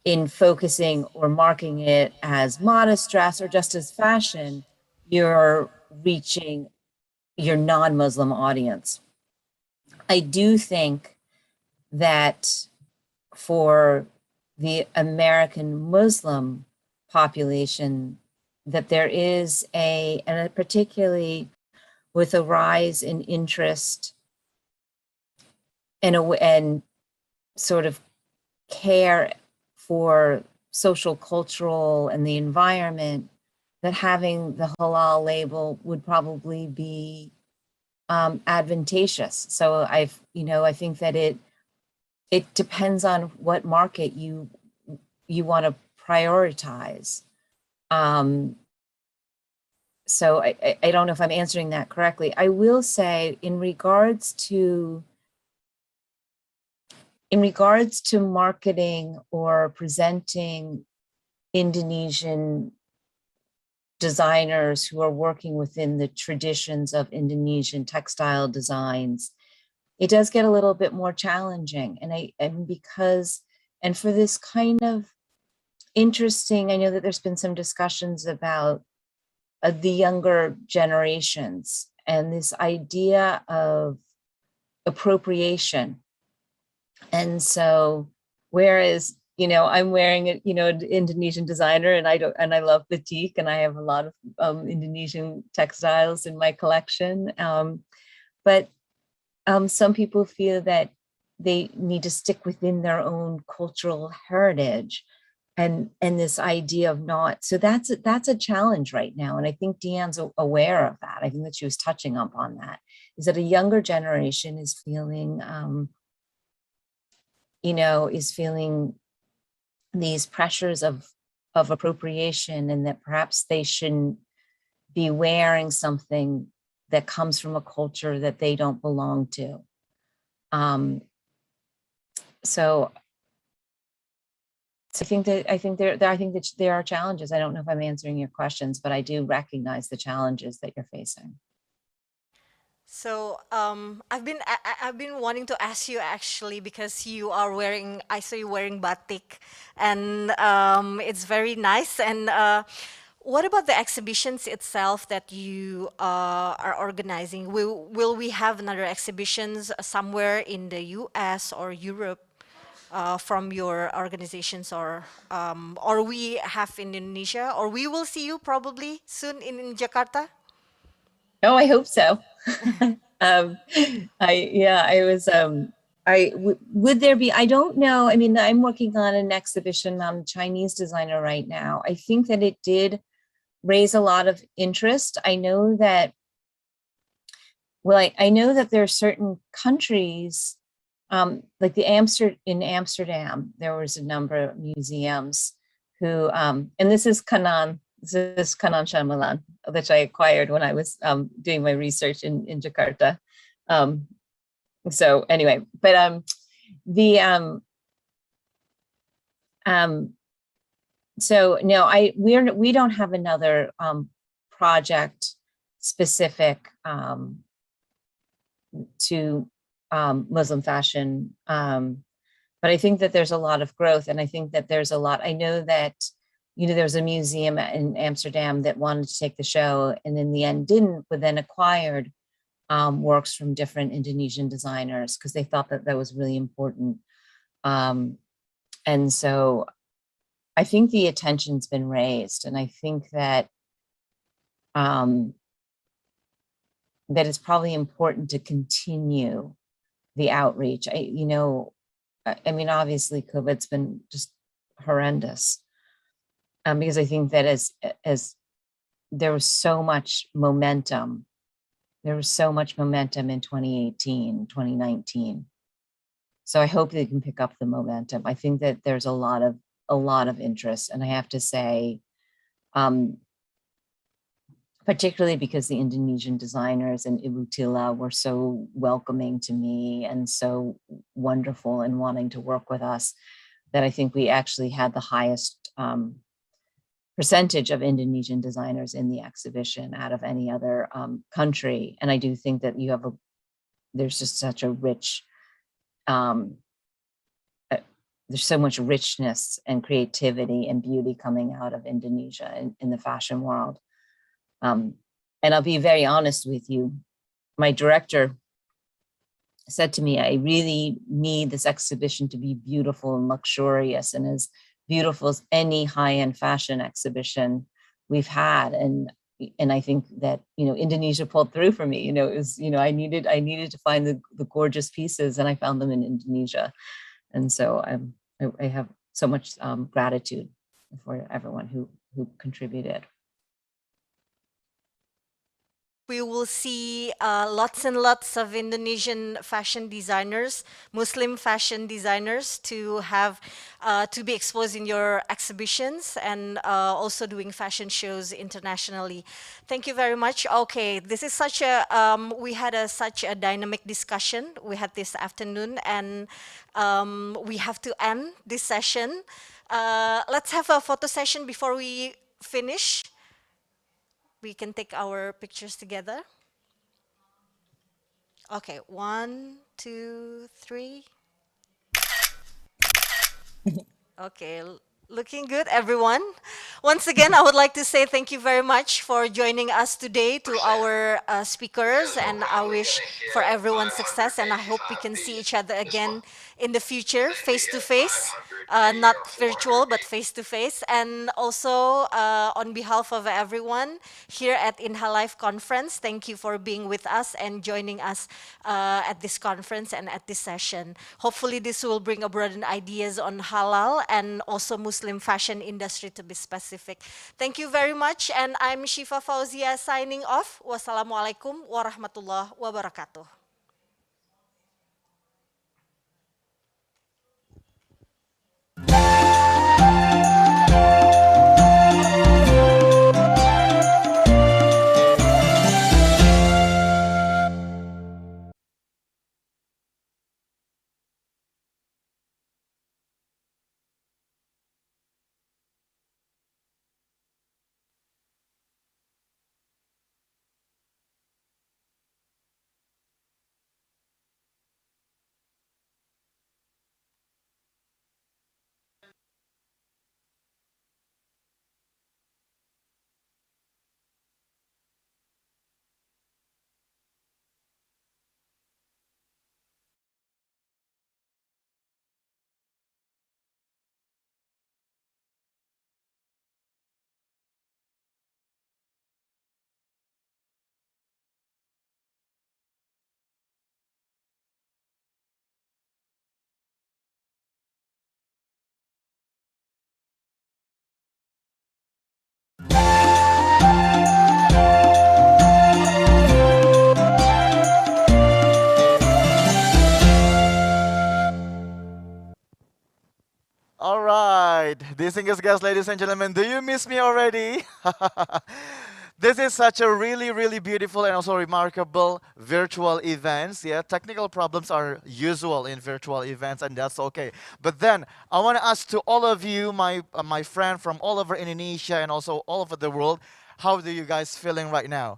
in focusing or marking it as modest dress or just as fashion, you're reaching your non-Muslim audience. I do think that for the American Muslim population, that there is and particularly with a rise in interest and sort of care for social, cultural, and the environment, that having the halal label would probably be advantageous. So I think that it depends on what market you want to prioritize. So I don't know if I'm answering that correctly. I will say in regards to marketing or presenting Indonesian designers who are working within the traditions of Indonesian textile designs, it does get a little bit more challenging. And for this kind of interesting, I know that there's been some discussions about the younger generations and this idea of appropriation. And so, whereas, I'm wearing an Indonesian designer, and I love batik, and I have a lot of Indonesian textiles in my collection. But some people feel that they need to stick within their own cultural heritage, and this idea of not. So that's a challenge right now, and I think Deanne's aware of that. I think that she was touching upon that. Is that a younger generation is feeling, is feeling these pressures of appropriation, and that perhaps they shouldn't be wearing something that comes from a culture that they don't belong to. So I think that there are challenges. I don't know if I'm answering your questions, but I do recognize the challenges that you're facing. So I've been wanting to ask you actually, because I saw you wearing batik, and it's very nice. And what about the exhibitions itself that you are organizing? Will we have another exhibitions somewhere in the US or Europe from your organizations, or we have in Indonesia, or we will see you probably soon in Jakarta? Oh, I hope so. Would there be, I don't know. I mean, I'm working on an exhibition on Chinese designer right now. I think that it did raise a lot of interest. I know that there are certain countries, like in Amsterdam, there was a number of museums who, and this is Kanan Shyamalan, which I acquired when I was doing my research in Jakarta. So anyway, but so no, we don't have another project specific to Muslim fashion, but I think that there's a lot of growth, and I think that there's a lot. I know that there's a museum in Amsterdam that wanted to take the show, and in the end didn't, but then acquired works from different Indonesian designers because they thought that was really important. And so I think the attention's been raised, and I think that that it's probably important to continue the outreach. I mean, obviously COVID's been just horrendous, because I think that as there was so much momentum There was so much momentum in 2018, 2019. So I hope they can pick up the momentum. I think that there's a lot of interest, and I have to say, particularly because the Indonesian designers and Ibu Tila were so welcoming to me and so wonderful in wanting to work with us, that I think we actually had the highest percentage of Indonesian designers in the exhibition out of any other country. And I do think that there's just such a rich, there's so much richness and creativity and beauty coming out of Indonesia in the fashion world. And I'll be very honest with you, my director said to me, I really need this exhibition to be beautiful and luxurious and as beautiful as any high-end fashion exhibition we've had. And I think that, Indonesia pulled through for me. It was, I needed to find the gorgeous pieces, and I found them in Indonesia. And so I have so much gratitude for everyone who contributed. We will see lots and lots of Indonesian fashion designers, Muslim fashion designers to be exposed in your exhibitions, and also doing fashion shows internationally. Thank you very much. Okay, this is we had such a dynamic discussion we had this afternoon, and we have to end this session. Let's have a photo session before we finish. We can take our pictures together. Okay, 1, 2, 3. Okay, looking good, everyone. Once again, I would like to say thank you very much for joining us today, to our speakers, and I wish for everyone success, and I hope we can see each other again in the future, face to face, not virtual, but face to face. And also, on behalf of everyone here at Inhalife Conference, thank you for being with us and joining us at this conference and at this session. Hopefully, this will bring abroad ideas on halal and also Muslim fashion industry, to be specific. Thank you very much, and I'm Shifa Fauzia signing off. Wassalamualaikum warahmatullahi wabarakatuh. All right, distinguished guests, ladies and gentlemen, do you miss me already? This is such a really, really beautiful and also remarkable virtual events. Yeah, technical problems are usual in virtual events, and that's okay. But then I want to ask to all of you, my friend from all over Indonesia and also all over the world, how do you guys feeling right now?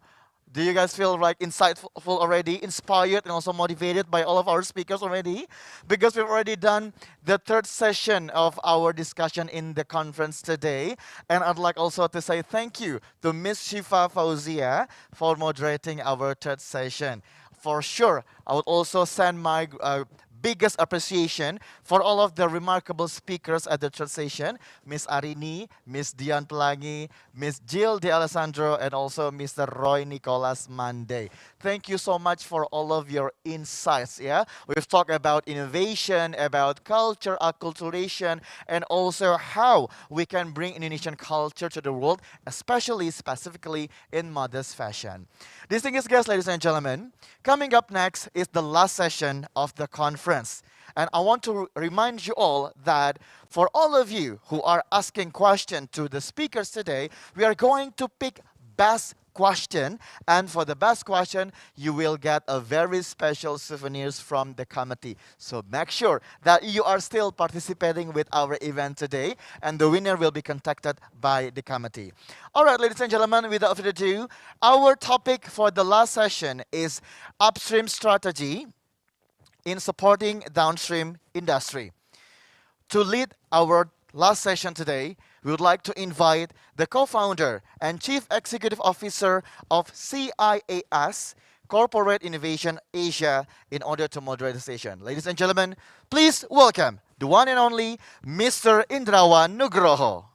Do you guys feel like insightful already, inspired and also motivated by all of our speakers already? Because we've already done the third session of our discussion in the conference today. And I'd like also to say thank you to Miss Shifa Fauzia for moderating our third session. For sure, I would also send my biggest appreciation for all of the remarkable speakers at the third session, Miss Arini, Miss Dian Pelangi, Miss Jill De Alessandro, and also Mr. Roy Nicolas Mande. Thank you so much for all of your insights. Yeah, we've talked about innovation, about culture, acculturation, and also how we can bring Indonesian culture to the world, especially specifically in modest fashion. Distinguished guests, ladies and gentlemen, coming up next is the last session of the conference. And I want to remind you all that for all of you who are asking questions to the speakers today, we are going to pick best question, and for the best question you will get a very special souvenirs from the committee. So make sure that you are still participating with our event today, and the winner will be contacted by the committee. All right, ladies and gentlemen, without further ado, our topic for the last session is upstream strategy in supporting downstream industry. To lead our last session today, we would like to invite the co-founder and chief executive officer of CIAS, Corporate Innovation Asia, in order to moderate the session. Ladies and gentlemen, please welcome the one and only Mr. Indrawan Nugroho.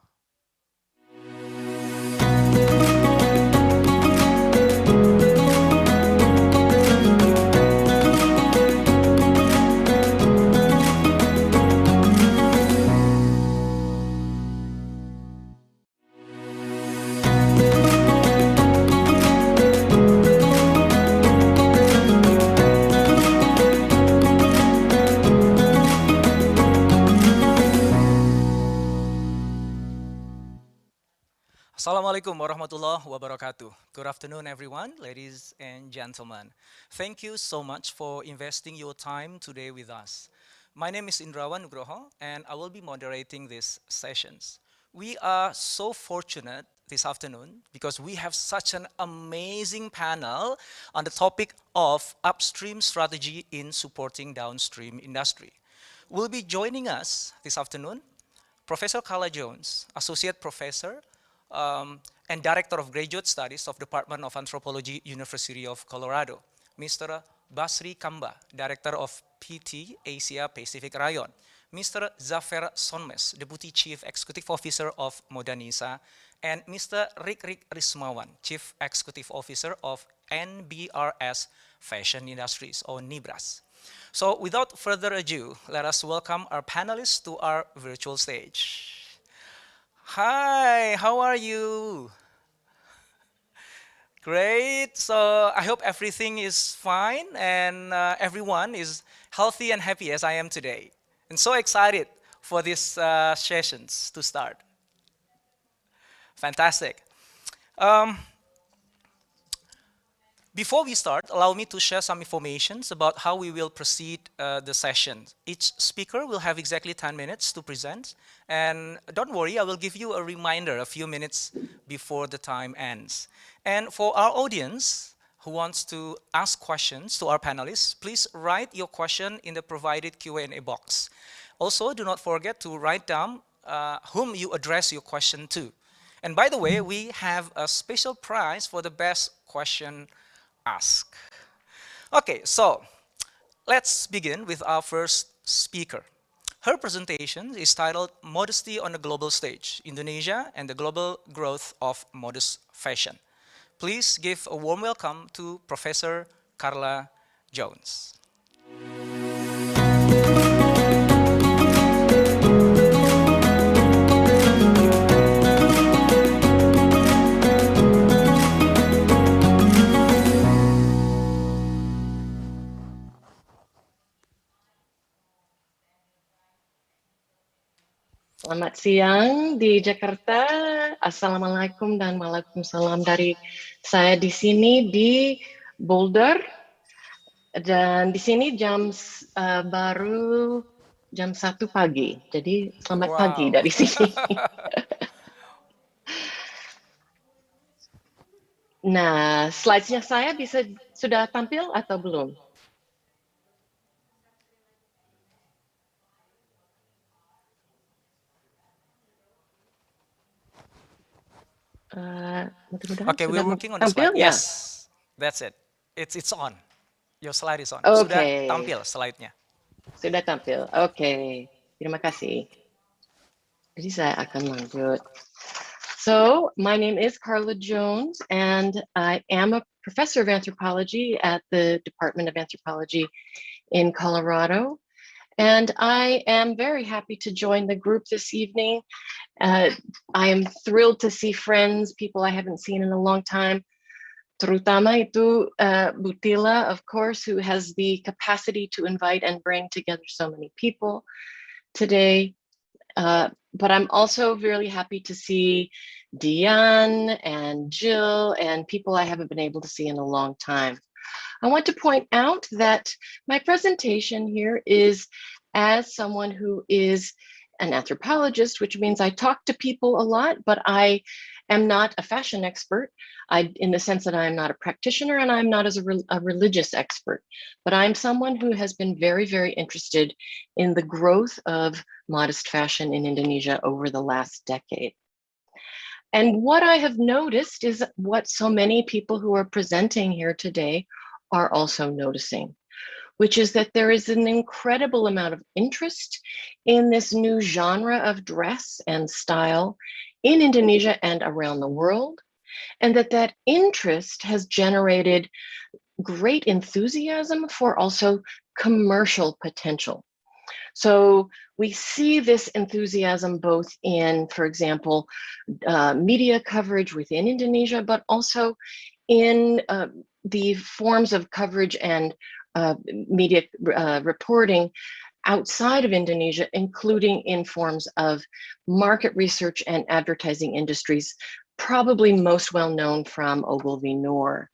Assalamualaikum warahmatullahi wabarakatuh. Good afternoon, everyone, ladies and gentlemen. Thank you so much for investing your time today with us. My name is Indrawan Nugroho, and I will be moderating these sessions. We are so fortunate this afternoon because we have such an amazing panel on the topic of upstream strategy in supporting downstream industry. Will be joining us this afternoon Professor Carla Jones, Associate Professor and Director of Graduate Studies of Department of Anthropology, University of Colorado. Mr. Basri Kamba, Director of PT Asia Pacific Rayon. Mr. Zafer Sonmes, Deputy Chief Executive Officer of Modanisa. And Mr. Rik Rismawan, Chief Executive Officer of NBRS Fashion Industries, or NIBRAS. So without further ado, let us welcome our panelists to our virtual stage. Hi, how are you? Great. So I hope everything is fine and everyone is healthy and happy as I am today. And so excited for these sessions to start. Fantastic. Before we start, allow me to share some information about how we will proceed the session. Each speaker will have exactly 10 minutes to present. And don't worry, I will give you a reminder a few minutes before the time ends. And for our audience who wants to ask questions to our panelists, please write your question in the provided Q&A box. Also, do not forget to write down whom you address your question to. And by the way, we have a special prize for the best question asked. Okay, so let's begin with our first speaker. Her presentation is titled Modesty on a Global Stage, Indonesia and the Global Growth of Modest Fashion. Please give a warm welcome to Professor Carla Jones. Selamat siang di Jakarta. Assalamualaikum dan waalaikumsalam dari saya di sini di Boulder. Dan di sini baru jam 1 pagi. Jadi selamat pagi dari sini. Nah, slides-nya saya sudah tampil atau belum? Okay, we're working on the slide. Yes, that's it. It's on. Your slide is on. Okay. Sudah tampil slide-nya. Sudah tampil. Oke, terima kasih. Jadi saya akan lanjut. So, my name is Carla Jones, and I am a professor of anthropology at the Department of Anthropology in Colorado. And I am very happy to join the group this evening. I am thrilled to see friends, people I haven't seen in a long time. Terutama itu Butila, of course, who has the capacity to invite and bring together so many people today. But I'm also really happy to see Diane and Jill and people I haven't been able to see in a long time. I want to point out that my presentation here is as someone who is an anthropologist, which means I talk to people a lot, but I am not a fashion expert, in the sense that I'm not a practitioner and I'm not as a religious expert, but I'm someone who has been very, very interested in the growth of modest fashion in Indonesia over the last decade. And what I have noticed is what so many people who are presenting here today are also noticing, which is that there is an incredible amount of interest in this new genre of dress and style in Indonesia and around the world, and that interest has generated great enthusiasm for also commercial potential. So we see this enthusiasm both in, for example, media coverage within Indonesia, but also in the forms of coverage and media reporting outside of Indonesia, including in forms of market research and advertising industries, probably most well known from Ogilvy Noor.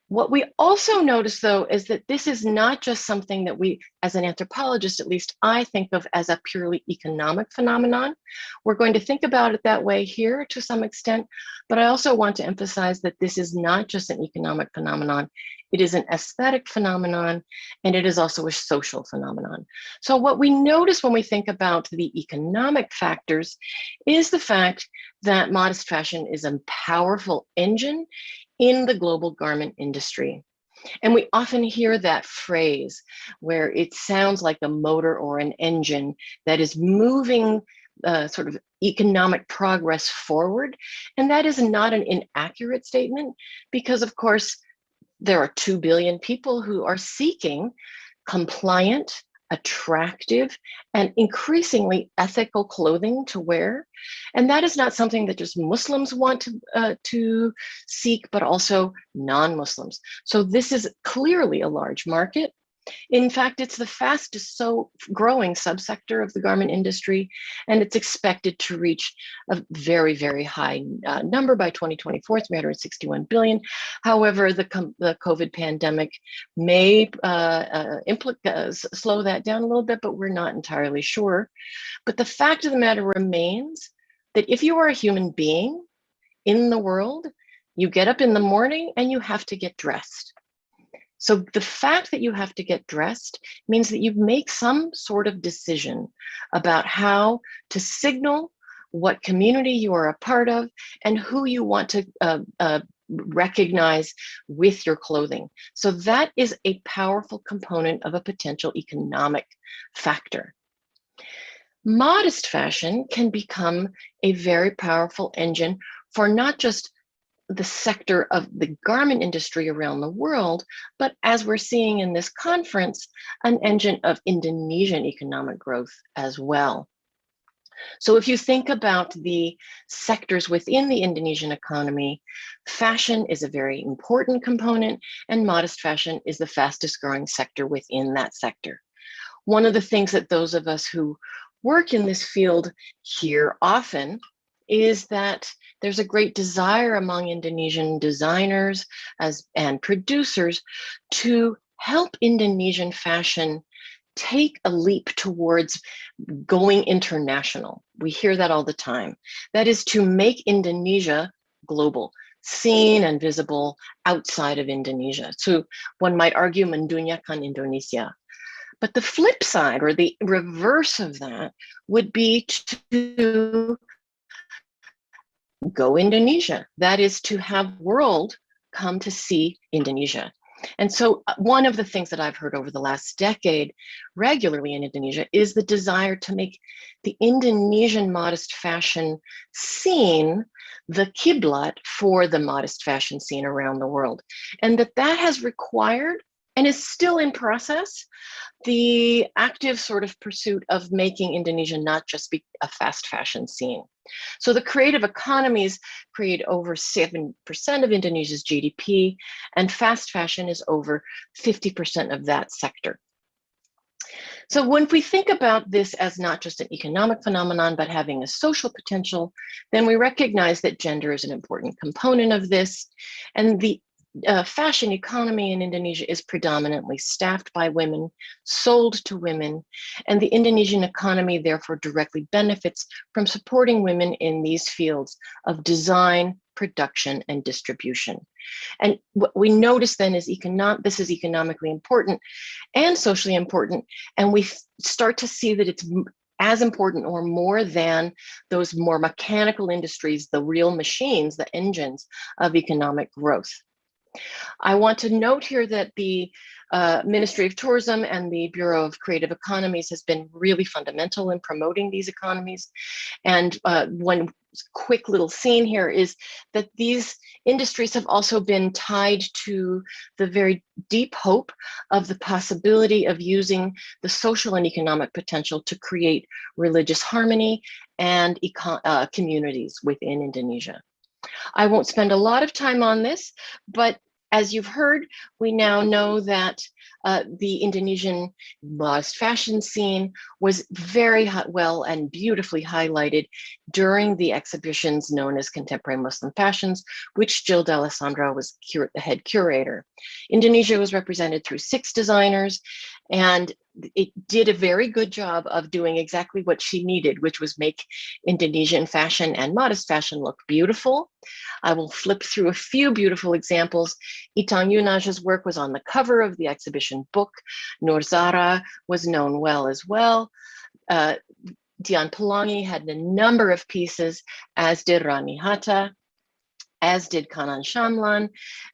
What we also notice, though, is that this is not just something that we, as an anthropologist, at least I think of as a purely economic phenomenon. We're going to think about it that way here to some extent, but I also want to emphasize that this is not just an economic phenomenon. It is an aesthetic phenomenon, and it is also a social phenomenon. So what we notice when we think about the economic factors is the fact that modest fashion is a powerful engine in the global garment industry. And we often hear that phrase where it sounds like a motor or an engine that is moving sort of economic progress forward. And that is not an inaccurate statement because, of course, there are 2 billion people who are seeking compliant, attractive, and increasingly ethical clothing to wear. And that is not something that just Muslims want to seek, but also non-Muslims. So this is clearly a large market. In fact, it's the fastest growing subsector of the garment industry, and it's expected to reach a very, very high number by 2024, 361 billion. However, the COVID pandemic may slow that down a little bit, but we're not entirely sure. But the fact of the matter remains that if you are a human being in the world, you get up in the morning and you have to get dressed. So the fact that you have to get dressed means that you make some sort of decision about how to signal what community you are a part of and who you want to recognize with your clothing. So that is a powerful component of a potential economic factor. Modest fashion can become a very powerful engine for not just the sector of the garment industry around the world, but as we're seeing in this conference, an engine of Indonesian economic growth as well. So if you think about the sectors within the Indonesian economy, fashion is a very important component, and modest fashion is the fastest growing sector within that sector. One of the things that those of us who work in this field hear often is that there's a great desire among Indonesian designers and producers to help Indonesian fashion take a leap towards going international. We hear that all the time. That is to make Indonesia global, seen and visible outside of Indonesia. So one might argue mendunyakan Indonesia. But the flip side, or the reverse of that, would be to go Indonesia. That is to have the world come to see Indonesia. And so one of the things that I've heard over the last decade regularly in Indonesia is the desire to make the Indonesian modest fashion scene the kiblat for the modest fashion scene around the world. And that has required, and is still in process, the active sort of pursuit of making Indonesia not just be a fast fashion scene. So the creative economies create over 7% of Indonesia's GDP, and fast fashion is over 50% of that sector. So when we think about this as not just an economic phenomenon, but having a social potential, then we recognize that gender is an important component of this. And the fashion economy in Indonesia is predominantly staffed by women, sold to women, and the Indonesian economy therefore directly benefits from supporting women in these fields of design, production, and distribution. And what we notice then is this is economically important and socially important, and we start to see that it's as important or more than those more mechanical industries, the real machines, the engines of economic growth. I want to note here that the Ministry of Tourism and the Bureau of Creative Economies has been really fundamental in promoting these economies. And one quick little scene here is that these industries have also been tied to the very deep hope of the possibility of using the social and economic potential to create religious harmony and communities within Indonesia. I won't spend a lot of time on this, but as you've heard, we now know that the Indonesian modest fashion scene was very well and beautifully highlighted during the exhibitions known as Contemporary Muslim Fashions, which Jill D'Alessandro was the head curator. Indonesia was represented through 6 designers, and it did a very good job of doing exactly what she needed, which was make Indonesian fashion and modest fashion look beautiful. I will flip through a few beautiful examples. Itang Yunaj's work was on the cover of the exhibition book. Nur Zara was known well as well. Dian Pelangi had a number of pieces, as did Rani Hatta, as did Kanan Shamlan,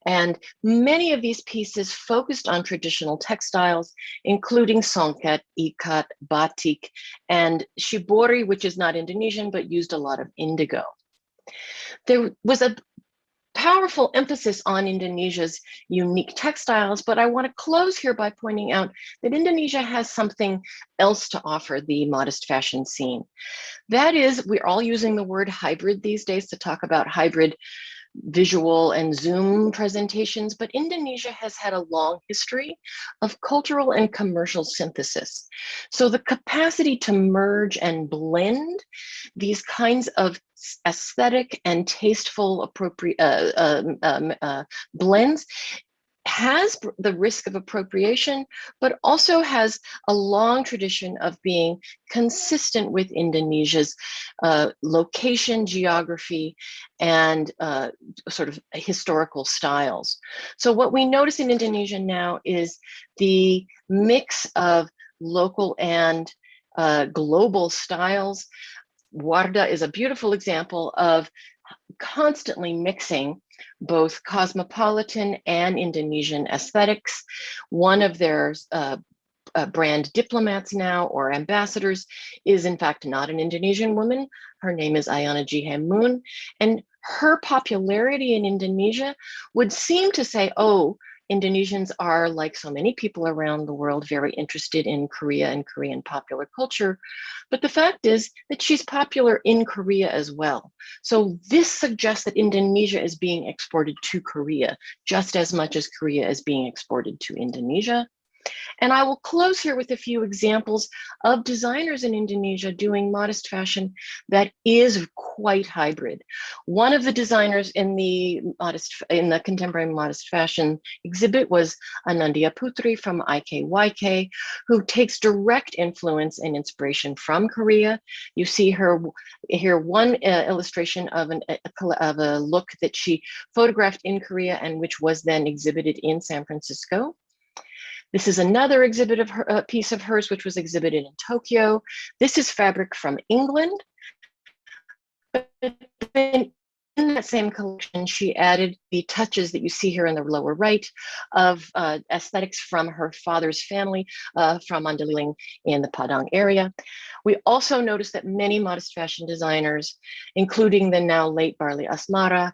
and many of these pieces focused on traditional textiles, including songket, ikat, batik, and shibori, which is not Indonesian, but used a lot of indigo. There was a powerful emphasis on Indonesia's unique textiles, but I want to close here by pointing out that Indonesia has something else to offer the modest fashion scene. That is, we're all using the word hybrid these days to talk about hybrid visual and Zoom presentations, but Indonesia has had a long history of cultural and commercial synthesis. So the capacity to merge and blend these kinds of aesthetic and tasteful blends has the risk of appropriation, but also has a long tradition of being consistent with Indonesia's location, geography, and sort of historical styles. So what we notice in Indonesia now is the mix of local and global styles. Warda is a beautiful example of constantly mixing both cosmopolitan and Indonesian aesthetics. One of their brand diplomats now, or ambassadors, is in fact not an Indonesian woman. Her name is Ayana Jihemoon, and her popularity in Indonesia would seem to say, oh, Indonesians are, like so many people around the world, very interested in Korea and Korean popular culture. But the fact is that she's popular in Korea as well. So this suggests that Indonesia is being exported to Korea just as much as Korea is being exported to Indonesia. And I will close here with a few examples of designers in Indonesia doing modest fashion that is quite hybrid. One of the designers in the contemporary modest fashion exhibit was Anandya Putri from IKYK, who takes direct influence and inspiration from Korea. You see her here one illustration of a look that she photographed in Korea and which was then exhibited in San Francisco. This is another exhibit of a piece of hers, which was exhibited in Tokyo. This is fabric from England. But in that same collection, she added the touches that you see here in the lower right of aesthetics from her father's family from Mandeliling in the Padang area. We also noticed that many modest fashion designers, including the now late Barley Asmara,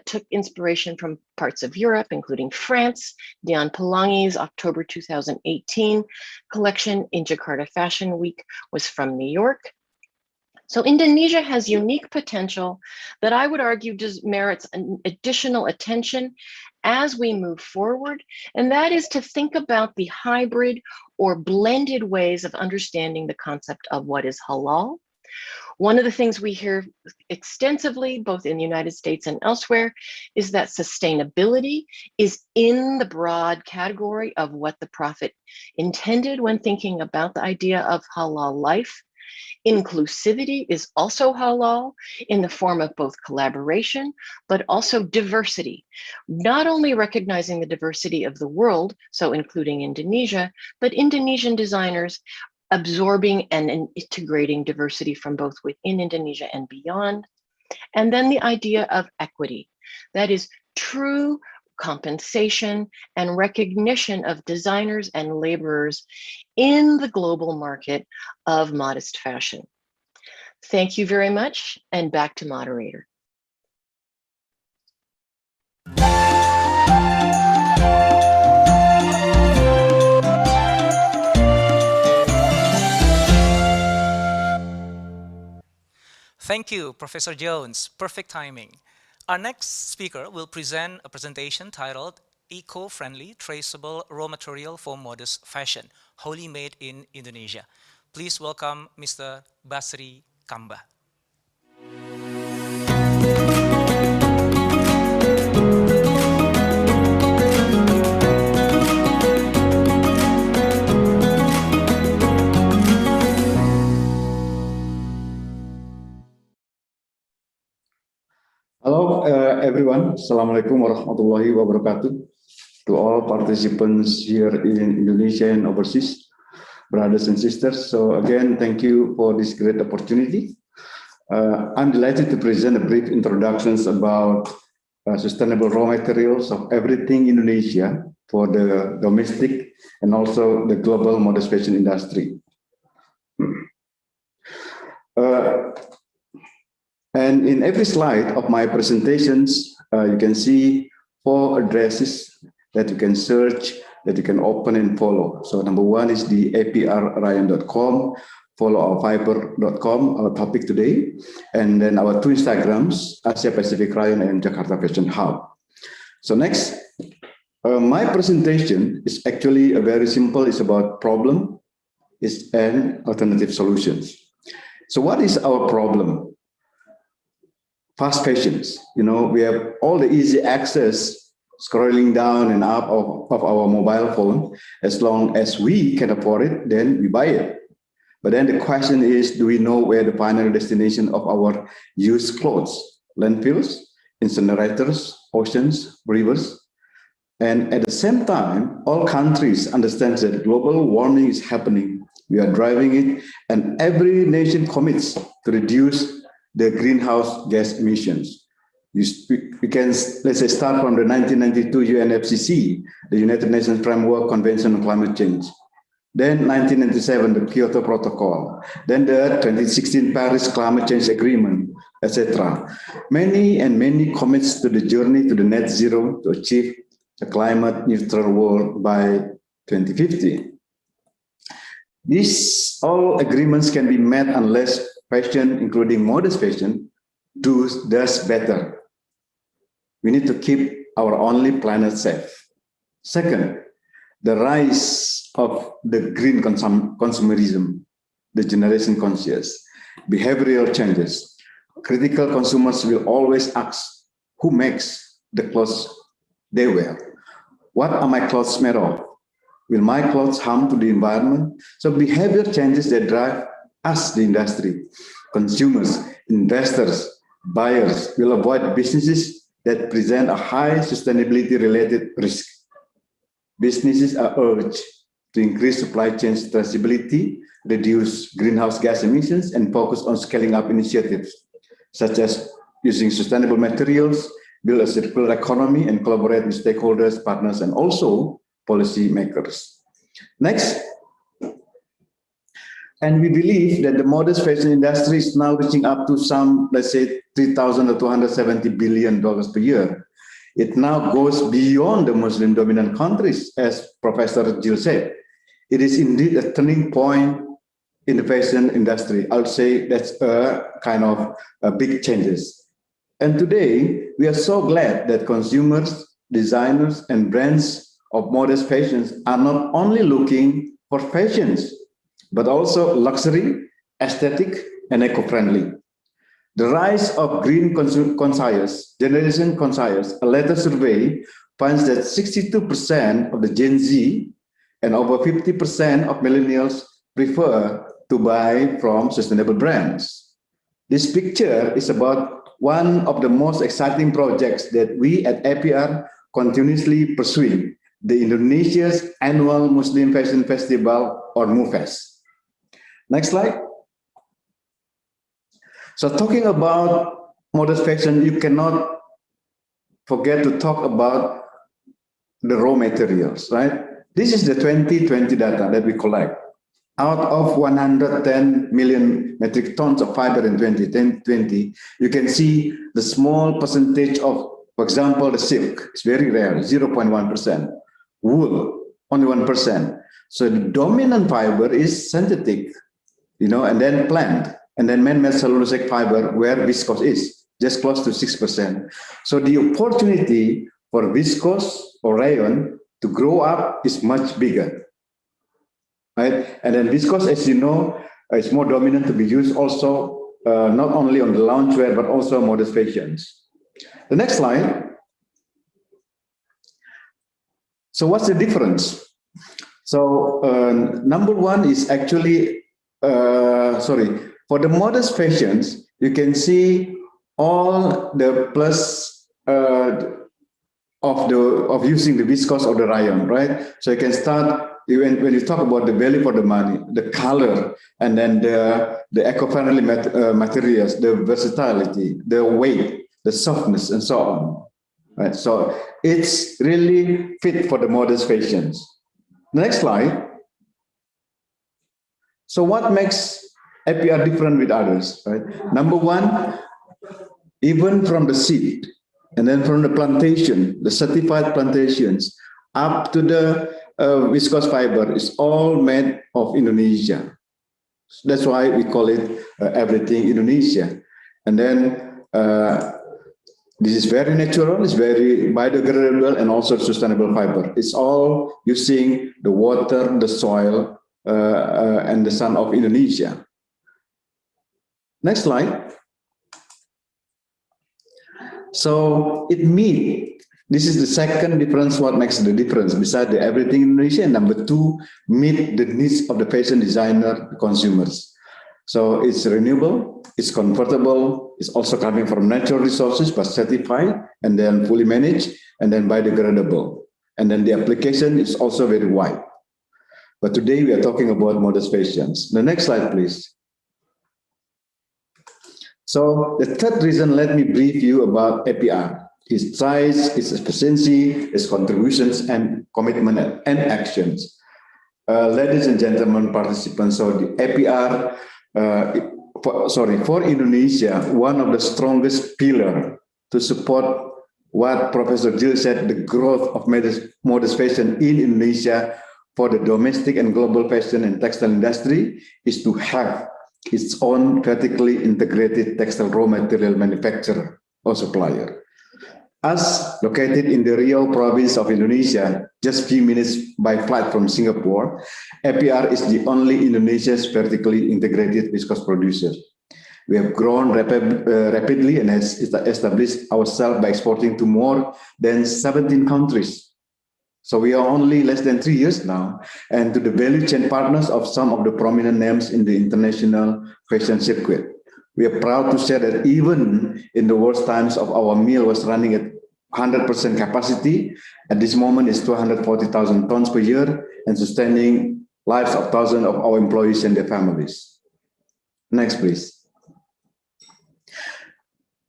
took inspiration from parts of Europe, including France. Dian Pelangi's October 2018 collection in Jakarta Fashion Week was from New York. So Indonesia has unique potential that I would argue merits an additional attention as we move forward, and that is to think about the hybrid or blended ways of understanding the concept of what is halal. One of the things we hear extensively, both in the United States and elsewhere, is that sustainability is in the broad category of what the Prophet intended when thinking about the idea of halal life. Inclusivity is also halal in the form of both collaboration, but also diversity, not only recognizing the diversity of the world, so including Indonesia, but Indonesian designers absorbing and integrating diversity from both within Indonesia and beyond. And then the idea of equity, that is true compensation and recognition of designers and laborers in the global market of modest fashion. Thank you very much, and back to moderator. Thank you, Professor Jones. Perfect timing. Our next speaker will present a presentation titled Eco-Friendly Traceable Raw Material for Modest Fashion, wholly made in Indonesia. Please welcome Mr. Basri Kamba. Hello, everyone. Assalamualaikum warahmatullahi wabarakatuh. To all participants here in Indonesia and overseas, brothers and sisters. So again, thank you for this great opportunity. I'm delighted to present a brief introductions about sustainable raw materials of everything Indonesia for the domestic and also the global modest fashion industry. And in every slide of my presentations, you can see 4 addresses that you can search, that you can open and follow. So number 1 is the aprryan.com, follow our fiber.com, our topic today, and then our 2 Instagrams, Asia Pacific Ryan and Jakarta Fashion Hub. So next, my presentation is actually a very simple, it's about problem and alternative solutions. So what is our problem? Fast fashions, we have all the easy access, scrolling down and up of our mobile phone. As long as we can afford it, then we buy it. But then the question is, do we know where the final destination of our used clothes? Landfills, incinerators, oceans, rivers. And at the same time, all countries understand that global warming is happening. We are driving it, and every nation commits to reduce the greenhouse gas emissions. We can, let's say, start from the 1992 UNFCCC, the United Nations Framework Convention on Climate Change. Then 1997, the Kyoto Protocol. Then the 2016 Paris Climate Change Agreement, etc. Many commits to the journey to the net zero to achieve a climate neutral world by 2050. These all agreements can be met unless fashion, including modest fashion, does better. We need to keep our only planet safe. Second, the rise of the green consumerism, the generation conscious, behavioral changes. Critical consumers will always ask, who makes the clothes they wear? What are my clothes made of? Will my clothes harm to the environment? So behavior changes that drive us, the industry. Consumers, investors, buyers will avoid businesses that present a high sustainability-related risk. Businesses are urged to increase supply chain traceability, reduce greenhouse gas emissions, and focus on scaling up initiatives such as using sustainable materials, build a circular economy, and collaborate with stakeholders, partners, and also policy makers. Next. And we believe that the modest fashion industry is now reaching up to some, let's say, $3,000 or $270 billion per year. It now goes beyond the Muslim dominant countries, as Professor Jill said. It is indeed a turning point in the fashion industry. I would say that's a kind of big changes. And today, we are so glad that consumers, designers, and brands of modest fashions are not only looking for fashions, but also luxury, aesthetic, and eco-friendly. The rise of green conscious, generation conscious, a latest survey finds that 62% of the Gen Z and over 50% of millennials prefer to buy from sustainable brands. This picture is about one of the most exciting projects that we at APR continuously pursuing, the Indonesia's annual Muslim Fashion Festival or MUFES. Next slide. So talking about modest fashion, you cannot forget to talk about the raw materials, right? This is the 2020 data that we collect. Out of 110 million metric tons of fiber in 2020, you can see the small percentage of, for example, the silk is very rare, 0.1%. Wool, only 1%. So the dominant fiber is synthetic, and then plant, and then man-made cellulosic fiber where viscose is, just close to 6%. So the opportunity for viscose or rayon to grow up is much bigger, right? And then viscose, as you know, is more dominant to be used also not only on the loungewear, but also modest fashions. The next slide. So what's the difference? So number one is actually, for the modest fashions, you can see all the plus of using the viscose or the rayon, right? So you can start when you talk about the value for the money, the color, and then the eco-friendly materials, the versatility, the weight, the softness, and so on. Right? So it's really fit for the modest fashions. Next slide. So what makes APR different with others, right? Number one, even from the seed, and then from the plantation, the certified plantations, up to the viscose fiber is all made of Indonesia. That's why we call it everything Indonesia. And then this is very natural, it's very biodegradable, and also sustainable fiber. It's all using the water, the soil, and the sun of Indonesia. Next slide. So this is the second difference, what makes the difference beside the everything Indonesia. And number two, meet the needs of the fashion designer consumers. So it's renewable, it's comfortable, it's also coming from natural resources, but certified, and then fully managed, and then biodegradable. And then the application is also very wide. But today we are talking about modest fashions. The next slide, please. So the third reason, let me brief you about APR. Its size, its efficiency, its contributions, and commitment and actions. Ladies and gentlemen participants, so the APR, for Indonesia, one of the strongest pillar to support what Professor Jill said, the growth of modest fashion in Indonesia for the domestic and global fashion and textile industry is to have its own vertically integrated textile raw material manufacturer or supplier. As located in the Riau province of Indonesia, just few minutes by flight from Singapore, APR is the only Indonesia's vertically integrated viscose producer. We have grown rapidly and has established ourselves by exporting to more than 17 countries. So we are only less than 3 years now, and to the value chain partners of some of the prominent names in the international fashion circuit. We are proud to share that even in the worst times of our mill was running at 100% capacity, at this moment is 240,000 tons per year and sustaining lives of thousands of our employees and their families. Next, please.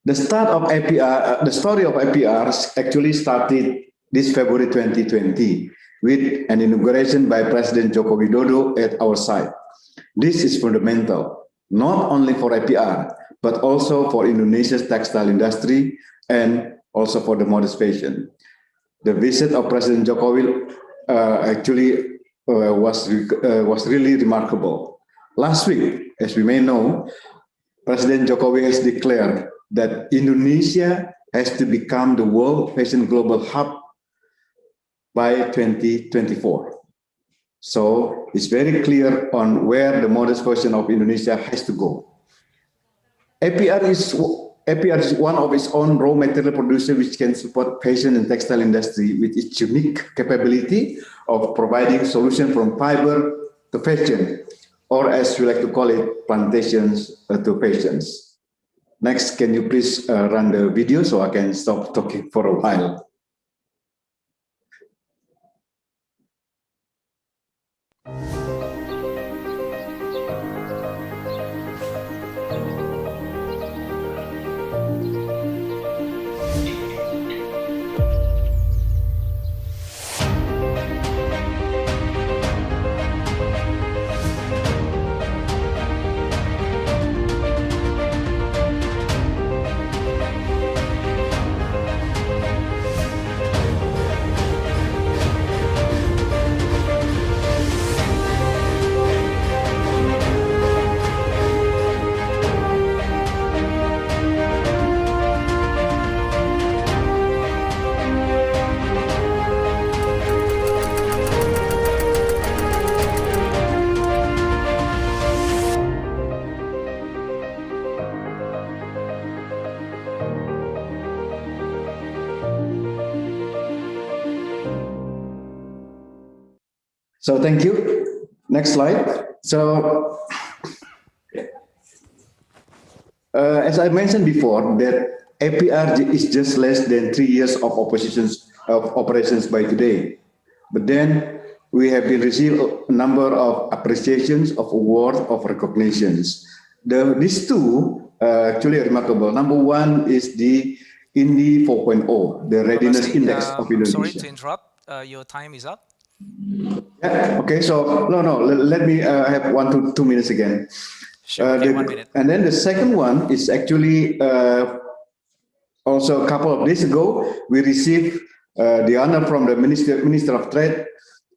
The start of APR, the story of APR actually started this February 2020 with an inauguration by President Joko Widodo at our site. This is fundamental, not only for APR, but also for Indonesia's textile industry and also for the modest fashion. The visit of President Jokowi actually was really remarkable. Last week, as we may know, President Jokowi has declared that Indonesia has to become the world fashion global hub by 2024. So it's very clear on where the modest fashion of Indonesia has to go. APR is one of its own raw material producer which can support fashion and textile industry with its unique capability of providing solution from fiber to fashion, or as we like to call it, plantations to fashions. Next, can you please run the video so I can stop talking for a while? So thank you. Next slide. So as I mentioned before, that APR is just less than 3 years of operations by today. But then we have been received a number of appreciations, of awards, of recognitions. These two actually are remarkable. Number one is the Indy 4.0, the Readiness Index of Indonesia. Sorry to interrupt. Your time is up. Yeah, okay, so let me have 1 to 2 minutes again. Sure, okay, 1 minute. And then the second one is actually also a couple of days ago, we received the honor from the Minister of Trade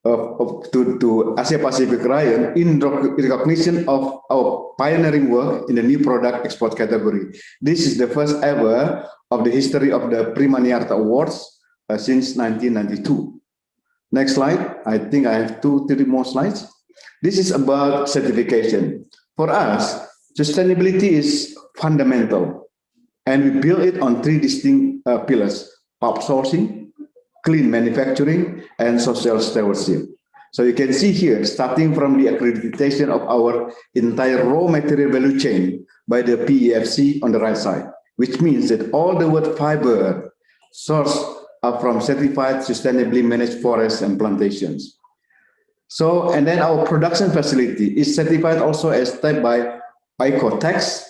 to Asia Pacific region in recognition of our pioneering work in the new product export category. This is the first ever of the history of the Prima Niarta Awards since 1992. Next slide. I think I have 2-3 more slides. This is about certification. For us, sustainability is fundamental, and we build it on 3 distinct pillars: outsourcing, clean manufacturing, and social stewardship. So you can see here, starting from the accreditation of our entire raw material value chain by the PEFC on the right side, which means that all the wood fiber sourced are from certified sustainably managed forests and plantations. So, and then our production facility is certified also as type by ICOTEX,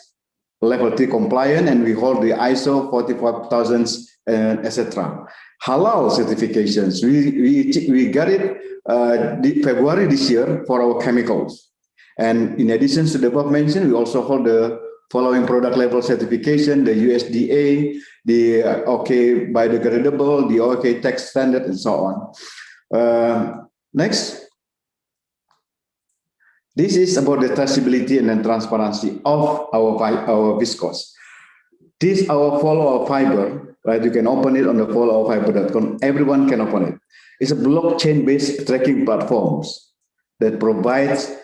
level 3 compliant, and we hold the ISO 45000, etc. Halal certifications, we got it February this year for our chemicals. And in addition to the above mentioned, we also hold the following product level certification: the USDA, the OK biodegradable, the OK tax standard, and so on. Next. This is about the traceability and then transparency of our viscose. This our follow fiber, right? You can open it on the followfiber.com. Everyone can open it. It's a blockchain-based tracking platforms that provides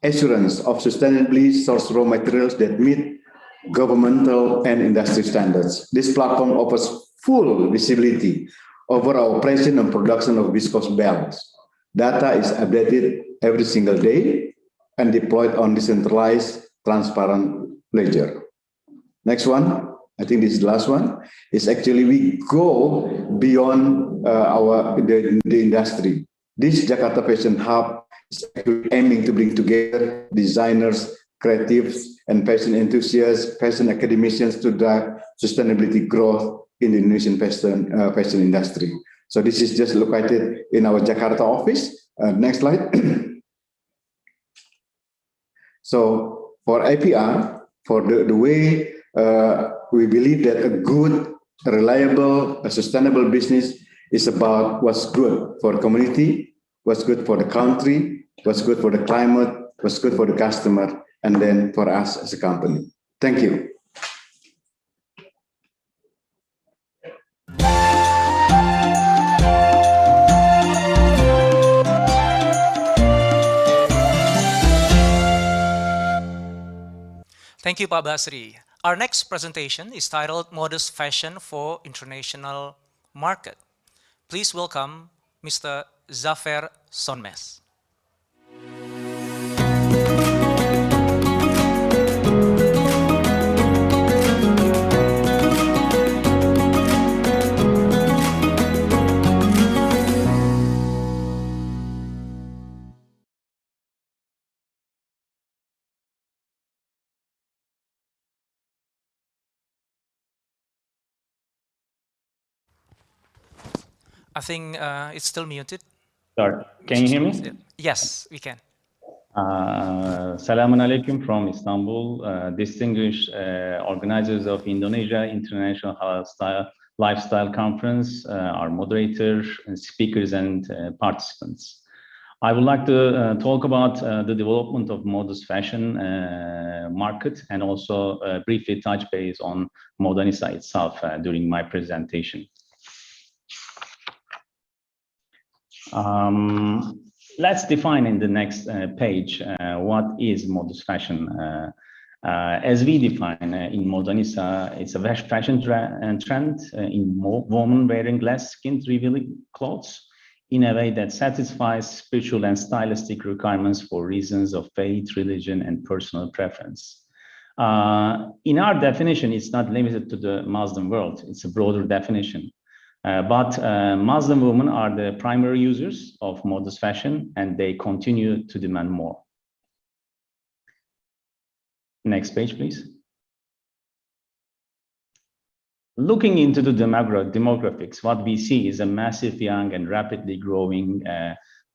assurance of sustainably sourced raw materials that meet governmental and industry standards. This platform offers full visibility over our operation and production of viscose belts. Data is updated every single day and deployed on decentralized, transparent ledger. Next one, I think this is the last one, is actually we go beyond the industry. This Jakarta Fashion Hub is actually aiming to bring together designers, creatives, and fashion enthusiasts, fashion academicians to drive sustainability growth in the Indonesian fashion industry. So this is just located in our Jakarta office. Next slide. So for APR, for the way we believe that a good, reliable, sustainable business is about what's good for the community, what's good for the country, what's good for the climate, what's good for the customer, and then for us as a company. Thank you. Thank you, Pak Basri. Our next presentation is titled Modest Fashion for International Market. Please welcome Mr. Zafer Sonmes. I think it's still muted. Sorry, can you hear me? Yes, we can. Selamun Alaikum from Istanbul, distinguished organizers of Indonesia International Lifestyle Conference, our moderators, and speakers and participants. I would like to talk about the development of modest fashion market and also briefly touch base on Modernisa itself during my presentation. Let's define in the next page what is modest fashion. As we define in Modernisa, it's a fashion trend in women wearing less skin-revealing clothes in a way that satisfies spiritual and stylistic requirements for reasons of faith, religion, and personal preference. In our definition, it's not limited to the Muslim world. It's a broader definition. But Muslim women are the primary users of modest fashion, and they continue to demand more. Next page, please. Looking into the demographics, what we see is a massive young and rapidly growing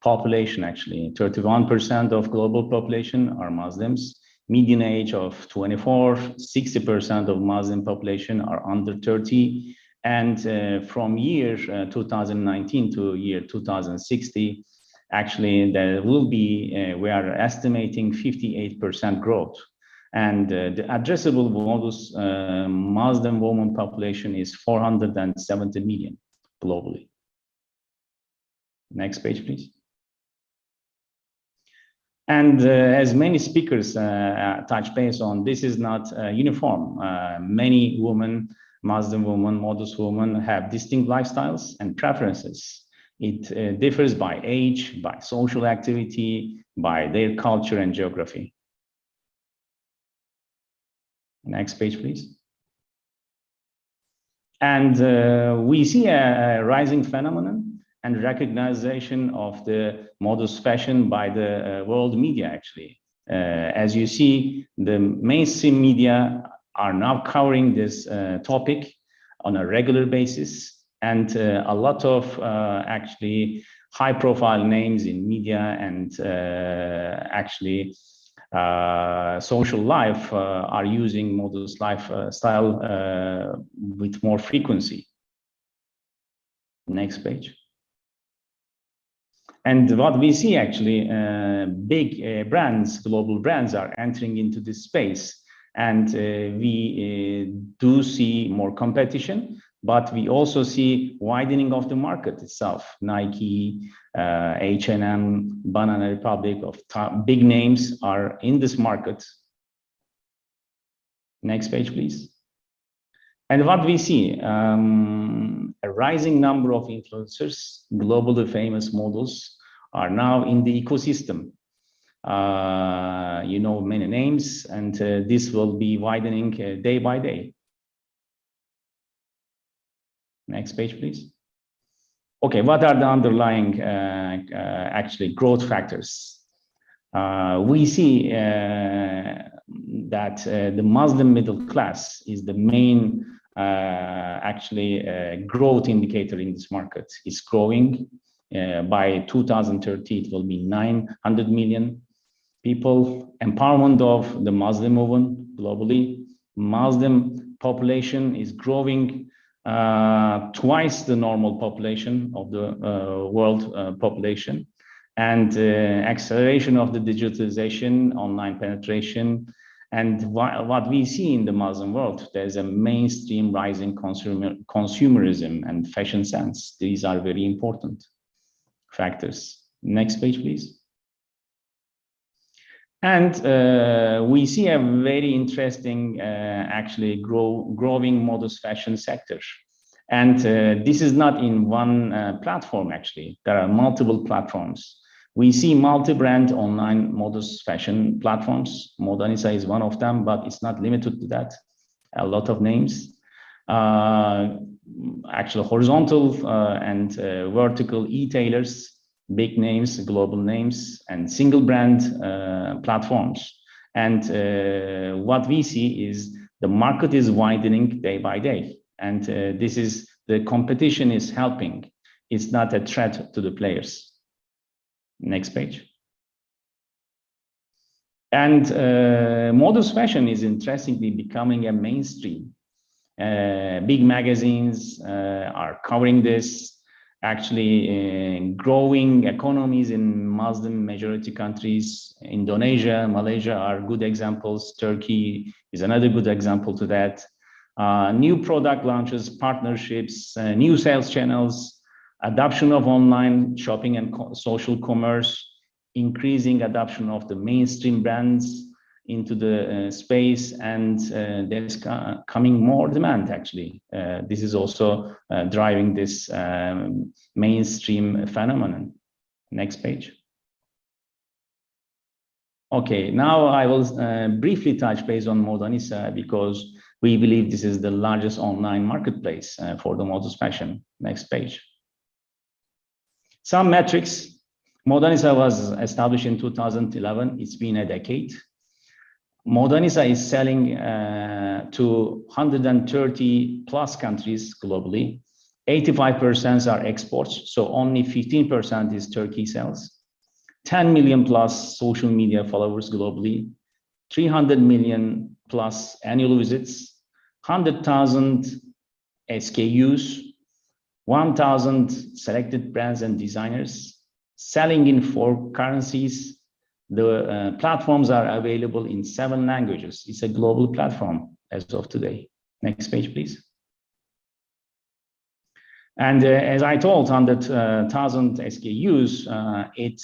population, actually. 31% of global population are Muslims, median age of 24, 60% of Muslim population are under 30, and from year 2019 to year 2060, actually there will be, we are estimating 58% growth. And the addressable Muslim woman population is 470 million globally. Next page, please. And as many speakers touch base on, this is not uniform. Many women, Muslim women, modest women have distinct lifestyles and preferences. It differs by age, by social activity, by their culture and geography. Next page, please. And we see a rising phenomenon and recognition of the modest fashion by the world media, actually. As you see, the mainstream media are now covering this topic on a regular basis, and a lot of actually high-profile names in media and actually social life are using modest lifestyle with more frequency. Next page. And what we see actually, big brands, global brands are entering into this space. And we do see more competition, but we also see widening of the market itself. Nike, H&M, Banana Republic, of big names are in this market. Next page, please. And what we see, a rising number of influencers, globally famous models, are now in the ecosystem. You know many names, and this will be widening day by day. Next page, please. Okay, what are the underlying actually growth factors? We see that the Muslim middle class is the main growth indicator in this market. It's growing. By 2030, it will be 900 million people. Empowerment of the Muslim movement globally. Muslim population is growing twice the normal population of the world population. And acceleration of the digitalization, online penetration. And what we see in the Muslim world, there's a mainstream rising consumerism and fashion sense. These are very important factors. Next page, please. And we see a very interesting, growing modest fashion sector. And this is not in one platform, actually. There are multiple platforms. We see multi-brand online modest fashion platforms. Modernisa is one of them, but it's not limited to that. A lot of names. Horizontal and vertical e-tailers, big names, global names, and single brand platforms. And what we see is the market is widening day by day. And the competition is helping. It's not a threat to the players. Next page. And modest fashion is interestingly becoming a mainstream. Big magazines are covering this. Growing economies in Muslim majority countries, Indonesia, Malaysia are good examples. Turkey is another good example to that. New product launches, partnerships, new sales channels, adoption of online shopping and social commerce, increasing adoption of the mainstream brands into the space, and there's coming more demand, actually. This is also driving this mainstream phenomenon. Next page. Okay, now I will briefly touch base on Modernisa because we believe this is the largest online marketplace for the modest fashion. Next page. Some metrics. Modernisa was established in 2011. It's been a decade. Modernisa is selling to 130 plus countries globally. 85% are exports, so only 15% is Turkey sales. 10 million plus social media followers globally. 300 million plus annual visits. 100,000 SKUs. 1,000 selected brands and designers. Selling in 4 currencies. The platforms are available in 7 languages. It's a global platform as of today. Next page, please. And as I told, 100,000 SKUs, it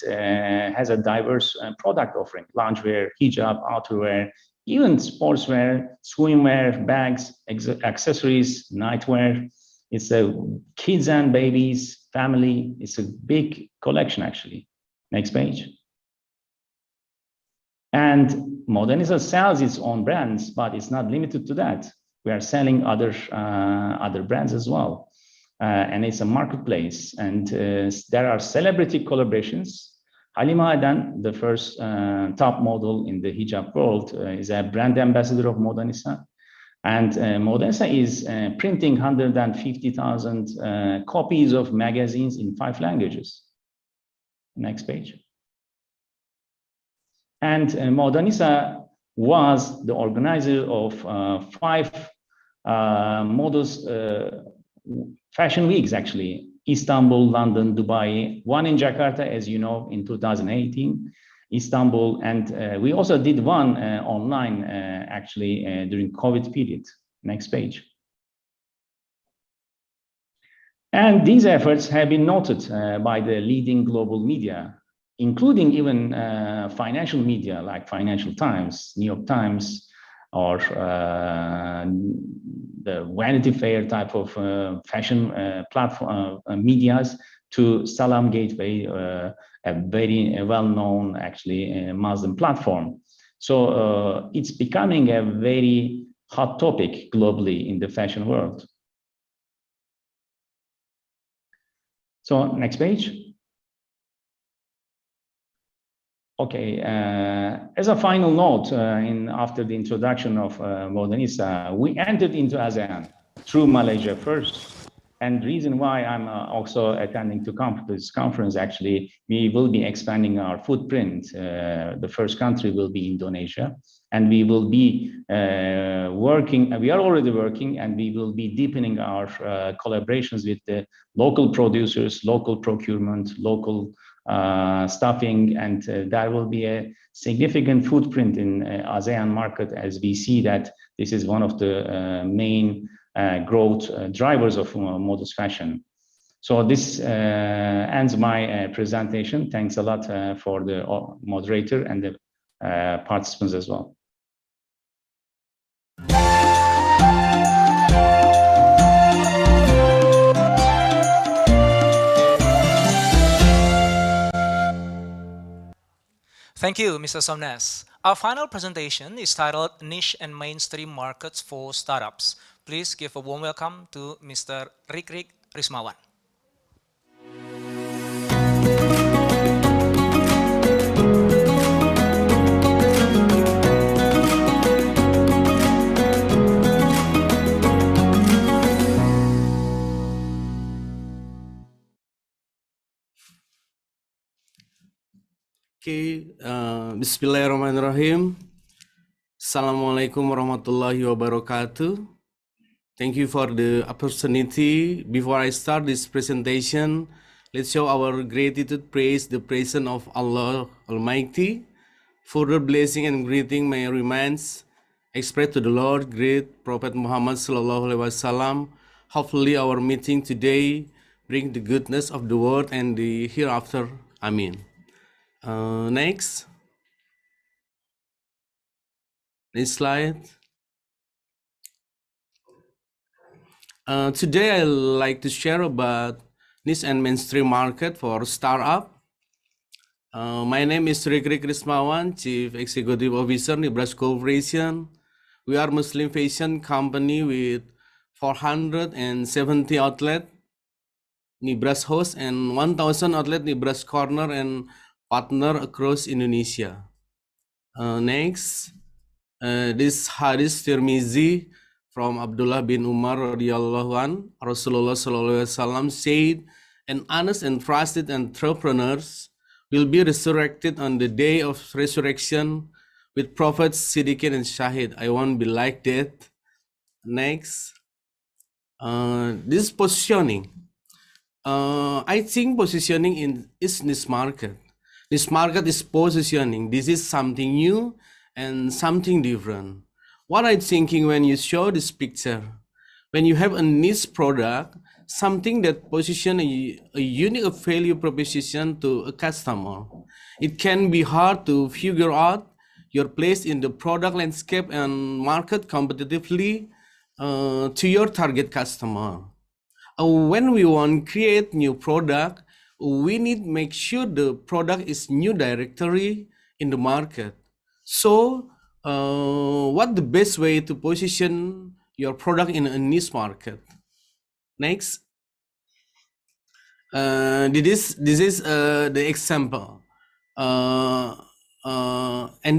has a diverse product offering: loungewear, hijab, outerwear, even sportswear, swimwear, bags, accessories, nightwear. It's a kids and babies, family. It's a big collection, actually. Next page. And Modernisa sells its own brands, but it's not limited to that. We are selling other brands as well. And it's a marketplace. And there are celebrity collaborations. Halima Aden, the first top model in the hijab world, is a brand ambassador of Modernisa. And Modernisa is printing 150,000 copies of magazines in 5 languages. Next page. And Modernisa was the organizer of 5 modest fashion weeks, actually. Istanbul, London, Dubai, one in Jakarta, as you know, in 2018, Istanbul. And we also did one online, during COVID period. Next page. And these efforts have been noted by the leading global media, including even financial media like Financial Times, New York Times, or the Vanity Fair type of fashion platform medias, to Salam Gateway, a very well-known, Muslim platform. So it's becoming a very hot topic globally in the fashion world. So next page. Okay, as a final note, after the introduction of Modernisa, we entered into ASEAN through Malaysia first. And reason why I'm also attending to this conference, actually, we will be expanding our footprint. The first country will be Indonesia, and we will be working, we are already working, and we will be deepening our collaborations with the local producers, local procurement, local staffing, and there will be a significant footprint in ASEAN market, as we see that this is one of the main growth drivers of modest fashion. So this ends my presentation. Thanks a lot for the moderator and the participants as well. Thank you, Mr. Somnes. Our final presentation is titled Niche and Mainstream Markets for Startups. Please give a warm welcome to Mr. Rikrik Rismawan. Okay, Bismillahirrahmanirrahim. Assalamualaikum warahmatullahi wabarakatuh. Thank you for the opportunity. Before I start this presentation, let's show our gratitude, praise the presence of Allah Almighty. Further blessing and greeting may remains expressed to the Lord, great Prophet Muhammad Sallallahu Alaihi Wasallam. Hopefully our meeting today bring the goodness of the world and the hereafter. Amin. Next slide. Today I'd like to share about niche and mainstream market for startup. My name is Rikrik Rismawan, Chief Executive Officer, Nibras Corporation. We are Muslim fashion company with 470 outlets, Nibras host, and 1,000 outlet Nibras corner and partner across Indonesia. Next, this Hadis Tirmizi from Abdullah bin Umar radhiyallahu an, Rasulullah sallallahu alaihi wasallam said, "An honest and trusted entrepreneurs will be resurrected on the day of resurrection with prophets, siddiqin, and shahid." I won't be like that. Next, this positioning. I think positioning is this market. This market is positioning. This is something new and something different. What I'm thinking when you show this picture, when you have a niche product, something that position a unique value proposition to a customer, it can be hard to figure out your place in the product landscape and market competitively to your target customer. When we want to create new product, we need to make sure the product is new directory in the market. So what the best way to position your product in a niche market? Next. This is the example. And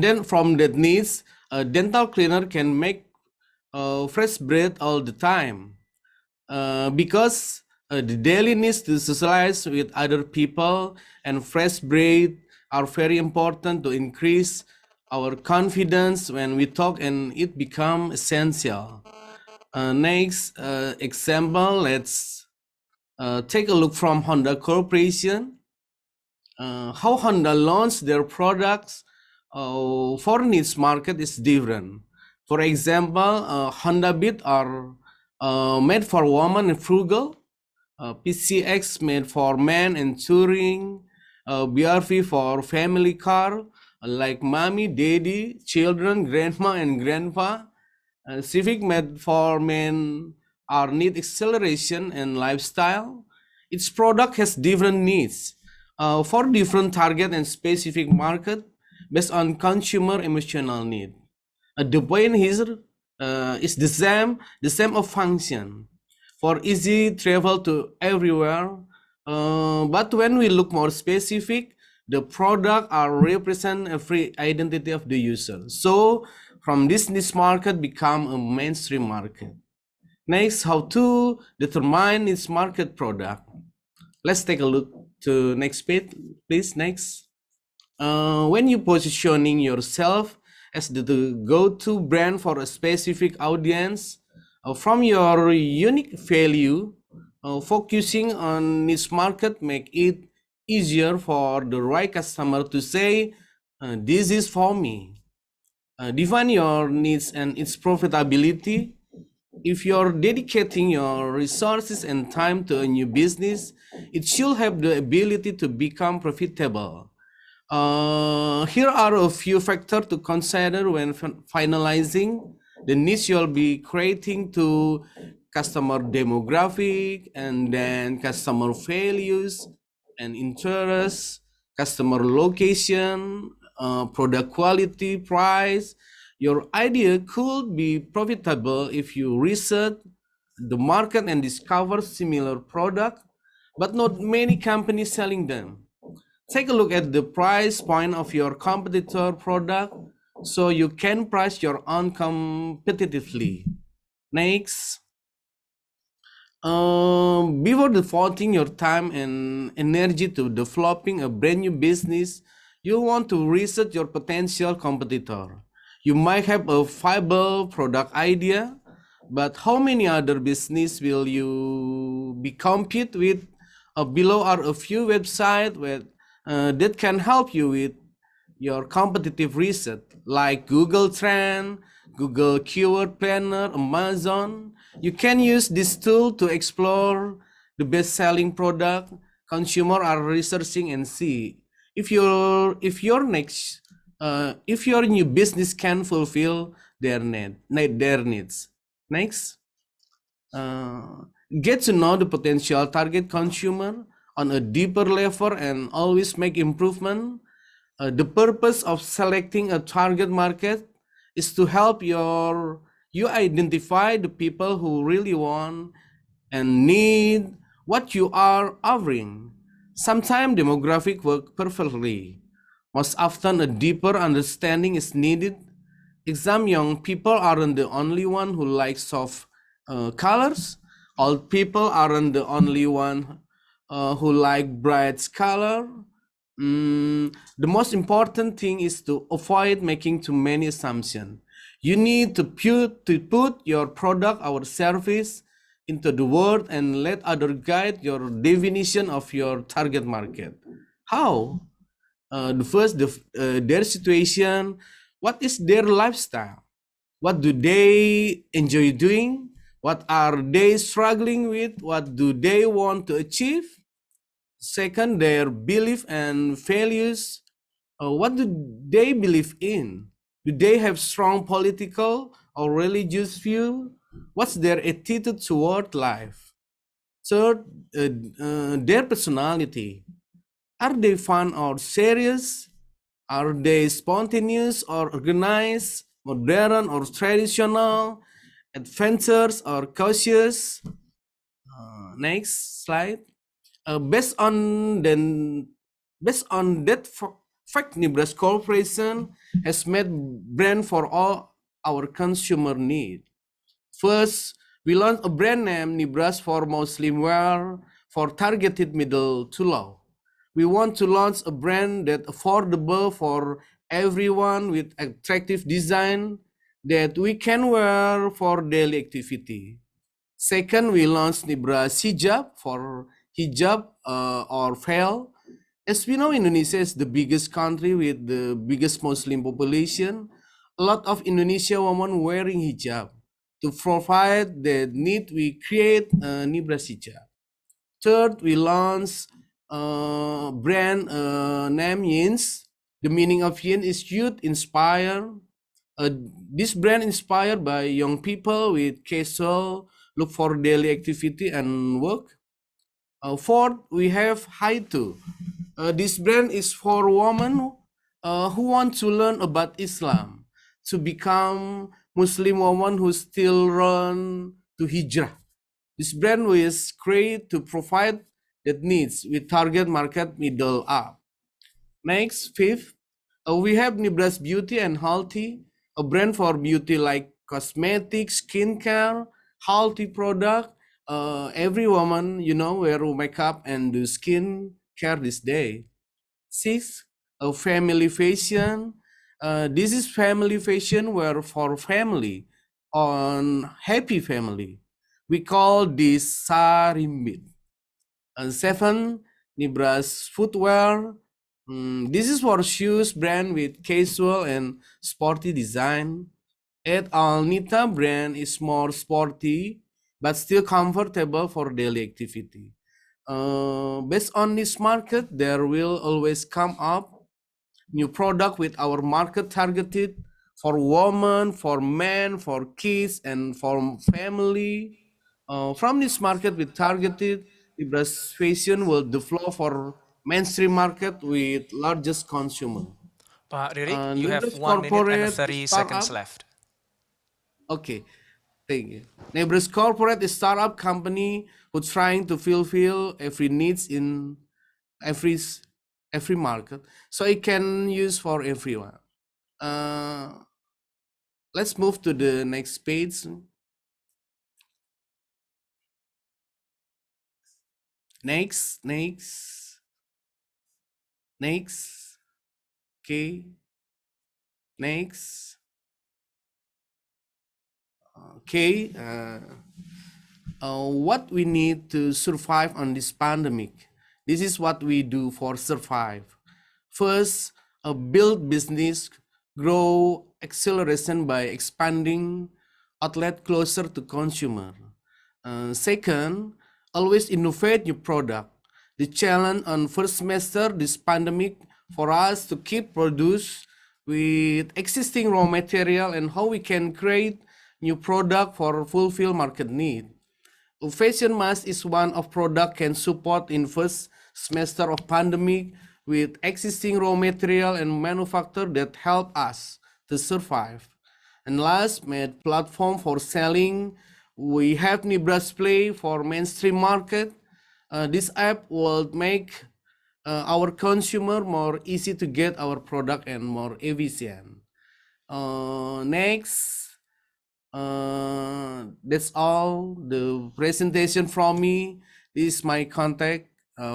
then from that niche, a dental cleaner can make fresh bread all the time. Because the daily needs to socialize with other people and fresh bread are very important to increase our confidence when we talk, and it become essential. Next example, let's take a look from Honda Corporation. How Honda launched their products for niche market is different. For example, Honda Beat are made for women and frugal, PCX made for men and touring, BRV for family car like mommy, daddy, children, grandma and grandpa, Civic made for men are need acceleration and lifestyle. Each product has different needs for different target and specific market based on consumer emotional need. The point here is the same of function for easy travel to everywhere. But when we look more specific, The product are represent every identity of the user. So from this niche market become a mainstream market. Next, how to determine its market product. Let's take a look to next page, please. Next. When you positioning yourself as the go-to brand for a specific audience, from your unique value, focusing on this market make it easier for the right customer to say, this is for me. Define your needs and its profitability. If you're dedicating your resources and time to a new business, it should have the ability to become profitable. Here are a few factors to consider when finalizing the niche you'll be creating: to customer demographic, and then customer values and interests, customer location, product quality, price. Your idea could be profitable if you research the market and discover similar product, but not many companies selling them. Take a look at the price point of your competitor product so you can price your own competitively. Next, before devoting your time and energy to developing a brand new business, you want to research your potential competitor. You might have a viable product idea, but how many other business will you be compete with? Below are a few websites that can help you with your competitive research, like Google Trend, Google Keyword Planner, Amazon. You can use this tool to explore the best-selling product consumer are researching and see if your new business can fulfill their needs. Next, get to know the potential target consumer on a deeper level and always make improvement. The purpose of selecting a target market is to help you identify the people who really want and need what you are offering. Sometimes demographic work perfectly. Most often a deeper understanding is needed. Exam young people aren't the only one who like soft colors. Old people aren't the only one who like bright color. The most important thing is to avoid making too many assumptions. You need to put your product or service into the world and let others guide your definition of your target market. How? Their situation. What is their lifestyle? What do they enjoy doing? What are they struggling with? What do they want to achieve? Second, their belief and values. What do they believe in? Do they have strong political or religious view? What's their attitude toward life? Third, their personality. Are they fun or serious? Are they spontaneous or organized, modern or traditional, adventurous or cautious? Next slide. Based on that fact, Nebraska Corporation has made brand for all our consumer need. First, we launched a brand name Nebraska for Muslim wear for targeted middle to low. We want to launch a brand that affordable for everyone with attractive design that we can wear for daily activity. Second, we launched Nebraska Hijab for hijab or veil. As we know, Indonesia is the biggest country with the biggest Muslim population. A lot of Indonesia women wearing hijab. To provide the need, we create Nebraska Hijab. Third, we launched brand name Yins. The meaning of Yin is youth inspired. This brand inspired by young people with casual look for daily activity and work. Fourth, we have Haitu. This brand is for women who want to learn about Islam, to become Muslim women who still run to hijrah. This brand was created to provide that needs with target market middle up. Next, fifth, we have Nibras Beauty and Healthy, a brand for beauty like cosmetics, skincare, healthy product. Every woman, wear makeup and do skin care this day. Six, a family fashion. This is family fashion where for family on happy family. We call this sarimbit. And seven, Nibras footwear. This is for shoes brand with casual and sporty design. Eight, Alnita brand is more sporty but still comfortable for daily activity. Based on this market, there will always come up new product with our market targeted for women, for men, for kids, and for family. From this market we targeted, Ibra's fashion will the flow for mainstream market with largest consumer. Pak Ririk, you have Nibras 1 minute and corporate 30 seconds startup. left. Okay, thank you. Neighbors Corporate is startup company who's trying to fulfill every needs in every every market, so it can use for everyone. Let's move to the next page. Next. Okay, next. Okay. What we need to survive on this pandemic. This is what we do for survive. First, build business, grow acceleration by expanding outlet closer to consumer. Second, always innovate new product. The challenge on first semester this pandemic for us to keep produce with existing raw material and how we can create new product for fulfill market need. Fashion mask is one of product can support in first semester of pandemic with existing raw material and manufacture that help us to survive. And last, made platform for selling. We have Nibras Play for mainstream market. This app will make our consumer more easy to get our product and more efficient. Next. That's all the presentation from me. This is my contact.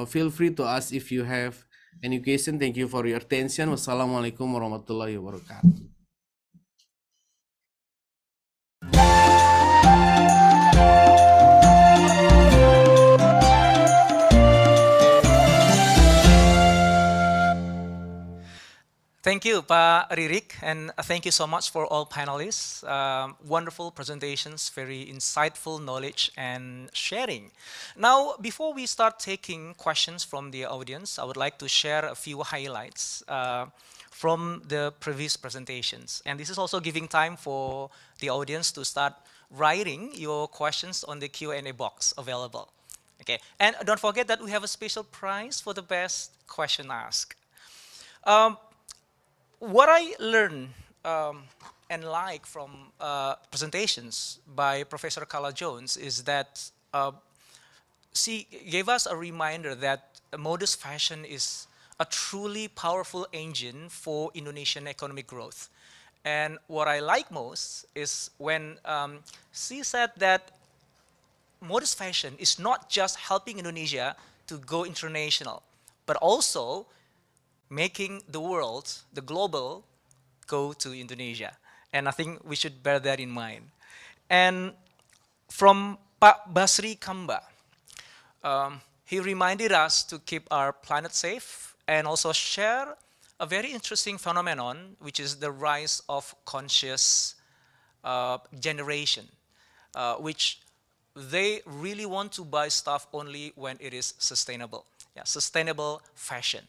Feel free to ask if you have any question. Thank you for your attention. Wassalamualaikum warahmatullahi wabarakatuh. Thank you, Pak Ririk, and thank you so much for all panelists. Wonderful presentations, very insightful knowledge and sharing. Now, before we start taking questions from the audience, I would like to share a few highlights from the previous presentations. And this is also giving time for the audience to start writing your questions on the Q&A box available. Okay, and don't forget that we have a special prize for the best question asked. What I learned and like from presentations by Professor Carla Jones is that she gave us a reminder that modest fashion is a truly powerful engine for Indonesian economic growth. And what I like most is when she said that modest fashion is not just helping Indonesia to go international, but also making the world, the global, go to Indonesia. And I think we should bear that in mind. And from Pak Basri Kamba, he reminded us to keep our planet safe and also share a very interesting phenomenon, which is the rise of conscious generation, which they really want to buy stuff only when it is sustainable. Yeah, sustainable fashion.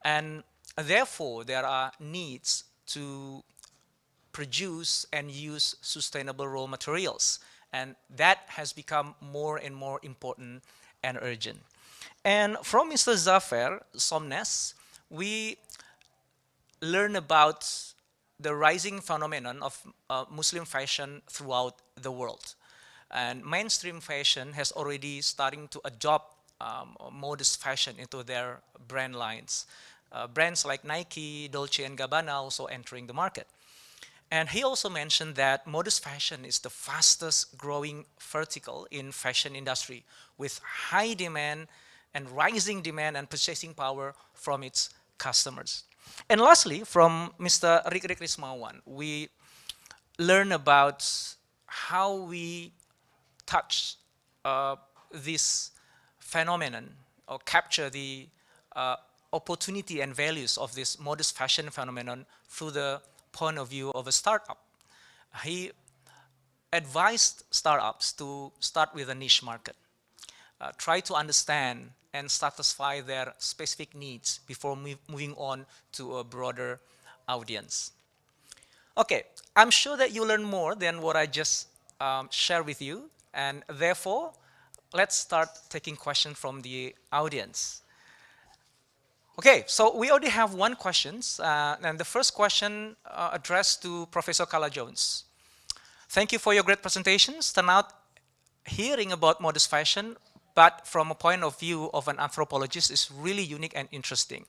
And therefore, there are needs to produce and use sustainable raw materials. And that has become more and more important and urgent. And from Mr. Zafer Somnes, we learn about the rising phenomenon of Muslim fashion throughout the world. And mainstream fashion has already starting to adopt modest fashion into their brand lines. brands like Nike, Dolce & Gabbana also entering the market. And he also mentioned that modest fashion is the fastest growing vertical in fashion industry with high demand and rising demand and purchasing power from its customers. And lastly, from Mr. Rick Rismawan, we learn about how we touch this phenomenon or capture the opportunity and values of this modest fashion phenomenon through the point of view of a startup. He advised startups to start with a niche market, try to understand and satisfy their specific needs before moving on to a broader audience. Okay, I'm sure that you learn more than what I just shared with you, and therefore, let's start taking questions from the audience. Okay, so we already have one question, and the first question addressed to Professor Carla Jones. Thank you for your great presentations. Tonight, hearing about modest fashion, but from a point of view of an anthropologist, is really unique and interesting.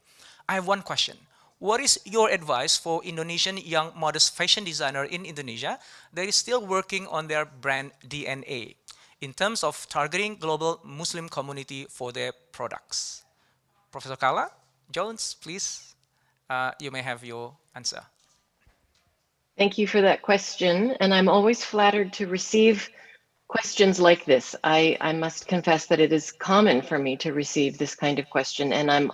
I have one question. What is your advice for Indonesian young modest fashion designer in Indonesia that is still working on their brand DNA in terms of targeting global Muslim community for their products? Professor Carla Jones, please, you may have your answer. Thank you for that question. And I'm always flattered to receive questions like this. I must confess that it is common for me to receive this kind of question, and I'm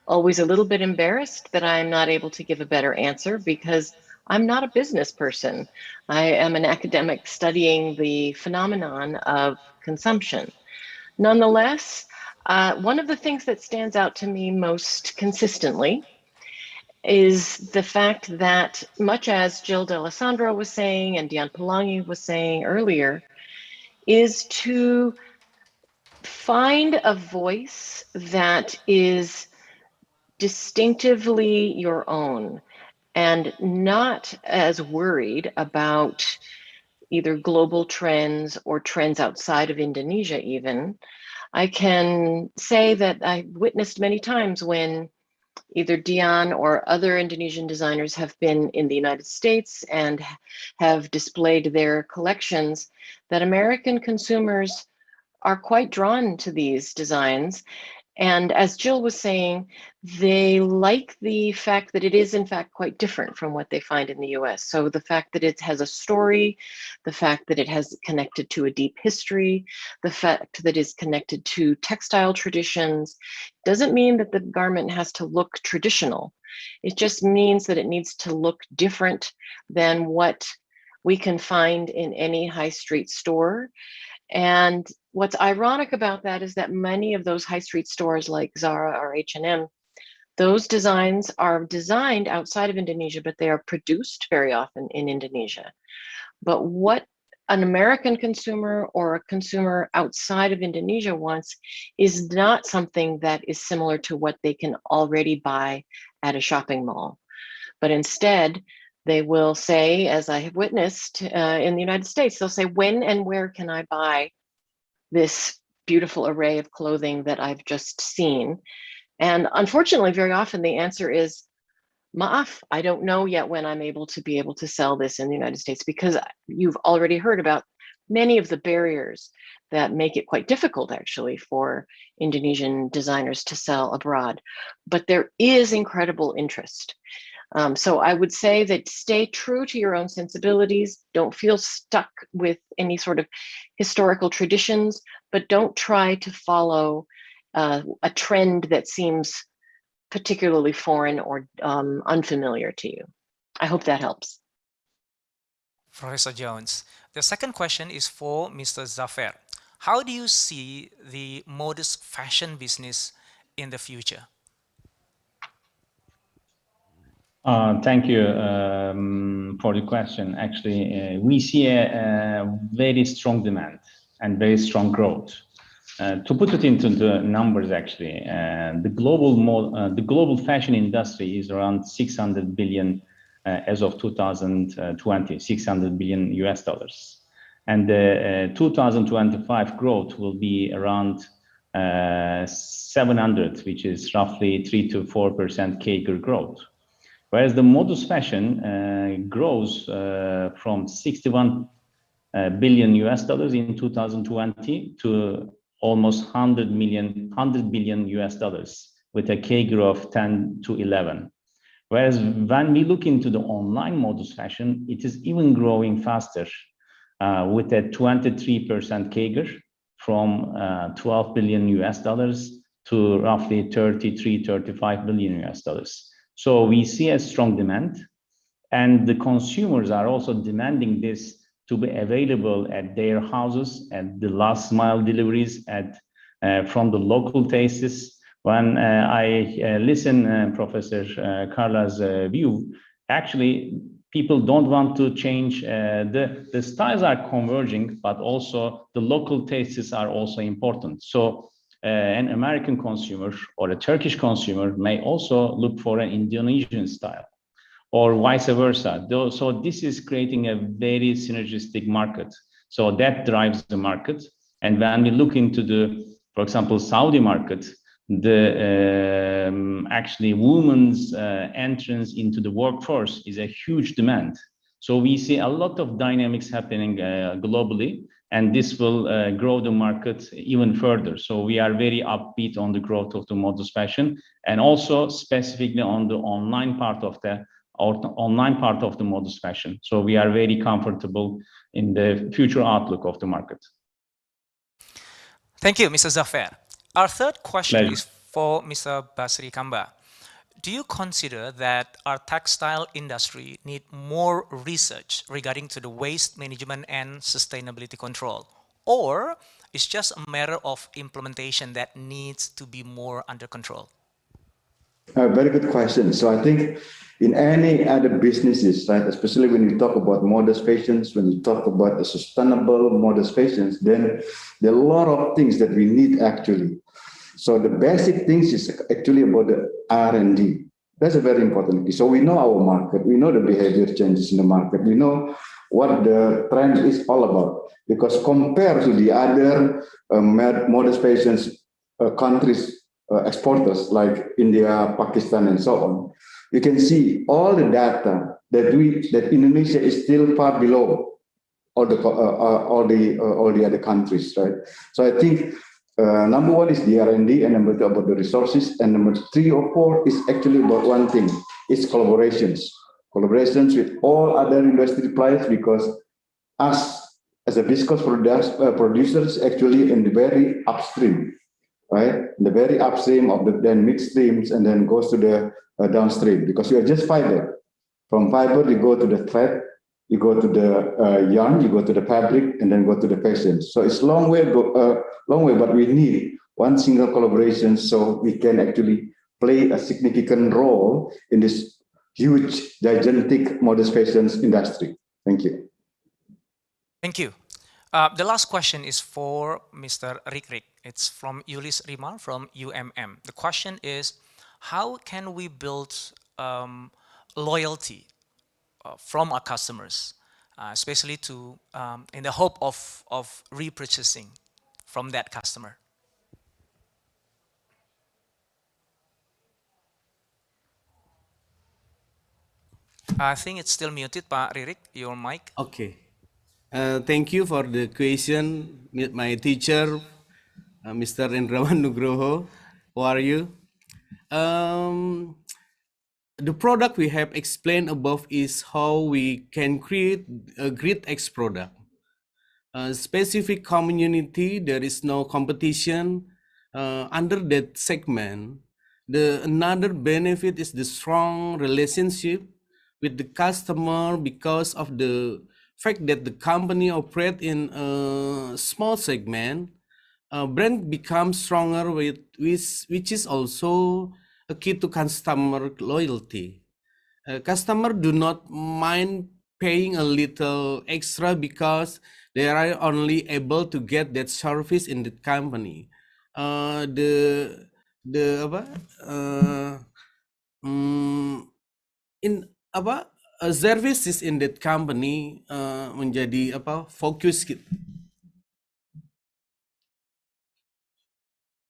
always a little bit embarrassed that I'm not able to give a better answer because I'm not a business person. I am an academic studying the phenomenon of consumption. Nonetheless, one of the things that stands out to me most consistently is the fact that, much as Jill D'Alessandro was saying and Dian Pelangi was saying earlier, is to find a voice that is distinctively your own and not as worried about either global trends or trends outside of Indonesia even. I can say that I witnessed many times when either Dian or other Indonesian designers have been in the United States and have displayed their collections that American consumers are quite drawn to these designs. And as Jill was saying, they like the fact that it is in fact quite different from what they find in the US. So the fact that it has a story, the fact that it has connected to a deep history, the fact that it's connected to textile traditions, doesn't mean that the garment has to look traditional. It just means that it needs to look different than what we can find in any high street store. And what's ironic about that is that many of those high street stores like Zara or H&M, those designs are designed outside of Indonesia, but they are produced very often in Indonesia. But what an American consumer or a consumer outside of Indonesia wants is not something that is similar to what they can already buy at a shopping mall. But instead, they will say, as I have witnessed in the United States, they'll say, when and where can I buy this beautiful array of clothing that I've just seen? And unfortunately, very often the answer is, maaf, I don't know yet when I'm able to sell this in the United States, because you've already heard about many of the barriers that make it quite difficult actually for Indonesian designers to sell abroad. But there is incredible interest. So I would say that stay true to your own sensibilities. Don't feel stuck with any sort of historical traditions, but don't try to follow a trend that seems particularly foreign or unfamiliar to you. I hope that helps. Professor Jones. The second question is for Mr. Zafer. How do you see the modest fashion business in the future? Thank you for the question. Actually, we see a very strong demand and very strong growth. To put it into the numbers, actually, the global fashion industry is around 600 billion as of 2020, 600 billion US dollars. And the 2025 growth will be around 700, which is roughly 3 to 4% CAGR growth. Whereas the modus fashion grows from 61 billion US dollars in 2020 to almost 100 billion US dollars with a CAGR of 10 to 11. Whereas when we look into the online modus fashion, it is even growing faster with a 23% CAGR from 12 billion US dollars to roughly 33, 35 billion US dollars. So we see a strong demand, and the consumers are also demanding this to be available at their houses, at the last mile deliveries, from the local tastes. When I listen Professor Carla's view, actually people don't want to change, the styles are converging, but also the local tastes are also important. So an American consumer or a Turkish consumer may also look for an Indonesian style, or vice versa. So this is creating a very synergistic market. So that drives the market. And when we look into the, for example, Saudi market, the actually women's entrance into the workforce is a huge demand. So we see a lot of dynamics happening globally, and this will grow the market even further. So we are very upbeat on the growth of the modus fashion, and also specifically on the online part of the modus fashion. So we are very comfortable in the future outlook of the market. Thank you, Mr. Zafer. Our third question Pleasure. is for Mr. Basri Kamba. Do you consider that our textile industry need more research regarding to the waste management and sustainability control? Or it's just a matter of implementation that needs to be more under control? Very good question. So I think in any other businesses, right, especially when you talk about modest fashions, when you talk about the sustainable modest fashions, then there are a lot of things that we need actually. So the basic things is actually about the R&D. That's a very important key. So we know our market, we know the behavior changes in the market, we know what the trend is all about. Because compared to the other modest fashions countries, exporters like India, Pakistan, and so on, you can see all the data that Indonesia is still far below all the other countries, right? So I think number one is the R&D, and number two about the resources, and number three or four is actually about one thing: it's collaborations with all other industry players, because us as a viscose producers actually in the very upstream. Right, the very upstream of the then midstreams, and then goes to the downstream, because you are just fiber. From fiber, you go to the thread, you go to the yarn, you go to the fabric, and then go to the fashion. So it's long way, but we need one single collaboration so we can actually play a significant role in this huge, gigantic modest fashions industry. Thank you. Thank you. The last question is for Mr. Rick. It's from Yulis Rimar from UMM. The question is, how can we build loyalty from our customers, especially to in the hope of repurchasing from that customer? I think it's still muted, Pak Ririk, your mic. Okay. Thank you for the question, my teacher, Mr. Indrawan Nugroho. How are you? The product we have explained above is how we can create a great X product. A specific community, there is no competition under that segment. Another benefit is the strong relationship with the customer because of the fact that the company operate in a small segment. Brand becomes stronger which is also a key to customer loyalty. Customer do not mind paying a little extra because they are only able to get that service in the company. Services in that company menjadi fokus gitu.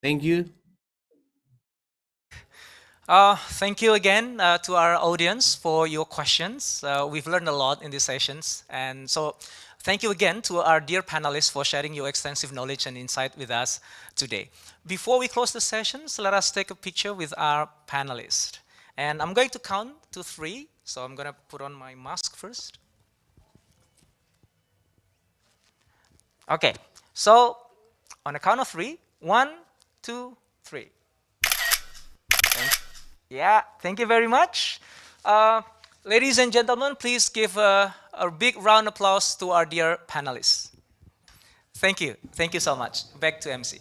Thank you. Thank you again to our audience for your questions. We've learned a lot in these sessions. And so thank you again to our dear panelists for sharing your extensive knowledge and insight with us today. Before we close the sessions, let us take a picture with our panelists. And I'm going to count to 3. So I'm going to put on my mask first. Okay, so on a count of 3, 1, 2, 3. Thank you very much. Ladies and gentlemen, please give a big round of applause to our dear panelists. Thank you. Thank you so much. Back to MC.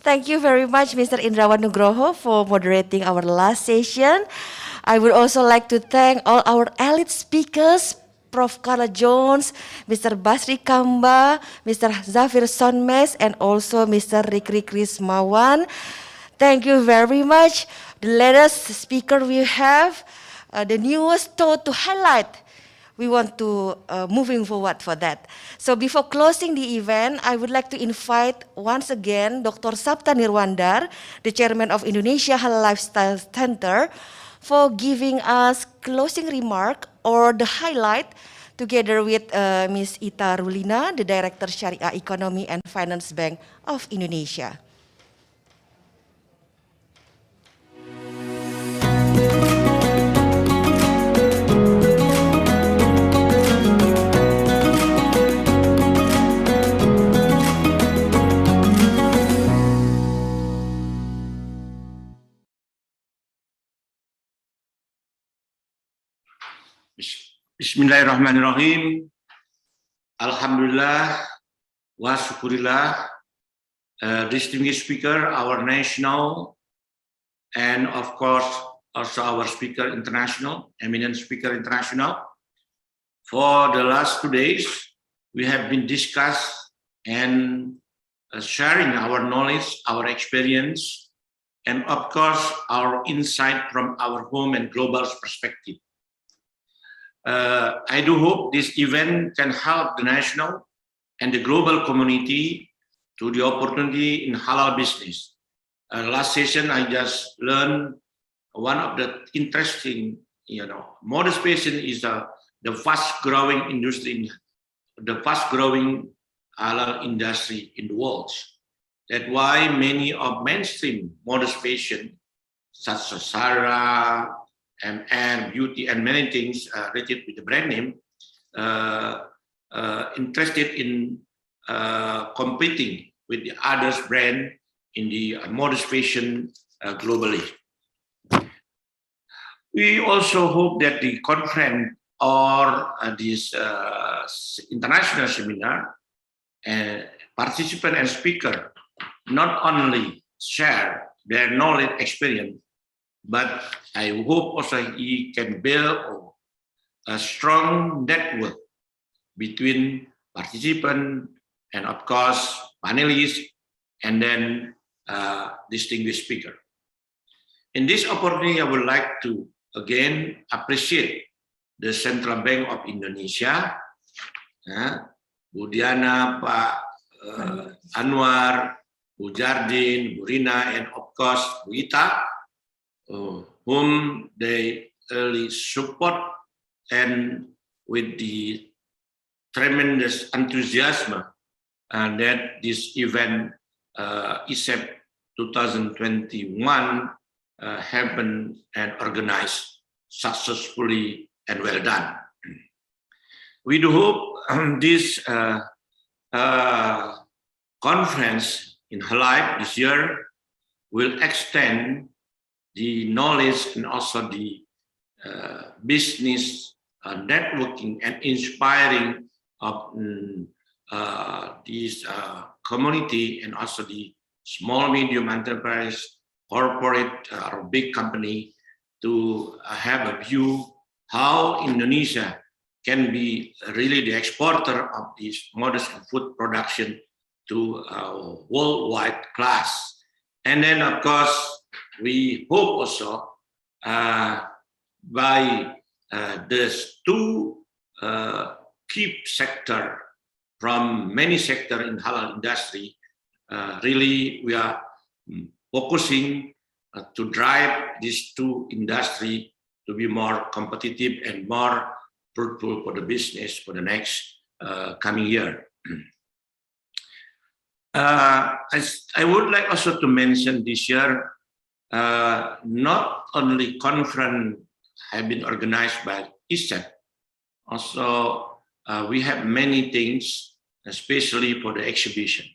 Thank you very much, Mr. Indrawan Nugroho, for moderating our last session. I would also like to thank all our elite speakers, Prof. Carla Jones, Mr. Basri Kamba, Mr. Zafir Sonmes, and also Mr. Rikri Krismawan. Thank you very much. The latest speaker we have, the newest thought to highlight. We want to moving forward for that. So before closing the event, I would like to invite once again Dr. Sapta Nirwandar, the chairman of Indonesia Halal Lifestyle Center, for giving us closing remark or the highlight together with Ms. Ita Rulina, the Director Syariah Economy and Finance Bank of Indonesia. Bismillahirrahmanirrahim. Alhamdulillah wa syukurillah. Distinguished speaker, our national, and of course also our speaker international, eminent speaker international. For the last 2 days, we have been discussed and sharing our knowledge, our experience, and of course our insight from our home and global perspective. I do hope this event can help the national and the global community to the opportunity in halal business. Last session, I just learned one of the interesting, modest fashion is the fast-growing industry, the fast-growing halal industry in the world. That's why many of mainstream modest fashion, such as Zara, and beauty and many things related with the brand name, interested in competing with the others brand in the modest fashion globally. We also hope that the conference or this international seminar, participant and speaker not only share their knowledge experience, but I hope also he can build a strong network between participants and of course panelists and then distinguished speaker. In this opportunity, I would like to again appreciate the Central Bank of Indonesia, Bu Diana, Pak Anwar, Bu Jardin, Bu Rina, and of course Bu Ita, whom they early support and with the tremendous enthusiasm that this event ISEP 2021 happened and organized successfully and well done. We do hope this conference in Inhalife this year will extend the knowledge and also the business networking and inspiring of this community and also the small medium enterprise, corporate or big company to have a view how Indonesia can be really the exporter of this modest food production to worldwide class. And then, of course, we hope also by these two key sector from many sector in halal industry, really we are focusing to drive these two industry to be more competitive and more fruitful for the business for the next coming year. I would like also to mention this year, not only conference have been organized by ISET, also we have many things, especially for the exhibition.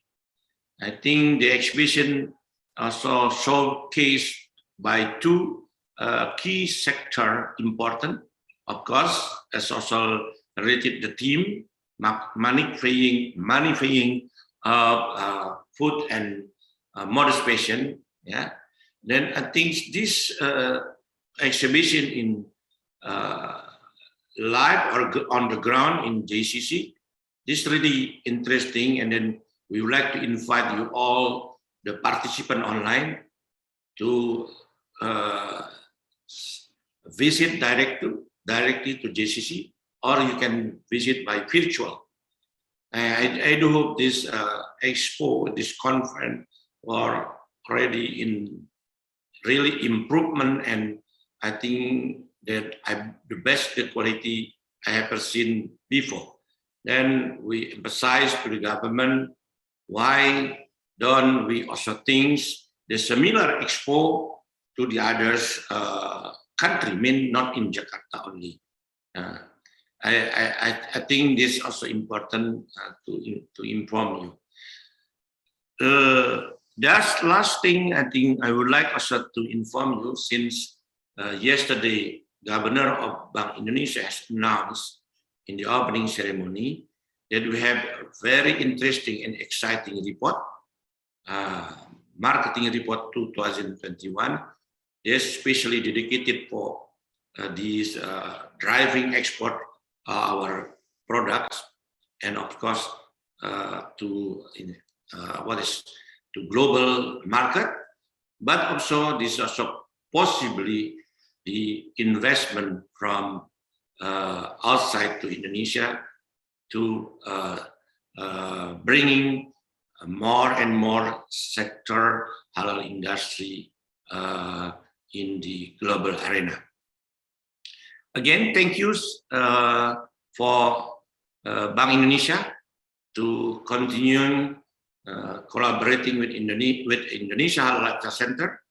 I think the exhibition also showcased by two key sector important, of course, as also related the theme, manufacturing of food and modest fashion. Yeah. Then I think this exhibition in live or on the ground in JCC, this is really interesting. And then we would like to invite you all, the participant online, to visit directly to JCC, or you can visit by virtual. I do hope this expo, this conference, are already in really improvement, and I think that the best quality I have ever seen before. Then we emphasize to the government, why don't we also think the similar expo to the others country, mean not in Jakarta only. I think this is also important to inform you. That's last thing I think I would like also to inform you, since yesterday Governor of Bank Indonesia has announced in the opening ceremony that we have a very interesting and exciting report, marketing report 2021, especially dedicated for these driving export our products, and of course to global market, but also this also possibly the investment from outside to Indonesia to bringing more and more sector halal industry in the global arena. Again, thank you for Bank Indonesia to continue collaborating with Indonesia Halal Lifestyle Center.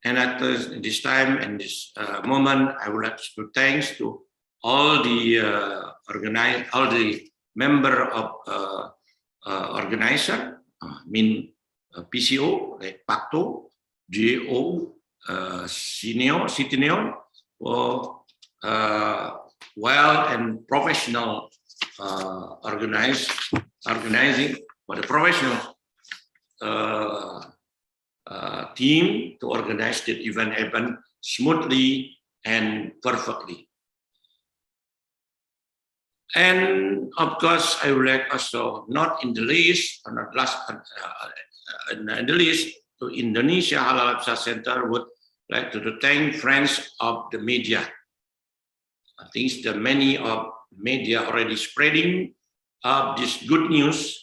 And at this time and this moment, I would like to thanks to all the member of organizer, PCO like Pakto, GO, Sitinion, for well and professional organizing for the professional team to organize the event smoothly and perfectly. And of course, I would like also, not in the least, or not last, in the least, to Indonesia Halal Lifestyle Center would like to thank friends of the media. I think the many of media already spreading this good news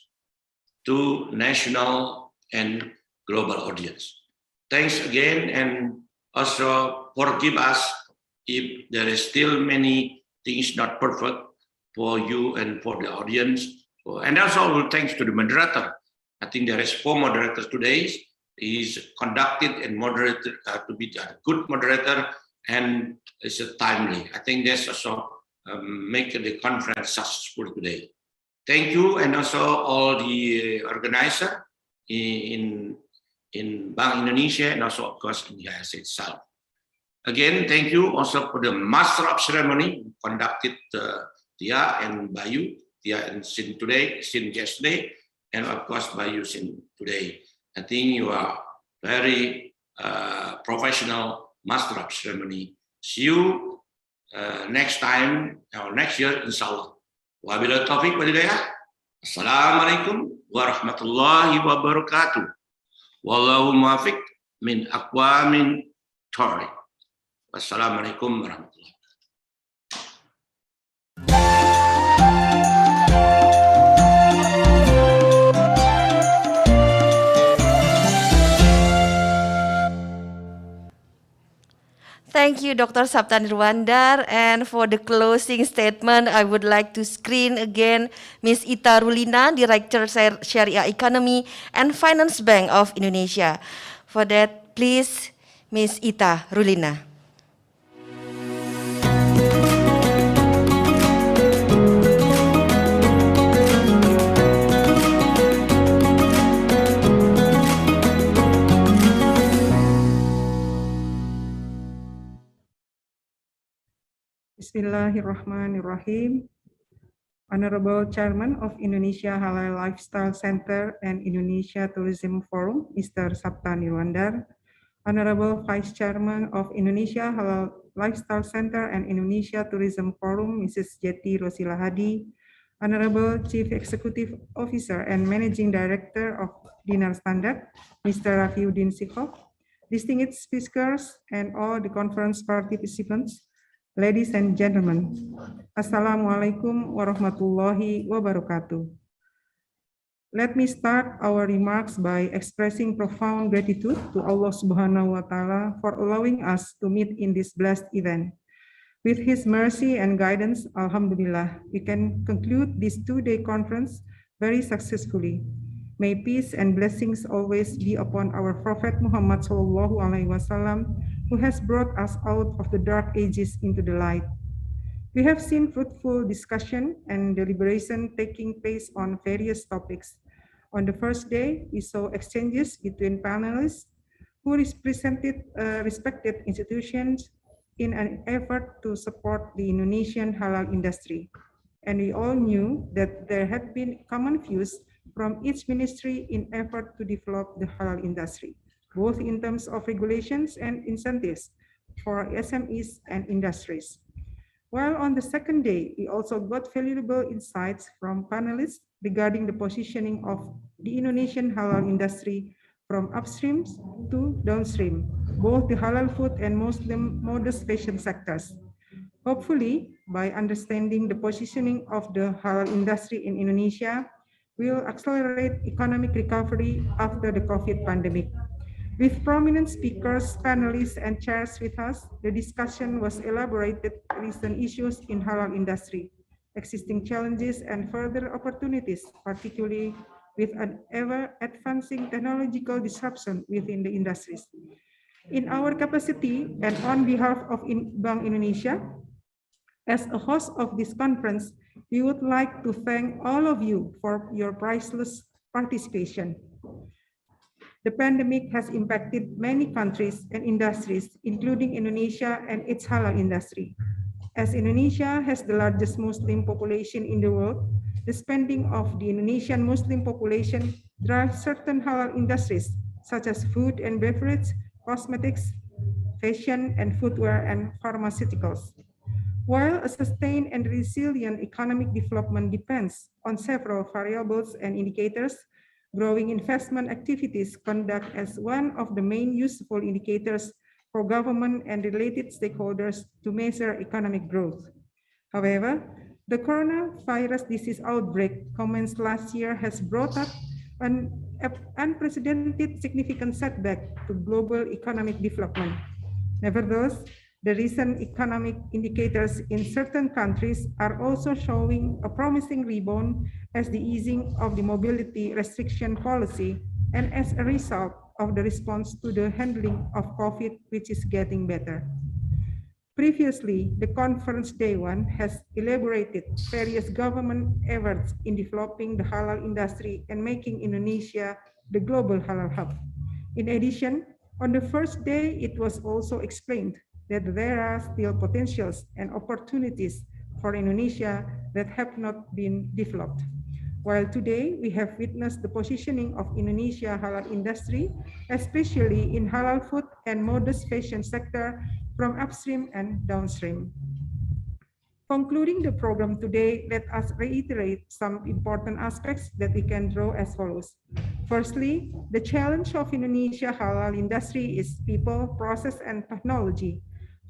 to national and global audience. Thanks again, and also forgive us if there is still many things not perfect for you and for the audience. And also thanks to the moderator. I think there is 4 moderators today. He's conducted and moderated to be a good moderator, and it's a timely. I think that's also make the conference successful today. Thank you, and also all the organizer in Bank Indonesia, and also of course in the IAS itself. Again, thank you also for the master of ceremony conducted Tia and Bayu, Tia and Sin today, Sin yesterday, and of course Bayu Sin today. I think you are very professional master of ceremony. See you next time or next year, inshallah. Wabillahi taufiq wal hidayah. Assalamualaikum warahmatullahi wabarakatuh. Wallahu muwaffiq min aqwamin thoriq. Wassalamualaikum warahmatullahi wabarakatuh. Thank you, Dr. Sapta Nirwandar. And for the closing statement, I would like to screen again Ms. Ita Rulina, Director Sharia Economy and Finance Bank of Indonesia. For that, please, Ms. Ita Rulina. Bismillahirrahmanirrahim. Honorable Chairman of Indonesia Halal Lifestyle Center and Indonesia Tourism Forum, Mr. Sapta Nirwandar. Honorable Vice Chairman of Indonesia Halal Lifestyle Center and Indonesia Tourism Forum, Mrs. Yeti Rosila Hadi. Honorable Chief Executive Officer and Managing Director of Dinar Standard, Mr. Rafiuddin Sikhof. Distinguished speakers and all the conference participants, ladies and gentlemen, Assalamualaikum warahmatullahi wabarakatuh. Let me start our remarks by expressing profound gratitude to Allah Subhanahu wa Ta'ala for allowing us to meet in this blessed event. With His mercy and guidance, Alhamdulillah, we can conclude this two-day conference very successfully. May peace and blessings always be upon our Prophet Muhammad Sallallahu Alaihi Wasallam, who has brought us out of the dark ages into the light. We have seen fruitful discussion and deliberation taking place on various topics. On the first day, we saw exchanges between panelists who represented respected institutions in an effort to support the Indonesian halal industry. And we all knew that there had been common views from each ministry in effort to develop the halal industry, both in terms of regulations and incentives for SMEs and industries. While on the second day, we also got valuable insights from panelists regarding the positioning of the Indonesian halal industry from upstream to downstream, both the halal food and Muslim modest fashion sectors. Hopefully, by understanding the positioning of the halal industry in Indonesia, will accelerate economic recovery after the COVID pandemic. With prominent speakers, panelists, and chairs with us, the discussion was elaborated recent issues in halal industry, existing challenges and further opportunities, particularly with an ever-advancing technological disruption within the industries. In our capacity and on behalf of Bank Indonesia, as a host of this conference, we would like to thank all of you for your priceless participation. The pandemic has impacted many countries and industries, including Indonesia and its halal industry. As Indonesia has the largest Muslim population in the world, the spending of the Indonesian Muslim population drives certain halal industries, such as food and beverage, cosmetics, fashion, and footwear and pharmaceuticals. While a sustained and resilient economic development depends on several variables and indicators, growing investment activities conduct as one of the main useful indicators for government and related stakeholders to measure economic growth. However, the coronavirus disease outbreak commenced last year has brought up an unprecedented significant setback to global economic development. Nevertheless, the recent economic indicators in certain countries are also showing a promising rebound as the easing of the mobility restriction policy and as a result of the response to the handling of COVID, which is getting better. Previously, the conference day one has elaborated various government efforts in developing the halal industry and making Indonesia the global halal hub. In addition, on the first day, it was also explained that there are still potentials and opportunities for Indonesia that have not been developed. While today we have witnessed the positioning of Indonesia halal industry, especially in halal food and modest fashion sector from upstream and downstream. Concluding the program today, let us reiterate some important aspects that we can draw as follows. Firstly, the challenge of Indonesia halal industry is people, process, and technology.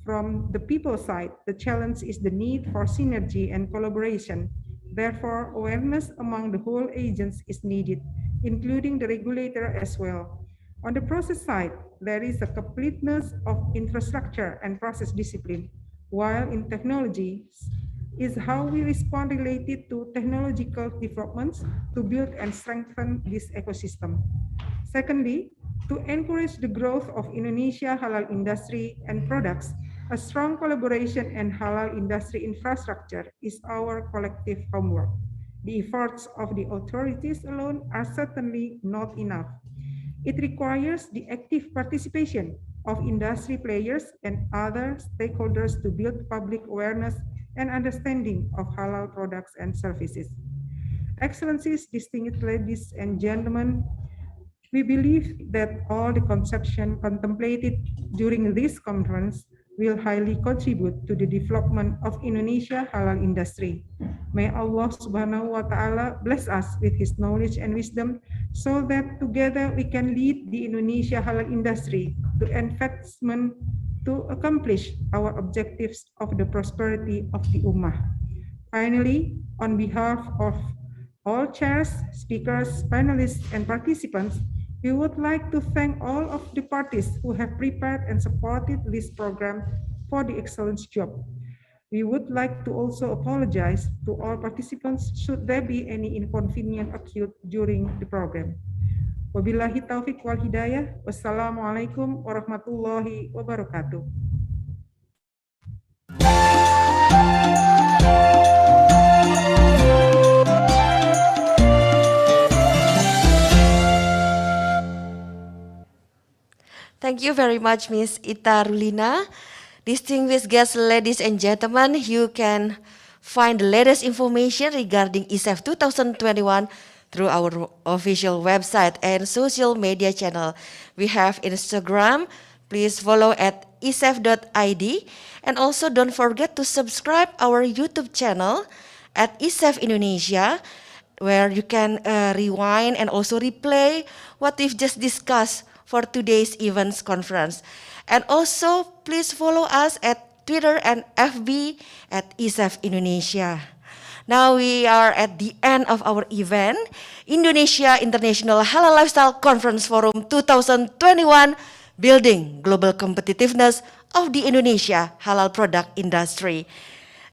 From the people side, the challenge is the need for synergy and collaboration. Therefore, awareness among the whole agents is needed, including the regulator as well. On the process side, there is a completeness of infrastructure and process discipline, while in technology is how we respond related to technological developments to build and strengthen this ecosystem. Secondly, to encourage the growth of Indonesia halal industry and products, a strong collaboration and halal industry infrastructure is our collective homework. The efforts of the authorities alone are certainly not enough. It requires the active participation of industry players and other stakeholders to build public awareness and understanding of halal products and services. Excellencies, distinguished ladies and gentlemen, we believe that all the conception contemplated during this conference will highly contribute to the development of Indonesia halal industry. May Allah subhanahu wa ta'ala bless us with his knowledge and wisdom so that together we can lead the Indonesia halal industry to advancement to accomplish our objectives of the prosperity of the Ummah. Finally, on behalf of all chairs, speakers, panelists, and participants, we would like to thank all of the parties who have prepared and supported this program for the excellent job. We would like to also apologize to all participants should there be any inconvenience occurred during the program. Wabillahi taufiq wal hidayah. Wassalamualaikum warahmatullahi wabarakatuh. Thank you very much, Ms. Ita Rulina. Distinguished guests, ladies and gentlemen, you can find the latest information regarding ISEF 2021 through our official website and social media channel. We have Instagram, please follow at isef.id, and also don't forget to subscribe our YouTube channel at ISEF Indonesia, where you can rewind and also replay what we've just discussed for today's events conference. And also, please follow us at Twitter and FB at ISEF Indonesia. Now we are at the end of our event, Indonesia International Halal Lifestyle Conference Forum 2021, Building Global Competitiveness of the Indonesia Halal Product Industry.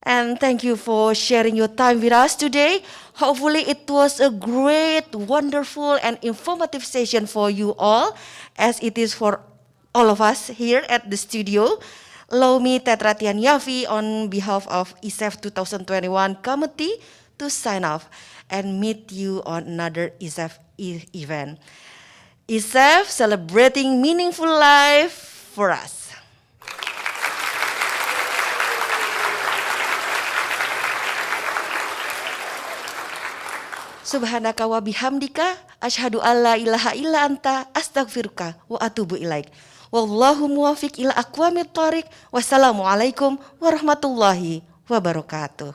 And thank you for sharing your time with us today. Hopefully it was a great, wonderful, and informative session for you all, as it is for all of us here at the studio. Allow me, Tetratian Yafi, on behalf of ISEF 2021 committee, to sign off and meet you on another ISEF event. ISEF, celebrating meaningful life for us. Subhanaka wa bihamdika, asyhadu alla ilaha illa anta, astaghfiruka wa atubu ilaik. Wallahu muwafiq ila aqwamit thoriq. Wassalamualaikum warahmatullahi wabarakatuh.